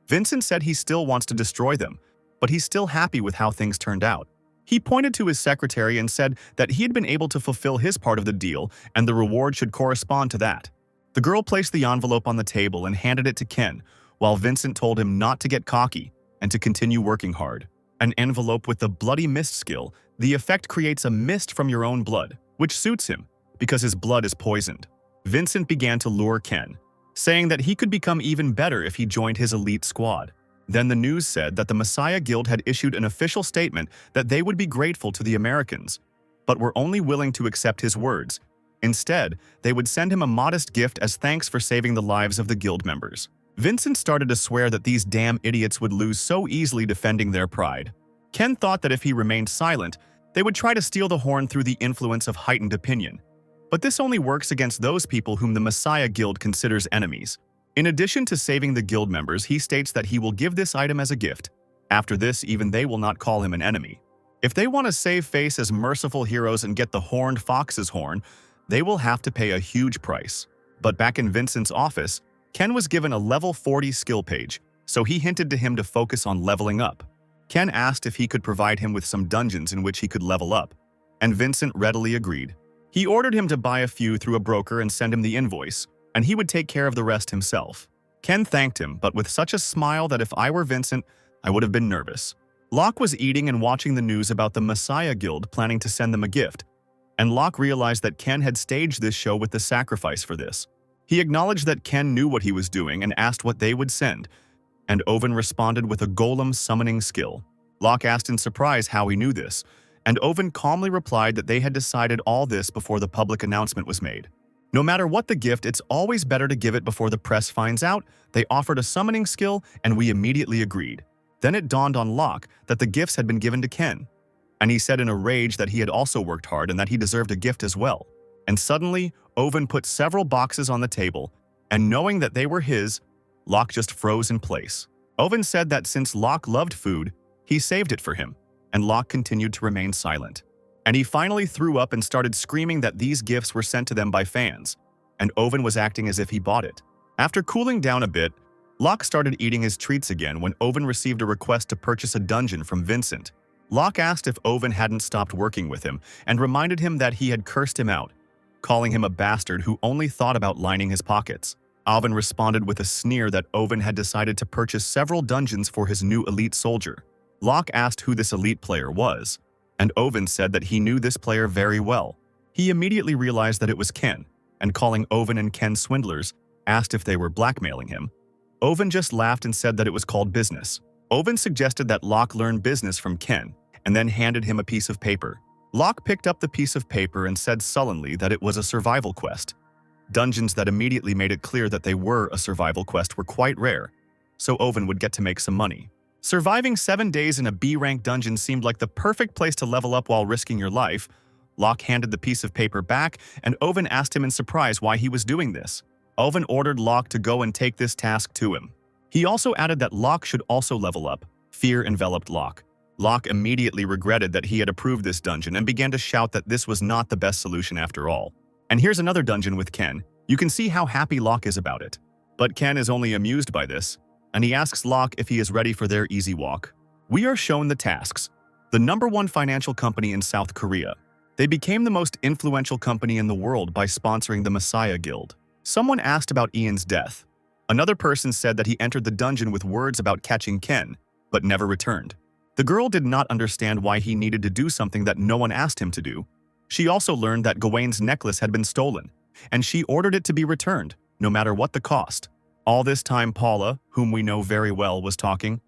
Vincent said he still wants to destroy them, but he's still happy with how things turned out. He pointed to his secretary and said that he had been able to fulfill his part of the deal and the reward should correspond to that. The girl placed the envelope on the table and handed it to Ken, while Vincent told him not to get cocky and to continue working hard. An envelope with the bloody mist skill, the effect creates a mist from your own blood, which suits him because his blood is poisoned. Vincent began to lure Ken, saying that he could become even better if he joined his elite squad. Then the news said that the Messiah Guild had issued an official statement that they would be grateful to the Americans, but were only willing to accept his words. Instead, they would send him a modest gift as thanks for saving the lives of the guild members. Vincent started to swear that these damn idiots would lose so easily defending their pride. Ken thought that if he remained silent, they would try to steal the horn through the influence of heightened opinion. But this only works against those people whom the Messiah Guild considers enemies. In addition to saving the guild members, he states that he will give this item as a gift. After this, even they will not call him an enemy. If they want to save face as merciful heroes and get the horned fox's horn, they will have to pay a huge price. But back in Vincent's office, Ken was given a level 40 skill page, so he hinted to him to focus on leveling up. Ken asked if he could provide him with some dungeons in which he could level up, and Vincent readily agreed. He ordered him to buy a few through a broker and send him the invoice, and he would take care of the rest himself. Ken thanked him, but with such a smile that if I were Vincent, I would have been nervous. Locke was eating and watching the news about the Messiah Guild planning to send them a gift, and Locke realized that Ken had staged this show with the sacrifice for this. He acknowledged that Ken knew what he was doing and asked what they would send, and Owen responded with a golem summoning skill. Locke asked in surprise how he knew this, and Owen calmly replied that they had decided all this before the public announcement was made. No matter what the gift, it's always better to give it before the press finds out. They offered a summoning skill, and we immediately agreed. Then it dawned on Locke that the gifts had been given to Ken, and he said in a rage that he had also worked hard and that he deserved a gift as well. And suddenly, Owen put several boxes on the table, and knowing that they were his, Locke just froze in place. Owen said that since Locke loved food, he saved it for him, and Locke continued to remain silent. And he finally threw up and started screaming that these gifts were sent to them by fans, and Owen was acting as if he bought it. After cooling down a bit, Locke started eating his treats again when Owen received a request to purchase a dungeon from Vincent. Locke asked if Owen hadn't stopped working with him and reminded him that he had cursed him out, calling him a bastard who only thought about lining his pockets. Owen responded with a sneer that Owen had decided to purchase several dungeons for his new elite soldier. Locke asked who this elite player was, and Owen said that he knew this player very well. He immediately realized that it was Ken, and calling Owen and Ken swindlers, asked if they were blackmailing him. Owen just laughed and said that it was called business. Owen suggested that Locke learn business from Ken, and then handed him a piece of paper. Locke picked up the piece of paper and said sullenly that it was a survival quest. Dungeons that immediately made it clear that they were a survival quest were quite rare, so Owen would get to make some money. Surviving 7 days in a B-rank dungeon seemed like the perfect place to level up while risking your life. Locke handed the piece of paper back, and Owen asked him in surprise why he was doing this. Owen ordered Locke to go and take this task to him. He also added that Locke should also level up. Fear enveloped Locke. Locke immediately regretted that he had approved this dungeon and began to shout that this was not the best solution after all. And here's another dungeon with Ken. You can see how happy Locke is about it. But Ken is only amused by this, and he asks Locke if he is ready for their easy walk. We are shown the tasks. The #1 financial company in South Korea. They became the most influential company in the world by sponsoring the Messiah Guild. Someone asked about Ian's death. Another person said that he entered the dungeon with words about catching Ken, but never returned. The girl did not understand why he needed to do something that no one asked him to do. She also learned that Gawain's necklace had been stolen, and she ordered it to be returned, no matter what the cost. All this time Paula, whom we know very well, was talking.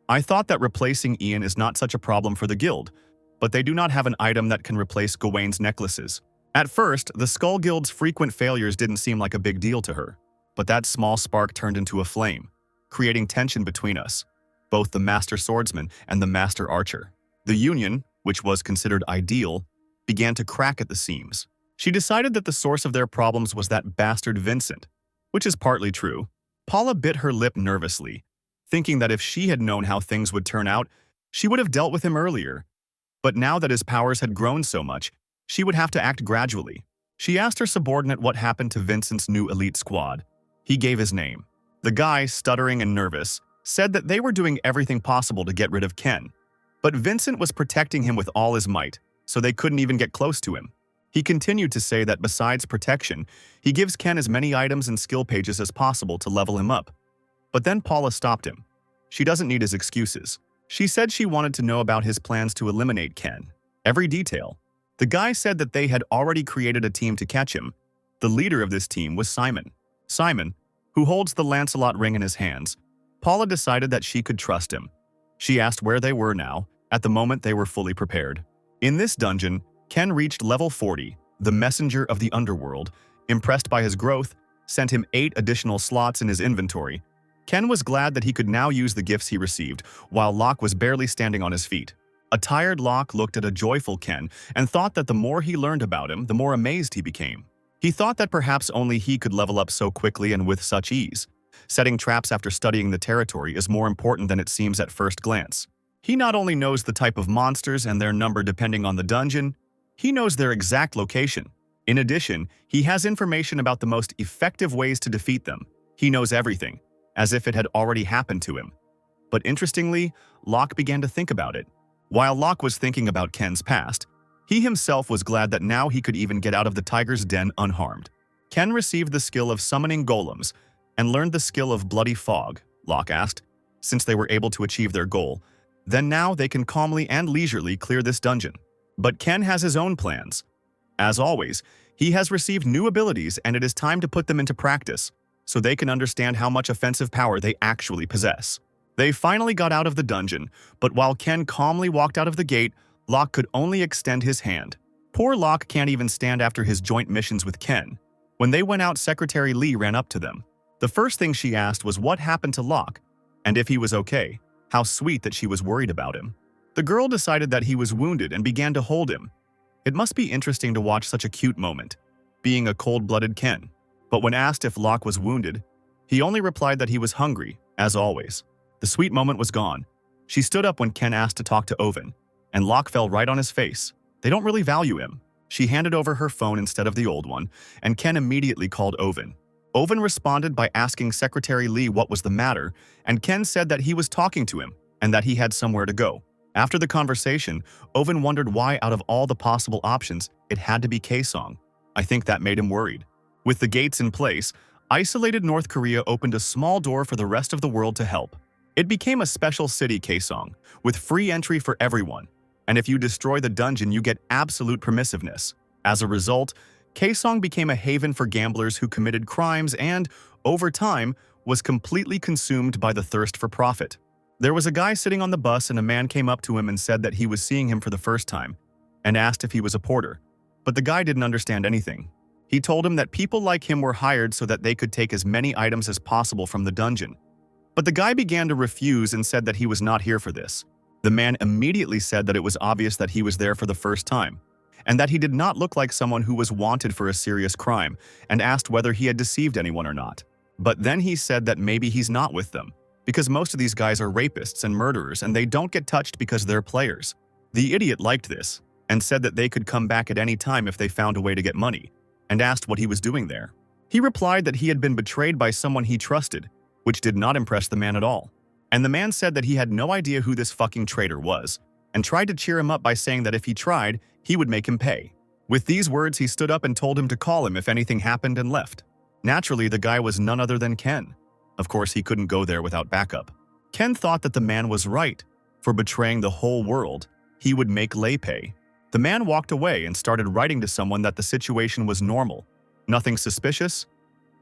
I thought that replacing Ian is not such a problem for the guild, but they do not have an item that can replace Gawain's necklaces. At first, the Skull Guild's frequent failures didn't seem like a big deal to her, but that small spark turned into a flame, creating tension between us, both the Master Swordsman and the Master Archer. The union, which was considered ideal, began to crack at the seams. She decided that the source of their problems was that bastard Vincent, which is partly true. Paula bit her lip nervously, thinking that if she had known how things would turn out, she would have dealt with him earlier. But now that his powers had grown so much, she would have to act gradually. She asked her subordinate what happened to Vincent's new elite squad. He gave his name. The guy, stuttering and nervous, said that they were doing everything possible to get rid of Ken. But Vincent was protecting him with all his might, so they couldn't even get close to him. He continued to say that besides protection, he gives Ken as many items and skill pages as possible to level him up. But then Paula stopped him. She doesn't need his excuses. She said she wanted to know about his plans to eliminate Ken. Every detail. The guy said that they had already created a team to catch him. The leader of this team was Simon. Simon, who holds the Lancelot ring in his hands. Paula decided that she could trust him. She asked where they were now. At the moment, they were fully prepared. In this dungeon, Ken reached level 40, the messenger of the underworld. Impressed by his growth, sent him 8 additional slots in his inventory. Ken was glad that he could now use the gifts he received, while Locke was barely standing on his feet. A tired Locke looked at a joyful Ken and thought that the more he learned about him, the more amazed he became. He thought that perhaps only he could level up so quickly and with such ease. Setting traps after studying the territory is more important than it seems at first glance. He not only knows the type of monsters and their number depending on the dungeon, he knows their exact location. In addition, he has information about the most effective ways to defeat them. He knows everything, as if it had already happened to him. But interestingly, Locke began to think about it. While Locke was thinking about Ken's past, he himself was glad that now he could even get out of the tiger's den unharmed. Ken received the skill of summoning golems and learned the skill of bloody fog, Locke asked, since they were able to achieve their goal. Then now they can calmly and leisurely clear this dungeon. But Ken has his own plans. As always, he has received new abilities and it is time to put them into practice, so they can understand how much offensive power they actually possess. They finally got out of the dungeon, but while Ken calmly walked out of the gate, Locke could only extend his hand. Poor Locke can't even stand after his joint missions with Ken. When they went out, Secretary Lee ran up to them. The first thing she asked was what happened to Locke, and if he was okay. How sweet that she was worried about him. The girl decided that he was wounded and began to hold him. It must be interesting to watch such a cute moment, being a cold-blooded Ken. But when asked if Locke was wounded, he only replied that he was hungry, as always. The sweet moment was gone. She stood up when Ken asked to talk to Owen, and Locke fell right on his face. They don't really value him. She handed over her phone instead of the old one, and Ken immediately called Owen. Owen responded by asking Secretary Lee what was the matter, and Ken said that he was talking to him and that he had somewhere to go. After the conversation, Owen wondered why out of all the possible options, it had to be Kaesong. I think that made him worried. With the gates in place, isolated North Korea opened a small door for the rest of the world to help. It became a special city, Kaesong, with free entry for everyone, and if you destroy the dungeon, you get absolute permissiveness. As a result, Kaesong became a haven for gamblers who committed crimes and, over time, was completely consumed by the thirst for profit. There was a guy sitting on the bus and a man came up to him and said that he was seeing him for the first time and asked if he was a porter. But the guy didn't understand anything. He told him that people like him were hired so that they could take as many items as possible from the dungeon. But the guy began to refuse and said that he was not here for this. The man immediately said that it was obvious that he was there for the first time, and that he did not look like someone who was wanted for a serious crime, and asked whether he had deceived anyone or not. But then he said that maybe he's not with them, because most of these guys are rapists and murderers and they don't get touched because they're players. The idiot liked this, and said that they could come back at any time if they found a way to get money, and asked what he was doing there. He replied that he had been betrayed by someone he trusted, which did not impress the man at all. And the man said that he had no idea who this fucking traitor was, and tried to cheer him up by saying that if he tried, he would make him pay. With these words, he stood up and told him to call him if anything happened and left. Naturally, the guy was none other than Ken. Of course, he couldn't go there without backup. Ken thought that the man was right. For betraying the whole world, he would make Lei pay. The man walked away and started writing to someone that the situation was normal. Nothing suspicious.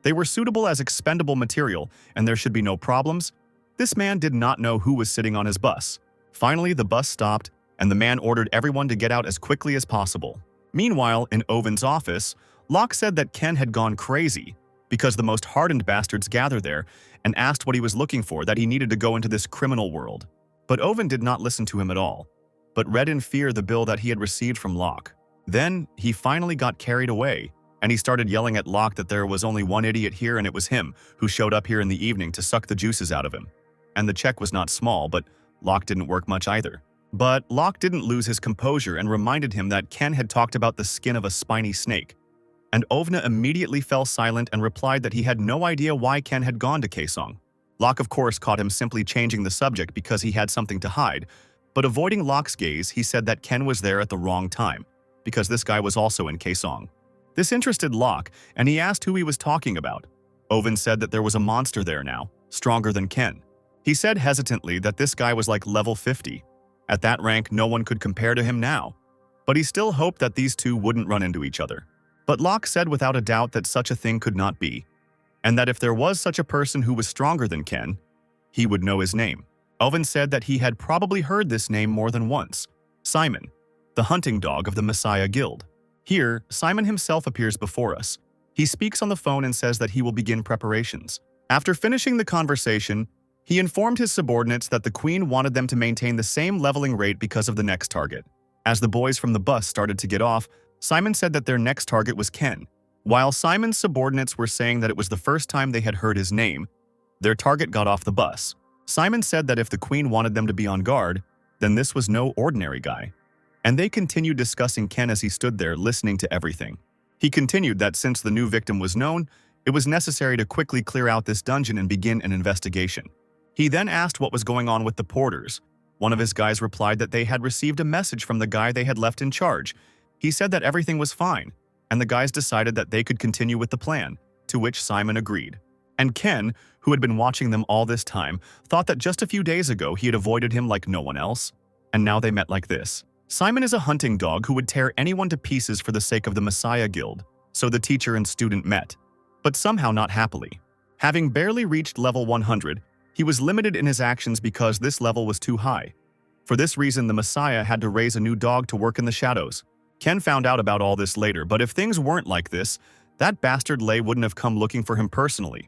They were suitable as expendable material, and there should be no problems. This man did not know who was sitting on his bus. Finally, the bus stopped, and the man ordered everyone to get out as quickly as possible. Meanwhile, in Oven's office, Locke said that Ken had gone crazy because the most hardened bastards gathered there and asked what he was looking for, that he needed to go into this criminal world. But Oven did not listen to him at all, but read in fear the bill that he had received from Locke. Then, he finally got carried away, and he started yelling at Locke that there was only one idiot here and it was him who showed up here in the evening to suck the juices out of him. And the check was not small, but Locke didn't work much either. But Locke didn't lose his composure and reminded him that Ken had talked about the skin of a spiny snake. And Ovna immediately fell silent and replied that he had no idea why Ken had gone to Kaesong. Locke of course caught him simply changing the subject because he had something to hide, but avoiding Locke's gaze, he said that Ken was there at the wrong time, because this guy was also in Kaesong. This interested Locke, and he asked who he was talking about. Oven said that there was a monster there now, stronger than Ken. He said hesitantly that this guy was like level 50. At that rank, no one could compare to him now. But he still hoped that these two wouldn't run into each other. But Locke said without a doubt that such a thing could not be, and that if there was such a person who was stronger than Ken, he would know his name. Oven said that he had probably heard this name more than once. Simon, the hunting dog of the Messiah Guild. Here, Simon himself appears before us. He speaks on the phone and says that he will begin preparations. After finishing the conversation, he informed his subordinates that the Queen wanted them to maintain the same leveling rate because of the next target. As the boys from the bus started to get off, Simon said that their next target was Ken. While Simon's subordinates were saying that it was the first time they had heard his name, their target got off the bus. Simon said that if the Queen wanted them to be on guard, then this was no ordinary guy. And they continued discussing Ken as he stood there listening to everything. He continued that since the new victim was known, it was necessary to quickly clear out this dungeon and begin an investigation. He then asked what was going on with the porters. One of his guys replied that they had received a message from the guy they had left in charge. He said that everything was fine, and the guys decided that they could continue with the plan, to which Simon agreed. And Ken, who had been watching them all this time, thought that just a few days ago he had avoided him like no one else, and now they met like this. Simon is a hunting dog who would tear anyone to pieces for the sake of the Messiah Guild, so the teacher and student met, but somehow not happily. Having barely reached level 100, he was limited in his actions because this level was too high. For this reason, the Messiah had to raise a new dog to work in the shadows. Ken found out about all this later, but if things weren't like this, that bastard Lei wouldn't have come looking for him personally.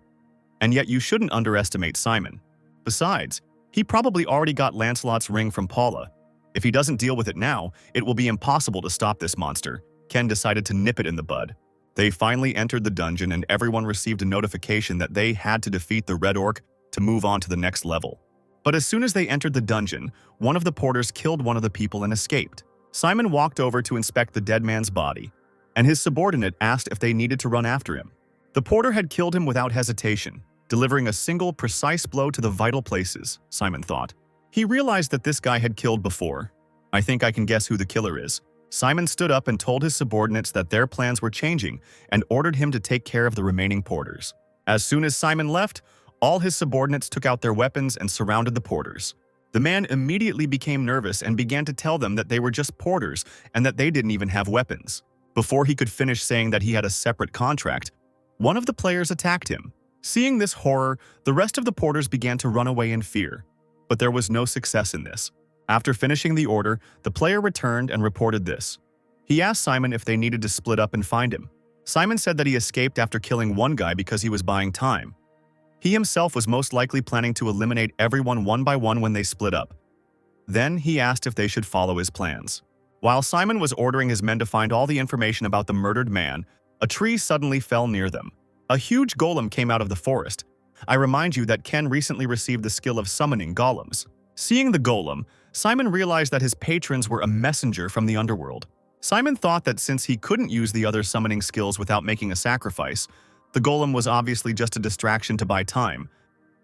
And yet you shouldn't underestimate Simon. Besides, he probably already got Lancelot's ring from Paula. If he doesn't deal with it now, it will be impossible to stop this monster. Ken decided to nip it in the bud. They finally entered the dungeon and everyone received a notification that they had to defeat the Red Orc to move on to the next level. But as soon as they entered the dungeon, one of the porters killed one of the people and escaped. Simon walked over to inspect the dead man's body, and his subordinate asked if they needed to run after him. The porter had killed him without hesitation, delivering a single, precise blow to the vital places, Simon thought. He realized that this guy had killed before. I think I can guess who the killer is. Simon stood up and told his subordinates that their plans were changing and ordered him to take care of the remaining porters. As soon as Simon left, all his subordinates took out their weapons and surrounded the porters. The man immediately became nervous and began to tell them that they were just porters and that they didn't even have weapons. Before he could finish saying that he had a separate contract, one of the players attacked him. Seeing this horror, the rest of the porters began to run away in fear. But there was no success in this. After finishing the order, the player returned and reported this. He asked Simon if they needed to split up and find him. Simon said that he escaped after killing one guy because he was buying time. He himself was most likely planning to eliminate everyone one by one when they split up. Then he asked if they should follow his plans. While Simon was ordering his men to find all the information about the murdered man, a tree suddenly fell near them. A huge golem came out of the forest. I remind you that Ken recently received the skill of summoning golems. Seeing the golem, Simon realized that his patrons were a messenger from the underworld. Simon thought that since he couldn't use the other summoning skills without making a sacrifice, the golem was obviously just a distraction to buy time.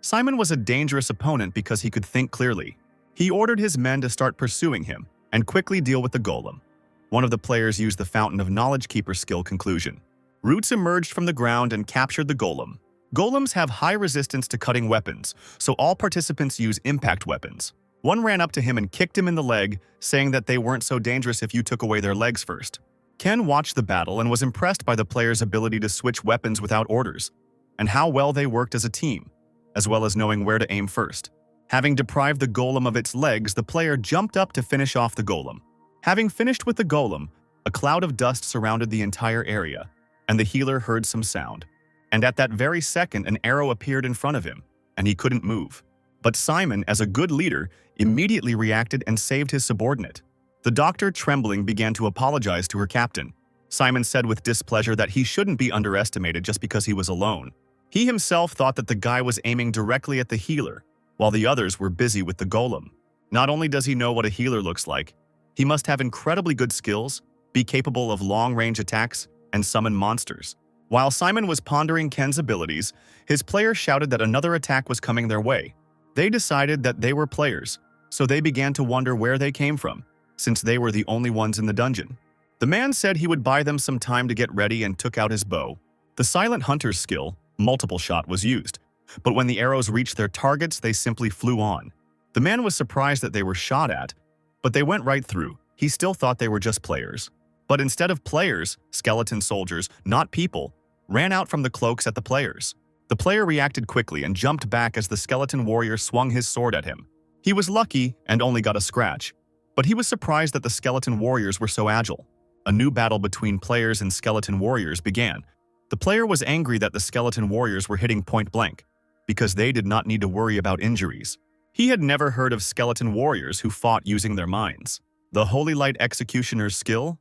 Simon was a dangerous opponent because he could think clearly. He ordered his men to start pursuing him and quickly deal with the golem. One of the players used the Fountain of Knowledge Keeper skill conclusion. Roots emerged from the ground and captured the golem. Golems have high resistance to cutting weapons, so all participants use impact weapons. One ran up to him and kicked him in the leg, saying that they weren't so dangerous if you took away their legs first. Ken watched the battle and was impressed by the players' ability to switch weapons without orders, and how well they worked as a team, as well as knowing where to aim first. Having deprived the golem of its legs, the player jumped up to finish off the golem. Having finished with the golem, a cloud of dust surrounded the entire area, and the healer heard some sound. And at that very second, an arrow appeared in front of him, and he couldn't move. But Simon, as a good leader, immediately reacted and saved his subordinate. The doctor, trembling, began to apologize to her captain. Simon said with displeasure that he shouldn't be underestimated just because he was alone. He himself thought that the guy was aiming directly at the healer, while the others were busy with the golem. Not only does he know what a healer looks like, he must have incredibly good skills, be capable of long-range attacks, and summon monsters. While Simon was pondering Ken's abilities, his players shouted that another attack was coming their way. They decided that they were players, so they began to wonder where they came from, since they were the only ones in the dungeon. The man said he would buy them some time to get ready and took out his bow. The Silent Hunter's skill, multiple shot, was used, but when the arrows reached their targets, they simply flew on. The man was surprised that they were shot at, but they went right through. He still thought they were just players. But instead of players, skeleton soldiers, not people, ran out from the cloaks at the players. The player reacted quickly and jumped back as the skeleton warrior swung his sword at him. He was lucky and only got a scratch, but he was surprised that the skeleton warriors were so agile. A new battle between players and skeleton warriors began. The player was angry that the skeleton warriors were hitting point blank, because they did not need to worry about injuries. He had never heard of skeleton warriors who fought using their minds. The Holy Light Executioner's skill,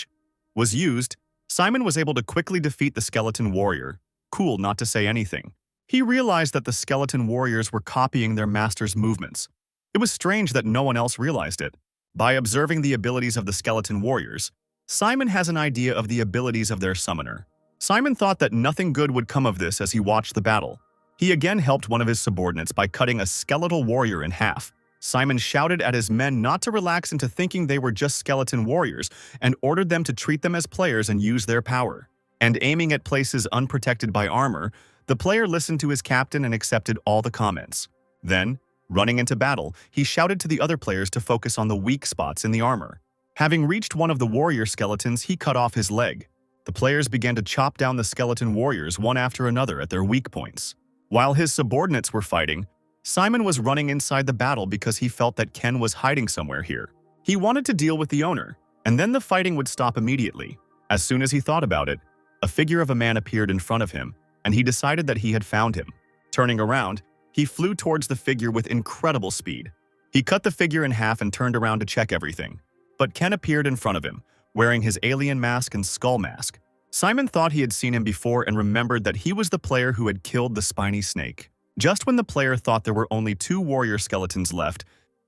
/ was used. Simon was able to quickly defeat the skeleton warrior. Cool, not to say anything. He realized that the skeleton warriors were copying their master's movements. It was strange that no one else realized it. By observing the abilities of the skeleton warriors, Simon has an idea of the abilities of their summoner. Simon thought that nothing good would come of this as he watched the battle. He again helped one of his subordinates by cutting a skeletal warrior in half. Simon shouted at his men not to relax into thinking they were just skeleton warriors and ordered them to treat them as players and use their power. And aiming at places unprotected by armor, the player listened to his captain and accepted all the comments. Then, running into battle, he shouted to the other players to focus on the weak spots in the armor. Having reached one of the warrior skeletons, he cut off his leg. The players began to chop down the skeleton warriors one after another at their weak points. While his subordinates were fighting, Simon was running inside the battle because he felt that Ken was hiding somewhere here. He wanted to deal with the owner, and then the fighting would stop immediately. As soon as he thought about it, a figure of a man appeared in front of him, and he decided that he had found him. Turning around, he flew towards the figure with incredible speed. He cut the figure in half and turned around to check everything. But Ken appeared in front of him, wearing his alien mask and skull mask. Simon thought he had seen him before and remembered that he was the player who had killed the spiny snake. Just when the player thought there were only 2 warrior skeletons left,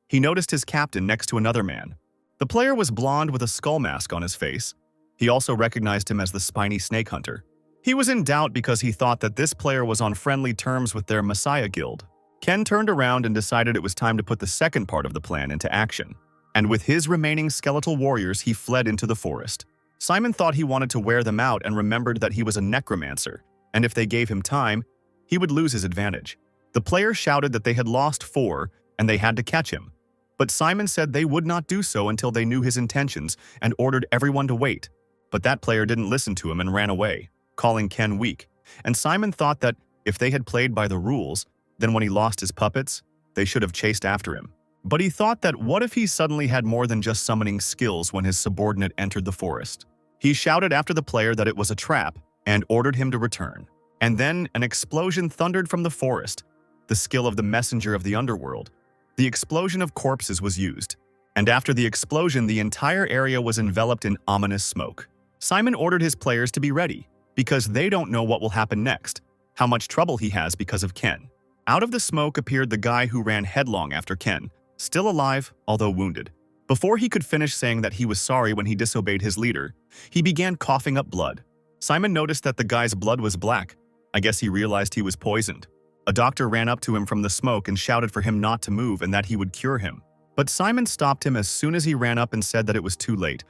he noticed his captain next to another man. The player was blonde with a skull mask on his face. He also recognized him as the spiny snake hunter. He was in doubt because he thought that this player was on friendly terms with their Messiah guild. Ken turned around and decided it was time to put the second part of the plan into action. And with his remaining skeletal warriors, he fled into the forest. Simon thought he wanted to wear them out and remembered that he was a necromancer, and if they gave him time, he would lose his advantage. The player shouted that they had lost 4 and they had to catch him. But Simon said they would not do so until they knew his intentions and ordered everyone to wait. But that player didn't listen to him and ran away, calling Ken weak. And Simon thought that if they had played by the rules, then when he lost his puppets, they should have chased after him. But he thought that what if he suddenly had more than just summoning skills when his subordinate entered the forest? He shouted after the player that it was a trap and ordered him to return. And then an explosion thundered from the forest, the skill of the messenger of the underworld. The explosion of corpses was used, And after the explosion, the entire area was enveloped in ominous smoke. Simon ordered his players to be ready, because they don't know what will happen next, how much trouble he has because of Ken. Out of the smoke appeared the guy who ran headlong after Ken, still alive, although wounded. Before he could finish saying that he was sorry when he disobeyed his leader, he began coughing up blood. Simon noticed that the guy's blood was black. I guess he realized he was poisoned. A doctor ran up to him from the smoke and shouted for him not to move and that he would cure him. But Simon stopped him as soon as he ran up and said that it was too late,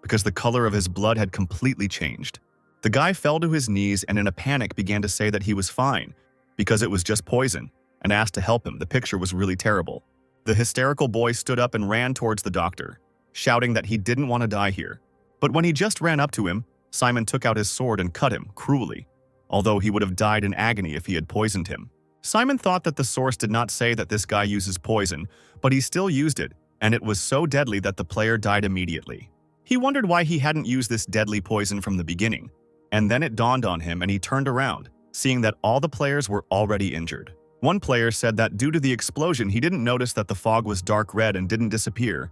because the color of his blood had completely changed. The guy fell to his knees and in a panic began to say that he was fine, because it was just poison, and asked to help him. The picture was really terrible. The hysterical boy stood up and ran towards the doctor, shouting that he didn't want to die here. But when he just ran up to him, Simon took out his sword and cut him cruelly, although he would have died in agony if he had poisoned him. Simon thought that the source did not say that this guy uses poison, but he still used it, and it was so deadly that the player died immediately. He wondered why he hadn't used this deadly poison from the beginning, and then it dawned on him and he turned around, seeing that all the players were already injured. One player said that due to the explosion he didn't notice that the fog was dark red and didn't disappear,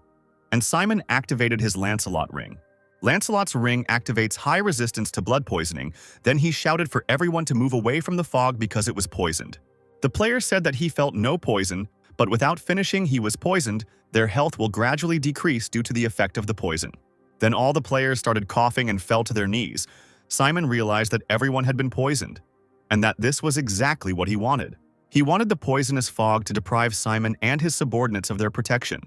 and Simon activated his Lancelot ring. Lancelot's ring activates high resistance to blood poisoning, then he shouted for everyone to move away from the fog because it was poisoned. The player said that he felt no poison, but without finishing he was poisoned, their health will gradually decrease due to the effect of the poison. Then all the players started coughing and fell to their knees. Simon realized that everyone had been poisoned, and that this was exactly what he wanted. He wanted the poisonous fog to deprive Simon and his subordinates of their protection.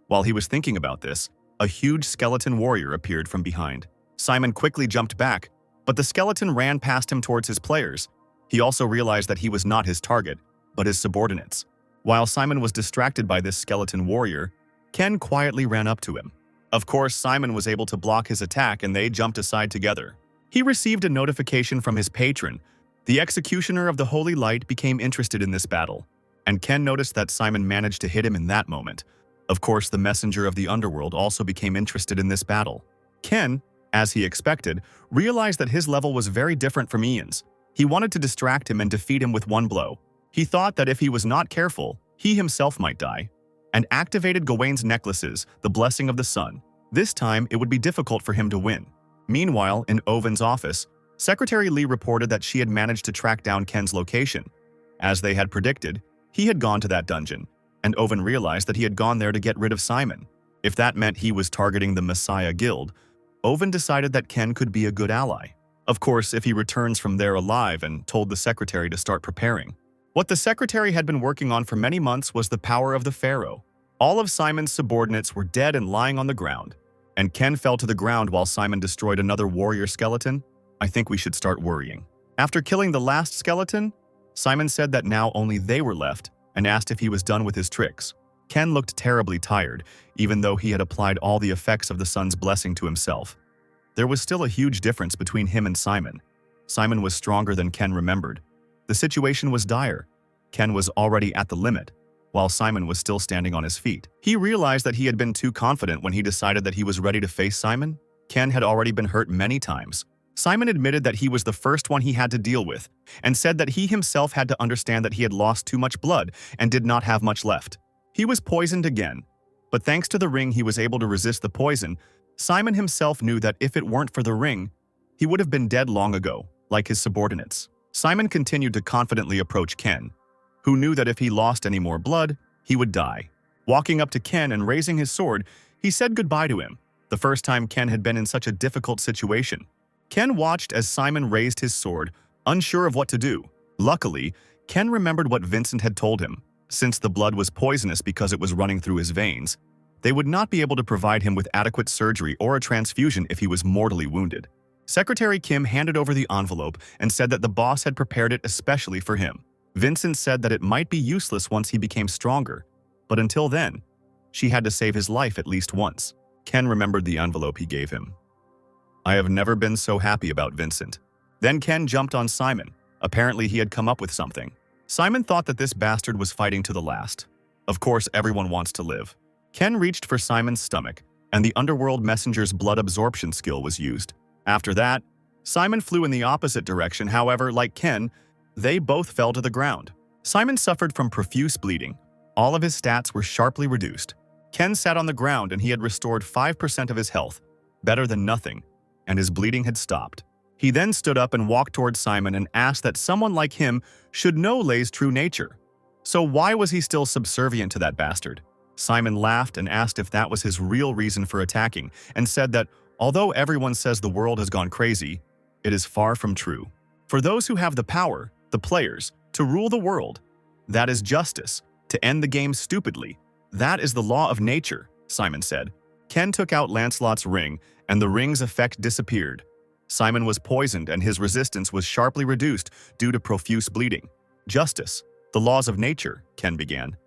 While he was thinking about this, a huge skeleton warrior appeared from behind. Simon quickly jumped back, but the skeleton ran past him towards his players. He also realized that he was not his target, but his subordinates. While Simon was distracted by this skeleton warrior, Ken quietly ran up to him. Of course, Simon was able to block his attack and they jumped aside together. He received a notification from his patron. The executioner of the Holy Light became interested in this battle, and Ken noticed that Simon managed to hit him in that moment. Of course, the messenger of the underworld also became interested in this battle. Ken, as he expected, realized that his level was very different from Ian's. He wanted to distract him and defeat him with one blow. He thought that if he was not careful, he himself might die, and activated Gawain's necklaces, the blessing of the sun. This time, it would be difficult for him to win. Meanwhile, in Owen's office, Secretary Lee reported that she had managed to track down Ken's location. As they had predicted, he had gone to that dungeon, and Owen realized that he had gone there to get rid of Simon. If that meant he was targeting the Messiah Guild, Owen decided that Ken could be a good ally. Of course, if he returns from there alive, and told the secretary to start preparing. What the secretary had been working on for many months was the power of the pharaoh. All of Simon's subordinates were dead and lying on the ground, and Ken fell to the ground while Simon destroyed another warrior skeleton. I think we should start worrying. After killing the last skeleton, Simon said that now only they were left and asked if he was done with his tricks. Ken looked terribly tired, even though he had applied all the effects of the sun's blessing to himself. There was still a huge difference between him and Simon. Simon was stronger than Ken remembered. The situation was dire. Ken was already at the limit, while Simon was still standing on his feet. He realized that he had been too confident when he decided that he was ready to face Simon. Ken had already been hurt many times. Simon admitted that he was the first one he had to deal with, and said that he himself had to understand that he had lost too much blood and did not have much left. He was poisoned again, but thanks to the ring he was able to resist the poison. Simon himself knew that if it weren't for the ring, he would have been dead long ago, like his subordinates. Simon continued to confidently approach Ken, who knew that if he lost any more blood, he would die. Walking up to Ken and raising his sword, he said goodbye to him, the first time Ken had been in such a difficult situation. Ken watched as Simon raised his sword, unsure of what to do. Luckily, Ken remembered what Vincent had told him. Since the blood was poisonous because it was running through his veins, they would not be able to provide him with adequate surgery or a transfusion if he was mortally wounded. Secretary Kim handed over the envelope and said that the boss had prepared it especially for him. Vincent said that it might be useless once he became stronger, but until then, she had to save his life at least once. Ken remembered the envelope he gave him. I have never been so happy about Vincent. Then Ken jumped on Simon. Apparently he had come up with something. Simon thought that this bastard was fighting to the last. Of course, everyone wants to live. Ken reached for Simon's stomach, and the underworld messenger's blood absorption skill was used. After that, Simon flew in the opposite direction. However, like Ken, they both fell to the ground. Simon suffered from profuse bleeding. All of his stats were sharply reduced. Ken sat on the ground and he had restored 5% of his health, better than nothing, and his bleeding had stopped. He then stood up and walked towards Simon and asked that someone like him should know Lei's true nature. So why was he still subservient to that bastard? Simon laughed and asked if that was his real reason for attacking, and said that although everyone says the world has gone crazy, it is far from true. For those who have the power, the players, to rule the world, that is justice, to end the game stupidly. That is the law of nature, Simon said. Ken took out Lancelot's ring, and the ring's effect disappeared. Simon was poisoned and his resistance was sharply reduced due to profuse bleeding. Justice, the laws of nature, Ken began.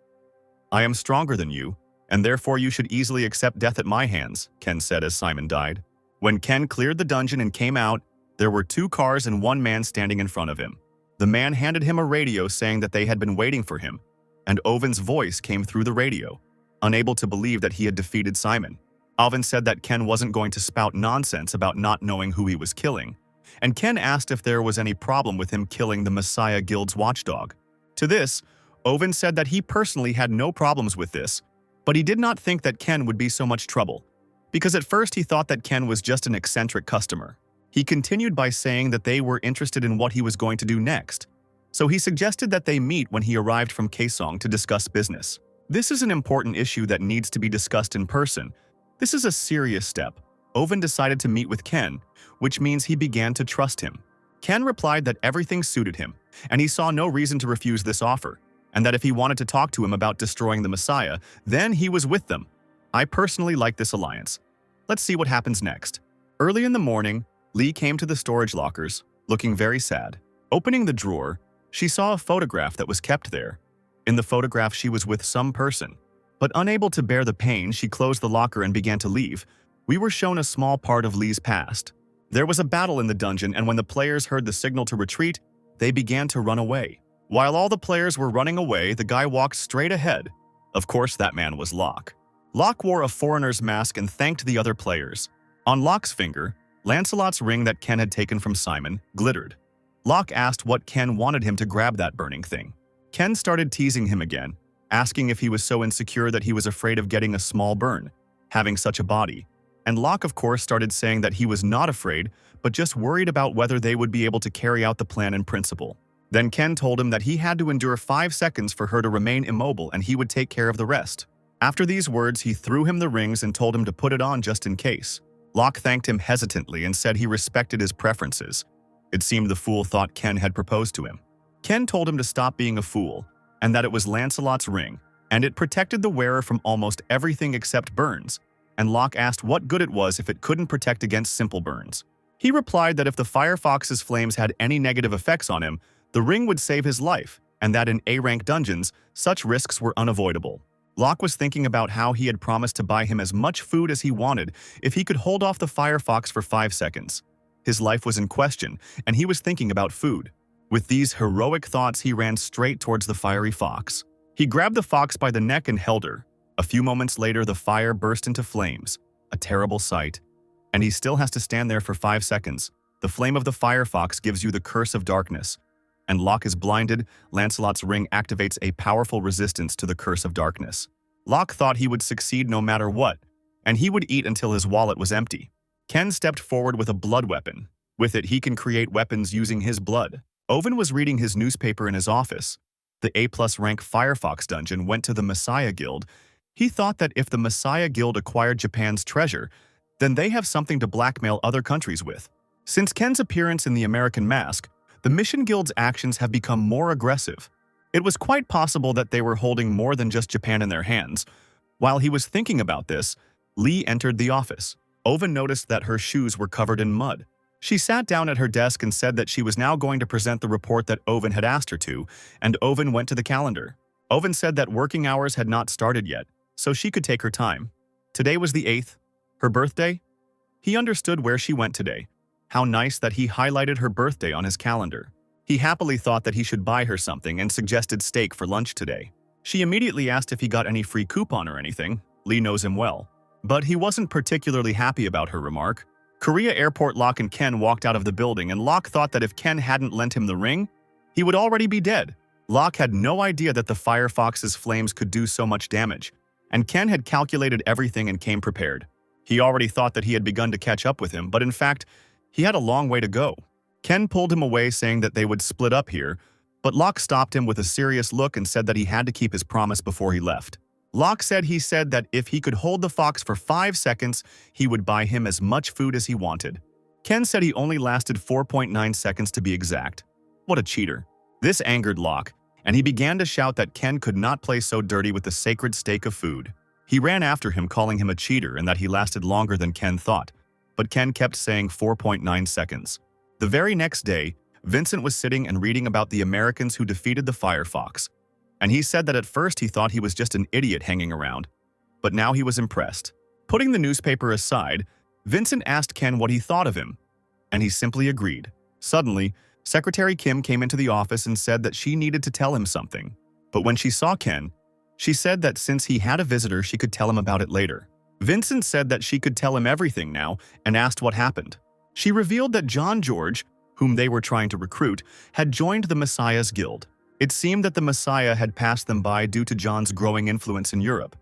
I am stronger than you, and therefore you should easily accept death at my hands, Ken said as Simon died. When Ken cleared the dungeon and came out, there were 2 cars and 1 man standing in front of him. The man handed him a radio saying that they had been waiting for him, and Owen's voice came through the radio, unable to believe that he had defeated Simon. Owen said that Ken wasn't going to spout nonsense about not knowing who he was killing, and Ken asked if there was any problem with him killing the Messiah Guild's watchdog. To this, Owen said that he personally had no problems with this, but he did not think that Ken would be so much trouble, because at first he thought that Ken was just an eccentric customer. He continued by saying that they were interested in what he was going to do next, so he suggested that they meet when he arrived from Kaesong to discuss business. This is an important issue that needs to be discussed in person. This is a serious step. Owen decided to meet with Ken, which means he began to trust him. Ken replied that everything suited him, and he saw no reason to refuse this offer, and that if he wanted to talk to him about destroying the Messiah, then he was with them. I personally like this alliance. Let's see what happens next. Early in the morning, Lee came to the storage lockers, looking very sad. Opening the drawer, she saw a photograph that was kept there. In the photograph, she was with some person. But unable to bear the pain, she closed the locker and began to leave. We were shown a small part of Lee's past. There was a battle in the dungeon, and when the players heard the signal to retreat, they began to run away. While all the players were running away, the guy walked straight ahead. Of course, that man was Locke. Locke wore a foreigner's mask and thanked the other players. On Locke's finger, Lancelot's ring that Ken had taken from Simon glittered. Locke asked what Ken wanted him to grab that burning thing. Ken started teasing him again, asking if he was so insecure that he was afraid of getting a small burn, having such a body. And Locke, of course, started saying that he was not afraid, but just worried about whether they would be able to carry out the plan in principle. Then Ken told him that he had to endure 5 seconds for her to remain immobile and he would take care of the rest. After these words, he threw him the rings and told him to put it on just in case. Locke thanked him hesitantly and said he respected his preferences. It seemed the fool thought Ken had proposed to him. Ken told him to stop being a fool, and that it was Lancelot's ring, and it protected the wearer from almost everything except burns, and Locke asked what good it was if it couldn't protect against simple burns. He replied that if the Firefox's flames had any negative effects on him, the ring would save his life, and that in A-rank dungeons, such risks were unavoidable. Locke was thinking about how he had promised to buy him as much food as he wanted if he could hold off the Firefox for 5 seconds. His life was in question, and he was thinking about food. With these heroic thoughts, he ran straight towards the fiery fox. He grabbed the fox by the neck and held her. A few moments later, the fire burst into flames. A terrible sight. And he still has to stand there for 5 seconds. The flame of the firefox gives you the curse of darkness. And Locke is blinded. Lancelot's ring activates a powerful resistance to the curse of darkness. Locke thought he would succeed no matter what, and he would eat until his wallet was empty. Ken stepped forward with a blood weapon. With it, he can create weapons using his blood. Owen was reading his newspaper in his office. The A+ rank Firefox dungeon went to the Messiah Guild. He thought that if the Messiah Guild acquired Japan's treasure, then they have something to blackmail other countries with. Since Ken's appearance in the American Mask, the Mission Guild's actions have become more aggressive. It was quite possible that they were holding more than just Japan in their hands. While he was thinking about this, Lee entered the office. Owen noticed that her shoes were covered in mud. She sat down at her desk and said that she was now going to present the report that Owen had asked her to, and Owen went to the calendar. Owen said that working hours had not started yet, so she could take her time. Today was the 8th, her birthday. He understood where she went today. How nice that he highlighted her birthday on his calendar. He happily thought that he should buy her something and suggested steak for lunch today. She immediately asked if he got any free coupon or anything. Lee knows him well. But he wasn't particularly happy about her remark. Korea Airport Locke and Ken walked out of the building, and Locke thought that if Ken hadn't lent him the ring, he would already be dead. Locke had no idea that the Firefox's flames could do so much damage, and Ken had calculated everything and came prepared. He already thought that he had begun to catch up with him, but in fact, he had a long way to go. Ken pulled him away saying that they would split up here, but Locke stopped him with a serious look and said that he had to keep his promise before he left. Locke said that if he could hold the fox for 5 seconds, he would buy him as much food as he wanted. Ken said he only lasted 4.9 seconds to be exact. What a cheater. This angered Locke, and he began to shout that Ken could not play so dirty with the sacred stake of food. He ran after him, calling him a cheater and that he lasted longer than Ken thought, but Ken kept saying 4.9 seconds. The very next day, Vincent was sitting and reading about the Americans who defeated the Firefox, and he said that at first he thought he was just an idiot hanging around, but now he was impressed. Putting the newspaper aside, Vincent asked Ken what he thought of him, and he simply agreed. Suddenly, Secretary Kim came into the office and said that she needed to tell him something, but when she saw Ken, she said that since he had a visitor, she could tell him about it later. Vincent said that she could tell him everything now and asked what happened. She revealed that John George, whom they were trying to recruit, had joined the Messiah's Guild. It seemed that the Messiah had passed them by due to John's growing influence in Europe,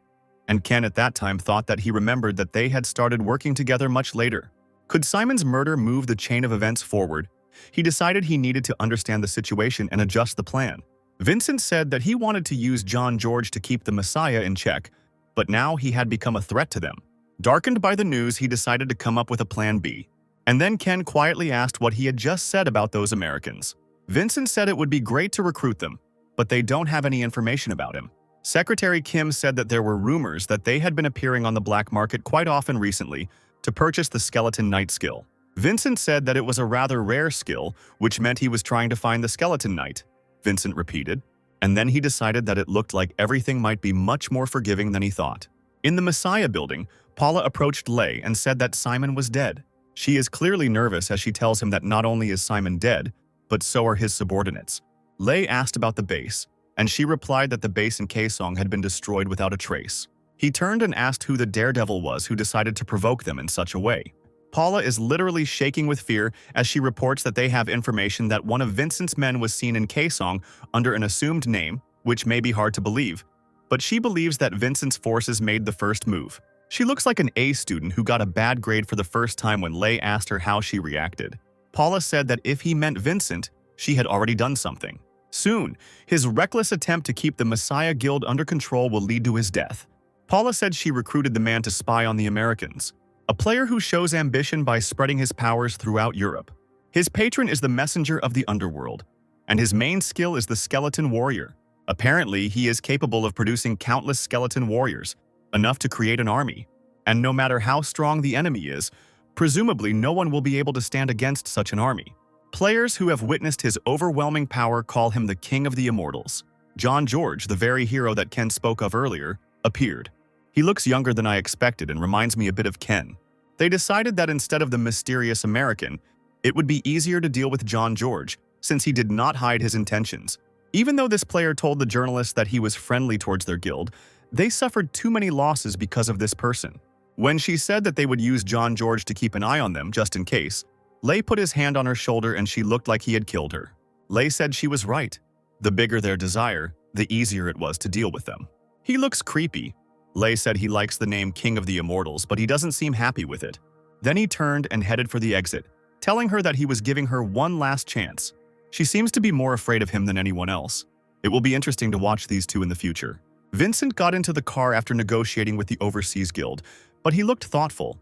and Ken at that time thought that he remembered that they had started working together much later. Could Simon's murder move the chain of events forward? He decided he needed to understand the situation and adjust the plan. Vincent said that he wanted to use John George to keep the Messiah in check, but now he had become a threat to them. Darkened by the news, he decided to come up with a plan B. And then Ken quietly asked what he had just said about those Americans. Vincent said it would be great to recruit them, but they don't have any information about him. Secretary Kim said that there were rumors that they had been appearing on the black market quite often recently to purchase the Skeleton Knight skill. Vincent said that it was a rather rare skill, which meant he was trying to find the Skeleton Knight. Vincent repeated, and then he decided that it looked like everything might be much more forgiving than he thought. In the Messiah building, Paula approached Lei and said that Simon was dead. She is clearly nervous as she tells him that not only is Simon dead, but so are his subordinates. Lei asked about the base, and she replied that the base in Kaesong had been destroyed without a trace. He turned and asked who the daredevil was who decided to provoke them in such a way. Paula is literally shaking with fear as she reports that they have information that one of Vincent's men was seen in Kaesong under an assumed name, which may be hard to believe, but she believes that Vincent's forces made the first move. She looks like an A student who got a bad grade for the first time when Lei asked her how she reacted. Paula said that if he meant Vincent, she had already done something. Soon, his reckless attempt to keep the Messiah Guild under control will lead to his death. Paula said she recruited the man to spy on the Americans, a player who shows ambition by spreading his powers throughout Europe. His patron is the messenger of the underworld, and his main skill is the skeleton warrior. Apparently, he is capable of producing countless skeleton warriors, enough to create an army. And no matter how strong the enemy is, presumably no one will be able to stand against such an army. Players who have witnessed his overwhelming power call him the King of the Immortals. John George, the very hero that Ken spoke of earlier, appeared. He looks younger than I expected and reminds me a bit of Ken. They decided that instead of the mysterious American, it would be easier to deal with John George, since he did not hide his intentions. Even though this player told the journalists that he was friendly towards their guild, they suffered too many losses because of this person. When she said that they would use John George to keep an eye on them just in case, Lei put his hand on her shoulder and she looked like he had killed her. Lei said she was right. The bigger their desire, the easier it was to deal with them. He looks creepy. Lei said he likes the name King of the Immortals, but he doesn't seem happy with it. Then he turned and headed for the exit, telling her that he was giving her one last chance. She seems to be more afraid of him than anyone else. It will be interesting to watch these two in the future. Vincent got into the car after negotiating with the Overseas Guild, but he looked thoughtful.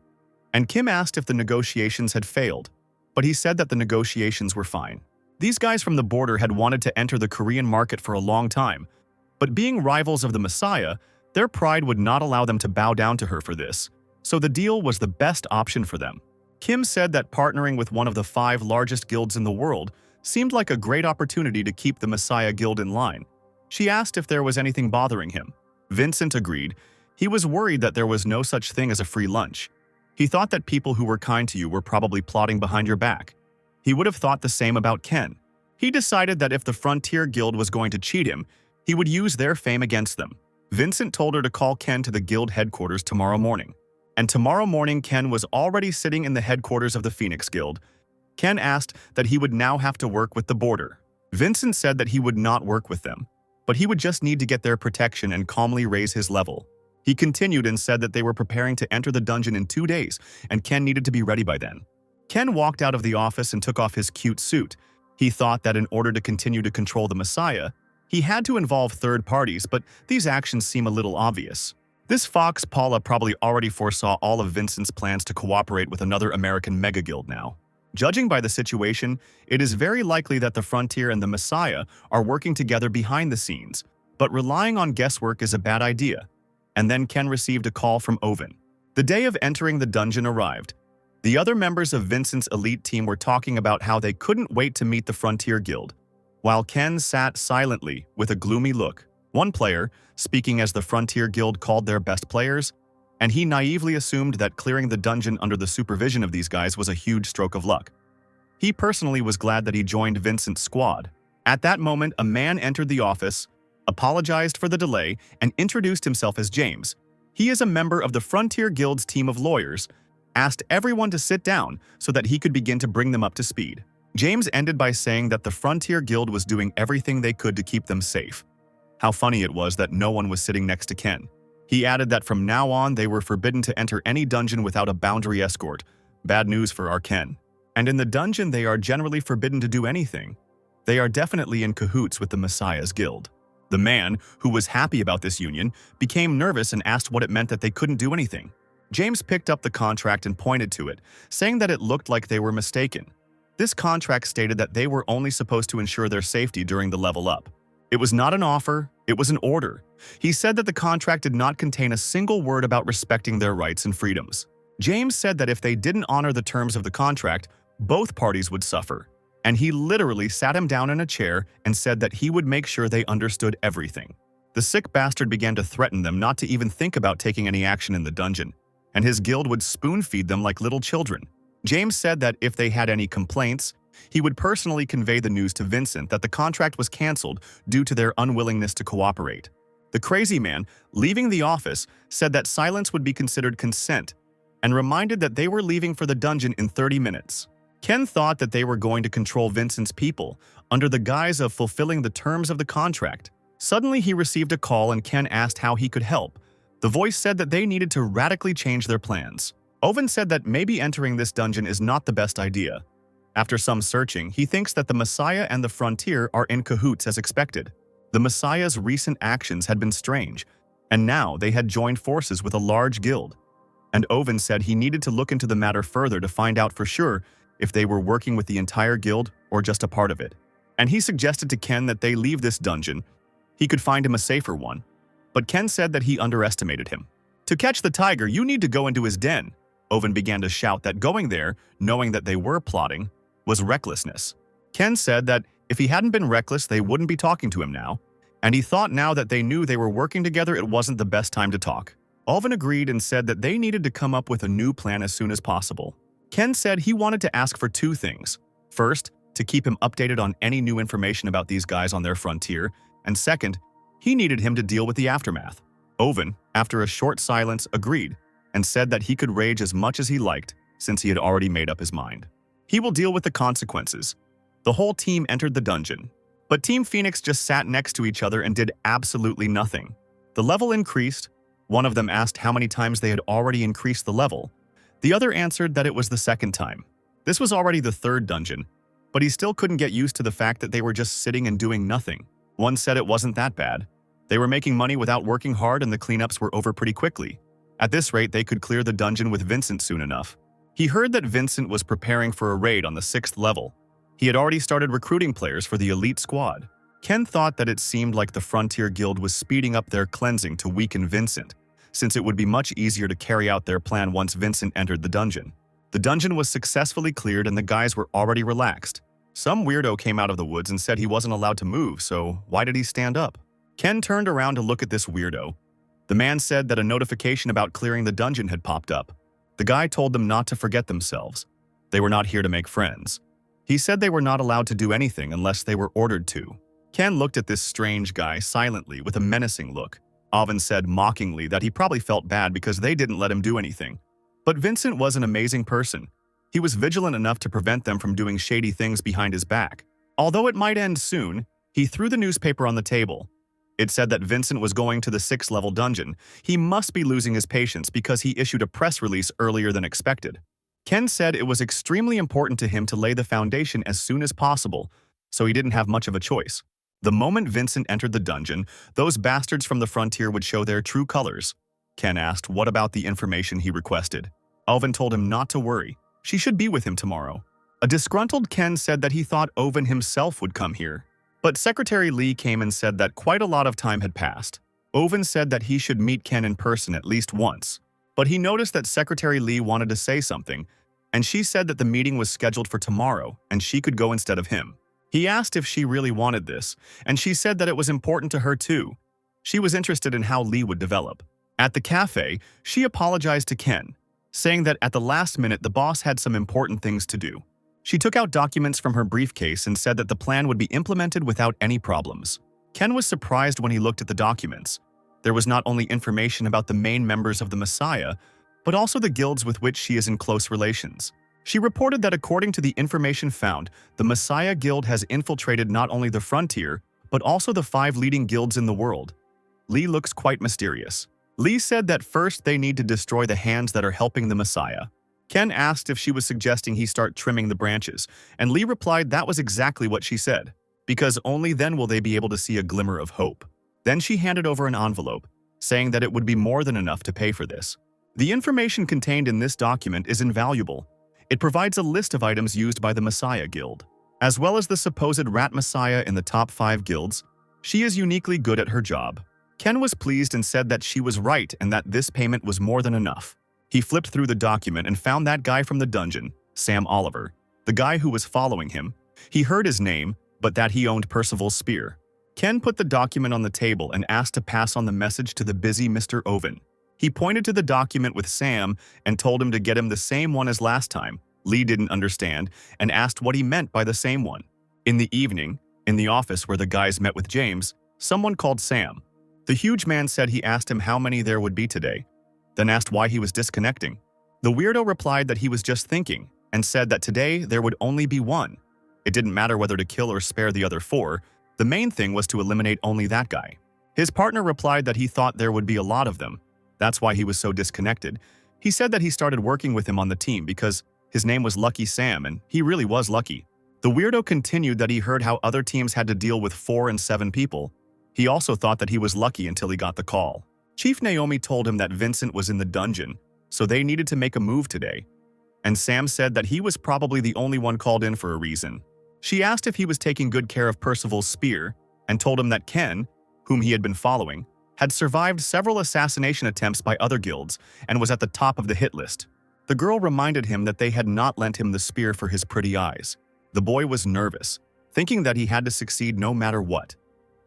And Kim asked if the negotiations had failed, but he said that the negotiations were fine. These guys from the border had wanted to enter the Korean market for a long time, but being rivals of the Messiah, their pride would not allow them to bow down to her for this, so the deal was the best option for them. Kim said that partnering with one of the 5 largest guilds in the world seemed like a great opportunity to keep the Messiah Guild in line. She asked if there was anything bothering him. Vincent agreed. He was worried that there was no such thing as a free lunch. He thought that people who were kind to you were probably plotting behind your back. He would have thought the same about Ken. He decided that if the Frontier Guild was going to cheat him, he would use their fame against them. Vincent told her to call Ken to the guild headquarters tomorrow morning. And tomorrow morning, Ken was already sitting in the headquarters of the Phoenix Guild. Ken asked that he would now have to work with the border. Vincent said that he would not work with them, but he would just need to get their protection and calmly raise his level. He continued and said that they were preparing to enter the dungeon in 2 days, and Ken needed to be ready by then. Ken walked out of the office and took off his cute suit. He thought that in order to continue to control the Messiah, he had to involve third parties, but these actions seem a little obvious. This fox Paula probably already foresaw all of Vincent's plans to cooperate with another American mega guild now. Judging by the situation, it is very likely that the Frontier and the Messiah are working together behind the scenes, but relying on guesswork is a bad idea. And then Ken received a call from Oven. The day of entering the dungeon arrived. The other members of Vincent's elite team were talking about how they couldn't wait to meet the Frontier Guild, while Ken sat silently with a gloomy look. One player, speaking as the Frontier Guild called their best players, and he naively assumed that clearing the dungeon under the supervision of these guys was a huge stroke of luck. He personally was glad that he joined Vincent's squad. At that moment, a man entered the office, apologized for the delay, and introduced himself as James. He is a member of the Frontier Guild's team of lawyers, asked everyone to sit down so that he could begin to bring them up to speed. James ended by saying that the Frontier Guild was doing everything they could to keep them safe. How funny it was that no one was sitting next to Ken. He added that from now on they were forbidden to enter any dungeon without a boundary escort. Bad news for our Ken. And in the dungeon they are generally forbidden to do anything. They are definitely in cahoots with the Messiah's guild. The man, who was happy about this union, became nervous and asked what it meant that they couldn't do anything. James picked up the contract and pointed to it, saying that it looked like they were mistaken. This contract stated that they were only supposed to ensure their safety during the level up. It was not an offer, it was an order. He said that the contract did not contain a single word about respecting their rights and freedoms. James said that if they didn't honor the terms of the contract, both parties would suffer. And he literally sat him down in a chair and said that he would make sure they understood everything. The sick bastard began to threaten them not to even think about taking any action in the dungeon, and his guild would spoon-feed them like little children. James said that if they had any complaints, he would personally convey the news to Vincent that the contract was cancelled due to their unwillingness to cooperate. The crazy man, leaving the office, said that silence would be considered consent, and reminded that they were leaving for the dungeon in 30 minutes. Ken thought that they were going to control Vincent's people under the guise of fulfilling the terms of the contract. Suddenly he received a call and Ken asked how he could help. The voice said that they needed to radically change their plans. Oven said that maybe entering this dungeon is not the best idea. After some searching, he thinks that the Messiah and the Frontier are in cahoots as expected. The Messiah's recent actions had been strange, and now they had joined forces with a large guild. And Oven said he needed to look into the matter further to find out for sure if they were working with the entire guild or just a part of it. And he suggested to Ken that they leave this dungeon. He could find him a safer one. But Ken said that he underestimated him. To catch the tiger, you need to go into his den. Oven began to shout that going there, knowing that they were plotting, was recklessness. Ken said that if he hadn't been reckless, they wouldn't be talking to him now, and he thought now that they knew they were working together, it wasn't the best time to talk. Oven agreed and said that they needed to come up with a new plan as soon as possible. Ken said he wanted to ask for 2 things. First, to keep him updated on any new information about these guys on their frontier, and second, he needed him to deal with the aftermath. Oven, after a short silence, agreed and said that he could rage as much as he liked since he had already made up his mind. He will deal with the consequences. The whole team entered the dungeon, but Team Phoenix just sat next to each other and did absolutely nothing. The level increased. One of them asked how many times they had already increased the level. The other answered that it was the 2nd time. This was already the 3rd dungeon, but he still couldn't get used to the fact that they were just sitting and doing nothing. One said it wasn't that bad. They were making money without working hard and the cleanups were over pretty quickly. At this rate, they could clear the dungeon with Vincent soon enough. He heard that Vincent was preparing for a raid on the 6th level. He had already started recruiting players for the elite squad. Ken thought that it seemed like the Frontier Guild was speeding up their cleansing to weaken Vincent, since it would be much easier to carry out their plan once Vincent entered the dungeon. The dungeon was successfully cleared and the guys were already relaxed. Some weirdo came out of the woods and said he wasn't allowed to move, so why did he stand up? Ken turned around to look at this weirdo. The man said that a notification about clearing the dungeon had popped up. The guy told them not to forget themselves. They were not here to make friends. He said they were not allowed to do anything unless they were ordered to. Ken looked at this strange guy silently with a menacing look. Oven said mockingly that he probably felt bad because they didn't let him do anything. But Vincent was an amazing person. He was vigilant enough to prevent them from doing shady things behind his back. Although it might end soon, he threw the newspaper on the table. It said that Vincent was going to the 6th level dungeon. He must be losing his patience because he issued a press release earlier than expected. Ken said it was extremely important to him to lay the foundation as soon as possible, so he didn't have much of a choice. The moment Vincent entered the dungeon, those bastards from the frontier would show their true colors. Ken asked what about the information he requested. Owen told him not to worry. She should be with him tomorrow. A disgruntled Ken said that he thought Owen himself would come here. But Secretary Lee came and said that quite a lot of time had passed. Owen said that he should meet Ken in person at least once. But he noticed that Secretary Lee wanted to say something, and she said that the meeting was scheduled for tomorrow and she could go instead of him. He asked if she really wanted this, and she said that it was important to her too. She was interested in how Lee would develop. At the cafe, she apologized to Ken, saying that at the last minute the boss had some important things to do. She took out documents from her briefcase and said that the plan would be implemented without any problems. Ken was surprised when he looked at the documents. There was not only information about the main members of the Messiah, but also the guilds with which she is in close relations. She reported that according to the information found, the Messiah Guild has infiltrated not only the frontier, but also the 5 leading guilds in the world. Lee looks quite mysterious. Lee said that first they need to destroy the hands that are helping the Messiah. Ken asked if she was suggesting he start trimming the branches, and Lee replied that was exactly what she said, because only then will they be able to see a glimmer of hope. Then she handed over an envelope, saying that it would be more than enough to pay for this. The information contained in this document is invaluable. It provides a list of items used by the Messiah Guild. As well as the supposed rat Messiah in the top 5 guilds, she is uniquely good at her job. Ken was pleased and said that she was right and that this payment was more than enough. He flipped through the document and found that guy from the dungeon, Sam Oliver, the guy who was following him. He heard his name, but that he owned Percival's spear. Ken put the document on the table and asked to pass on the message to the busy Mr. Owen. He pointed to the document with Sam and told him to get him the same one as last time. Lee didn't understand and asked what he meant by the same one. In the evening, in the office where the guys met with James, someone called Sam. The huge man said he asked him how many there would be today, then asked why he was disconnecting. The weirdo replied that he was just thinking and said that today there would only be one. It didn't matter whether to kill or spare the other 4. The main thing was to eliminate only that guy. His partner replied that he thought there would be a lot of them. That's why he was so disconnected. He said that he started working with him on the team because his name was Lucky Sam, and he really was lucky. The weirdo continued that he heard how other teams had to deal with 4 and 7 people. He also thought that he was lucky until he got the call. Chief Naomi told him that Vincent was in the dungeon, so they needed to make a move today. And Sam said that he was probably the only one called in for a reason. She asked if he was taking good care of Percival's spear and told him that Ken, whom he had been following, had survived several assassination attempts by other guilds and was at the top of the hit list. The girl reminded him that they had not lent him the spear for his pretty eyes. The boy was nervous, thinking that he had to succeed no matter what.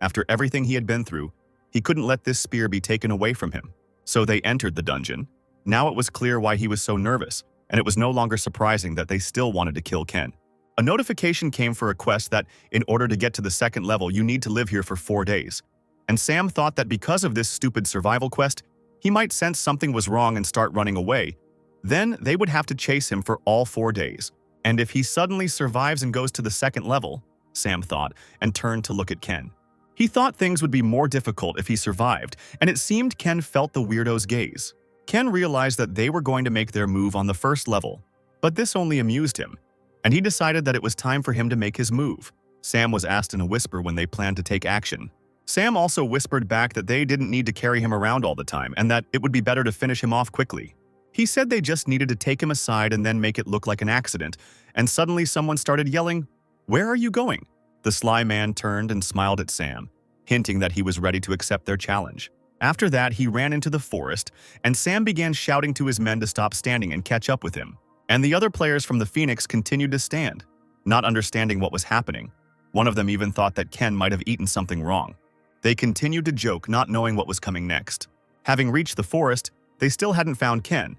After everything he had been through, he couldn't let this spear be taken away from him. So they entered the dungeon. Now it was clear why he was so nervous, and it was no longer surprising that they still wanted to kill Ken. A notification came for a quest that, in order to get to the 2nd level, you need to live here for 4 days. And Sam thought that because of this stupid survival quest, he might sense something was wrong and start running away. Then they would have to chase him for all 4 days. And if he suddenly survives and goes to the 2nd level, Sam thought, and turned to look at Ken. He thought things would be more difficult if he survived, and it seemed Ken felt the weirdo's gaze. Ken realized that they were going to make their move on the 1st level, but this only amused him, and he decided that it was time for him to make his move. Sam was asked in a whisper when they planned to take action. Sam also whispered back that they didn't need to carry him around all the time and that it would be better to finish him off quickly. He said they just needed to take him aside and then make it look like an accident, and suddenly someone started yelling, "Where are you going?" The sly man turned and smiled at Sam, hinting that he was ready to accept their challenge. After that, he ran into the forest, and Sam began shouting to his men to stop standing and catch up with him. And the other players from the Phoenix continued to stand, not understanding what was happening. One of them even thought that Ken might have eaten something wrong. They continued to joke, not knowing what was coming next. Having reached the forest, they still hadn't found Ken,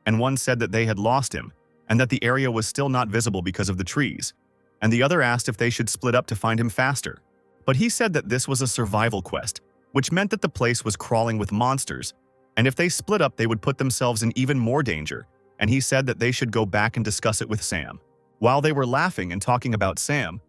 and one said that they had lost him, and that the area was still not visible because of the trees, and the other asked if they should split up to find him faster. But he said that this was a survival quest, which meant that the place was crawling with monsters, and if they split up they would put themselves in even more danger, and he said that they should go back and discuss it with Sam. While they were laughing and talking about Sam,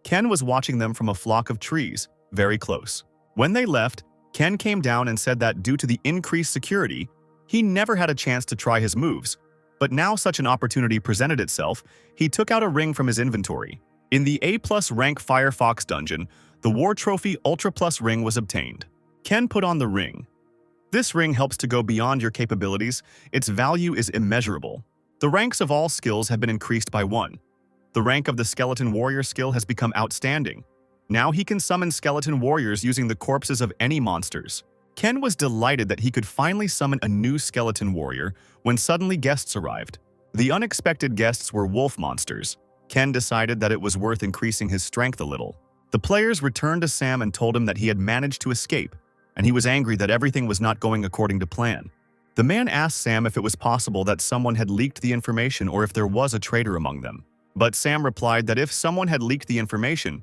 Ken was watching them from a flock of trees, very close. When they left, Ken came down and said that due to the increased security, he never had a chance to try his moves. But now such an opportunity presented itself, he took out a ring from his inventory. In the A+ rank Firefox dungeon, the War Trophy Ultra Plus ring was obtained. Ken put on the ring. This ring helps to go beyond your capabilities. Its value is immeasurable. The ranks of all skills have been increased by 1. The rank of the Skeleton Warrior skill has become outstanding. Now he can summon skeleton warriors using the corpses of any monsters. Ken was delighted that he could finally summon a new skeleton warrior when suddenly guests arrived. The unexpected guests were wolf monsters. Ken decided that it was worth increasing his strength a little. The players returned to Sam and told him that he had managed to escape, and he was angry that everything was not going according to plan. The man asked Sam if it was possible that someone had leaked the information or if there was a traitor among them. But Sam replied that if someone had leaked the information,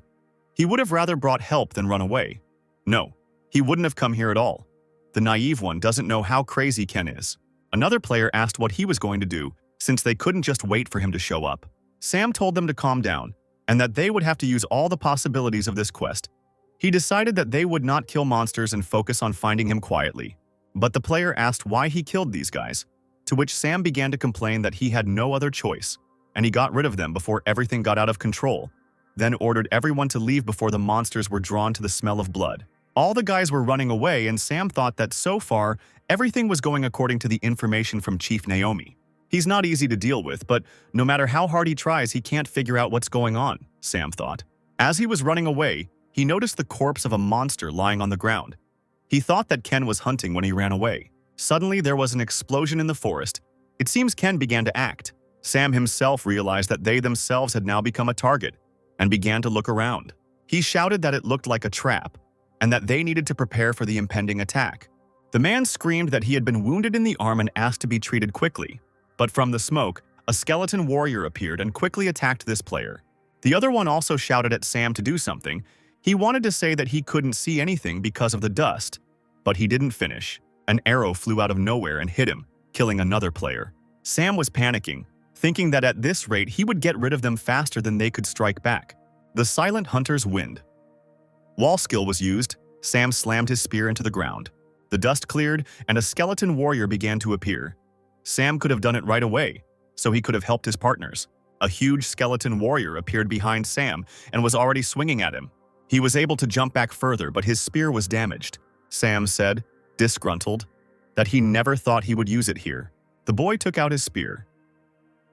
he would have rather brought help than run away. No, he wouldn't have come here at all. The naive one doesn't know how crazy Ken is. Another player asked what he was going to do, since they couldn't just wait for him to show up. Sam told them to calm down, and that they would have to use all the possibilities of this quest. He decided that they would not kill monsters and focus on finding him quietly. But the player asked why he killed these guys, to which Sam began to complain that he had no other choice, and he got rid of them before everything got out of control, then ordered everyone to leave before the monsters were drawn to the smell of blood. All the guys were running away, and Sam thought that so far, everything was going according to the information from Chief Naomi. He's not easy to deal with, but no matter how hard he tries, he can't figure out what's going on, Sam thought. As he was running away, he noticed the corpse of a monster lying on the ground. He thought that Ken was hunting when he ran away. Suddenly, there was an explosion in the forest. It seems Ken began to act. Sam himself realized that they themselves had now become a target and began to look around. He shouted that it looked like a trap and that they needed to prepare for the impending attack. The man screamed that he had been wounded in the arm and asked to be treated quickly. But from the smoke, a skeleton warrior appeared and quickly attacked this player. The other one also shouted at Sam to do something. He wanted to say that he couldn't see anything because of the dust, but he didn't finish. An arrow flew out of nowhere and hit him, killing another player. Sam was panicking, thinking that at this rate he would get rid of them faster than they could strike back. The Silent Hunter's Wind. Wall skill was used. Sam slammed his spear into the ground. The dust cleared, and a skeleton warrior began to appear. Sam could have done it right away, so he could have helped his partners. A huge skeleton warrior appeared behind Sam and was already swinging at him. He was able to jump back further, but his spear was damaged. Sam said, disgruntled, that he never thought he would use it here. The boy took out his spear.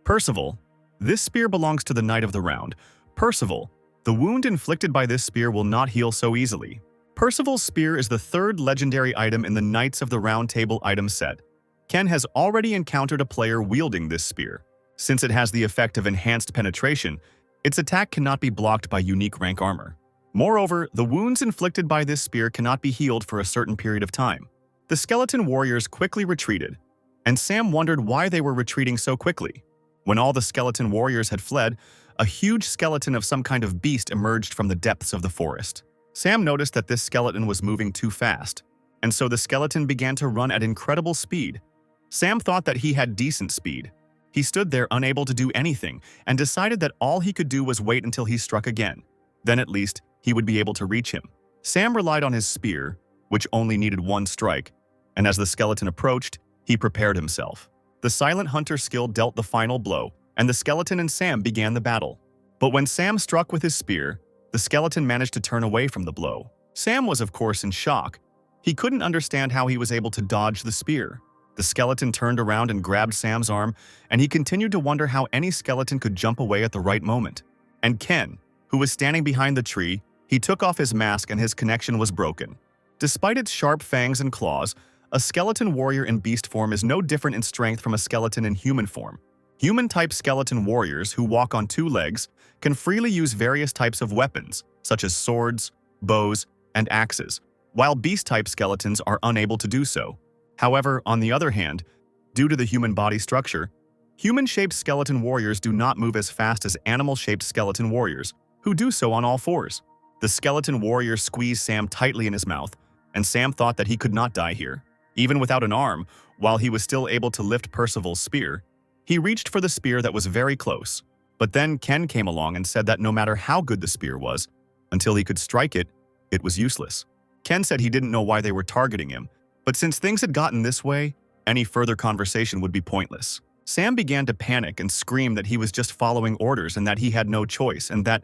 Percival, this spear belongs to the Knight of the Round. Percival, the wound inflicted by this spear will not heal so easily. Percival's spear is the third legendary item in the Knights of the Round Table item set. Ken has already encountered a player wielding this spear. Since it has the effect of enhanced penetration, its attack cannot be blocked by unique rank armor. Moreover, the wounds inflicted by this spear cannot be healed for a certain period of time. The skeleton warriors quickly retreated, and Sam wondered why they were retreating so quickly. When all the skeleton warriors had fled, a huge skeleton of some kind of beast emerged from the depths of the forest. Sam noticed that this skeleton was moving too fast, and so the skeleton began to run at incredible speed. Sam thought that he had decent speed. He stood there unable to do anything and decided that all he could do was wait until he struck again. Then at least, he would be able to reach him. Sam relied on his spear, which only needed one strike, and as the skeleton approached, he prepared himself. The Silent Hunter skill dealt the final blow, and the skeleton and Sam began the battle. But when Sam struck with his spear, the skeleton managed to turn away from the blow. Sam was, of course, in shock. He couldn't understand how he was able to dodge the spear. The skeleton turned around and grabbed Sam's arm, and he continued to wonder how any skeleton could jump away at the right moment. And Ken, who was standing behind the tree, he took off his mask and his connection was broken. Despite its sharp fangs and claws, a skeleton warrior in beast form is no different in strength from a skeleton in human form. Human-type skeleton warriors who walk on 2 legs can freely use various types of weapons, such as swords, bows, and axes, while beast-type skeletons are unable to do so. However, on the other hand, due to the human body structure, human-shaped skeleton warriors do not move as fast as animal-shaped skeleton warriors, who do so on all 4s. The skeleton warrior squeezed Sam tightly in his mouth, and Sam thought that he could not die here. Even without an arm, while he was still able to lift Percival's spear, he reached for the spear that was very close. But then Ken came along and said that no matter how good the spear was, until he could strike it, it was useless. Ken said he didn't know why they were targeting him, but since things had gotten this way, any further conversation would be pointless. Sam began to panic and scream that he was just following orders and that he had no choice, and that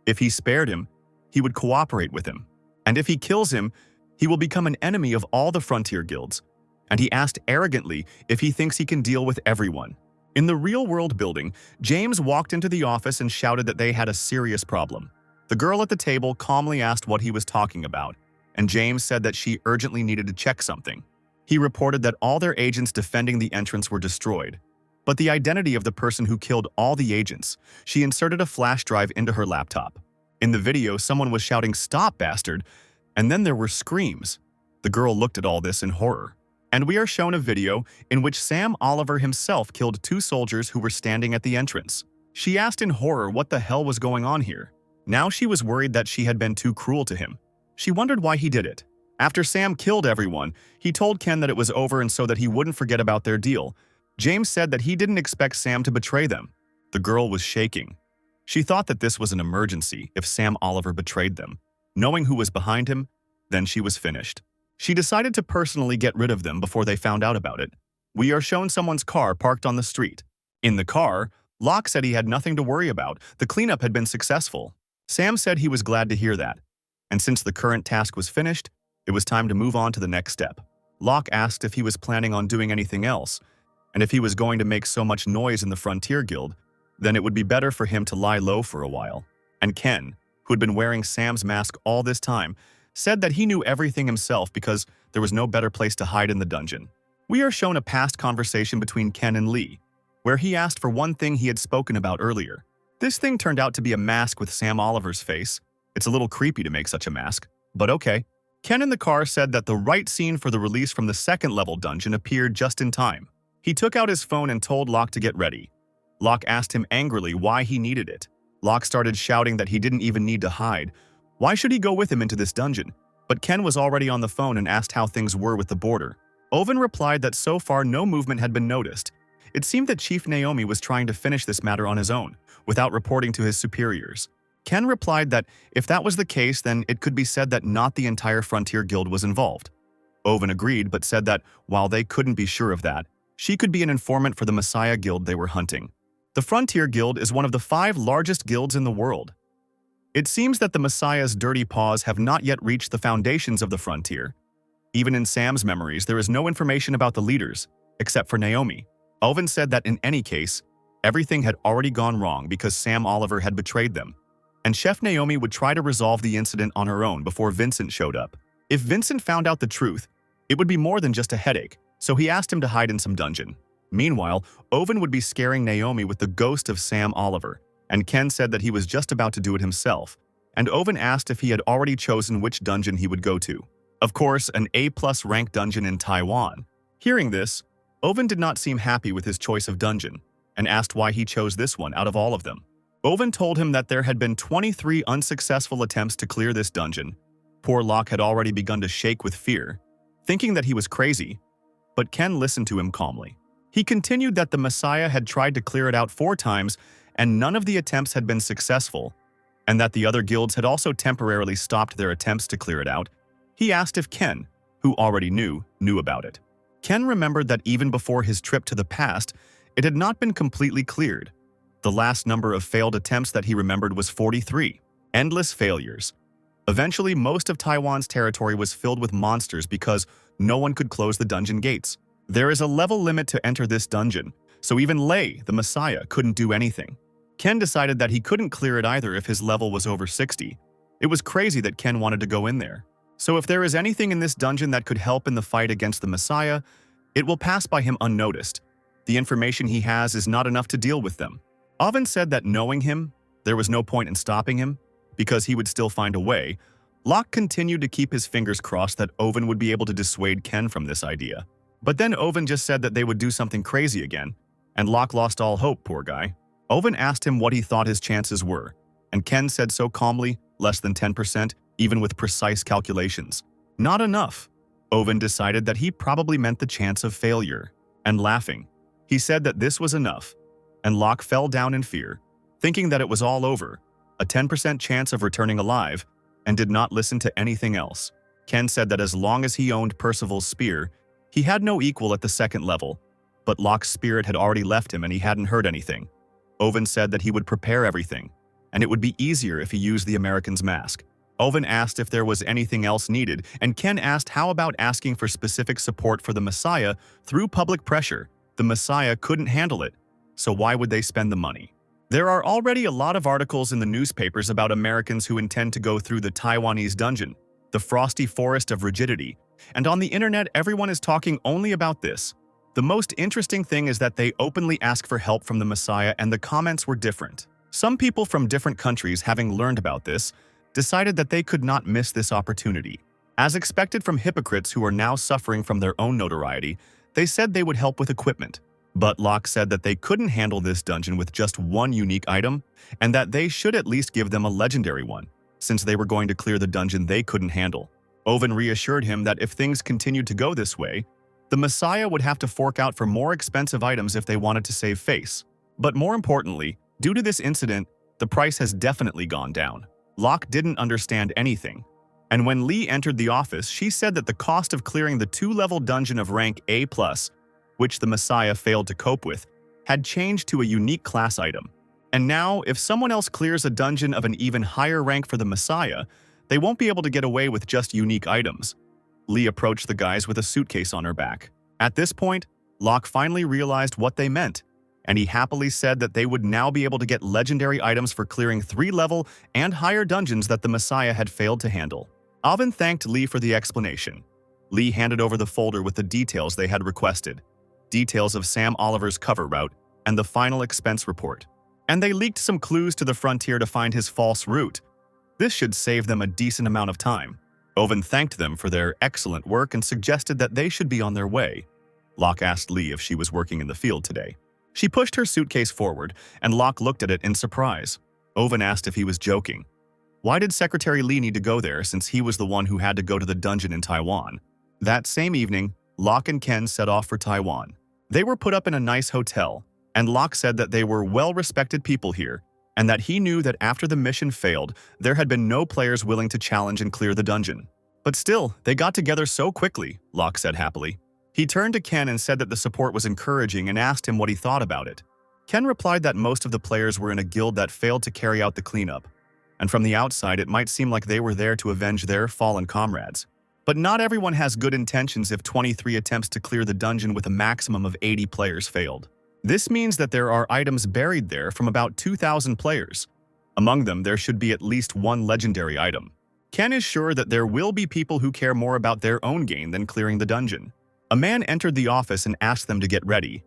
if he spared him, he would cooperate with him. And if he kills him, he will become an enemy of all the frontier guilds. And he asked arrogantly if he thinks he can deal with everyone. In the real-world building, James walked into the office and shouted that they had a serious problem. The girl at the table calmly asked what he was talking about, and James said that she urgently needed to check something. He reported that all their agents defending the entrance were destroyed. But the identity of the person who killed all the agents, she inserted a flash drive into her laptop. In the video, someone was shouting, "Stop, bastard!" And then there were screams. The girl looked at all this in horror. And we are shown a video in which Sam Oliver himself killed 2 soldiers who were standing at the entrance. She asked in horror what the hell was going on here. Now she was worried that she had been too cruel to him. She wondered why he did it. After Sam killed everyone, he told Ken that it was over and so that he wouldn't forget about their deal. James said that he didn't expect Sam to betray them. The girl was shaking. She thought that this was an emergency if Sam Oliver betrayed them. Knowing who was behind him, then she was finished. She decided to personally get rid of them before they found out about it. We are shown someone's car parked on the street. In the car, Locke said he had nothing to worry about. The cleanup had been successful. Sam said he was glad to hear that. And since the current task was finished, it was time to move on to the next step. Locke asked if he was planning on doing anything else, and if he was going to make so much noise in the Frontier Guild, then it would be better for him to lie low for a while. And Ken, who had been wearing Sam's mask all this time, said that he knew everything himself because there was no better place to hide in the dungeon. We are shown a past conversation between Ken and Lee, where he asked for one thing he had spoken about earlier. This thing turned out to be a mask with Sam Oliver's face. It's a little creepy to make such a mask, but okay. Ken in the car said that the right scene for the release from the second-level dungeon appeared just in time. He took out his phone and told Locke to get ready. Locke asked him angrily why he needed it. Locke started shouting that he didn't even need to hide. Why should he go with him into this dungeon? But Ken was already on the phone and asked how things were with the border. Owen replied that so far no movement had been noticed. It seemed that Chief Naomi was trying to finish this matter on his own, without reporting to his superiors. Ken replied that if that was the case, then it could be said that not the entire Frontier Guild was involved. Owen agreed, but said that while they couldn't be sure of that, she could be an informant for the Messiah Guild they were hunting. The Frontier Guild is one of the 5 largest guilds in the world. It seems that the Messiah's dirty paws have not yet reached the foundations of the frontier. Even in Sam's memories, there is no information about the leaders, except for Naomi. Owen said that in any case, everything had already gone wrong because Sam Oliver had betrayed them, and Chef Naomi would try to resolve the incident on her own before Vincent showed up. If Vincent found out the truth, it would be more than just a headache, so he asked him to hide in some dungeon. Meanwhile, Owen would be scaring Naomi with the ghost of Sam Oliver, and Ken said that he was just about to do it himself, and Owen asked if he had already chosen which dungeon he would go to. Of course, an A+ rank dungeon in Taiwan. Hearing this, Owen did not seem happy with his choice of dungeon, and asked why he chose this one out of all of them. Owen told him that there had been 23 unsuccessful attempts to clear this dungeon. Poor Locke had already begun to shake with fear, thinking that he was crazy, but Ken listened to him calmly. He continued that the Messiah had tried to clear it out 4 times, and none of the attempts had been successful, and that the other guilds had also temporarily stopped their attempts to clear it out. He asked if Ken, who already knew about it. Ken remembered that even before his trip to the past, it had not been completely cleared. The last number of failed attempts that he remembered was 43. Endless failures. Eventually, most of Taiwan's territory was filled with monsters because no one could close the dungeon gates. There is a level limit to enter this dungeon, so even Lei, the Messiah, couldn't do anything. Ken decided that he couldn't clear it either if his level was over 60. It was crazy that Ken wanted to go in there. So if there is anything in this dungeon that could help in the fight against the Messiah, it will pass by him unnoticed. The information he has is not enough to deal with them. Owen said that knowing him, there was no point in stopping him, because he would still find a way. Locke continued to keep his fingers crossed that Owen would be able to dissuade Ken from this idea. But then Owen just said that they would do something crazy again, and Locke lost all hope, poor guy. Owen asked him what he thought his chances were, and Ken said so calmly, less than 10%, even with precise calculations. Not enough. Owen decided that he probably meant the chance of failure, and laughing, he said that this was enough, and Locke fell down in fear, thinking that it was all over, a 10% chance of returning alive, and did not listen to anything else. Ken said that as long as he owned Percival's spear, he had no equal at the second level, but Locke's spirit had already left him and he hadn't heard anything. Owen said that he would prepare everything, and it would be easier if he used the American's mask. Owen asked if there was anything else needed, and Ken asked how about asking for specific support for the Messiah through public pressure. The Messiah couldn't handle it, so why would they spend the money? There are already a lot of articles in the newspapers about Americans who intend to go through the Taiwanese dungeon, the frosty forest of rigidity, and on the internet everyone is talking only about this. The most interesting thing is that they openly ask for help from the Messiah and the comments were different. Some people from different countries, having learned about this, decided that they could not miss this opportunity. As expected from hypocrites who are now suffering from their own notoriety, they said they would help with equipment. But Locke said that they couldn't handle this dungeon with just one unique item, and that they should at least give them a legendary one, since they were going to clear the dungeon they couldn't handle. Owen reassured him that if things continued to go this way, the Messiah would have to fork out for more expensive items if they wanted to save face. But more importantly, due to this incident, the price has definitely gone down. Locke didn't understand anything, and when Lee entered the office, she said that the cost of clearing the 2-level dungeon of rank A+, which the Messiah failed to cope with, had changed to a unique class item. And now, if someone else clears a dungeon of an even higher rank for the Messiah, they won't be able to get away with just unique items. Lee approached the guys with a suitcase on her back. At this point, Locke finally realized what they meant, and he happily said that they would now be able to get legendary items for clearing 3-level and higher dungeons that the Messiah had failed to handle. Owen thanked Lee for the explanation. Lee handed over the folder with the details they had requested, details of Sam Oliver's cover route, and the final expense report. And they leaked some clues to the Frontier to find his false route. This should save them a decent amount of time. Owen thanked them for their excellent work and suggested that they should be on their way. Locke asked Lee if she was working in the field today. She pushed her suitcase forward, and Locke looked at it in surprise. Owen asked if he was joking. Why did Secretary Lee need to go there since he was the one who had to go to the dungeon in Taiwan? That same evening, Locke and Ken set off for Taiwan. They were put up in a nice hotel, and Locke said that they were well-respected people here, and that he knew that after the mission failed, there had been no players willing to challenge and clear the dungeon. But still, they got together so quickly, Locke said happily. He turned to Ken and said that the support was encouraging and asked him what he thought about it. Ken replied that most of the players were in a guild that failed to carry out the cleanup, and from the outside it might seem like they were there to avenge their fallen comrades. But not everyone has good intentions if 23 attempts to clear the dungeon with a maximum of 80 players failed. This means that there are items buried there from about 2,000 players. Among them, there should be at least one legendary item. Ken is sure that there will be people who care more about their own gain than clearing the dungeon. A man entered the office and asked them to get ready.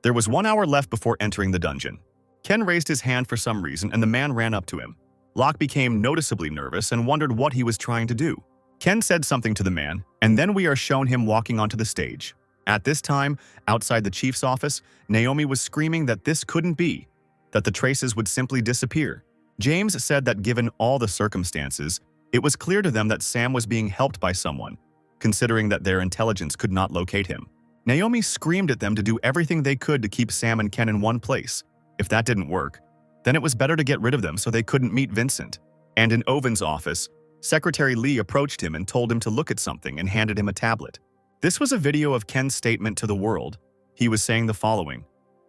There was 1 hour left before entering the dungeon. Ken raised his hand for some reason and the man ran up to him. Locke became noticeably nervous and wondered what he was trying to do. Ken said something to the man, and then we are shown him walking onto the stage. At this time, outside the chief's office, Naomi was screaming that this couldn't be, that the traces would simply disappear. James said that given all the circumstances, it was clear to them that Sam was being helped by someone, considering that their intelligence could not locate him. Naomi screamed at them to do everything they could to keep Sam and Ken in one place. If that didn't work, then it was better to get rid of them so they couldn't meet Vincent. And in Owen's office, Secretary Lee approached him and told him to look at something and handed him a tablet. This was a video of Ken's statement to the world. He was saying the following,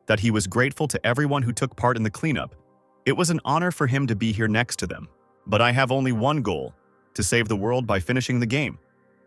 that he was grateful to everyone who took part in the cleanup. It was an honor for him to be here next to them. But I have only one goal, to save the world by finishing the game.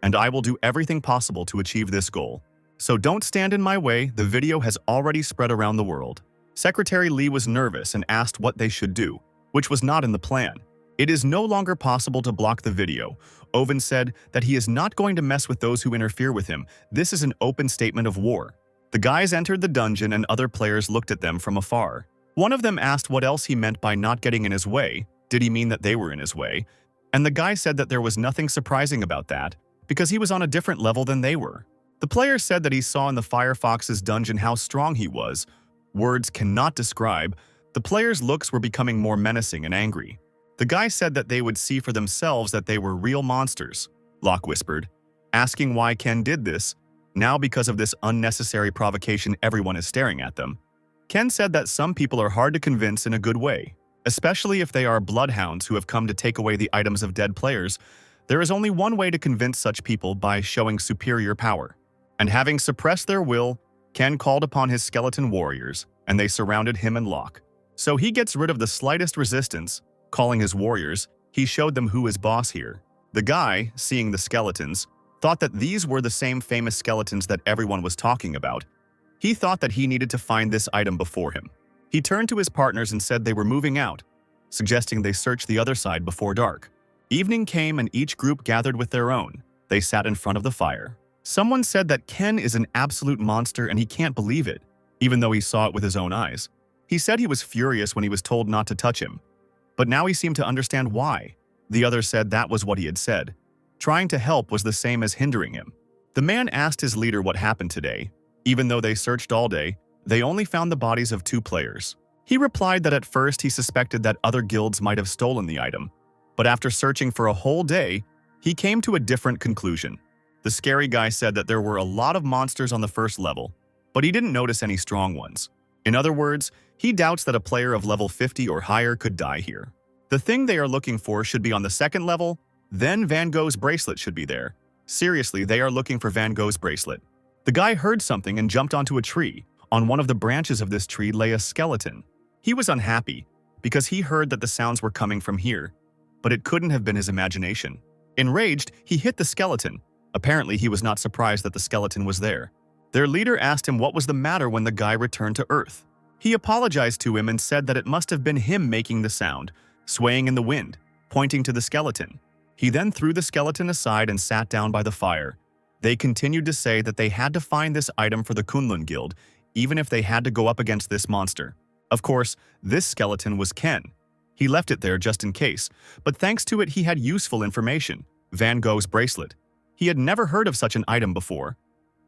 And I will do everything possible to achieve this goal. So don't stand in my way, the video has already spread around the world. Secretary Lee was nervous and asked what they should do, which was not in the plan. It is no longer possible to block the video. Owen said that he is not going to mess with those who interfere with him. This is an open statement of war. The guys entered the dungeon and other players looked at them from afar. One of them asked what else he meant by not getting in his way. Did he mean that they were in his way? And the guy said that there was nothing surprising about that, because he was on a different level than they were. The player said that he saw in the Firefox's dungeon how strong he was. Words cannot describe. The players' looks were becoming more menacing and angry. The guy said that they would see for themselves that they were real monsters, Locke whispered, asking why Ken did this. Now because of this unnecessary provocation, everyone is staring at them. Ken said that some people are hard to convince in a good way, especially if they are bloodhounds who have come to take away the items of dead players. There is only one way to convince such people: by showing superior power. And having suppressed their will, Ken called upon his skeleton warriors, and they surrounded him and Locke. So he gets rid of the slightest resistance, calling his warriors. He showed them who is boss here. The guy, seeing the skeletons, thought that these were the same famous skeletons that everyone was talking about. He thought that he needed to find this item before him. He turned to his partners and said they were moving out, suggesting they search the other side before dark. Evening came and each group gathered with their own. They sat in front of the fire. Someone said that Ken is an absolute monster and he can't believe it, even though he saw it with his own eyes. He said he was furious when he was told not to touch him, but now he seemed to understand why. The other said that was what he had said. Trying to help was the same as hindering him. The man asked his leader what happened today. Even though they searched all day, they only found the bodies of 2 players. He replied that at first he suspected that other guilds might have stolen the item, but after searching for a whole day, he came to a different conclusion. The scary guy said that there were a lot of monsters on the first level, but he didn't notice any strong ones. In other words, he doubts that a player of level 50 or higher could die here. The thing they are looking for should be on the second level, then Van Gogh's bracelet should be there. Seriously, they are looking for Van Gogh's bracelet. The guy heard something and jumped onto a tree. On one of the branches of this tree lay a skeleton. He was unhappy because he heard that the sounds were coming from here, but it couldn't have been his imagination. Enraged, he hit the skeleton. Apparently, he was not surprised that the skeleton was there. Their leader asked him what was the matter when the guy returned to Earth. He apologized to him and said that it must have been him making the sound, swaying in the wind, pointing to the skeleton. He then threw the skeleton aside and sat down by the fire. They continued to say that they had to find this item for the Kunlun Guild, even if they had to go up against this monster. Of course, this skeleton was Ken. He left it there just in case, but thanks to it he had useful information: Van Gogh's bracelet. He had never heard of such an item before.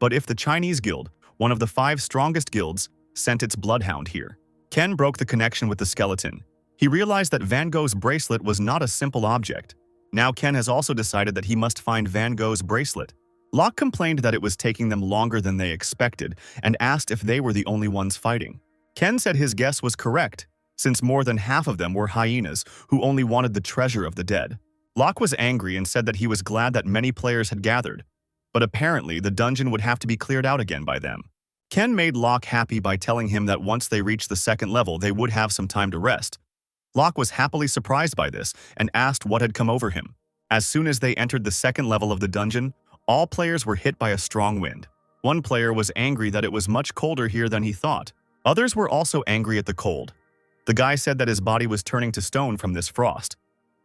But if the Chinese Guild, one of the 5 strongest guilds, sent its bloodhound here, Ken broke the connection with the skeleton. He realized that Van Gogh's bracelet was not a simple object. Now Ken has also decided that he must find Van Gogh's bracelet. Locke complained that it was taking them longer than they expected and asked if they were the only ones fighting. Ken said his guess was correct, since more than half of them were hyenas who only wanted the treasure of the dead. Locke was angry and said that he was glad that many players had gathered, but apparently the dungeon would have to be cleared out again by them. Ken made Locke happy by telling him that once they reached the second level they would have some time to rest. Locke was happily surprised by this and asked what had come over him. As soon as they entered the second level of the dungeon, all players were hit by a strong wind. One player was angry that it was much colder here than he thought. Others were also angry at the cold. The guy said that his body was turning to stone from this frost,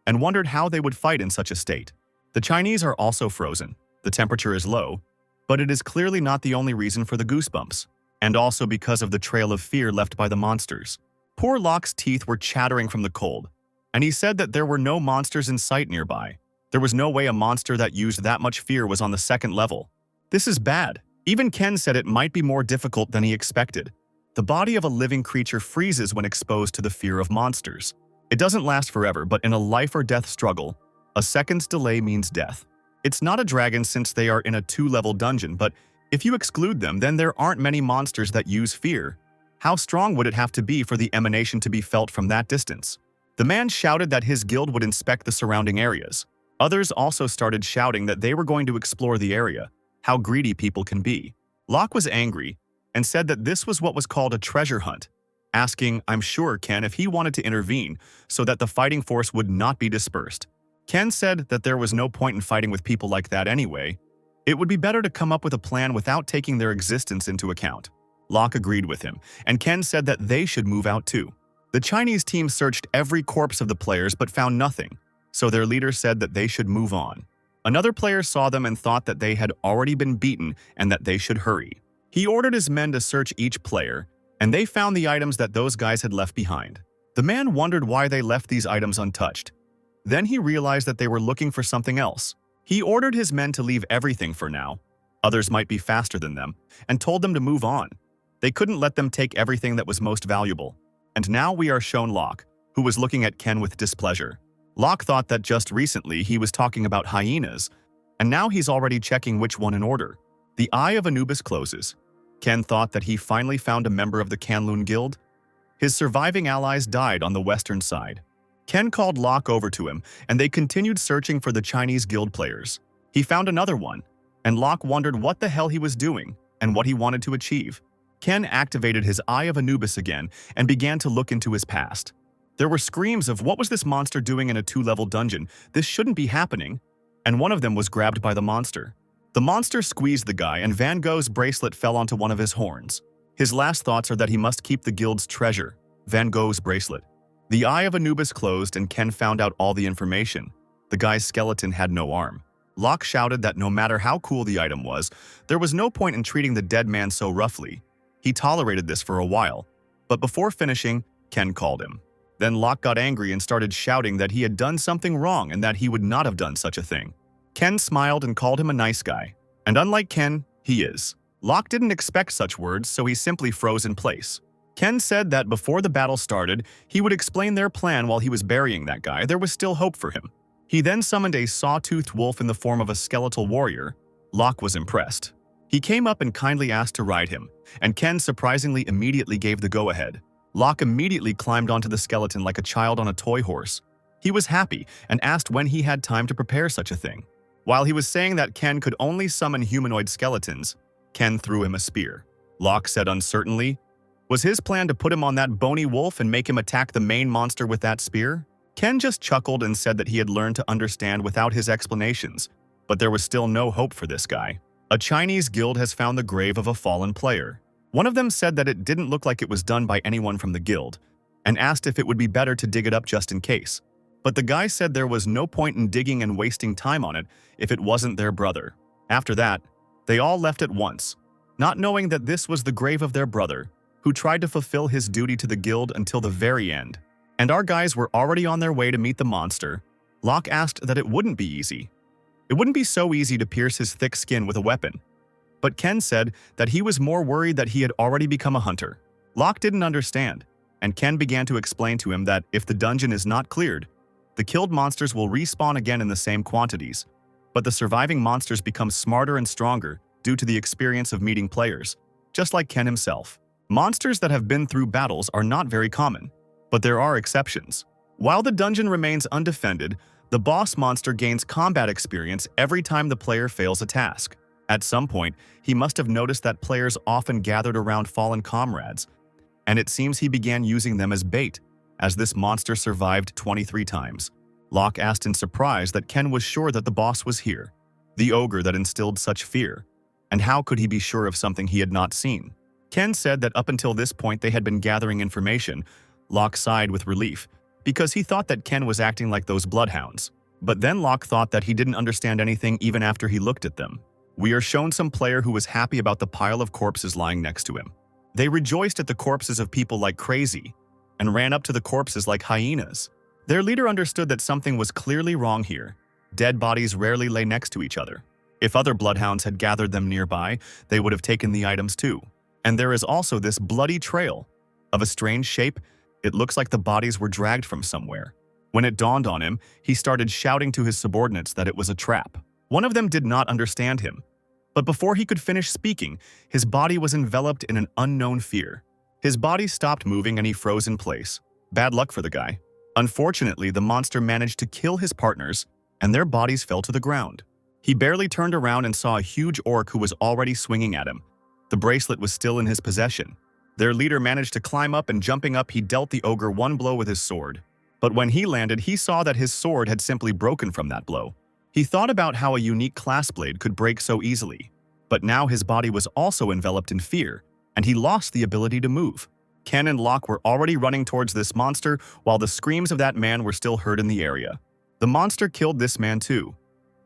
and wondered how they would fight in such a state. The Chinese are also frozen. The temperature is low, but it is clearly not the only reason for the goosebumps, and also because of the trail of fear left by the monsters. Poor Locke's teeth were chattering from the cold, and he said that there were no monsters in sight nearby. There was no way a monster that used that much fear was on the second level. This is bad. Even Ken said it might be more difficult than he expected. The body of a living creature freezes when exposed to the fear of monsters. It doesn't last forever, but in a life or death struggle, a second's delay means death. It's not a dragon since they are in a 2-level dungeon, but if you exclude them, then there aren't many monsters that use fear. How strong would it have to be for the emanation to be felt from that distance? The man shouted that his guild would inspect the surrounding areas. Others also started shouting that they were going to explore the area. How greedy people can be. Locke was angry and said that this was what was called a treasure hunt, asking, I'm sure, Ken if he wanted to intervene so that the fighting force would not be dispersed. Ken said that there was no point in fighting with people like that anyway. It would be better to come up with a plan without taking their existence into account. Locke agreed with him, and Ken said that they should move out too. The Chinese team searched every corpse of the players but found nothing, so their leader said that they should move on. Another player saw them and thought that they had already been beaten and that they should hurry. He ordered his men to search each player, and they found the items that those guys had left behind. The man wondered why they left these items untouched. Then he realized that they were looking for something else. He ordered his men to leave everything for now. Others might be faster than them, and told them to move on. They couldn't let them take everything that was most valuable. And now we are shown Locke, who was looking at Ken with displeasure. Locke thought that just recently he was talking about hyenas, and now he's already checking which one in order. The eye of Anubis closes. Ken thought that he finally found a member of the Kunlun Guild. His surviving allies died on the western side. Ken called Locke over to him, and they continued searching for the Chinese guild players. He found another one, and Locke wondered what the hell he was doing and what he wanted to achieve. Ken activated his Eye of Anubis again and began to look into his past. There were screams of what was this monster doing in a 2-level dungeon? This shouldn't be happening. And one of them was grabbed by the monster. The monster squeezed the guy, and Van Gogh's bracelet fell onto one of his horns. His last thoughts are that he must keep the guild's treasure, Van Gogh's bracelet. The Eye of Anubis closed, and Ken found out all the information. The guy's skeleton had no arm. Locke shouted that no matter how cool the item was, there was no point in treating the dead man so roughly. He tolerated this for a while, but before finishing, Ken called him. Then Locke got angry and started shouting that he had done something wrong and that he would not have done such a thing. Ken smiled and called him a nice guy. And unlike Ken, he is. Locke didn't expect such words, so he simply froze in place. Ken said that before the battle started, he would explain their plan while he was burying that guy. There was still hope for him. He then summoned a saw-toothed wolf in the form of a skeletal warrior. Locke was impressed. He came up and kindly asked to ride him, and Ken surprisingly immediately gave the go-ahead. Locke immediately climbed onto the skeleton like a child on a toy horse. He was happy and asked when he had time to prepare such a thing. While he was saying that Ken could only summon humanoid skeletons, Ken threw him a spear. Locke said uncertainly, was his plan to put him on that bony wolf and make him attack the main monster with that spear? Ken just chuckled and said that he had learned to understand without his explanations, but there was still no hope for this guy. A Chinese guild has found the grave of a fallen player. One of them said that it didn't look like it was done by anyone from the guild, and asked if it would be better to dig it up just in case. But the guy said there was no point in digging and wasting time on it if it wasn't their brother. After that, they all left at once, not knowing that this was the grave of their brother, who tried to fulfill his duty to the guild until the very end. And our guys were already on their way to meet the monster. Locke asked that it wouldn't be easy. It wouldn't be so easy to pierce his thick skin with a weapon. But Ken said that he was more worried that he had already become a hunter. Locke didn't understand, and Ken began to explain to him that if the dungeon is not cleared, the killed monsters will respawn again in the same quantities, but the surviving monsters become smarter and stronger due to the experience of meeting players, just like Ken himself. Monsters that have been through battles are not very common, but there are exceptions. While the dungeon remains undefended, the boss monster gains combat experience every time the player fails a task. At some point, he must have noticed that players often gathered around fallen comrades, and it seems he began using them as bait, as this monster survived 23 times. Locke asked in surprise that Ken was sure that the boss was here, the ogre that instilled such fear, and how could he be sure of something he had not seen? Ken said that up until this point they had been gathering information. Locke sighed with relief, because he thought that Ken was acting like those bloodhounds. But then Locke thought that he didn't understand anything even after he looked at them. We are shown some player who was happy about the pile of corpses lying next to him. They rejoiced at the corpses of people like crazy, and ran up to the corpses like hyenas. Their leader understood that something was clearly wrong here. Dead bodies rarely lay next to each other. If other bloodhounds had gathered them nearby, they would have taken the items too. And there is also this bloody trail. Of a strange shape, it looks like the bodies were dragged from somewhere. When it dawned on him, he started shouting to his subordinates that it was a trap. One of them did not understand him. But before he could finish speaking, his body was enveloped in an unknown fear. His body stopped moving and he froze in place. Bad luck for the guy. Unfortunately, the monster managed to kill his partners, and their bodies fell to the ground. He barely turned around and saw a huge orc who was already swinging at him. The bracelet was still in his possession. Their leader managed to climb up, and jumping up, he dealt the ogre one blow with his sword. But when he landed, he saw that his sword had simply broken from that blow. He thought about how a unique class blade could break so easily. But now his body was also enveloped in fear, and he lost the ability to move. Ken and Locke were already running towards this monster, while the screams of that man were still heard in the area. The monster killed this man too.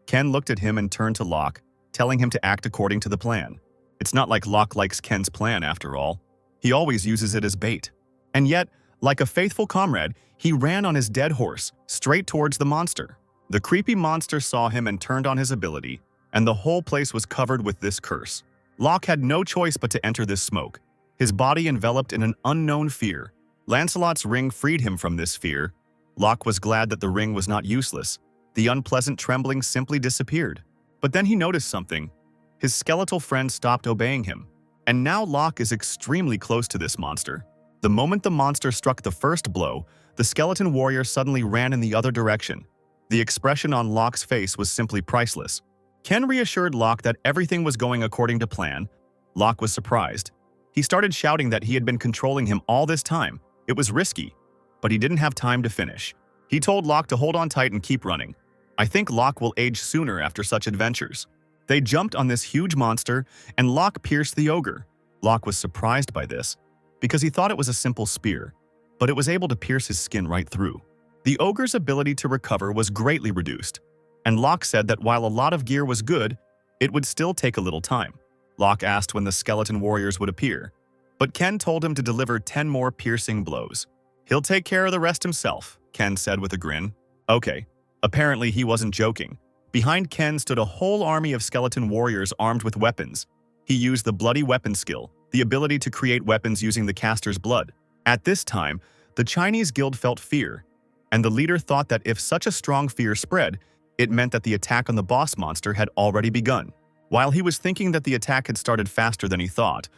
Ken looked at him and turned to Locke, telling him to act according to the plan. It's not like Locke likes Ken's plan after all. He always uses it as bait. And yet, like a faithful comrade, he ran on his dead horse, straight towards the monster. The creepy monster saw him and turned on his ability, and the whole place was covered with this curse. Locke had no choice but to enter this smoke, his body enveloped in an unknown fear. Lancelot's ring freed him from this fear. Locke was glad that the ring was not useless. The unpleasant trembling simply disappeared. But then he noticed something. His skeletal friend stopped obeying him. And now Locke is extremely close to this monster. The moment the monster struck the first blow, the skeleton warrior suddenly ran in the other direction. The expression on Locke's face was simply priceless. Ken reassured Locke that everything was going according to plan. Locke was surprised. He started shouting that he had been controlling him all this time. It was risky, but he didn't have time to finish. He told Locke to hold on tight and keep running. I think Locke will age sooner after such adventures. They jumped on this huge monster, and Locke pierced the ogre. Locke was surprised by this, because he thought it was a simple spear, but it was able to pierce his skin right through. The ogre's ability to recover was greatly reduced, and Locke said that while a lot of gear was good, it would still take a little time. Locke asked when the skeleton warriors would appear, but Ken told him to deliver 10 more piercing blows. He'll take care of the rest himself, Ken said with a grin. Okay. Apparently he wasn't joking. Behind Ken stood a whole army of skeleton warriors armed with weapons. He used the bloody weapon skill, the ability to create weapons using the caster's blood. At this time, the Chinese guild felt fear, and the leader thought that if such a strong fear spread, it meant that the attack on the boss monster had already begun. While he was thinking that the attack had started faster than he thought,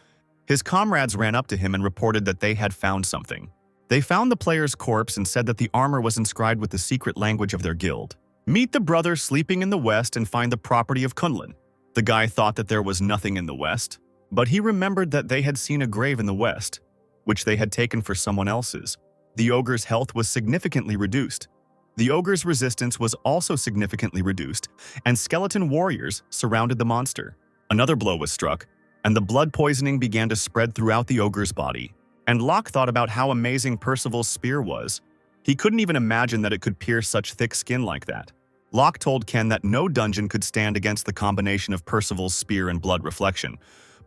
his comrades ran up to him and reported that they had found something. They found the player's corpse and said that the armor was inscribed with the secret language of their guild. Meet the brothers sleeping in the west and find the property of Kunlun. The guy thought that there was nothing in the west, but he remembered that they had seen a grave in the west, which they had taken for someone else's. The ogre's health was significantly reduced. The ogre's resistance was also significantly reduced, and skeleton warriors surrounded the monster. Another blow was struck, and the blood poisoning began to spread throughout the ogre's body. And Locke thought about how amazing Percival's spear was. He couldn't even imagine that it could pierce such thick skin like that. Locke told Ken that no dungeon could stand against the combination of Percival's spear and blood reflection,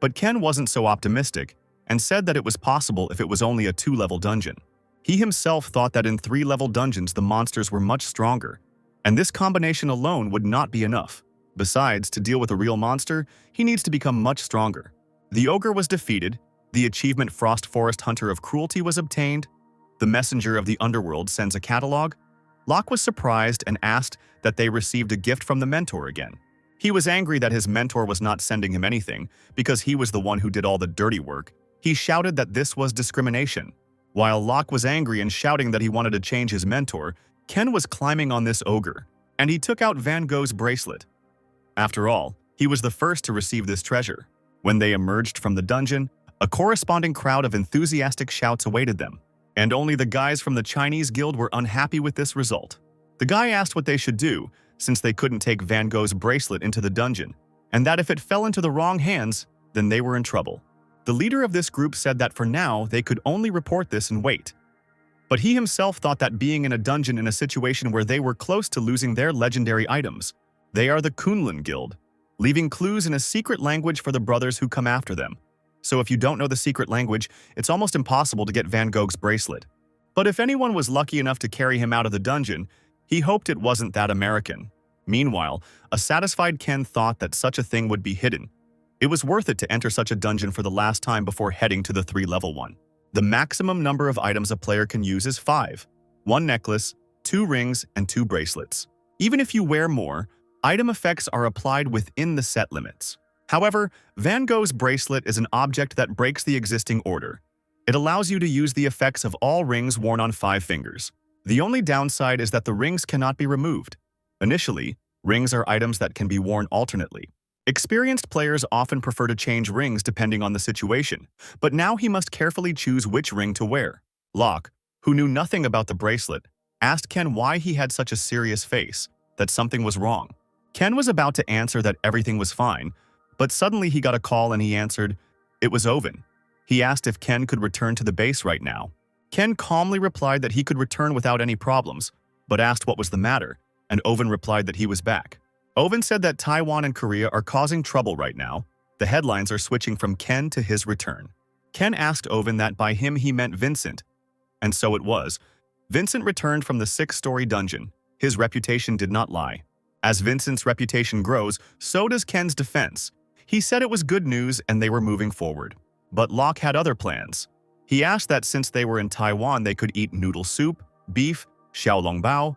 but Ken wasn't so optimistic and said that it was possible if it was only a 2-level dungeon. He himself thought that in 3-level dungeons the monsters were much stronger, and this combination alone would not be enough. Besides, to deal with a real monster, he needs to become much stronger. The ogre was defeated. The achievement Frost Forest Hunter of Cruelty was obtained. The messenger of the underworld sends a catalog. Locke was surprised and asked that they received a gift from the mentor again. He was angry that his mentor was not sending him anything because he was the one who did all the dirty work. He shouted that this was discrimination. While Locke was angry and shouting that he wanted to change his mentor, Ken was climbing on this ogre, and he took out Van Gogh's bracelet. After all, he was the first to receive this treasure. When they emerged from the dungeon, a corresponding crowd of enthusiastic shouts awaited them, and only the guys from the Chinese guild were unhappy with this result. The guy asked what they should do, since they couldn't take Van Gogh's bracelet into the dungeon, and that if it fell into the wrong hands, then they were in trouble. The leader of this group said that for now they could only report this and wait. But he himself thought that being in a dungeon in a situation where they were close to losing their legendary items. They are the Kunlun Guild, leaving clues in a secret language for the brothers who come after them. So if you don't know the secret language, it's almost impossible to get Van Gogh's bracelet. But if anyone was lucky enough to carry him out of the dungeon, he hoped it wasn't that American. Meanwhile, a satisfied Ken thought that such a thing would be hidden. It was worth it to enter such a dungeon for the last time before heading to the 3-level one. The maximum number of items a player can use is 5. 1 necklace, 2 rings, and 2 bracelets. Even if you wear more, item effects are applied within the set limits. However, Van Gogh's bracelet is an object that breaks the existing order. It allows you to use the effects of all rings worn on 5 fingers. The only downside is that the rings cannot be removed. Initially, rings are items that can be worn alternately. Experienced players often prefer to change rings depending on the situation, but now he must carefully choose which ring to wear. Locke, who knew nothing about the bracelet, asked Ken why he had such a serious face, that something was wrong. Ken was about to answer that everything was fine, but suddenly he got a call and he answered, it was Owen. He asked if Ken could return to the base right now. Ken calmly replied that he could return without any problems, but asked what was the matter, and Owen replied that he was back. Owen said that Taiwan and Korea are causing trouble right now. The headlines are switching from Ken to his return. Ken asked Owen that by him he meant Vincent, and so it was. Vincent returned from the 6-story dungeon. His reputation did not lie. As Vincent's reputation grows, so does Ken's defense. He said it was good news and they were moving forward. But Locke had other plans. He asked that since they were in Taiwan they could eat noodle soup, beef, xiaolongbao.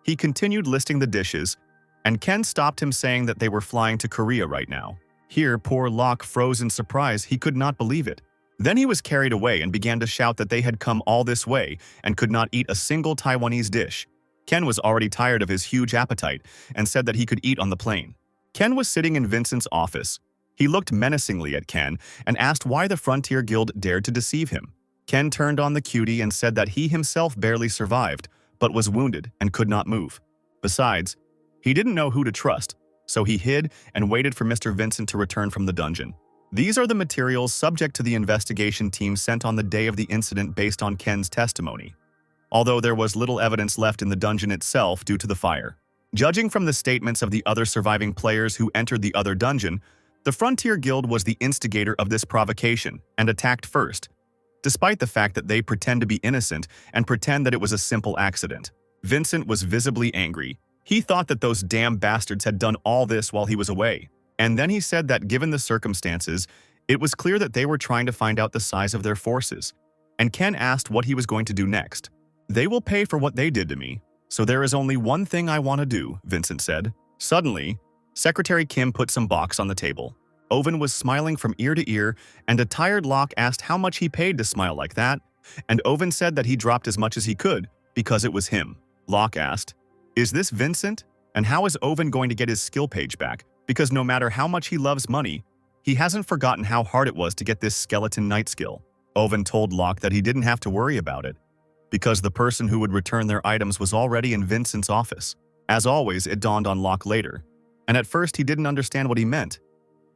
He continued listing the dishes, and Ken stopped him saying that they were flying to Korea right now. Here, poor Locke froze in surprise. He could not believe it. Then he was carried away and began to shout that they had come all this way and could not eat a single Taiwanese dish. Ken was already tired of his huge appetite and said that he could eat on the plane. Ken was sitting in Vincent's office. He looked menacingly at Ken and asked why the Frontier Guild dared to deceive him. Ken turned on the cutie and said that he himself barely survived, but was wounded and could not move. Besides, he didn't know who to trust, so he hid and waited for Mr. Vincent to return from the dungeon. These are the materials subject to the investigation team sent on the day of the incident based on Ken's testimony, although there was little evidence left in the dungeon itself due to the fire. Judging from the statements of the other surviving players who entered the other dungeon, the Frontier Guild was the instigator of this provocation and attacked first, despite the fact that they pretend to be innocent and pretend that it was a simple accident. Vincent was visibly angry. He thought that those damn bastards had done all this while he was away. And then he said that given the circumstances, it was clear that they were trying to find out the size of their forces. And Ken asked what he was going to do next. "They will pay for what they did to me, so there is only one thing I want to do," Vincent said. Suddenly, Secretary Kim put some box on the table. Owen was smiling from ear to ear, and a tired Locke asked how much he paid to smile like that, and Owen said that he dropped as much as he could because it was him. Locke asked, "Is this Vincent? And how is Owen going to get his skill page back? Because no matter how much he loves money, he hasn't forgotten how hard it was to get this skeleton knight skill." Owen told Locke that he didn't have to worry about it, because the person who would return their items was already in Vincent's office. As always, it dawned on Locke later, and at first he didn't understand what he meant,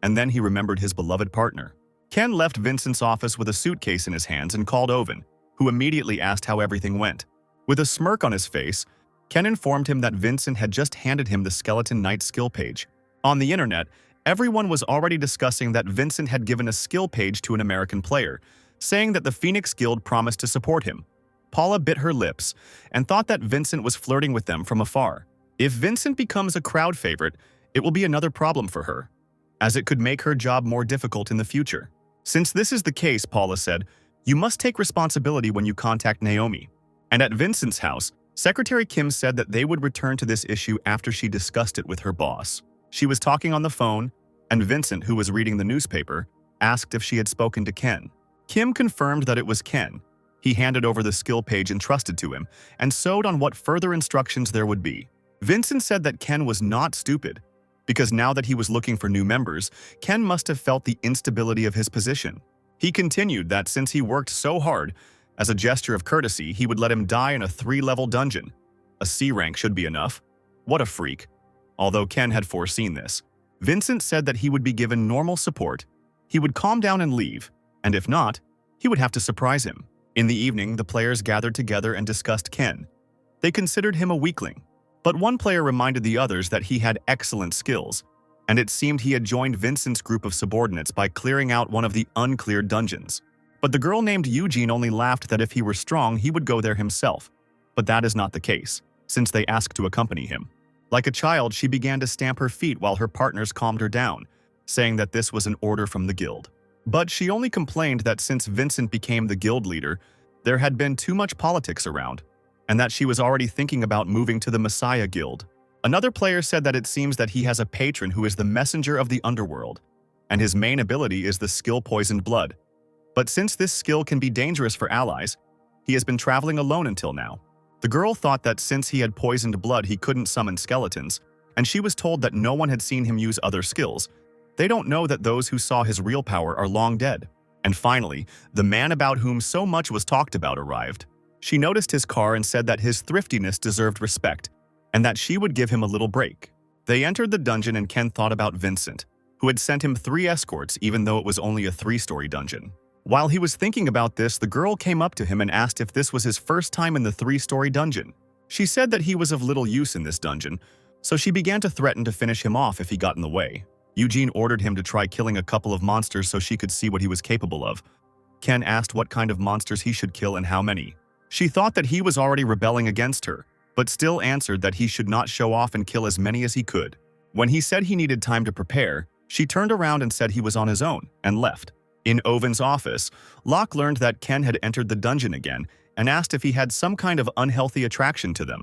and then he remembered his beloved partner. Ken left Vincent's office with a suitcase in his hands and called Owen, who immediately asked how everything went. With a smirk on his face, Ken informed him that Vincent had just handed him the skeleton knight skill page. On the internet, everyone was already discussing that Vincent had given a skill page to an American player, saying that the Phoenix Guild promised to support him. Paula bit her lips and thought that Vincent was flirting with them from afar. If Vincent becomes a crowd favorite, it will be another problem for her, as it could make her job more difficult in the future. "Since this is the case," Paula said, "you must take responsibility when you contact Naomi." And at Vincent's house, Secretary Kim said that they would return to this issue after she discussed it with her boss. She was talking on the phone, and Vincent, who was reading the newspaper, asked if she had spoken to Ken. Kim confirmed that it was Ken. He handed over the skill page entrusted to him and sewed on what further instructions there would be. Vincent said that Ken was not stupid, because now that he was looking for new members, Ken must have felt the instability of his position. He continued that since he worked so hard, as a gesture of courtesy, he would let him die in a 3-level dungeon. A C rank should be enough. What a freak. Although Ken had foreseen this, Vincent said that he would be given normal support, he would calm down and leave, and if not, he would have to surprise him. In the evening, the players gathered together and discussed Ken. They considered him a weakling, but one player reminded the others that he had excellent skills, and it seemed he had joined Vincent's group of subordinates by clearing out one of the uncleared dungeons. But the girl named Eugene only laughed that if he were strong, he would go there himself. But that is not the case, since they asked to accompany him. Like a child, she began to stamp her feet while her partners calmed her down, saying that this was an order from the guild. But she only complained that since Vincent became the guild leader, there had been too much politics around, and that she was already thinking about moving to the Messiah Guild. Another player said that it seems that he has a patron who is the messenger of the underworld, and his main ability is the skill Poisoned Blood. But since this skill can be dangerous for allies, he has been traveling alone until now. The girl thought that since he had poisoned blood, he couldn't summon skeletons, and she was told that no one had seen him use other skills. They don't know that those who saw his real power are long dead. And finally, the man about whom so much was talked about arrived. She noticed his car and said that his thriftiness deserved respect, and that she would give him a little break. They entered the dungeon and Ken thought about Vincent, who had sent him 3 escorts even though it was only a 3-story dungeon. While he was thinking about this, the girl came up to him and asked if this was his first time in the 3-story dungeon. She said that he was of little use in this dungeon, so she began to threaten to finish him off if he got in the way. Eugene ordered him to try killing a couple of monsters so she could see what he was capable of. Ken asked what kind of monsters he should kill and how many. She thought that he was already rebelling against her, but still answered that he should not show off and kill as many as he could. When he said he needed time to prepare, she turned around and said he was on his own and left. In Owen's office, Locke learned that Ken had entered the dungeon again and asked if he had some kind of unhealthy attraction to them.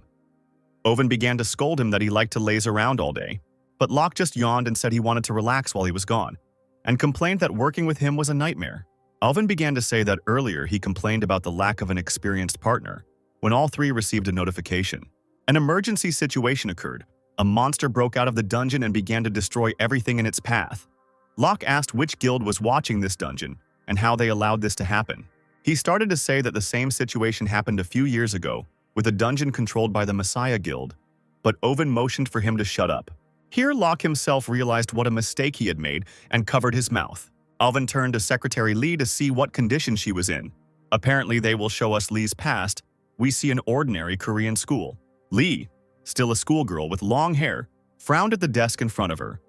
Owen began to scold him that he liked to laze around all day, but Locke just yawned and said he wanted to relax while he was gone, and complained that working with him was a nightmare. Alvin began to say that earlier he complained about the lack of an experienced partner, when all three received a notification. An emergency situation occurred. A monster broke out of the dungeon and began to destroy everything in its path. Locke asked which guild was watching this dungeon and how they allowed this to happen. He started to say that the same situation happened a few years ago with a dungeon controlled by the Messiah Guild, but Owen motioned for him to shut up. Here Locke himself realized what a mistake he had made and covered his mouth. Alvin turned to Secretary Lee to see what condition she was in. Apparently they will show us Lee's past. We see an ordinary Korean school. Lee, still a schoolgirl with long hair, frowned at the desk in front of her.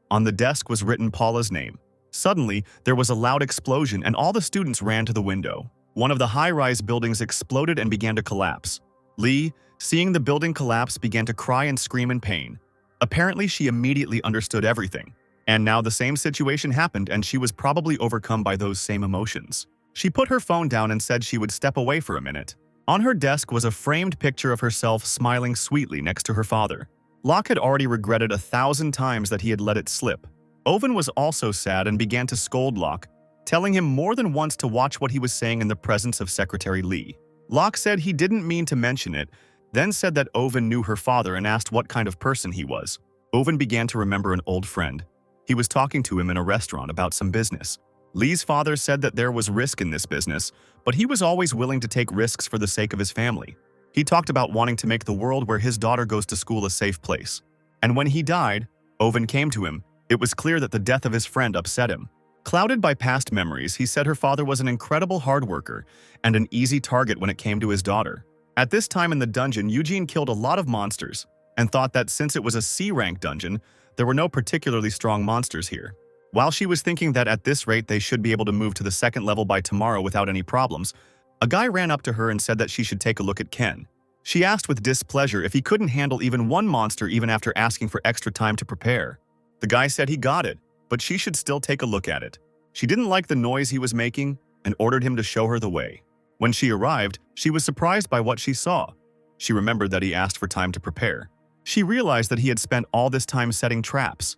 On the desk was written Paula's name. Suddenly, there was a loud explosion and all the students ran to the window. One of the high-rise buildings exploded and began to collapse. Lee, seeing the building collapse, began to cry and scream in pain. Apparently, she immediately understood everything. And now the same situation happened and she was probably overcome by those same emotions. She put her phone down and said she would step away for a minute. On her desk was a framed picture of herself smiling sweetly next to her father. Locke had already regretted 1,000 times that he had let it slip. Owen was also sad and began to scold Locke, telling him more than once to watch what he was saying in the presence of Secretary Lee. Locke said he didn't mean to mention it, then said that Owen knew her father and asked what kind of person he was. Owen began to remember an old friend. He was talking to him in a restaurant about some business. Lee's father said that there was risk in this business, but he was always willing to take risks for the sake of his family. He talked about wanting to make the world where his daughter goes to school a safe place. And when he died, Owen came to him. It was clear that the death of his friend upset him. Clouded by past memories, he said her father was an incredible hard worker and an easy target when it came to his daughter. At this time in the dungeon, Eugene killed a lot of monsters and thought that since it was a C-rank dungeon, there were no particularly strong monsters here. While she was thinking that at this rate they should be able to move to the second level by tomorrow without any problems, a guy ran up to her and said that she should take a look at Ken. She asked with displeasure if he couldn't handle even one monster even after asking for extra time to prepare. The guy said he got it, but she should still take a look at it. She didn't like the noise he was making and ordered him to show her the way. When she arrived, she was surprised by what she saw. She remembered that he asked for time to prepare. She realized that he had spent all this time setting traps.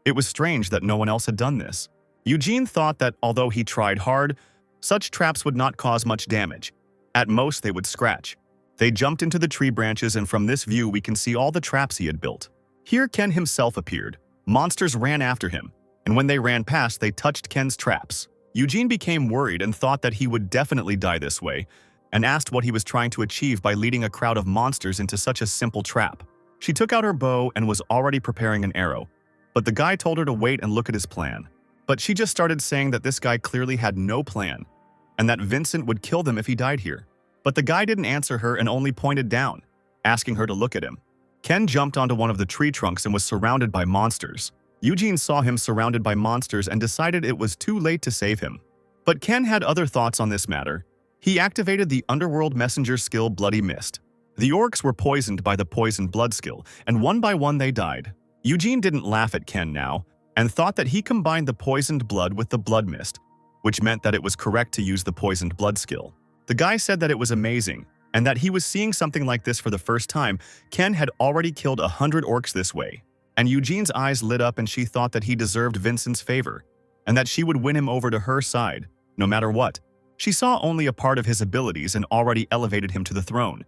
It was strange that no one else had done this. Eugene thought that although he tried hard, such traps would not cause much damage. At most, they would scratch. They jumped into the tree branches, and from this view we can see all the traps he had built. Here Ken himself appeared. Monsters ran after him, and when they ran past, they touched Ken's traps. Eugene became worried and thought that he would definitely die this way, and asked what he was trying to achieve by leading a crowd of monsters into such a simple trap. She took out her bow and was already preparing an arrow, but the guy told her to wait and look at his plan. But she just started saying that this guy clearly had no plan, and that Vincent would kill them if he died here. But the guy didn't answer her and only pointed down, asking her to look at him. Ken jumped onto one of the tree trunks and was surrounded by monsters. Eugene saw him surrounded by monsters and decided it was too late to save him. But Ken had other thoughts on this matter. He activated the Underworld Messenger skill Bloody Mist. The orcs were poisoned by the Poisoned Blood skill, and one by one they died. Eugene didn't laugh at Ken now, and thought that he combined the Poisoned Blood with the Blood Mist, which meant that it was correct to use the Poisoned Blood skill. The guy said that it was amazing, and that he was seeing something like this for the first time. Ken had already killed 100 orcs this way, and Eugene's eyes lit up and she thought that he deserved Vincent's favor, and that she would win him over to her side, no matter what. She saw only a part of his abilities and already elevated him to the throne.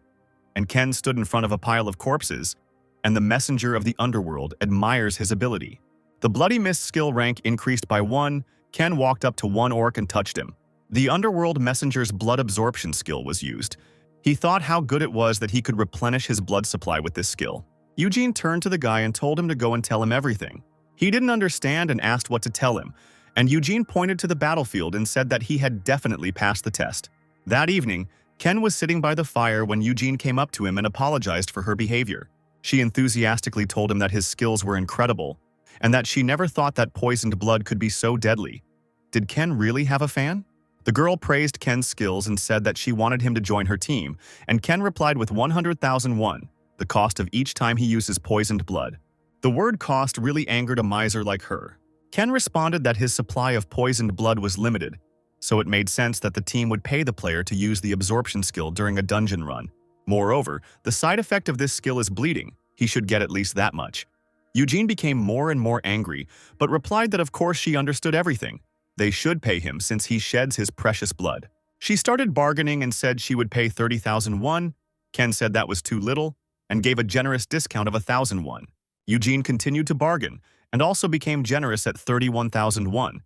And Ken stood in front of a pile of corpses, and the messenger of the underworld admires his ability. The Bloody Mist skill rank increased by 1. Ken walked up to one orc and touched him. The Underworld Messenger's blood absorption skill was used. He thought how good it was that he could replenish his blood supply with this skill. Eugene turned to the guy and told him to go and tell him everything. He didn't understand and asked what to tell him, and Eugene pointed to the battlefield and said that he had definitely passed the test. That evening, Ken was sitting by the fire when Eugene came up to him and apologized for her behavior. She enthusiastically told him that his skills were incredible, and that she never thought that poisoned blood could be so deadly. Did Ken really have a fan? The girl praised Ken's skills and said that she wanted him to join her team, and Ken replied with 100,000 won, the cost of each time he uses poisoned blood. The word cost really angered a miser like her. Ken responded that his supply of poisoned blood was limited, so it made sense that the team would pay the player to use the absorption skill during a dungeon run. Moreover, the side effect of this skill is bleeding. He should get at least that much. Eugene became more and more angry, but replied that of course she understood everything. They should pay him since he sheds his precious blood. She started bargaining and said she would pay 30,000 won. Ken said that was too little and gave a generous discount of 1,000 won. Eugene continued to bargain and also became generous at 31,000 won.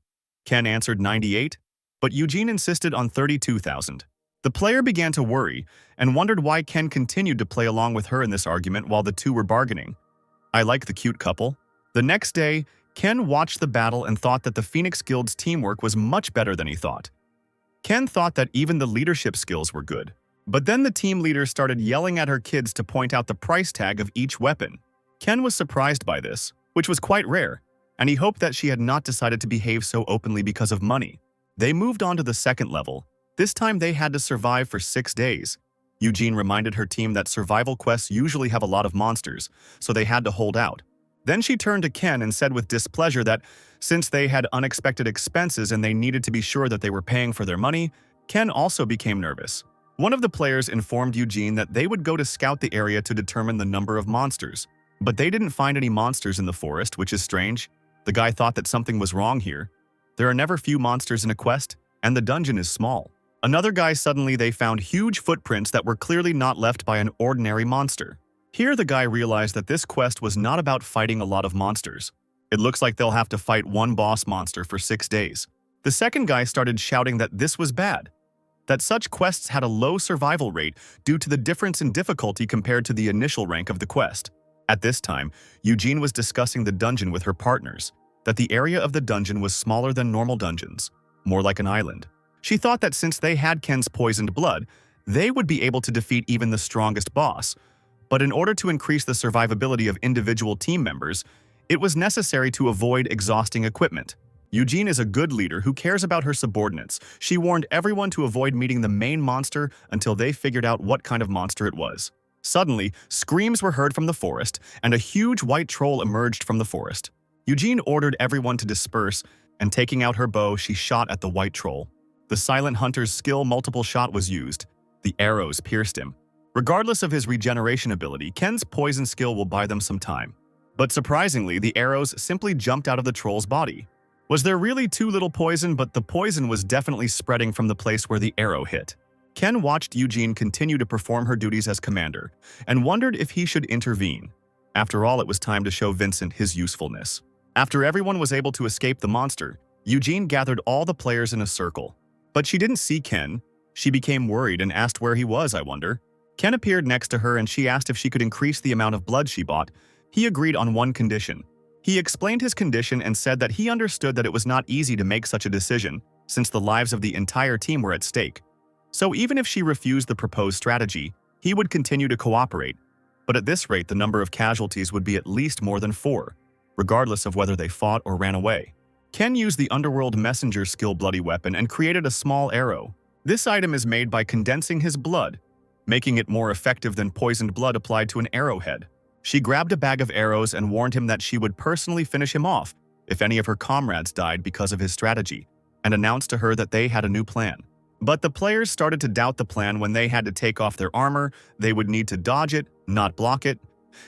Ken answered 98, but Eugene insisted on 32,000. The player began to worry and wondered why Ken continued to play along with her in this argument while the two were bargaining. I like the cute couple. The next day, Ken watched the battle and thought that the Phoenix Guild's teamwork was much better than he thought. Ken thought that even the leadership skills were good. But then the team leader started yelling at her kids to point out the price tag of each weapon. Ken was surprised by this, which was quite rare, and he hoped that she had not decided to behave so openly because of money. They moved on to the second level. This time they had to survive for 6 days. Eugene reminded her team that survival quests usually have a lot of monsters, so they had to hold out. Then she turned to Ken and said with displeasure that since they had unexpected expenses and they needed to be sure that they were paying for their money, Ken also became nervous. One of the players informed Eugene that they would go to scout the area to determine the number of monsters. But they didn't find any monsters in the forest, which is strange. The guy thought that something was wrong here. There are never few monsters in a quest, and the dungeon is small. Another guy suddenly they found huge footprints that were clearly not left by an ordinary monster. Here the guy realized that this quest was not about fighting a lot of monsters. It looks like they'll have to fight one boss monster for 6 days. The second guy started shouting that this was bad, that such quests had a low survival rate due to the difference in difficulty compared to the initial rank of the quest. At this time, Eugene was discussing the dungeon with her partners, that the area of the dungeon was smaller than normal dungeons, more like an island. She thought that since they had Ken's poisoned blood, they would be able to defeat even the strongest boss. But in order to increase the survivability of individual team members, it was necessary to avoid exhausting equipment. Eugene is a good leader who cares about her subordinates. She warned everyone to avoid meeting the main monster until they figured out what kind of monster it was. Suddenly, screams were heard from the forest, and a huge white troll emerged from the forest. Eugene ordered everyone to disperse, and taking out her bow, she shot at the white troll. The silent hunter's skill multiple shot was used. The arrows pierced him. Regardless of his regeneration ability, Ken's poison skill will buy them some time. But surprisingly, the arrows simply jumped out of the troll's body. Was there really too little poison? But the poison was definitely spreading from the place where the arrow hit. Ken watched Eugene continue to perform her duties as commander and wondered if he should intervene. After all, it was time to show Vincent his usefulness. After everyone was able to escape the monster, Eugene gathered all the players in a circle. But she didn't see Ken. She became worried and asked where he was, I wonder. Ken appeared next to her and she asked if she could increase the amount of blood she bought. He agreed on one condition. He explained his condition and said that he understood that it was not easy to make such a decision, since the lives of the entire team were at stake. So even if she refused the proposed strategy, he would continue to cooperate. But at this rate, the number of casualties would be at least more than 4, regardless of whether they fought or ran away. Ken used the Underworld Messenger skill bloody weapon and created a small arrow. This item is made by condensing his blood, making it more effective than poisoned blood applied to an arrowhead. She grabbed a bag of arrows and warned him that she would personally finish him off if any of her comrades died because of his strategy, and announced to her that they had a new plan. But the players started to doubt the plan when they had to take off their armor. They would need to dodge it, not block it,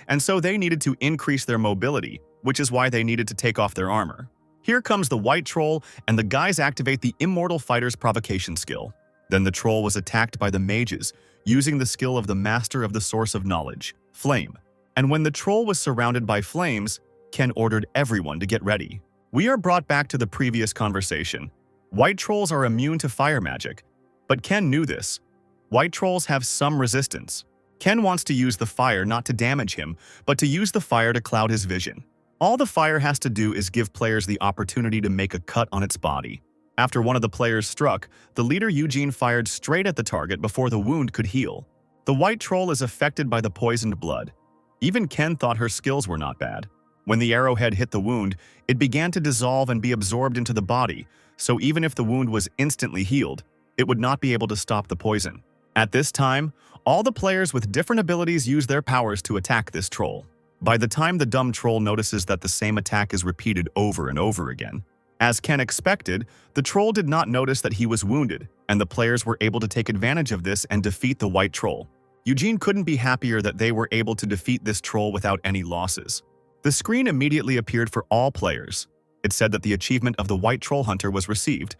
and so they needed to increase their mobility, which is why they needed to take off their armor. Here comes the white troll, and the guys activate the Immortal Fighter's provocation skill. Then the troll was attacked by the mages, using the skill of the Master of the Source of Knowledge, Flame. And when the troll was surrounded by flames, Ken ordered everyone to get ready. We are brought back to the previous conversation. White trolls are immune to fire magic, but Ken knew this. White trolls have some resistance. Ken wants to use the fire not to damage him, but to use the fire to cloud his vision. All the fire has to do is give players the opportunity to make a cut on its body. After one of the players struck, the leader Eugene fired straight at the target before the wound could heal. The white troll is affected by the poisoned blood. Even Ken thought her skills were not bad. When the arrowhead hit the wound, it began to dissolve and be absorbed into the body, so even if the wound was instantly healed, it would not be able to stop the poison. At this time, all the players with different abilities use their powers to attack this troll. By the time the dumb troll notices that the same attack is repeated over and over again, as Ken expected, the troll did not notice that he was wounded, and the players were able to take advantage of this and defeat the white troll. Eugene couldn't be happier that they were able to defeat this troll without any losses. The screen immediately appeared for all players. It said that the achievement of the White Troll Hunter was received.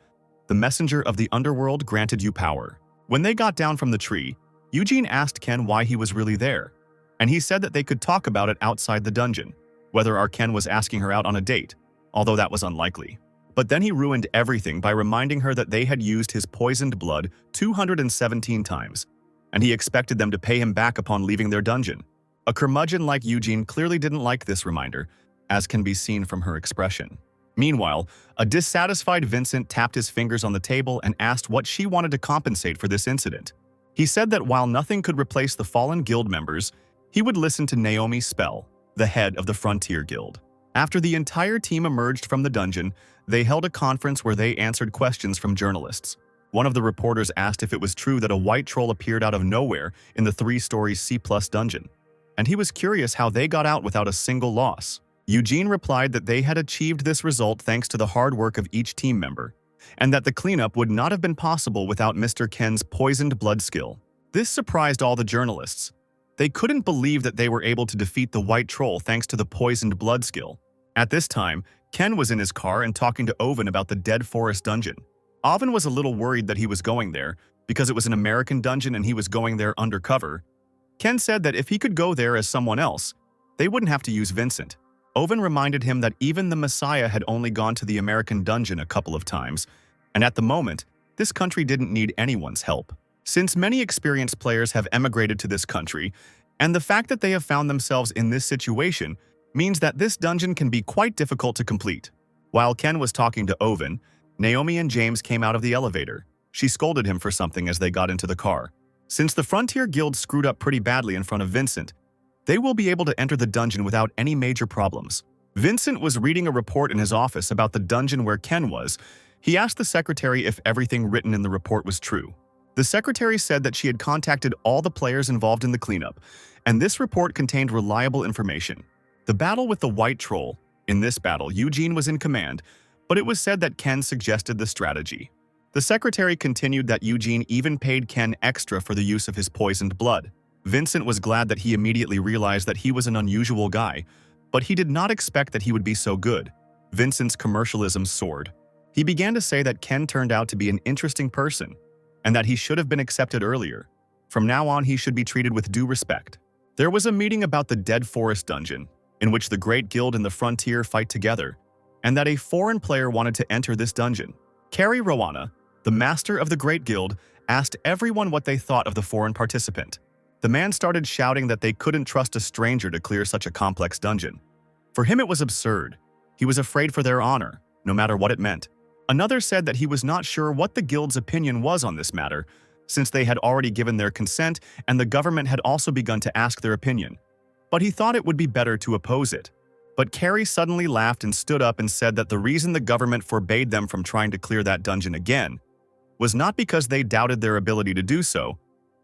The messenger of the underworld granted you power. When they got down from the tree, Eugene asked Ken why he was really there, and he said that they could talk about it outside the dungeon, whether our Ken was asking her out on a date, although that was unlikely. But then he ruined everything by reminding her that they had used his poisoned blood 217 times, and he expected them to pay him back upon leaving their dungeon. A curmudgeon like Eugene clearly didn't like this reminder, as can be seen from her expression. Meanwhile, a dissatisfied Vincent tapped his fingers on the table and asked what she wanted to compensate for this incident. He said that while nothing could replace the fallen guild members, he would listen to Naomi Spell, the head of the Frontier Guild. After the entire team emerged from the dungeon, they held a conference where they answered questions from journalists. One of the reporters asked if it was true that a white troll appeared out of nowhere in the 3-story C+ dungeon, and he was curious how they got out without a single loss. Eugene replied that they had achieved this result thanks to the hard work of each team member, and that the cleanup would not have been possible without Mr. Ken's poisoned blood skill. This surprised all the journalists. They couldn't believe that they were able to defeat the white troll thanks to the poisoned blood skill. At this time, Ken was in his car and talking to Owen about the Dead Forest dungeon. Owen was a little worried that he was going there because it was an American dungeon and he was going there undercover. Ken said that if he could go there as someone else, they wouldn't have to use Vincent. Owen reminded him that even the Messiah had only gone to the American dungeon a couple of times, and at the moment, this country didn't need anyone's help. Since many experienced players have emigrated to this country, and the fact that they have found themselves in this situation means that this dungeon can be quite difficult to complete. While Ken was talking to Owen, Naomi and James came out of the elevator. She scolded him for something as they got into the car. Since the Frontier Guild screwed up pretty badly in front of Vincent, they will be able to enter the dungeon without any major problems. Vincent was reading a report in his office about the dungeon where Ken was. He asked the secretary if everything written in the report was true. The secretary said that she had contacted all the players involved in the cleanup, and this report contained reliable information. The battle with the White Troll. In this battle, Eugene was in command, but it was said that Ken suggested the strategy. The secretary continued that Eugene even paid Ken extra for the use of his poisoned blood. Vincent was glad that he immediately realized that he was an unusual guy, but he did not expect that he would be so good. Vincent's commercialism soared. He began to say that Ken turned out to be an interesting person, and that he should have been accepted earlier. From now on, he should be treated with due respect. There was a meeting about the Dead Forest dungeon, in which the Great Guild and the Frontier fight together, and that a foreign player wanted to enter this dungeon. Carrie Rowana, the master of the Great Guild, asked everyone what they thought of the foreign participant. The man started shouting that they couldn't trust a stranger to clear such a complex dungeon. For him, it was absurd. He was afraid for their honor, no matter what it meant. Another said that he was not sure what the guild's opinion was on this matter, since they had already given their consent and the government had also begun to ask their opinion. But he thought it would be better to oppose it. But Carrie suddenly laughed and stood up and said that the reason the government forbade them from trying to clear that dungeon again was not because they doubted their ability to do so,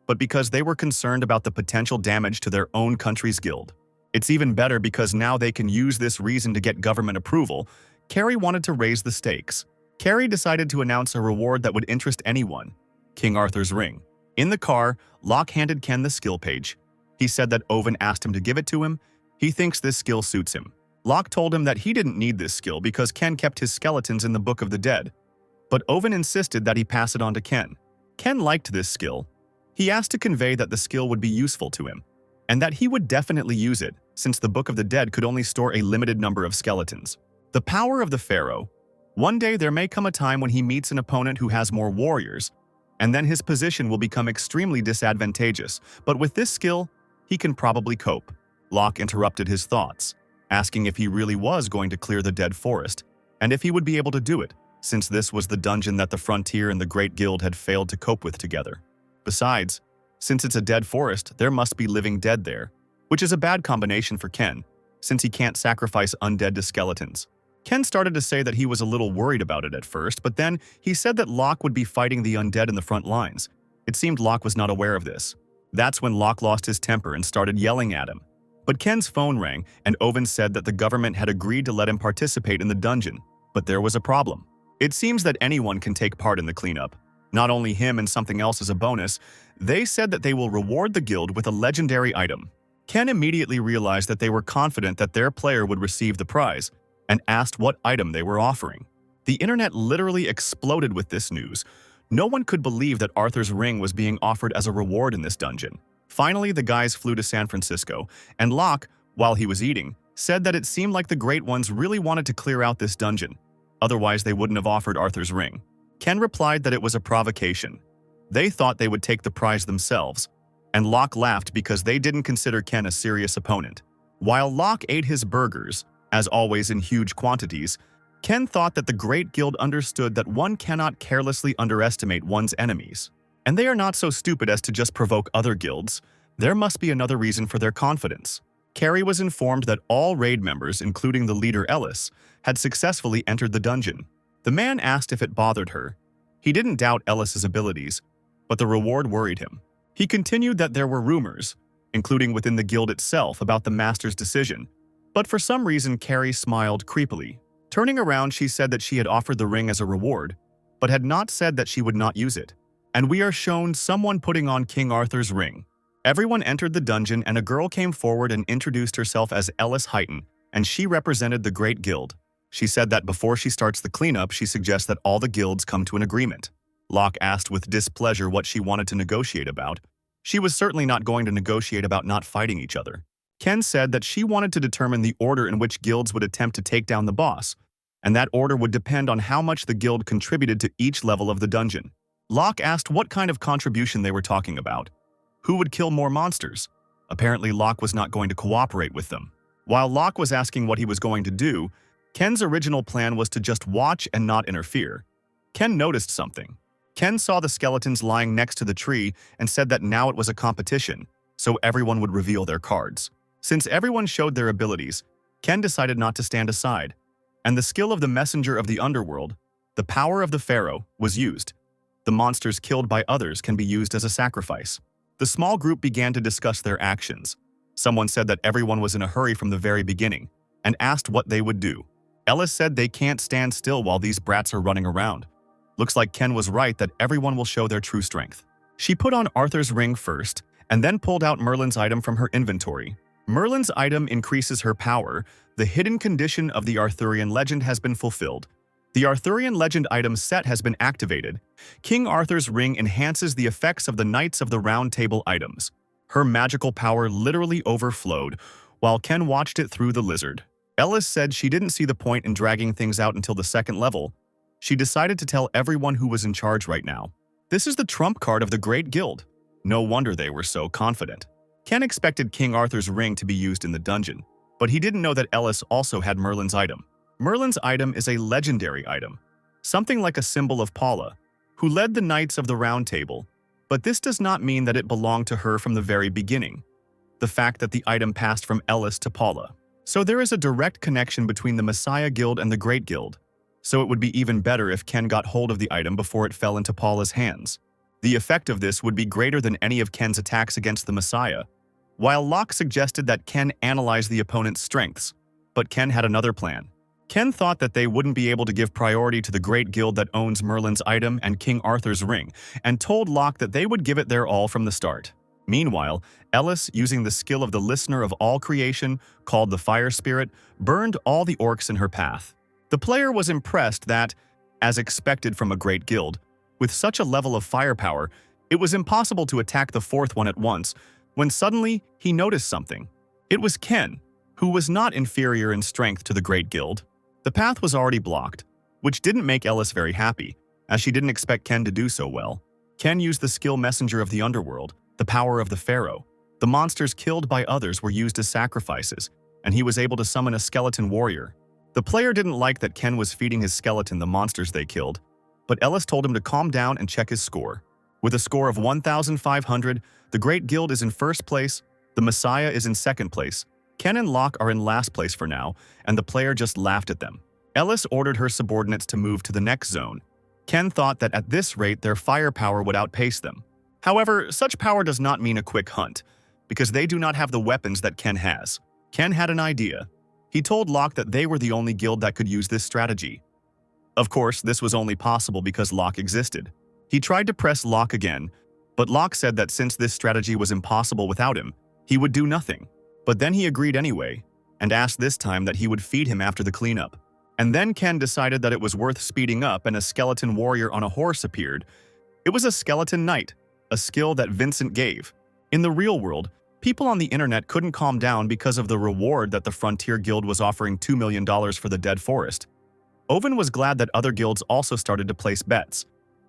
but because they were concerned about the potential damage to their own country's guild. It's even better because now they can use this reason to get government approval. Carrie wanted to raise the stakes. Carrie decided to announce a reward that would interest anyone: King Arthur's ring. In the car, Locke handed Ken the skill page. He said that Owen asked him to give it to him. He thinks this skill suits him. Locke told him that he didn't need this skill because Ken kept his skeletons in the Book of the Dead. But Owen insisted that he pass it on to Ken. Ken liked this skill. He asked to convey that the skill would be useful to him, and that he would definitely use it, since the Book of the Dead could only store a limited number of skeletons. The power of the Pharaoh. One day there may come a time when he meets an opponent who has more warriors, and then his position will become extremely disadvantageous, but with this skill, he can probably cope. Locke interrupted his thoughts, asking if he really was going to clear the Dead Forest, and if he would be able to do it, since this was the dungeon that the Frontier and the Great Guild had failed to cope with together. Besides, since it's a dead forest, there must be living dead there, which is a bad combination for Ken, since he can't sacrifice undead to skeletons. Ken started to say that he was a little worried about it at first, but then he said that Locke would be fighting the undead in the front lines. It seemed Locke was not aware of this. That's when Locke lost his temper and started yelling at him. But Ken's phone rang, and Owen said that the government had agreed to let him participate in the dungeon, but there was a problem. It seems that anyone can take part in the cleanup. Not only him and something else as a bonus, they said that they will reward the guild with a legendary item. Ken immediately realized that they were confident that their player would receive the prize, and asked what item they were offering. The internet literally exploded with this news. No one could believe that Arthur's ring was being offered as a reward in this dungeon. Finally, the guys flew to San Francisco, and Locke, while he was eating, said that it seemed like the Great Ones really wanted to clear out this dungeon. Otherwise, they wouldn't have offered Arthur's ring. Ken replied that it was a provocation. They thought they would take the prize themselves, and Locke laughed because they didn't consider Ken a serious opponent. While Locke ate his burgers, as always in huge quantities, Ken thought that the Great Guild understood that one cannot carelessly underestimate one's enemies. And they are not so stupid as to just provoke other guilds. There must be another reason for their confidence. Carrie was informed that all raid members, including the leader Ellis, had successfully entered the dungeon. The man asked if it bothered her. He didn't doubt Ellis's abilities, but the reward worried him. He continued that there were rumors, including within the guild itself, about the master's decision, but for some reason Carrie smiled creepily. Turning around, she said that she had offered the ring as a reward, but had not said that she would not use it. And we are shown someone putting on King Arthur's ring. Everyone entered the dungeon and a girl came forward and introduced herself as Ellis Heighton, and she represented the Great Guild. She said that before she starts the cleanup, she suggests that all the guilds come to an agreement. Locke asked with displeasure what she wanted to negotiate about. She was certainly not going to negotiate about not fighting each other. Ken said that she wanted to determine the order in which guilds would attempt to take down the boss, and that order would depend on how much the guild contributed to each level of the dungeon. Locke asked what kind of contribution they were talking about. Who would kill more monsters? Apparently, Locke was not going to cooperate with them. While Locke was asking what he was going to do, Ken's original plan was to just watch and not interfere. Ken noticed something. Ken saw the skeletons lying next to the tree and said that now it was a competition, so everyone would reveal their cards. Since everyone showed their abilities, Ken decided not to stand aside, and the skill of the messenger of the underworld, the power of the pharaoh, was used. The monsters killed by others can be used as a sacrifice. The small group began to discuss their actions. Someone said that everyone was in a hurry from the very beginning, and asked what they would do. Ellis said they can't stand still while these brats are running around. Looks like Ken was right that everyone will show their true strength. She put on Arthur's ring first, and then pulled out Merlin's item from her inventory. Merlin's item increases her power. The hidden condition of the Arthurian legend has been fulfilled. The Arthurian legend item set has been activated. King Arthur's ring enhances the effects of the Knights of the Round Table items. Her magical power literally overflowed, while Ken watched it through the lizard. Ellis said she didn't see the point in dragging things out until the second level. She decided to tell everyone who was in charge right now. This is the trump card of the Great Guild. No wonder they were so confident. Ken expected King Arthur's ring to be used in the dungeon, but he didn't know that Ellis also had Merlin's item. Merlin's item is a legendary item, something like a symbol of Paula, who led the Knights of the Round Table, but this does not mean that it belonged to her from the very beginning. The fact that the item passed from Ellis to Paula. So there is a direct connection between the Messiah Guild and the Great Guild. So it would be even better if Ken got hold of the item before it fell into Paula's hands. The effect of this would be greater than any of Ken's attacks against the Messiah. While Locke suggested that Ken analyze the opponent's strengths, but Ken had another plan. Ken thought that they wouldn't be able to give priority to the Great Guild that owns Merlin's item and King Arthur's ring, and told Locke that they would give it their all from the start. Meanwhile, Ellis, using the skill of the listener of all creation, called the Fire Spirit, burned all the orcs in her path. The player was impressed that, as expected from a great guild, with such a level of firepower, it was impossible to attack the fourth one at once, when suddenly he noticed something. It was Ken, who was not inferior in strength to the Great Guild. The path was already blocked, which didn't make Ellis very happy, as she didn't expect Ken to do so well. Ken used the skill messenger of the underworld, the power of the pharaoh. The monsters killed by others were used as sacrifices, and he was able to summon a skeleton warrior. The player didn't like that Ken was feeding his skeleton the monsters they killed, but Ellis told him to calm down and check his score. With a score of 1,500, the Great Guild is in first place, the Messiah is in second place, Ken and Locke are in last place for now, and the player just laughed at them. Ellis ordered her subordinates to move to the next zone. Ken thought that at this rate their firepower would outpace them. However, such power does not mean a quick hunt, because they do not have the weapons that Ken has. Ken had an idea. He told Locke that they were the only guild that could use this strategy. Of course, this was only possible because Locke existed. He tried to press Locke again, but Locke said that since this strategy was impossible without him, he would do nothing. But then he agreed anyway. and asked this time that he would feed him after the cleanup. And then Ken decided that it was worth speeding up and a skeleton warrior on a horse appeared. It was a skeleton knight, a skill that Vincent gave. In the real world, people on the internet couldn't calm down because of the reward that the Frontier Guild was offering $2 million for the dead forest. Owen was glad that other guilds also started to place bets,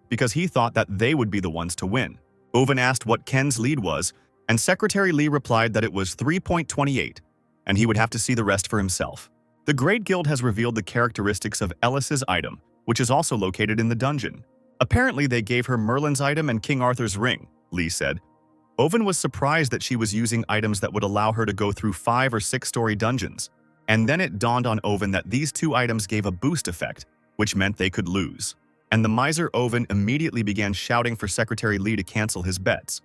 because he thought that they would be the ones to win. Owen asked what Ken's lead was, and Secretary Lee replied that it was 3.28, and he would have to see the rest for himself. The Great Guild has revealed the characteristics of Ellis's item, which is also located in the dungeon. Apparently, they gave her Merlin's item and King Arthur's ring, Lee said. Owen was surprised that she was using items that would allow her to go through 5- or 6-story dungeons. And then it dawned on Owen that these two items gave a boost effect, which meant they could lose. And the miser Owen immediately began shouting for Secretary Lee to cancel his bets.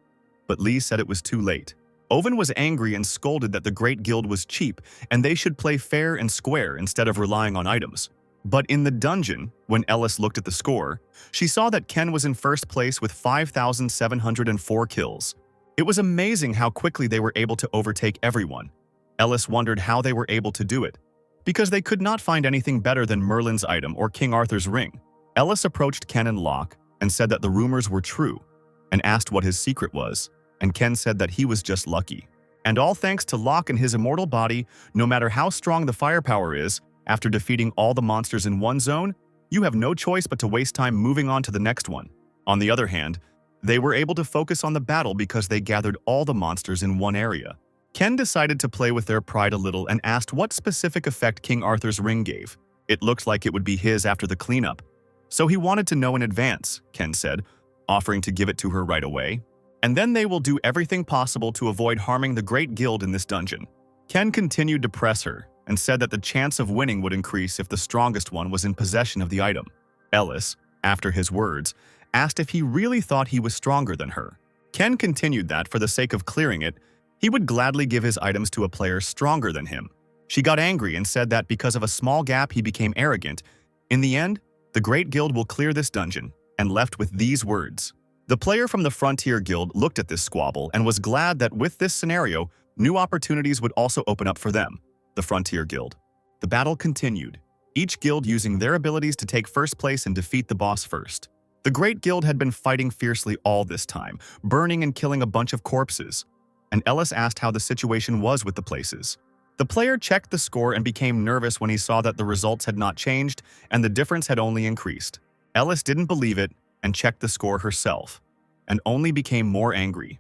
But Lee said it was too late. Owen was angry and scolded that the Great Guild was cheap and they should play fair and square instead of relying on items. But in the dungeon, when Ellis looked at the score, she saw that Ken was in first place with 5,704 kills. It was amazing how quickly they were able to overtake everyone. Ellis wondered how they were able to do it, because they could not find anything better than Merlin's item or King Arthur's ring. Ellis approached Ken and Locke and said that the rumors were true, and asked what his secret was, and Ken said that he was just lucky. And all thanks to Locke and his immortal body, no matter how strong the firepower is, after defeating all the monsters in one zone, you have no choice but to waste time moving on to the next one. On the other hand, they were able to focus on the battle because they gathered all the monsters in one area. Ken decided to play with their pride a little and asked what specific effect King Arthur's ring gave. It looked like it would be his after the cleanup. So he wanted to know in advance, Ken said, offering to give it to her right away. And then they will do everything possible to avoid harming the Great Guild in this dungeon. Ken continued to press her and said that the chance of winning would increase if the strongest one was in possession of the item. Ellis, after his words, asked if he really thought he was stronger than her. Ken continued that, for the sake of clearing it, he would gladly give his items to a player stronger than him. She got angry and said that because of a small gap he became arrogant. In the end, the Great Guild will clear this dungeon, and left with these words. The player from the Frontier Guild looked at this squabble and was glad that with this scenario, new opportunities would also open up for them, the Frontier Guild. The battle continued, each guild using their abilities to take first place and defeat the boss first. The Great Guild had been fighting fiercely all this time, burning and killing a bunch of corpses, and Ellis asked how the situation was with the places. The player checked the score and became nervous when he saw that the results had not changed and the difference had only increased. Ellis didn't believe it and checked the score herself, and only became more angry.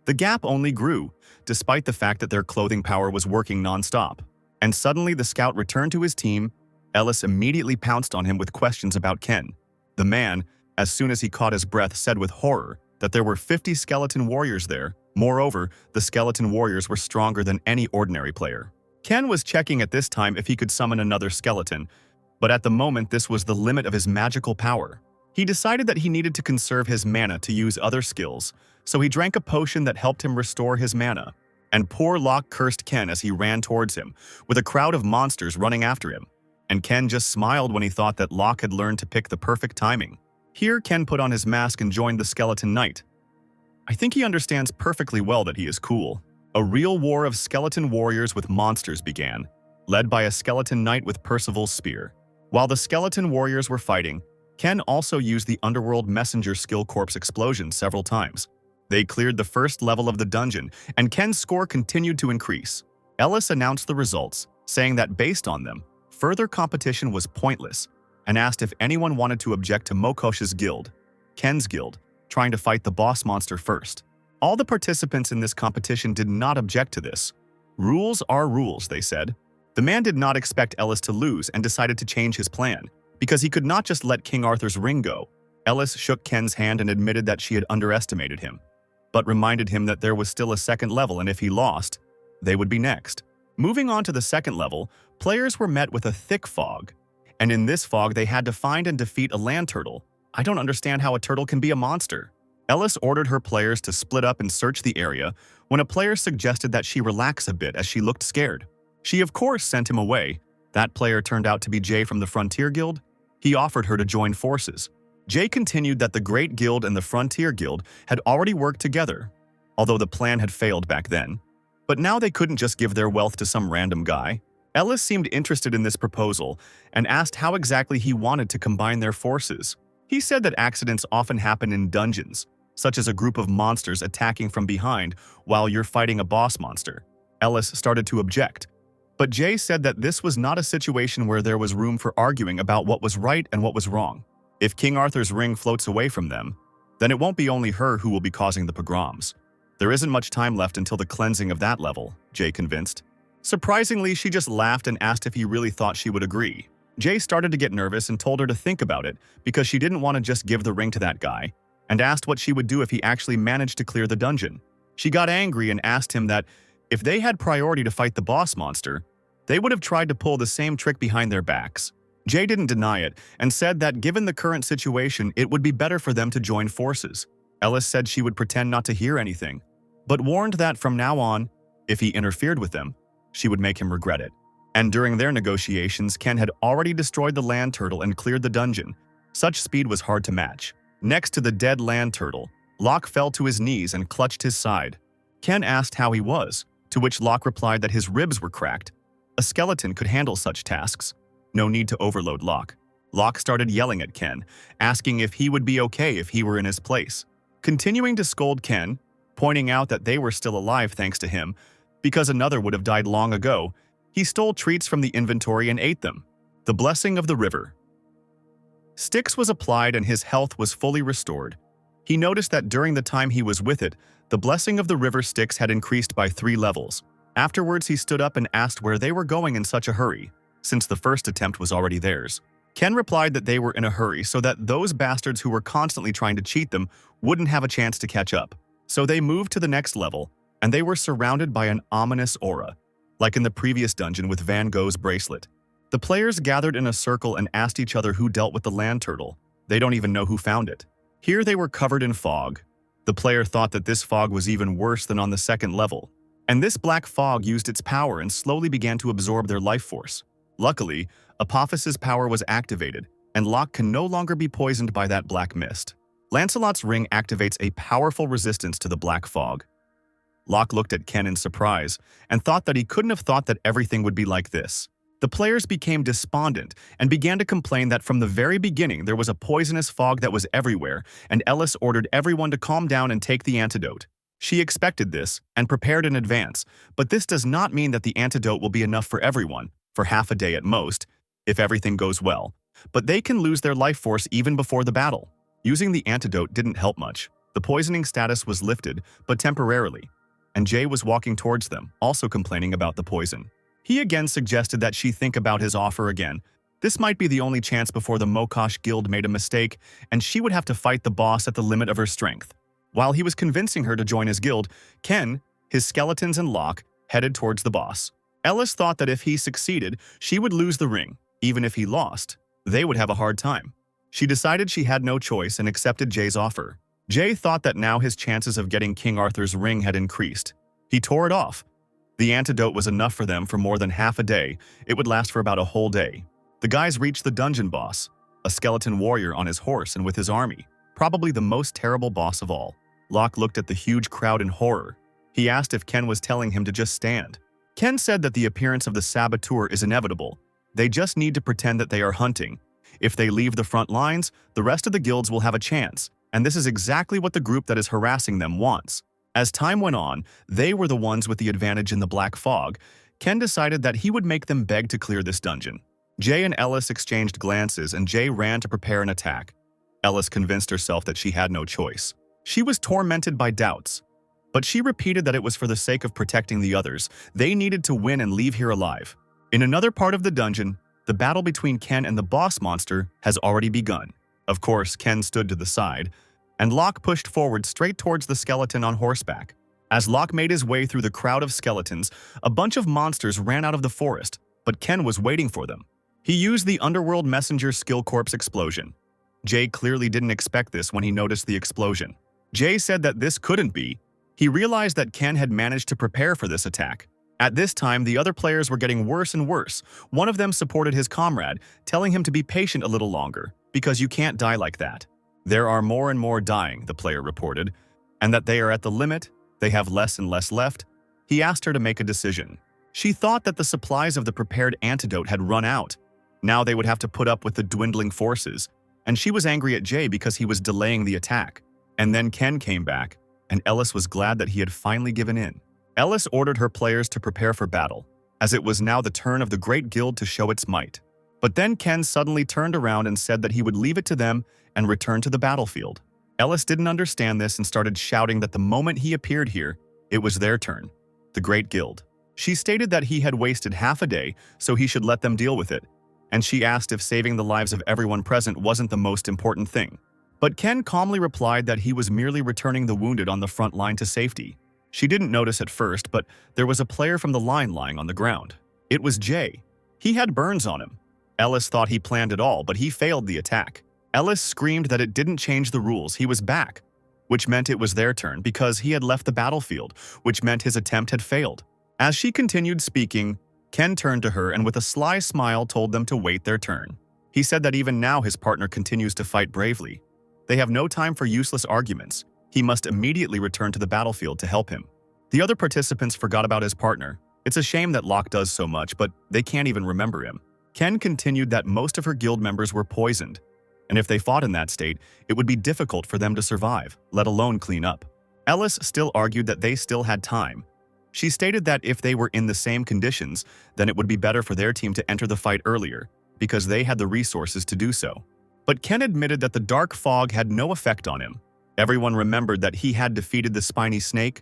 The gap only grew, despite the fact that their clothing power was working non-stop. And suddenly the scout returned to his team. Ellis immediately pounced on him with questions about Ken. The man, as soon as he caught his breath, said with horror that there were 50 skeleton warriors there. Moreover, the skeleton warriors were stronger than any ordinary player. Ken was checking at this time if he could summon another skeleton, but at the moment this was the limit of his magical power. He decided that he needed to conserve his mana to use other skills, so he drank a potion that helped him restore his mana. And poor Locke cursed Ken as he ran towards him, with a crowd of monsters running after him. And Ken just smiled when he thought that Locke had learned to pick the perfect timing. Here, Ken put on his mask and joined the Skeleton Knight. I think he understands perfectly well that he is cool. A real war of skeleton warriors with monsters began, led by a skeleton knight with Percival's spear. While the skeleton warriors were fighting, Ken also used the Underworld Messenger skill corpse explosion several times. They cleared the first level of the dungeon, and Ken's score continued to increase. Ellis announced the results, saying that based on them, further competition was pointless, and asked if anyone wanted to object to Mokosh's guild, Ken's guild, trying to fight the boss monster first. All the participants in this competition did not object to this. Rules are rules, they said. The man did not expect Ellis to lose and decided to change his plan, because he could not just let King Arthur's ring go. Ellis shook Ken's hand and admitted that she had underestimated him, but reminded him that there was still a second level, and if he lost, they would be next. Moving on to the second level, players were met with a thick fog, and in this fog they had to find and defeat a land turtle. I don't understand how a turtle can be a monster. Ellis ordered her players to split up and search the area when a player suggested that she relax a bit as she looked scared. She of course sent him away. That player turned out to be Jay from the Frontier Guild. He offered her to join forces. Jay continued that the Great Guild and the Frontier Guild had already worked together, although the plan had failed back then. But now they couldn't just give their wealth to some random guy. Ellis seemed interested in this proposal and asked how exactly he wanted to combine their forces. He said that accidents often happen in dungeons, such as a group of monsters attacking from behind while you're fighting a boss monster. Ellis started to object, but Jay said that this was not a situation where there was room for arguing about what was right and what was wrong. If King Arthur's ring floats away from them, then it won't be only her who will be causing the pogroms. There isn't much time left until the cleansing of that level, Jay convinced. Surprisingly, she just laughed and asked if he really thought she would agree. Jay started to get nervous and told her to think about it because she didn't want to just give the ring to that guy, and asked what she would do if he actually managed to clear the dungeon. She got angry and asked him that if they had priority to fight the boss monster, they would have tried to pull the same trick behind their backs. Jay didn't deny it and said that given the current situation, it would be better for them to join forces. Ellis said she would pretend not to hear anything, but warned that from now on, if he interfered with them, she would make him regret it. And during their negotiations, Ken had already destroyed the land turtle and cleared the dungeon. Such speed was hard to match. Next to the dead land turtle, Locke fell to his knees and clutched his side. Ken asked how he was, to which Locke replied that his ribs were cracked. A skeleton could handle such tasks. No need to overload Locke. Locke started yelling at Ken, asking if he would be okay if he were in his place. Continuing to scold Ken, pointing out that they were still alive thanks to him, because another would have died long ago, he stole treats from the inventory and ate them. The blessing of the river. Styx was applied and his health was fully restored. He noticed that during the time he was with it, the blessing of the river Styx had increased by 3 levels. Afterwards, he stood up and asked where they were going in such a hurry, since the first attempt was already theirs. Ken replied that they were in a hurry so that those bastards who were constantly trying to cheat them wouldn't have a chance to catch up. So they moved to the next level, and they were surrounded by an ominous aura, like in the previous dungeon with Van Gogh's bracelet. The players gathered in a circle and asked each other who dealt with the land turtle. They don't even know who found it. Here they were covered in fog. The player thought that this fog was even worse than on the second level. And this black fog used its power and slowly began to absorb their life force. Luckily, Apophis's power was activated, and Locke can no longer be poisoned by that black mist. Lancelot's ring activates a powerful resistance to the black fog. Locke looked at Ken in surprise and thought that he couldn't have thought that everything would be like this. The players became despondent and began to complain that from the very beginning there was a poisonous fog that was everywhere, and Ellis ordered everyone to calm down and take the antidote. She expected this and prepared in advance, but this does not mean that the antidote will be enough for everyone, for half a day at most, if everything goes well. But they can lose their life force even before the battle. Using the antidote didn't help much. The poisoning status was lifted, but temporarily, and Jay was walking towards them, also complaining about the poison. He again suggested that she think about his offer again. This might be the only chance before the Mokosh Guild made a mistake, and she would have to fight the boss at the limit of her strength. While he was convincing her to join his guild, Ken, his skeletons and Locke headed towards the boss. Ellis thought that if he succeeded, she would lose the ring. Even if he lost, they would have a hard time. She decided she had no choice and accepted Jay's offer. Jay thought that now his chances of getting King Arthur's ring had increased. He tore it off. The antidote was enough for them for more than half a day. It would last for about a whole day. The guys reached the dungeon boss, a skeleton warrior on his horse and with his army, probably the most terrible boss of all. Locke looked at the huge crowd in horror. He asked if Ken was telling him to just stand. Ken said that the appearance of the saboteur is inevitable. They just need to pretend that they are hunting. If they leave the front lines, the rest of the guilds will have a chance, and this is exactly what the group that is harassing them wants. As time went on, they were the ones with the advantage in the black fog. Ken decided that he would make them beg to clear this dungeon. Jay and Ellis exchanged glances, and Jay ran to prepare an attack. Ellis convinced herself that she had no choice. She was tormented by doubts, but she repeated that it was for the sake of protecting the others. They needed to win and leave here alive. In another part of the dungeon, the battle between Ken and the boss monster has already begun. Of course, Ken stood to the side, and Locke pushed forward straight towards the skeleton on horseback. As Locke made his way through the crowd of skeletons, a bunch of monsters ran out of the forest, but Ken was waiting for them. He used the Underworld Messenger Skill Corpse explosion. Jay clearly didn't expect this when he noticed the explosion. Jay said that this couldn't be. He realized that Ken had managed to prepare for this attack. At this time, the other players were getting worse and worse. One of them supported his comrade, telling him to be patient a little longer, because you can't die like that. There are more and more dying, the player reported, and that they are at the limit, they have less and less left. He asked her to make a decision. She thought that the supplies of the prepared antidote had run out. Now they would have to put up with the dwindling forces, and she was angry at Jay because he was delaying the attack. And then Ken came back, and Ellis was glad that he had finally given in. Ellis ordered her players to prepare for battle, as it was now the turn of the Great Guild to show its might. But then Ken suddenly turned around and said that he would leave it to them and return to the battlefield. Ellis didn't understand this and started shouting that the moment he appeared here, it was their turn, the Great Guild. She stated that he had wasted half a day, so he should let them deal with it, and she asked if saving the lives of everyone present wasn't the most important thing. But Ken calmly replied that he was merely returning the wounded on the front line to safety. She didn't notice at first, but there was a player from the line lying on the ground. It was Jay. He had burns on him. Ellis thought he planned it all, but he failed the attack. Ellis screamed that it didn't change the rules, he was back, which meant it was their turn because he had left the battlefield, which meant his attempt had failed. As she continued speaking, Ken turned to her and with a sly smile told them to wait their turn. He said that even now his partner continues to fight bravely. They have no time for useless arguments. He must immediately return to the battlefield to help him. The other participants forgot about his partner. It's a shame that Locke does so much, but they can't even remember him. Ken continued that most of her guild members were poisoned, and if they fought in that state, it would be difficult for them to survive, let alone clean up. Ellis still argued that they still had time. She stated that if they were in the same conditions, then it would be better for their team to enter the fight earlier, because they had the resources to do so. But Ken admitted that the dark fog had no effect on him. Everyone remembered that he had defeated the spiny snake.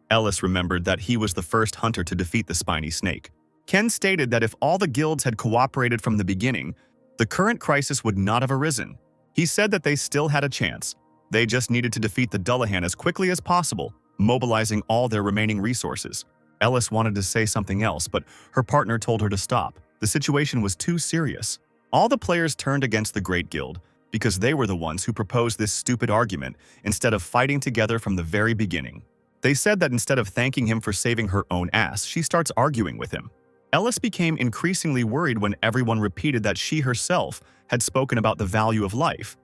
Ellis remembered that he was the first hunter to defeat the spiny snake. Ken stated that if all the guilds had cooperated from the beginning, the current crisis would not have arisen. He said that they still had a chance. They just needed to defeat the Dullahan as quickly as possible, mobilizing all their remaining resources. Ellis wanted to say something else, but her partner told her to stop. The situation was too serious. All the players turned against the Great Guild because they were the ones who proposed this stupid argument instead of fighting together from the very beginning. They said that instead of thanking him for saving her own ass, she starts arguing with him. Ellis became increasingly worried when everyone repeated that she herself had spoken about the value of life,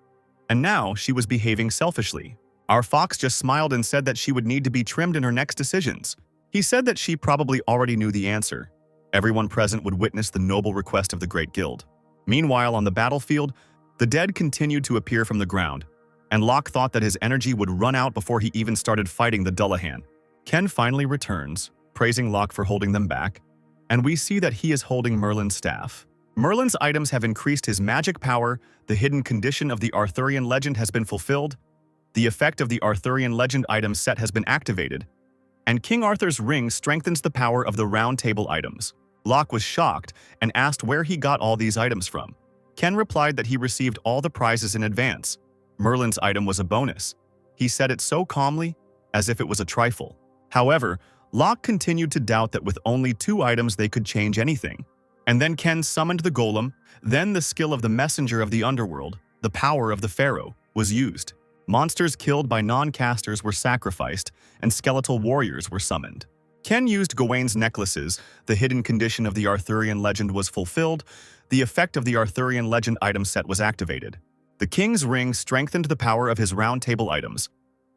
and now she was behaving selfishly. Our fox just smiled and said that she would need to be trimmed in her next decisions. He said that she probably already knew the answer. Everyone present would witness the noble request of the Great Guild. Meanwhile, on the battlefield, the dead continued to appear from the ground, and Locke thought that his energy would run out before he even started fighting the Dullahan. Ken finally returns, praising Locke for holding them back, and we see that he is holding Merlin's staff. Merlin's items have increased his magic power, the hidden condition of the Arthurian legend has been fulfilled, the effect of the Arthurian legend item set has been activated, and King Arthur's ring strengthens the power of the round table items. Locke was shocked and asked where he got all these items from. Ken replied that he received all the prizes in advance. Merlin's item was a bonus. He said it so calmly, as if it was a trifle. However, Locke continued to doubt that with only 2 items they could change anything. And then Ken summoned the golem, then the skill of the messenger of the underworld, the power of the pharaoh, was used. Monsters killed by non-casters were sacrificed, and skeletal warriors were summoned. Ken used Gawain's necklaces, the hidden condition of the Arthurian legend was fulfilled, the effect of the Arthurian legend item set was activated. The king's ring strengthened the power of his round table items.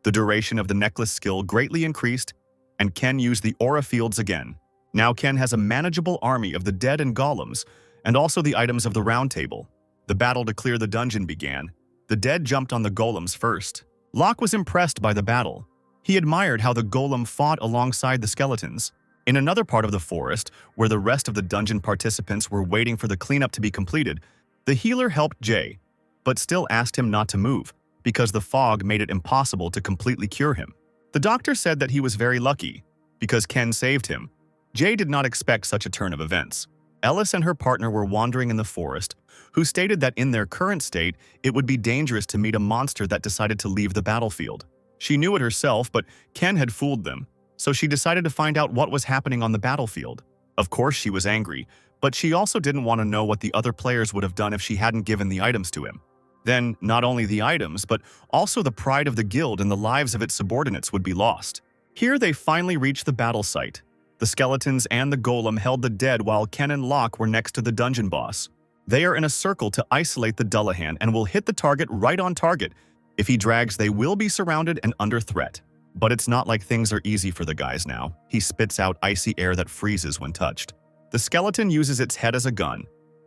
The duration of the necklace skill greatly increased, and Ken used the aura fields again. Now Ken has a manageable army of the dead and golems, and also the items of the round table. The battle to clear the dungeon began. The dead jumped on the golems first. Locke was impressed by the battle. He admired how the golem fought alongside the skeletons. In another part of the forest, where the rest of the dungeon participants were waiting for the cleanup to be completed, the healer helped Jay, but still asked him not to move, because the fog made it impossible to completely cure him. The doctor said that he was very lucky, because Ken saved him. Jay did not expect such a turn of events. Ellis and her partner were wandering in the forest, who stated that in their current state, it would be dangerous to meet a monster that decided to leave the battlefield. She knew it herself, but Ken had fooled them, so she decided to find out what was happening on the battlefield. Of course she was angry, but she also didn't want to know what the other players would have done if she hadn't given the items to him. Then, not only the items, but also the pride of the guild and the lives of its subordinates would be lost. Here they finally reached the battle site. The skeletons and the golem held the dead while Ken and Locke were next to the dungeon boss. They are in a circle to isolate the Dullahan and will hit the target right on target. If he drags, they will be surrounded and under threat. But it's not like things are easy for the guys now. He spits out icy air that freezes when touched. The skeleton uses its head as a gun.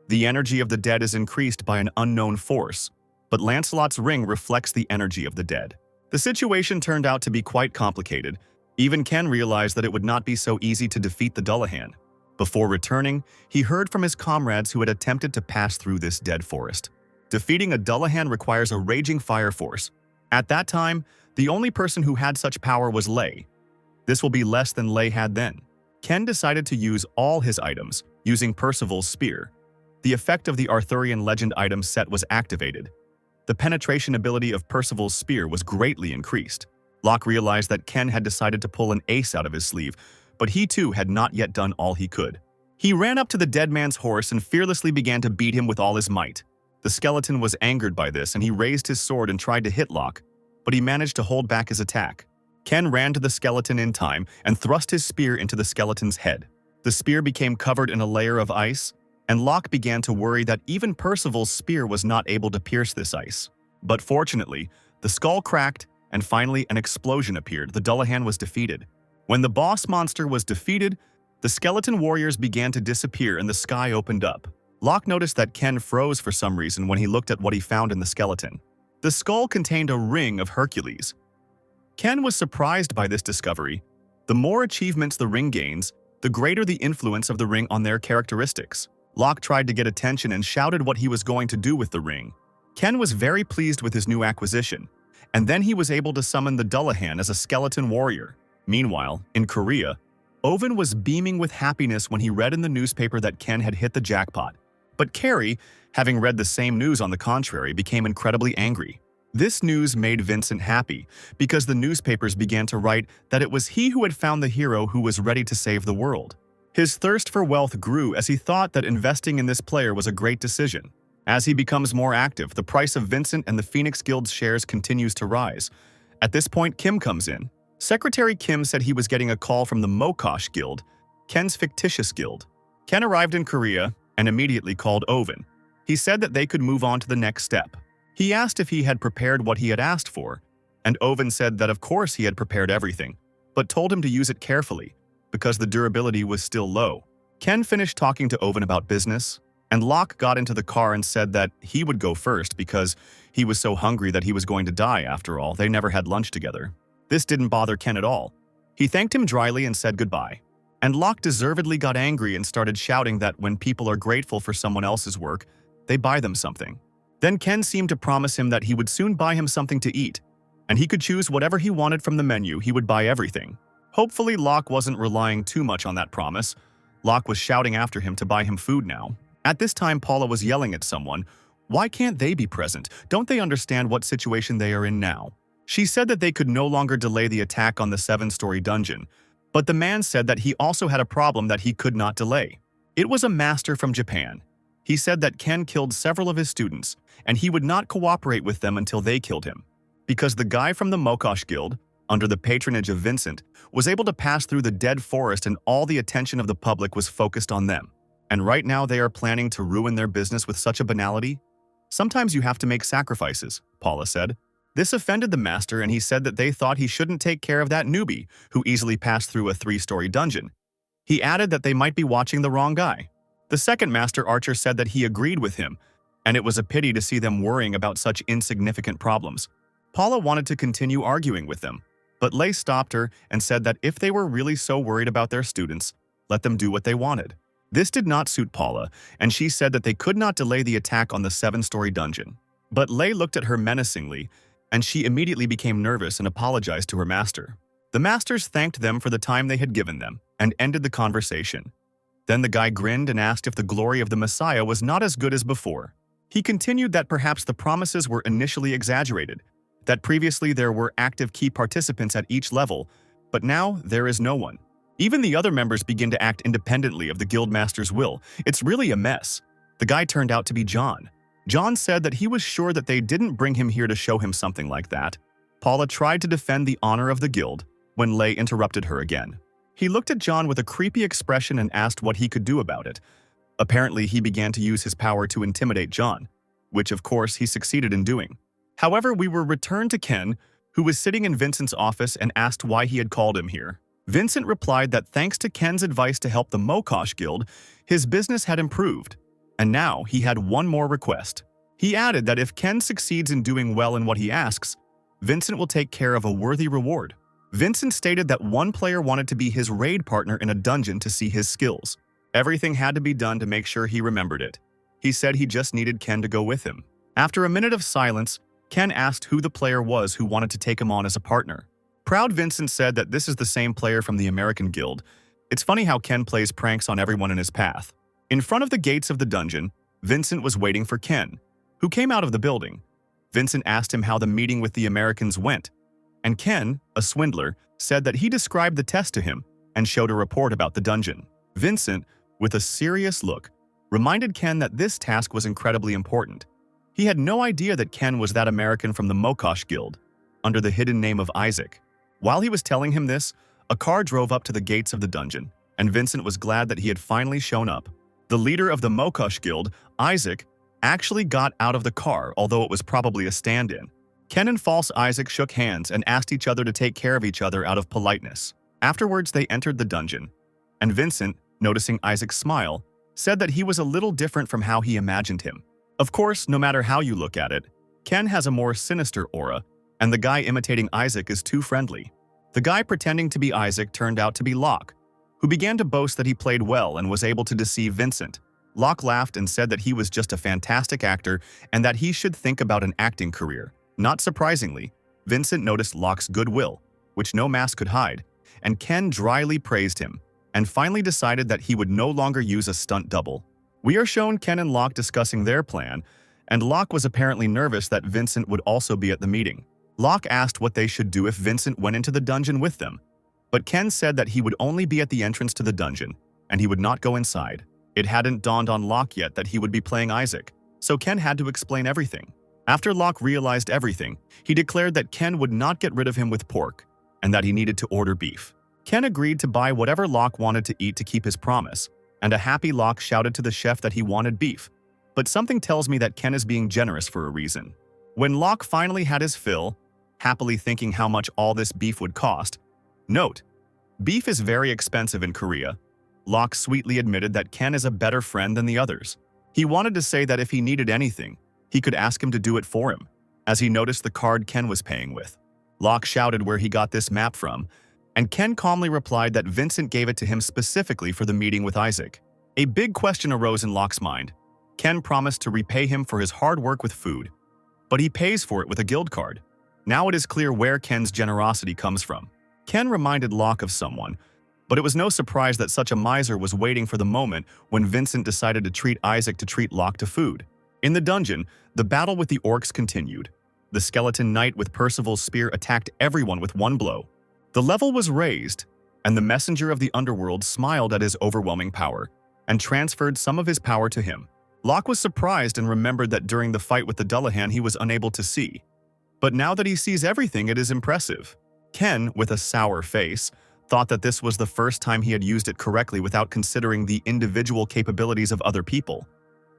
The energy of the dead is increased by an unknown force, but Lancelot's ring reflects the energy of the dead. The situation turned out to be quite complicated. Even Ken realized that it would not be so easy to defeat the Dullahan. Before returning, he heard from his comrades who had attempted to pass through this dead forest. Defeating a Dullahan requires a raging fire force. At that time, the only person who had such power was Lay. This will be less than Lay had then. Ken decided to use all his items, using Percival's spear. The effect of the Arthurian legend item set was activated. The penetration ability of Percival's spear was greatly increased. Locke realized that Ken had decided to pull an ace out of his sleeve, but he too had not yet done all he could. He ran up to the dead man's horse and fearlessly began to beat him with all his might. The skeleton was angered by this and he raised his sword and tried to hit Locke, but he managed to hold back his attack. Ken ran to the skeleton in time and thrust his spear into the skeleton's head. The spear became covered in a layer of ice, and Locke began to worry that even Percival's spear was not able to pierce this ice. But fortunately, the skull cracked, and finally an explosion appeared. The Dullahan was defeated. When the boss monster was defeated, the skeleton warriors began to disappear and the sky opened up. Locke noticed that Ken froze for some reason when he looked at what he found in the skeleton. The skull contained a ring of Hercules. Ken was surprised by this discovery. The more achievements the ring gains, the greater the influence of the ring on their characteristics. Locke tried to get attention and shouted what he was going to do with the ring. Ken was very pleased with his new acquisition, and then he was able to summon the Dullahan as a skeleton warrior. Meanwhile, in Korea, Owen was beaming with happiness when he read in the newspaper that Ken had hit the jackpot. But Carrie, having read the same news on the contrary, became incredibly angry. This news made Vincent happy, because the newspapers began to write that it was he who had found the hero who was ready to save the world. His thirst for wealth grew as he thought that investing in this player was a great decision. As he becomes more active, the price of Vincent and the Phoenix Guild's shares continues to rise. At this point, Kim comes in. Secretary Kim said he was getting a call from the Mokosh Guild, Ken's fictitious guild. Ken arrived in Korea and immediately called Owen. He said that they could move on to the next step. He asked if he had prepared what he had asked for, and Owen said that of course he had prepared everything, but told him to use it carefully, because the durability was still low. Ken finished talking to Owen about business, and Locke got into the car and said that he would go first because he was so hungry that he was going to die after all. They never had lunch together. This didn't bother Ken at all. He thanked him dryly and said goodbye. And Locke deservedly got angry and started shouting that when people are grateful for someone else's work, they buy them something. Then Ken seemed to promise him that he would soon buy him something to eat, and he could choose whatever he wanted from the menu. He would buy everything. Hopefully, Locke wasn't relying too much on that promise. Locke was shouting after him to buy him food now. At this time, Paula was yelling at someone. Why can't they be present? Don't they understand what situation they are in now? She said that they could no longer delay the attack on the 7-story dungeon, but the man said that he also had a problem that he could not delay. It was a master from Japan. He said that Ken killed several of his students, and he would not cooperate with them until they killed him. Because the guy from the Mokosh Guild, under the patronage of Vincent, was able to pass through the dead forest and all the attention of the public was focused on them. And right now they are planning to ruin their business with such a banality? Sometimes you have to make sacrifices, Paula said. This offended the master and he said that they thought he shouldn't take care of that newbie who easily passed through a 3-story dungeon. He added that they might be watching the wrong guy. The second master archer said that he agreed with him, and it was a pity to see them worrying about such insignificant problems. Paula wanted to continue arguing with them, but Lay stopped her and said that if they were really so worried about their students, let them do what they wanted. This did not suit Paula, and she said that they could not delay the attack on the 7-story dungeon. But Lay looked at her menacingly, and she immediately became nervous and apologized to her master. The masters thanked them for the time they had given them and ended the conversation. Then the guy grinned and asked if the glory of the Messiah was not as good as before. He continued that perhaps the promises were initially exaggerated, that previously there were active key participants at each level, but now there is no one. Even the other members begin to act independently of the guildmaster's will. It's really a mess. The guy turned out to be John. John said that he was sure that they didn't bring him here to show him something like that. Paula tried to defend the honor of the guild when Lay interrupted her again. He looked at John with a creepy expression and asked what he could do about it. Apparently, he began to use his power to intimidate John, which of course he succeeded in doing. However, we were returned to Ken, who was sitting in Vincent's office and asked why he had called him here. Vincent replied that thanks to Ken's advice to help the Mokosh Guild, his business had improved, and now he had one more request. He added that if Ken succeeds in doing well in what he asks, Vincent will take care of a worthy reward. Vincent stated that one player wanted to be his raid partner in a dungeon to see his skills. Everything had to be done to make sure he remembered it. He said he just needed Ken to go with him. After a minute of silence, Ken asked who the player was who wanted to take him on as a partner. Proud Vincent said that this is the same player from the American Guild. It's funny how Ken plays pranks on everyone in his path. In front of the gates of the dungeon, Vincent was waiting for Ken, who came out of the building. Vincent asked him how the meeting with the Americans went, and Ken, a swindler, said that he described the test to him and showed a report about the dungeon. Vincent, with a serious look, reminded Ken that this task was incredibly important. He had no idea that Ken was that American from the Mokosh Guild, under the hidden name of Isaac. While he was telling him this, a car drove up to the gates of the dungeon, and Vincent was glad that he had finally shown up. The leader of the Mokosh Guild, Isaac, actually got out of the car, although it was probably a stand-in. Ken and false Isaac shook hands and asked each other to take care of each other out of politeness. Afterwards, they entered the dungeon, and Vincent, noticing Isaac's smile, said that he was a little different from how he imagined him. Of course, no matter how you look at it, Ken has a more sinister aura, and the guy imitating Isaac is too friendly. The guy pretending to be Isaac turned out to be Locke, who began to boast that he played well and was able to deceive Vincent. Locke laughed and said that he was just a fantastic actor and that he should think about an acting career. Not surprisingly, Vincent noticed Locke's goodwill, which no mask could hide, and Ken dryly praised him, and finally decided that he would no longer use a stunt double. We are shown Ken and Locke discussing their plan, and Locke was apparently nervous that Vincent would also be at the meeting. Locke asked what they should do if Vincent went into the dungeon with them, but Ken said that he would only be at the entrance to the dungeon, and he would not go inside. It hadn't dawned on Locke yet that he would be playing Isaac, so Ken had to explain everything. After Locke realized everything, he declared that Ken would not get rid of him with pork, and that he needed to order beef. Ken agreed to buy whatever Locke wanted to eat to keep his promise, and a happy Locke shouted to the chef that he wanted beef. But something tells me that Ken is being generous for a reason. When Locke finally had his fill, happily thinking how much all this beef would cost. Note: beef is very expensive in Korea. Locke sweetly admitted that Ken is a better friend than the others. He wanted to say that if he needed anything, he could ask him to do it for him, as he noticed the card Ken was paying with. Locke shouted where he got this map from, and Ken calmly replied that Vincent gave it to him specifically for the meeting with Isaac. A big question arose in Locke's mind. Ken promised to repay him for his hard work with food, but he pays for it with a guild card. Now it is clear where Ken's generosity comes from. Ken reminded Locke of someone, but it was no surprise that such a miser was waiting for the moment when Vincent decided to treat Isaac to treat Locke to food. In the dungeon, the battle with the orcs continued. The skeleton knight with Percival's spear attacked everyone with one blow. The level was raised, and the messenger of the underworld smiled at his overwhelming power and transferred some of his power to him. Locke was surprised and remembered that during the fight with the Dullahan he was unable to see. But now that he sees everything, it is impressive. Ken, with a sour face, thought that this was the first time he had used it correctly without considering the individual capabilities of other people.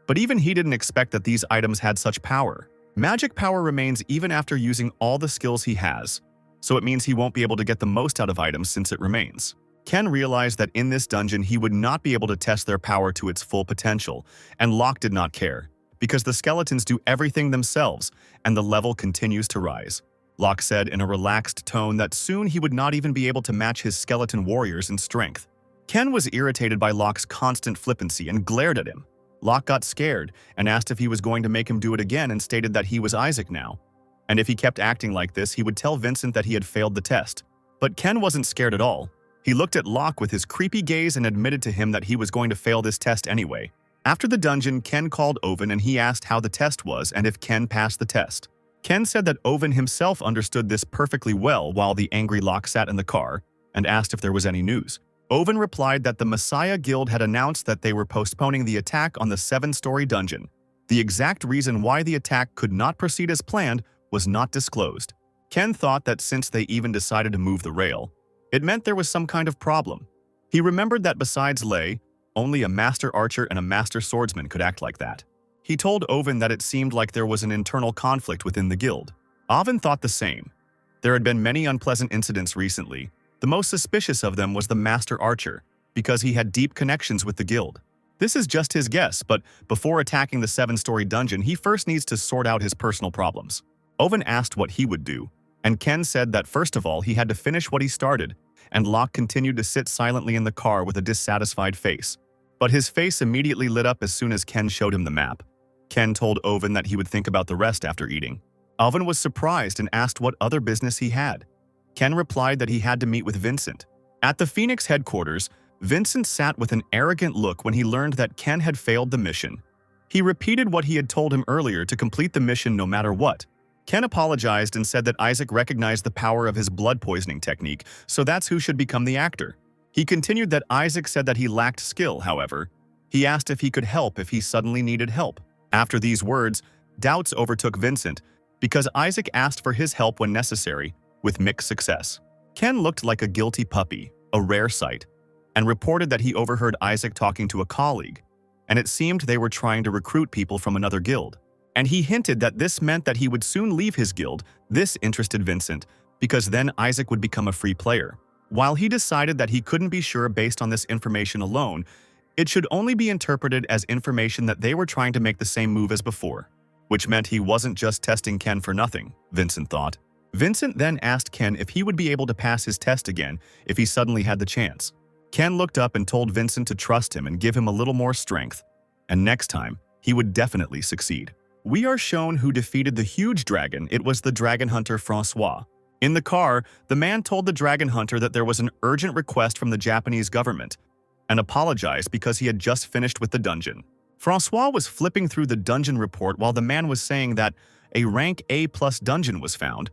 But even he didn't expect that these items had such power. Magic power remains even after using all the skills he has, so it means he won't be able to get the most out of items since it remains. Ken realized that in this dungeon he would not be able to test their power to its full potential, and Locke did not care, because the skeletons do everything themselves, and the level continues to rise. Locke said in a relaxed tone that soon he would not even be able to match his skeleton warriors in strength. Ken was irritated by Locke's constant flippancy and glared at him. Locke got scared and asked if he was going to make him do it again and stated that he was Isaac now, and if he kept acting like this, he would tell Vincent that he had failed the test. But Ken wasn't scared at all. He looked at Locke with his creepy gaze and admitted to him that he was going to fail this test anyway. After the dungeon, Ken called Owen and he asked how the test was and if Ken passed the test. Ken said that Owen himself understood this perfectly well while the angry Locke sat in the car and asked if there was any news. Owen replied that the Messiah Guild had announced that they were postponing the attack on the 7-story dungeon. The exact reason why the attack could not proceed as planned was not disclosed. Ken thought that since they even decided to move the rail, it meant there was some kind of problem. He remembered that besides Lei, only a master archer and a master swordsman could act like that. He told Owen that it seemed like there was an internal conflict within the guild. Owen thought the same. There had been many unpleasant incidents recently. The most suspicious of them was the Master Archer, because he had deep connections with the guild. This is just his guess, but before attacking the 7-story dungeon, he first needs to sort out his personal problems. Owen asked what he would do, and Ken said that first of all he had to finish what he started, and Locke continued to sit silently in the car with a dissatisfied face. But his face immediately lit up as soon as Ken showed him the map. Ken told Owen that he would think about the rest after eating. Owen was surprised and asked what other business he had. Ken replied that he had to meet with Vincent. At the Phoenix headquarters, Vincent sat with an arrogant look when he learned that Ken had failed the mission. He repeated what he had told him earlier to complete the mission no matter what. Ken apologized and said that Isaac recognized the power of his blood poisoning technique, so that's who should become the actor. He continued that Isaac said that he lacked skill, however. He asked if he could help if he suddenly needed help. After these words, doubts overtook Vincent, because Isaac asked for his help when necessary, with mixed success. Ken looked like a guilty puppy, a rare sight, and reported that he overheard Isaac talking to a colleague, and it seemed they were trying to recruit people from another guild. And he hinted that this meant that he would soon leave his guild. This interested Vincent, because then Isaac would become a free player. While he decided that he couldn't be sure based on this information alone, it should only be interpreted as information that they were trying to make the same move as before, which meant he wasn't just testing Ken for nothing, Vincent thought. Vincent then asked Ken if he would be able to pass his test again if he suddenly had the chance. Ken looked up and told Vincent to trust him and give him a little more strength, and next time, he would definitely succeed. We are shown who defeated the huge dragon. It was the dragon hunter Francois. In the car, the man told the dragon hunter that there was an urgent request from the Japanese government and apologized because he had just finished with the dungeon. Francois was flipping through the dungeon report while the man was saying that a rank A+ dungeon was found.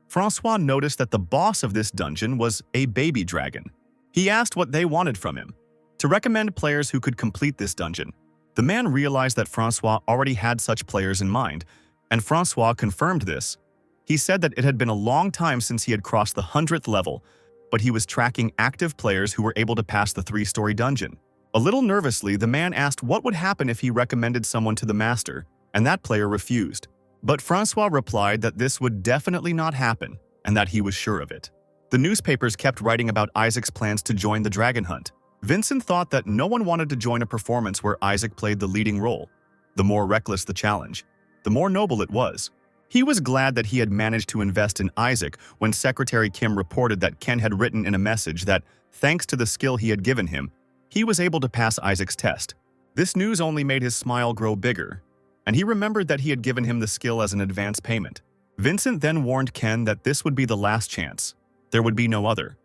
Francois noticed that the boss of this dungeon was a baby dragon. He asked what they wanted from him, to recommend players who could complete this dungeon. The man realized that Francois already had such players in mind, and Francois confirmed this. He said that it had been a long time since he had crossed the 100th level, but he was tracking active players who were able to pass the 3-story dungeon. A little nervously, the man asked what would happen if he recommended someone to the master, and that player refused. But Francois replied that this would definitely not happen, and that he was sure of it. The newspapers kept writing about Isaac's plans to join the dragon hunt. Vincent thought that no one wanted to join a performance where Isaac played the leading role. The more reckless the challenge, the more noble it was. He was glad that he had managed to invest in Isaac when Secretary Kim reported that Ken had written in a message that, thanks to the skill he had given him, he was able to pass Isaac's test. This news only made his smile grow bigger, and he remembered that he had given him the skill as an advance payment. Vincent then warned Ken that this would be the last chance. There would be no other.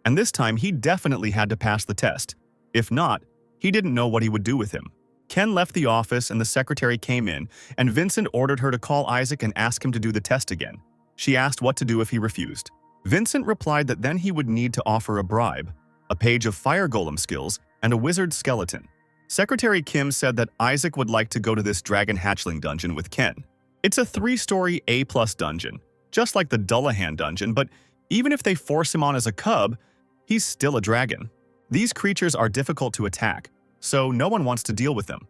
And this time he definitely had to pass the test. If not, he didn't know what he would do with him. Ken left the office and the secretary came in, and Vincent ordered her to call Isaac and ask him to do the test again. She asked what to do if he refused. Vincent replied that then he would need to offer a bribe, a page of fire golem skills, and a wizard skeleton. Secretary Kim said that Isaac would like to go to this dragon hatchling dungeon with Ken. It's a 3-story A+ dungeon, just like the Dullahan dungeon, but even if they force him on as a cub, he's still a dragon. These creatures are difficult to attack, so no one wants to deal with them.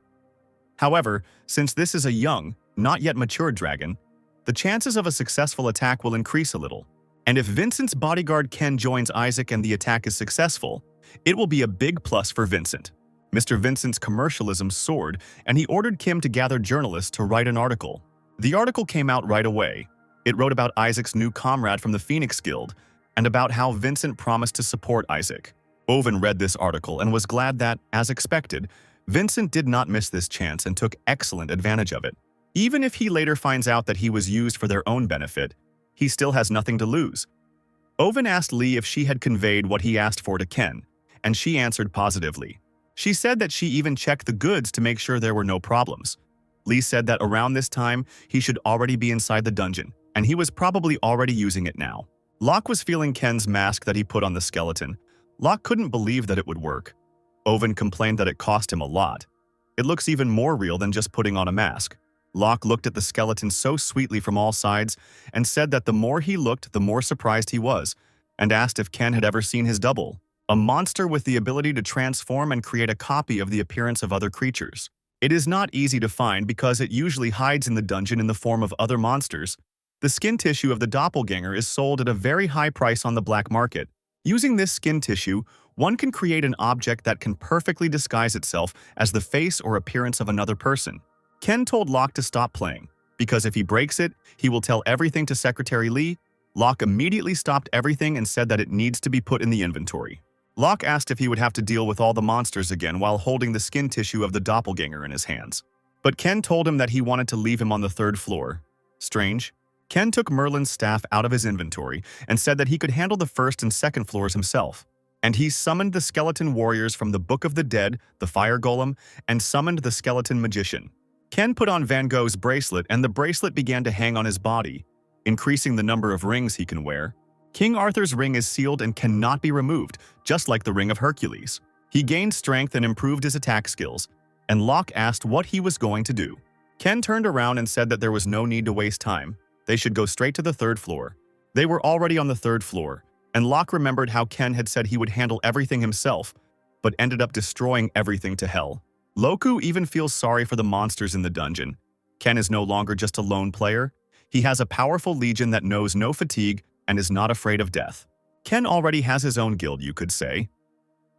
However, since this is a young, not yet mature dragon, the chances of a successful attack will increase a little. And if Vincent's bodyguard Ken joins Isaac and the attack is successful, it will be a big plus for Vincent. Mr. Vincent's commercialism soared, and he ordered Kim to gather journalists to write an article. The article came out right away. It wrote about Isaac's new comrade from the Phoenix Guild, and about how Vincent promised to support Isaac. Owen read this article and was glad that, as expected, Vincent did not miss this chance and took excellent advantage of it. Even if he later finds out that he was used for their own benefit, he still has nothing to lose. Owen asked Lee if she had conveyed what he asked for to Ken, and she answered positively. She said that she even checked the goods to make sure there were no problems. Lee said that around this time, he should already be inside the dungeon, and he was probably already using it now. Locke was feeling Ken's mask that he put on the skeleton. Locke couldn't believe that it would work. Owen complained that it cost him a lot. It looks even more real than just putting on a mask. Locke looked at the skeleton so sweetly from all sides and said that the more he looked, the more surprised he was, and asked if Ken had ever seen his double, a monster with the ability to transform and create a copy of the appearance of other creatures. It is not easy to find because it usually hides in the dungeon in the form of other monsters, The skin tissue of the doppelganger is sold at a very high price on the black market. Using this skin tissue, one can create an object that can perfectly disguise itself as the face or appearance of another person. Ken told Locke to stop playing, because if he breaks it, he will tell everything to Secretary Lee. Locke immediately stopped everything and said that it needs to be put in the inventory. Locke asked if he would have to deal with all the monsters again while holding the skin tissue of the doppelganger in his hands. But Ken told him that he wanted to leave him on the 3rd floor. Strange. Ken took Merlin's staff out of his inventory and said that he could handle the 1st and 2nd floors himself. And he summoned the skeleton warriors from the Book of the Dead, the fire golem, and summoned the skeleton magician. Ken put on Van Gogh's bracelet and the bracelet began to hang on his body, increasing the number of rings he can wear. King Arthur's ring is sealed and cannot be removed, just like the ring of Hercules. He gained strength and improved his attack skills, and Locke asked what he was going to do. Ken turned around and said that there was no need to waste time. They should go straight to the 3rd floor. They were already on the 3rd floor, and Locke remembered how Ken had said he would handle everything himself, but ended up destroying everything to hell. Loku even feels sorry for the monsters in the dungeon. Ken is no longer just a lone player. He has a powerful legion that knows no fatigue and is not afraid of death. Ken already has his own guild, you could say.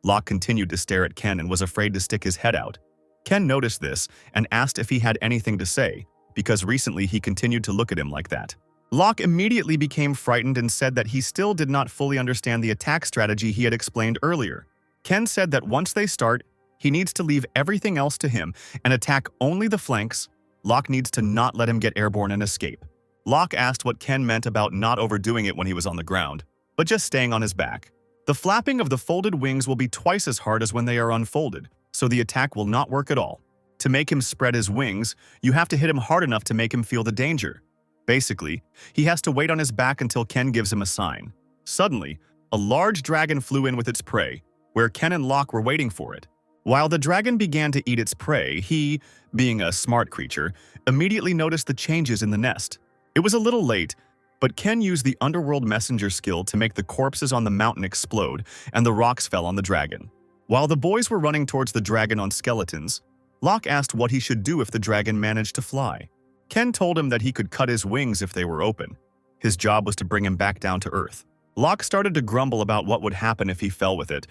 Locke continued to stare at Ken and was afraid to stick his head out. Ken noticed this and asked if he had anything to say, because recently he continued to look at him like that. Locke immediately became frightened and said that he still did not fully understand the attack strategy he had explained earlier. Ken said that once they start, he needs to leave everything else to him and attack only the flanks. Locke needs to not let him get airborne and escape. Locke asked what Ken meant about not overdoing it when he was on the ground, but just staying on his back. The flapping of the folded wings will be twice as hard as when they are unfolded, so the attack will not work at all. To make him spread his wings, you have to hit him hard enough to make him feel the danger. Basically, he has to wait on his back until Ken gives him a sign. Suddenly, a large dragon flew in with its prey, where Ken and Locke were waiting for it. While the dragon began to eat its prey, he, being a smart creature, immediately noticed the changes in the nest. It was a little late, but Ken used the underworld messenger skill to make the corpses on the mountain explode, and the rocks fell on the dragon. While the boys were running towards the dragon on skeletons, Locke asked what he should do if the dragon managed to fly. Ken told him that he could cut his wings if they were open. His job was to bring him back down to earth. Locke started to grumble about what would happen if he fell with it,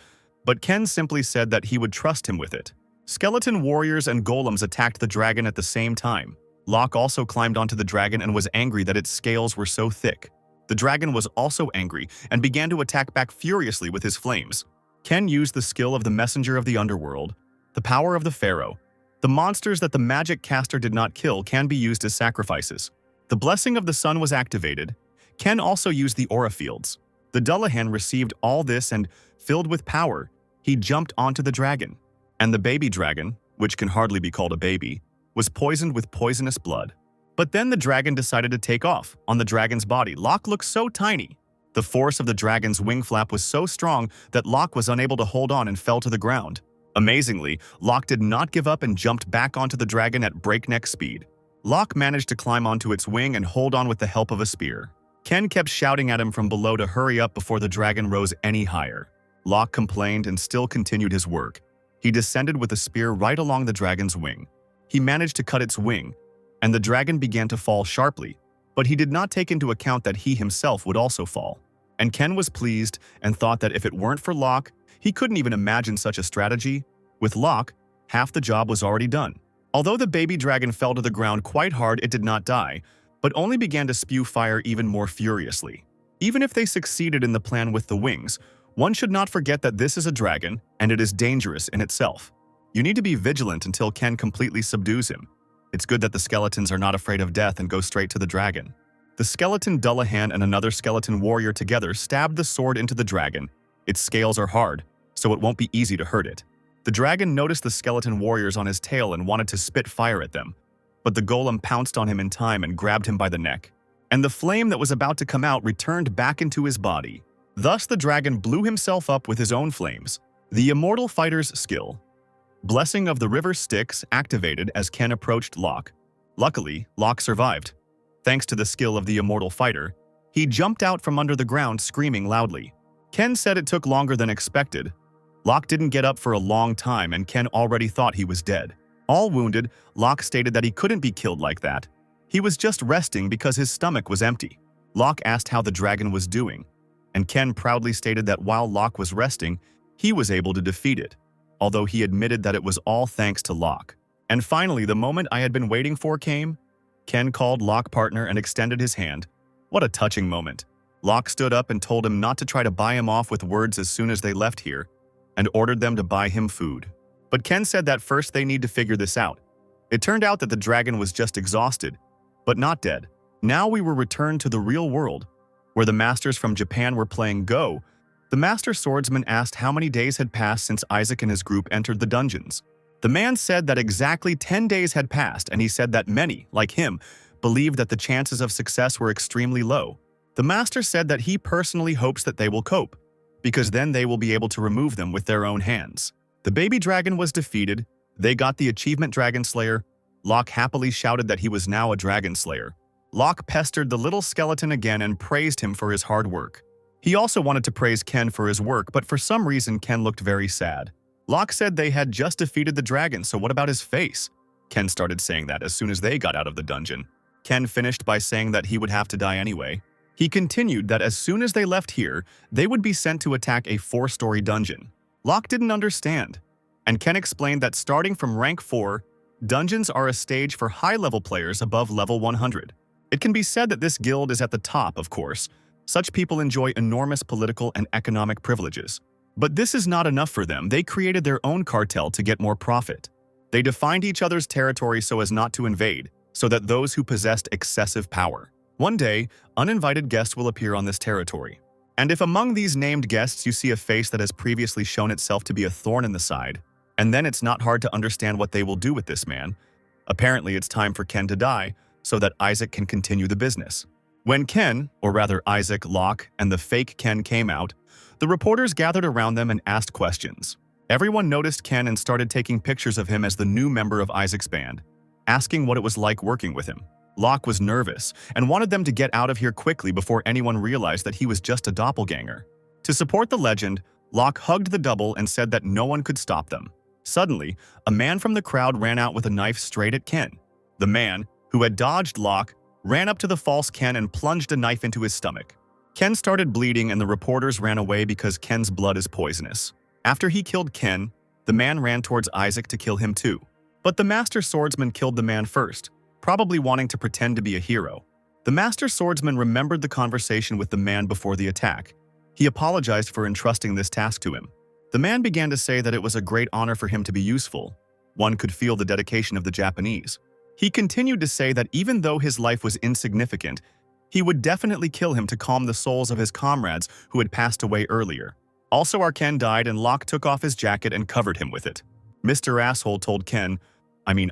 but Ken simply said that he would trust him with it. Skeleton warriors and golems attacked the dragon at the same time. Locke also climbed onto the dragon and was angry that its scales were so thick. The dragon was also angry and began to attack back furiously with his flames. Ken used the skill of the messenger of the underworld, the power of the pharaoh. The monsters that the magic caster did not kill can be used as sacrifices. The blessing of the sun was activated. Ken also used the aura fields. The Dullahan received all this and, filled with power, he jumped onto the dragon. And the baby dragon, which can hardly be called a baby, was poisoned with poisonous blood. But then the dragon decided to take off. On the dragon's body, Locke looked so tiny. The force of the dragon's wing flap was so strong that Locke was unable to hold on and fell to the ground. Amazingly, Locke did not give up and jumped back onto the dragon at breakneck speed. Locke managed to climb onto its wing and hold on with the help of a spear. Ken kept shouting at him from below to hurry up before the dragon rose any higher. Locke complained and still continued his work. He descended with a spear right along the dragon's wing. He managed to cut its wing, and the dragon began to fall sharply, but he did not take into account that he himself would also fall. And Ken was pleased and thought that if it weren't for Locke, he couldn't even imagine such a strategy. With Locke, half the job was already done. Although the baby dragon fell to the ground quite hard, it did not die, but only began to spew fire even more furiously. Even if they succeeded in the plan with the wings, one should not forget that this is a dragon, and it is dangerous in itself. You need to be vigilant until Ken completely subdues him. It's good that the skeletons are not afraid of death and go straight to the dragon. The skeleton Dullahan and another skeleton warrior together stabbed the sword into the dragon. Its scales are hard, so it won't be easy to hurt it. The dragon noticed the skeleton warriors on his tail and wanted to spit fire at them, but the golem pounced on him in time and grabbed him by the neck. And the flame that was about to come out returned back into his body. Thus the dragon blew himself up with his own flames. The immortal fighter's skill. Blessing of the River Styx activated as Ken approached Locke. Luckily, Locke survived. Thanks to the skill of the immortal fighter, he jumped out from under the ground screaming loudly. Ken said it took longer than expected. Locke didn't get up for a long time and Ken already thought he was dead. All wounded, Locke stated that he couldn't be killed like that. He was just resting because his stomach was empty. Locke asked how the dragon was doing, and Ken proudly stated that while Locke was resting, he was able to defeat it, although he admitted that it was all thanks to Locke. And finally, the moment I had been waiting for came. Ken called Locke partner and extended his hand. What a touching moment. Locke stood up and told him not to try to buy him off with words as soon as they left here, and ordered them to buy him food. But Ken said that first they need to figure this out. It turned out that the dragon was just exhausted, but not dead. Now we were returned to the real world, where the masters from Japan were playing Go. The master swordsman asked how many days had passed since Isaac and his group entered the dungeons. The man said that exactly 10 days had passed, and he said that many, like him, believed that the chances of success were extremely low. The master said that he personally hopes that they will cope, because then they will be able to remove them with their own hands. The baby dragon was defeated. They got the achievement Dragon Slayer. Locke happily shouted that he was now a dragon slayer. Locke pestered the little skeleton again and praised him for his hard work. He also wanted to praise Ken for his work, but for some reason Ken looked very sad. Locke said they had just defeated the dragon, so what about his face? Ken started saying that as soon as they got out of the dungeon. Ken finished by saying that he would have to die anyway. He continued that as soon as they left here, they would be sent to attack a 4-story dungeon. Locke didn't understand, and Ken explained that starting from rank 4, dungeons are a stage for high-level players above level 100. It can be said that this guild is at the top, of course. Such people enjoy enormous political and economic privileges. But this is not enough for them. They created their own cartel to get more profit. They defined each other's territory so as not to invade, so that those who possessed excessive power. One day, uninvited guests will appear on this territory. And if among these named guests you see a face that has previously shown itself to be a thorn in the side, and then it's not hard to understand what they will do with this man. Apparently, it's time for Ken to die, so that Isaac can continue the business. When Ken, or rather Isaac, Locke, and the fake Ken came out, the reporters gathered around them and asked questions. Everyone noticed Ken and started taking pictures of him as the new member of Isaac's band, asking what it was like working with him. Locke was nervous and wanted them to get out of here quickly before anyone realized that he was just a doppelganger. To support the legend, Locke hugged the double and said that no one could stop them. Suddenly, a man from the crowd ran out with a knife straight at Ken. The man, who had dodged Locke, ran up to the false Ken and plunged a knife into his stomach. Ken started bleeding and the reporters ran away because Ken's blood is poisonous. After he killed Ken, the man ran towards Isaac to kill him too. But the master swordsman killed the man first, probably wanting to pretend to be a hero. The master swordsman remembered the conversation with the man before the attack. He apologized for entrusting this task to him. The man began to say that it was a great honor for him to be useful. One could feel the dedication of the Japanese. He continued to say that even though his life was insignificant, he would definitely kill him to calm the souls of his comrades who had passed away earlier. Also, our Ken died and Locke took off his jacket and covered him with it. Mr. Asshole told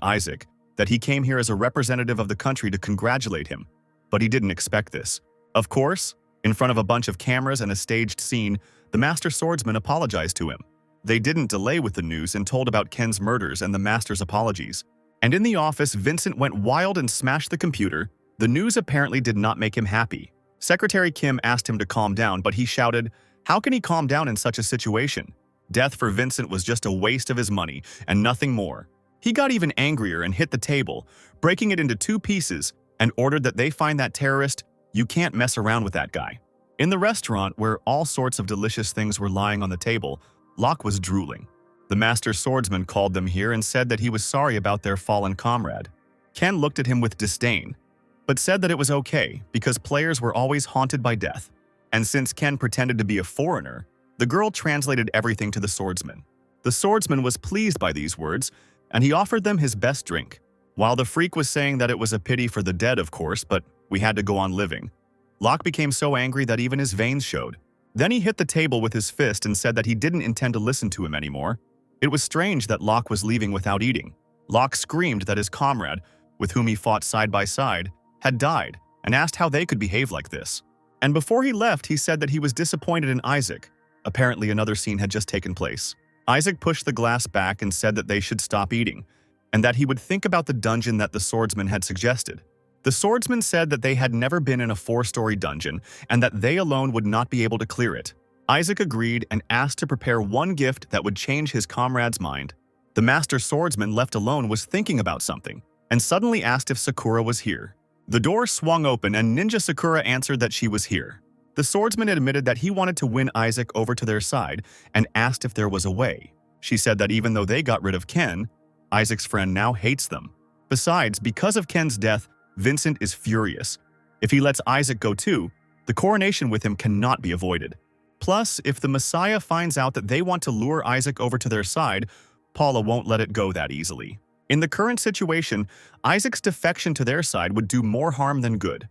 Isaac, that he came here as a representative of the country to congratulate him, but he didn't expect this. Of course, in front of a bunch of cameras and a staged scene, the master swordsman apologized to him. They didn't delay with the news and told about Ken's murders and the master's apologies. And in the office, Vincent went wild and smashed the computer. The news apparently did not make him happy. Secretary Kim asked him to calm down, but he shouted, "How can he calm down in such a situation? Death for Vincent was just a waste of his money and nothing more." He got even angrier and hit the table, breaking it into 2 pieces, and ordered that they find that terrorist. You can't mess around with that guy. In the restaurant, where all sorts of delicious things were lying on the table, Locke was drooling. The master swordsman called them here and said that he was sorry about their fallen comrade. Ken looked at him with disdain, but said that it was okay because players were always haunted by death. And since Ken pretended to be a foreigner, the girl translated everything to the swordsman. The swordsman was pleased by these words, and he offered them his best drink. While the freak was saying that it was a pity for the dead, of course, but we had to go on living. Locke became so angry that even his veins showed. Then he hit the table with his fist and said that he didn't intend to listen to him anymore. It was strange that Locke was leaving without eating. Locke screamed that his comrade, with whom he fought side by side, had died, and asked how they could behave like this. And before he left, he said that he was disappointed in Isaac. Apparently, another scene had just taken place. Isaac pushed the glass back and said that they should stop eating, and that he would think about the dungeon that the swordsman had suggested. The swordsman said that they had never been in a 4-story dungeon, and that they alone would not be able to clear it. Isaac agreed and asked to prepare one gift that would change his comrade's mind. The master swordsman, left alone, was thinking about something, and suddenly asked if Sakura was here. The door swung open and Ninja Sakura answered that she was here. The swordsman admitted that he wanted to win Isaac over to their side and asked if there was a way. She said that even though they got rid of Ken, Isaac's friend now hates them. Besides, because of Ken's death, Vincent is furious. If he lets Isaac go too, the coronation with him cannot be avoided. Plus, if the Messiah finds out that they want to lure Isaac over to their side, Paula won't let it go that easily. In the current situation, Isaac's defection to their side would do more harm than good.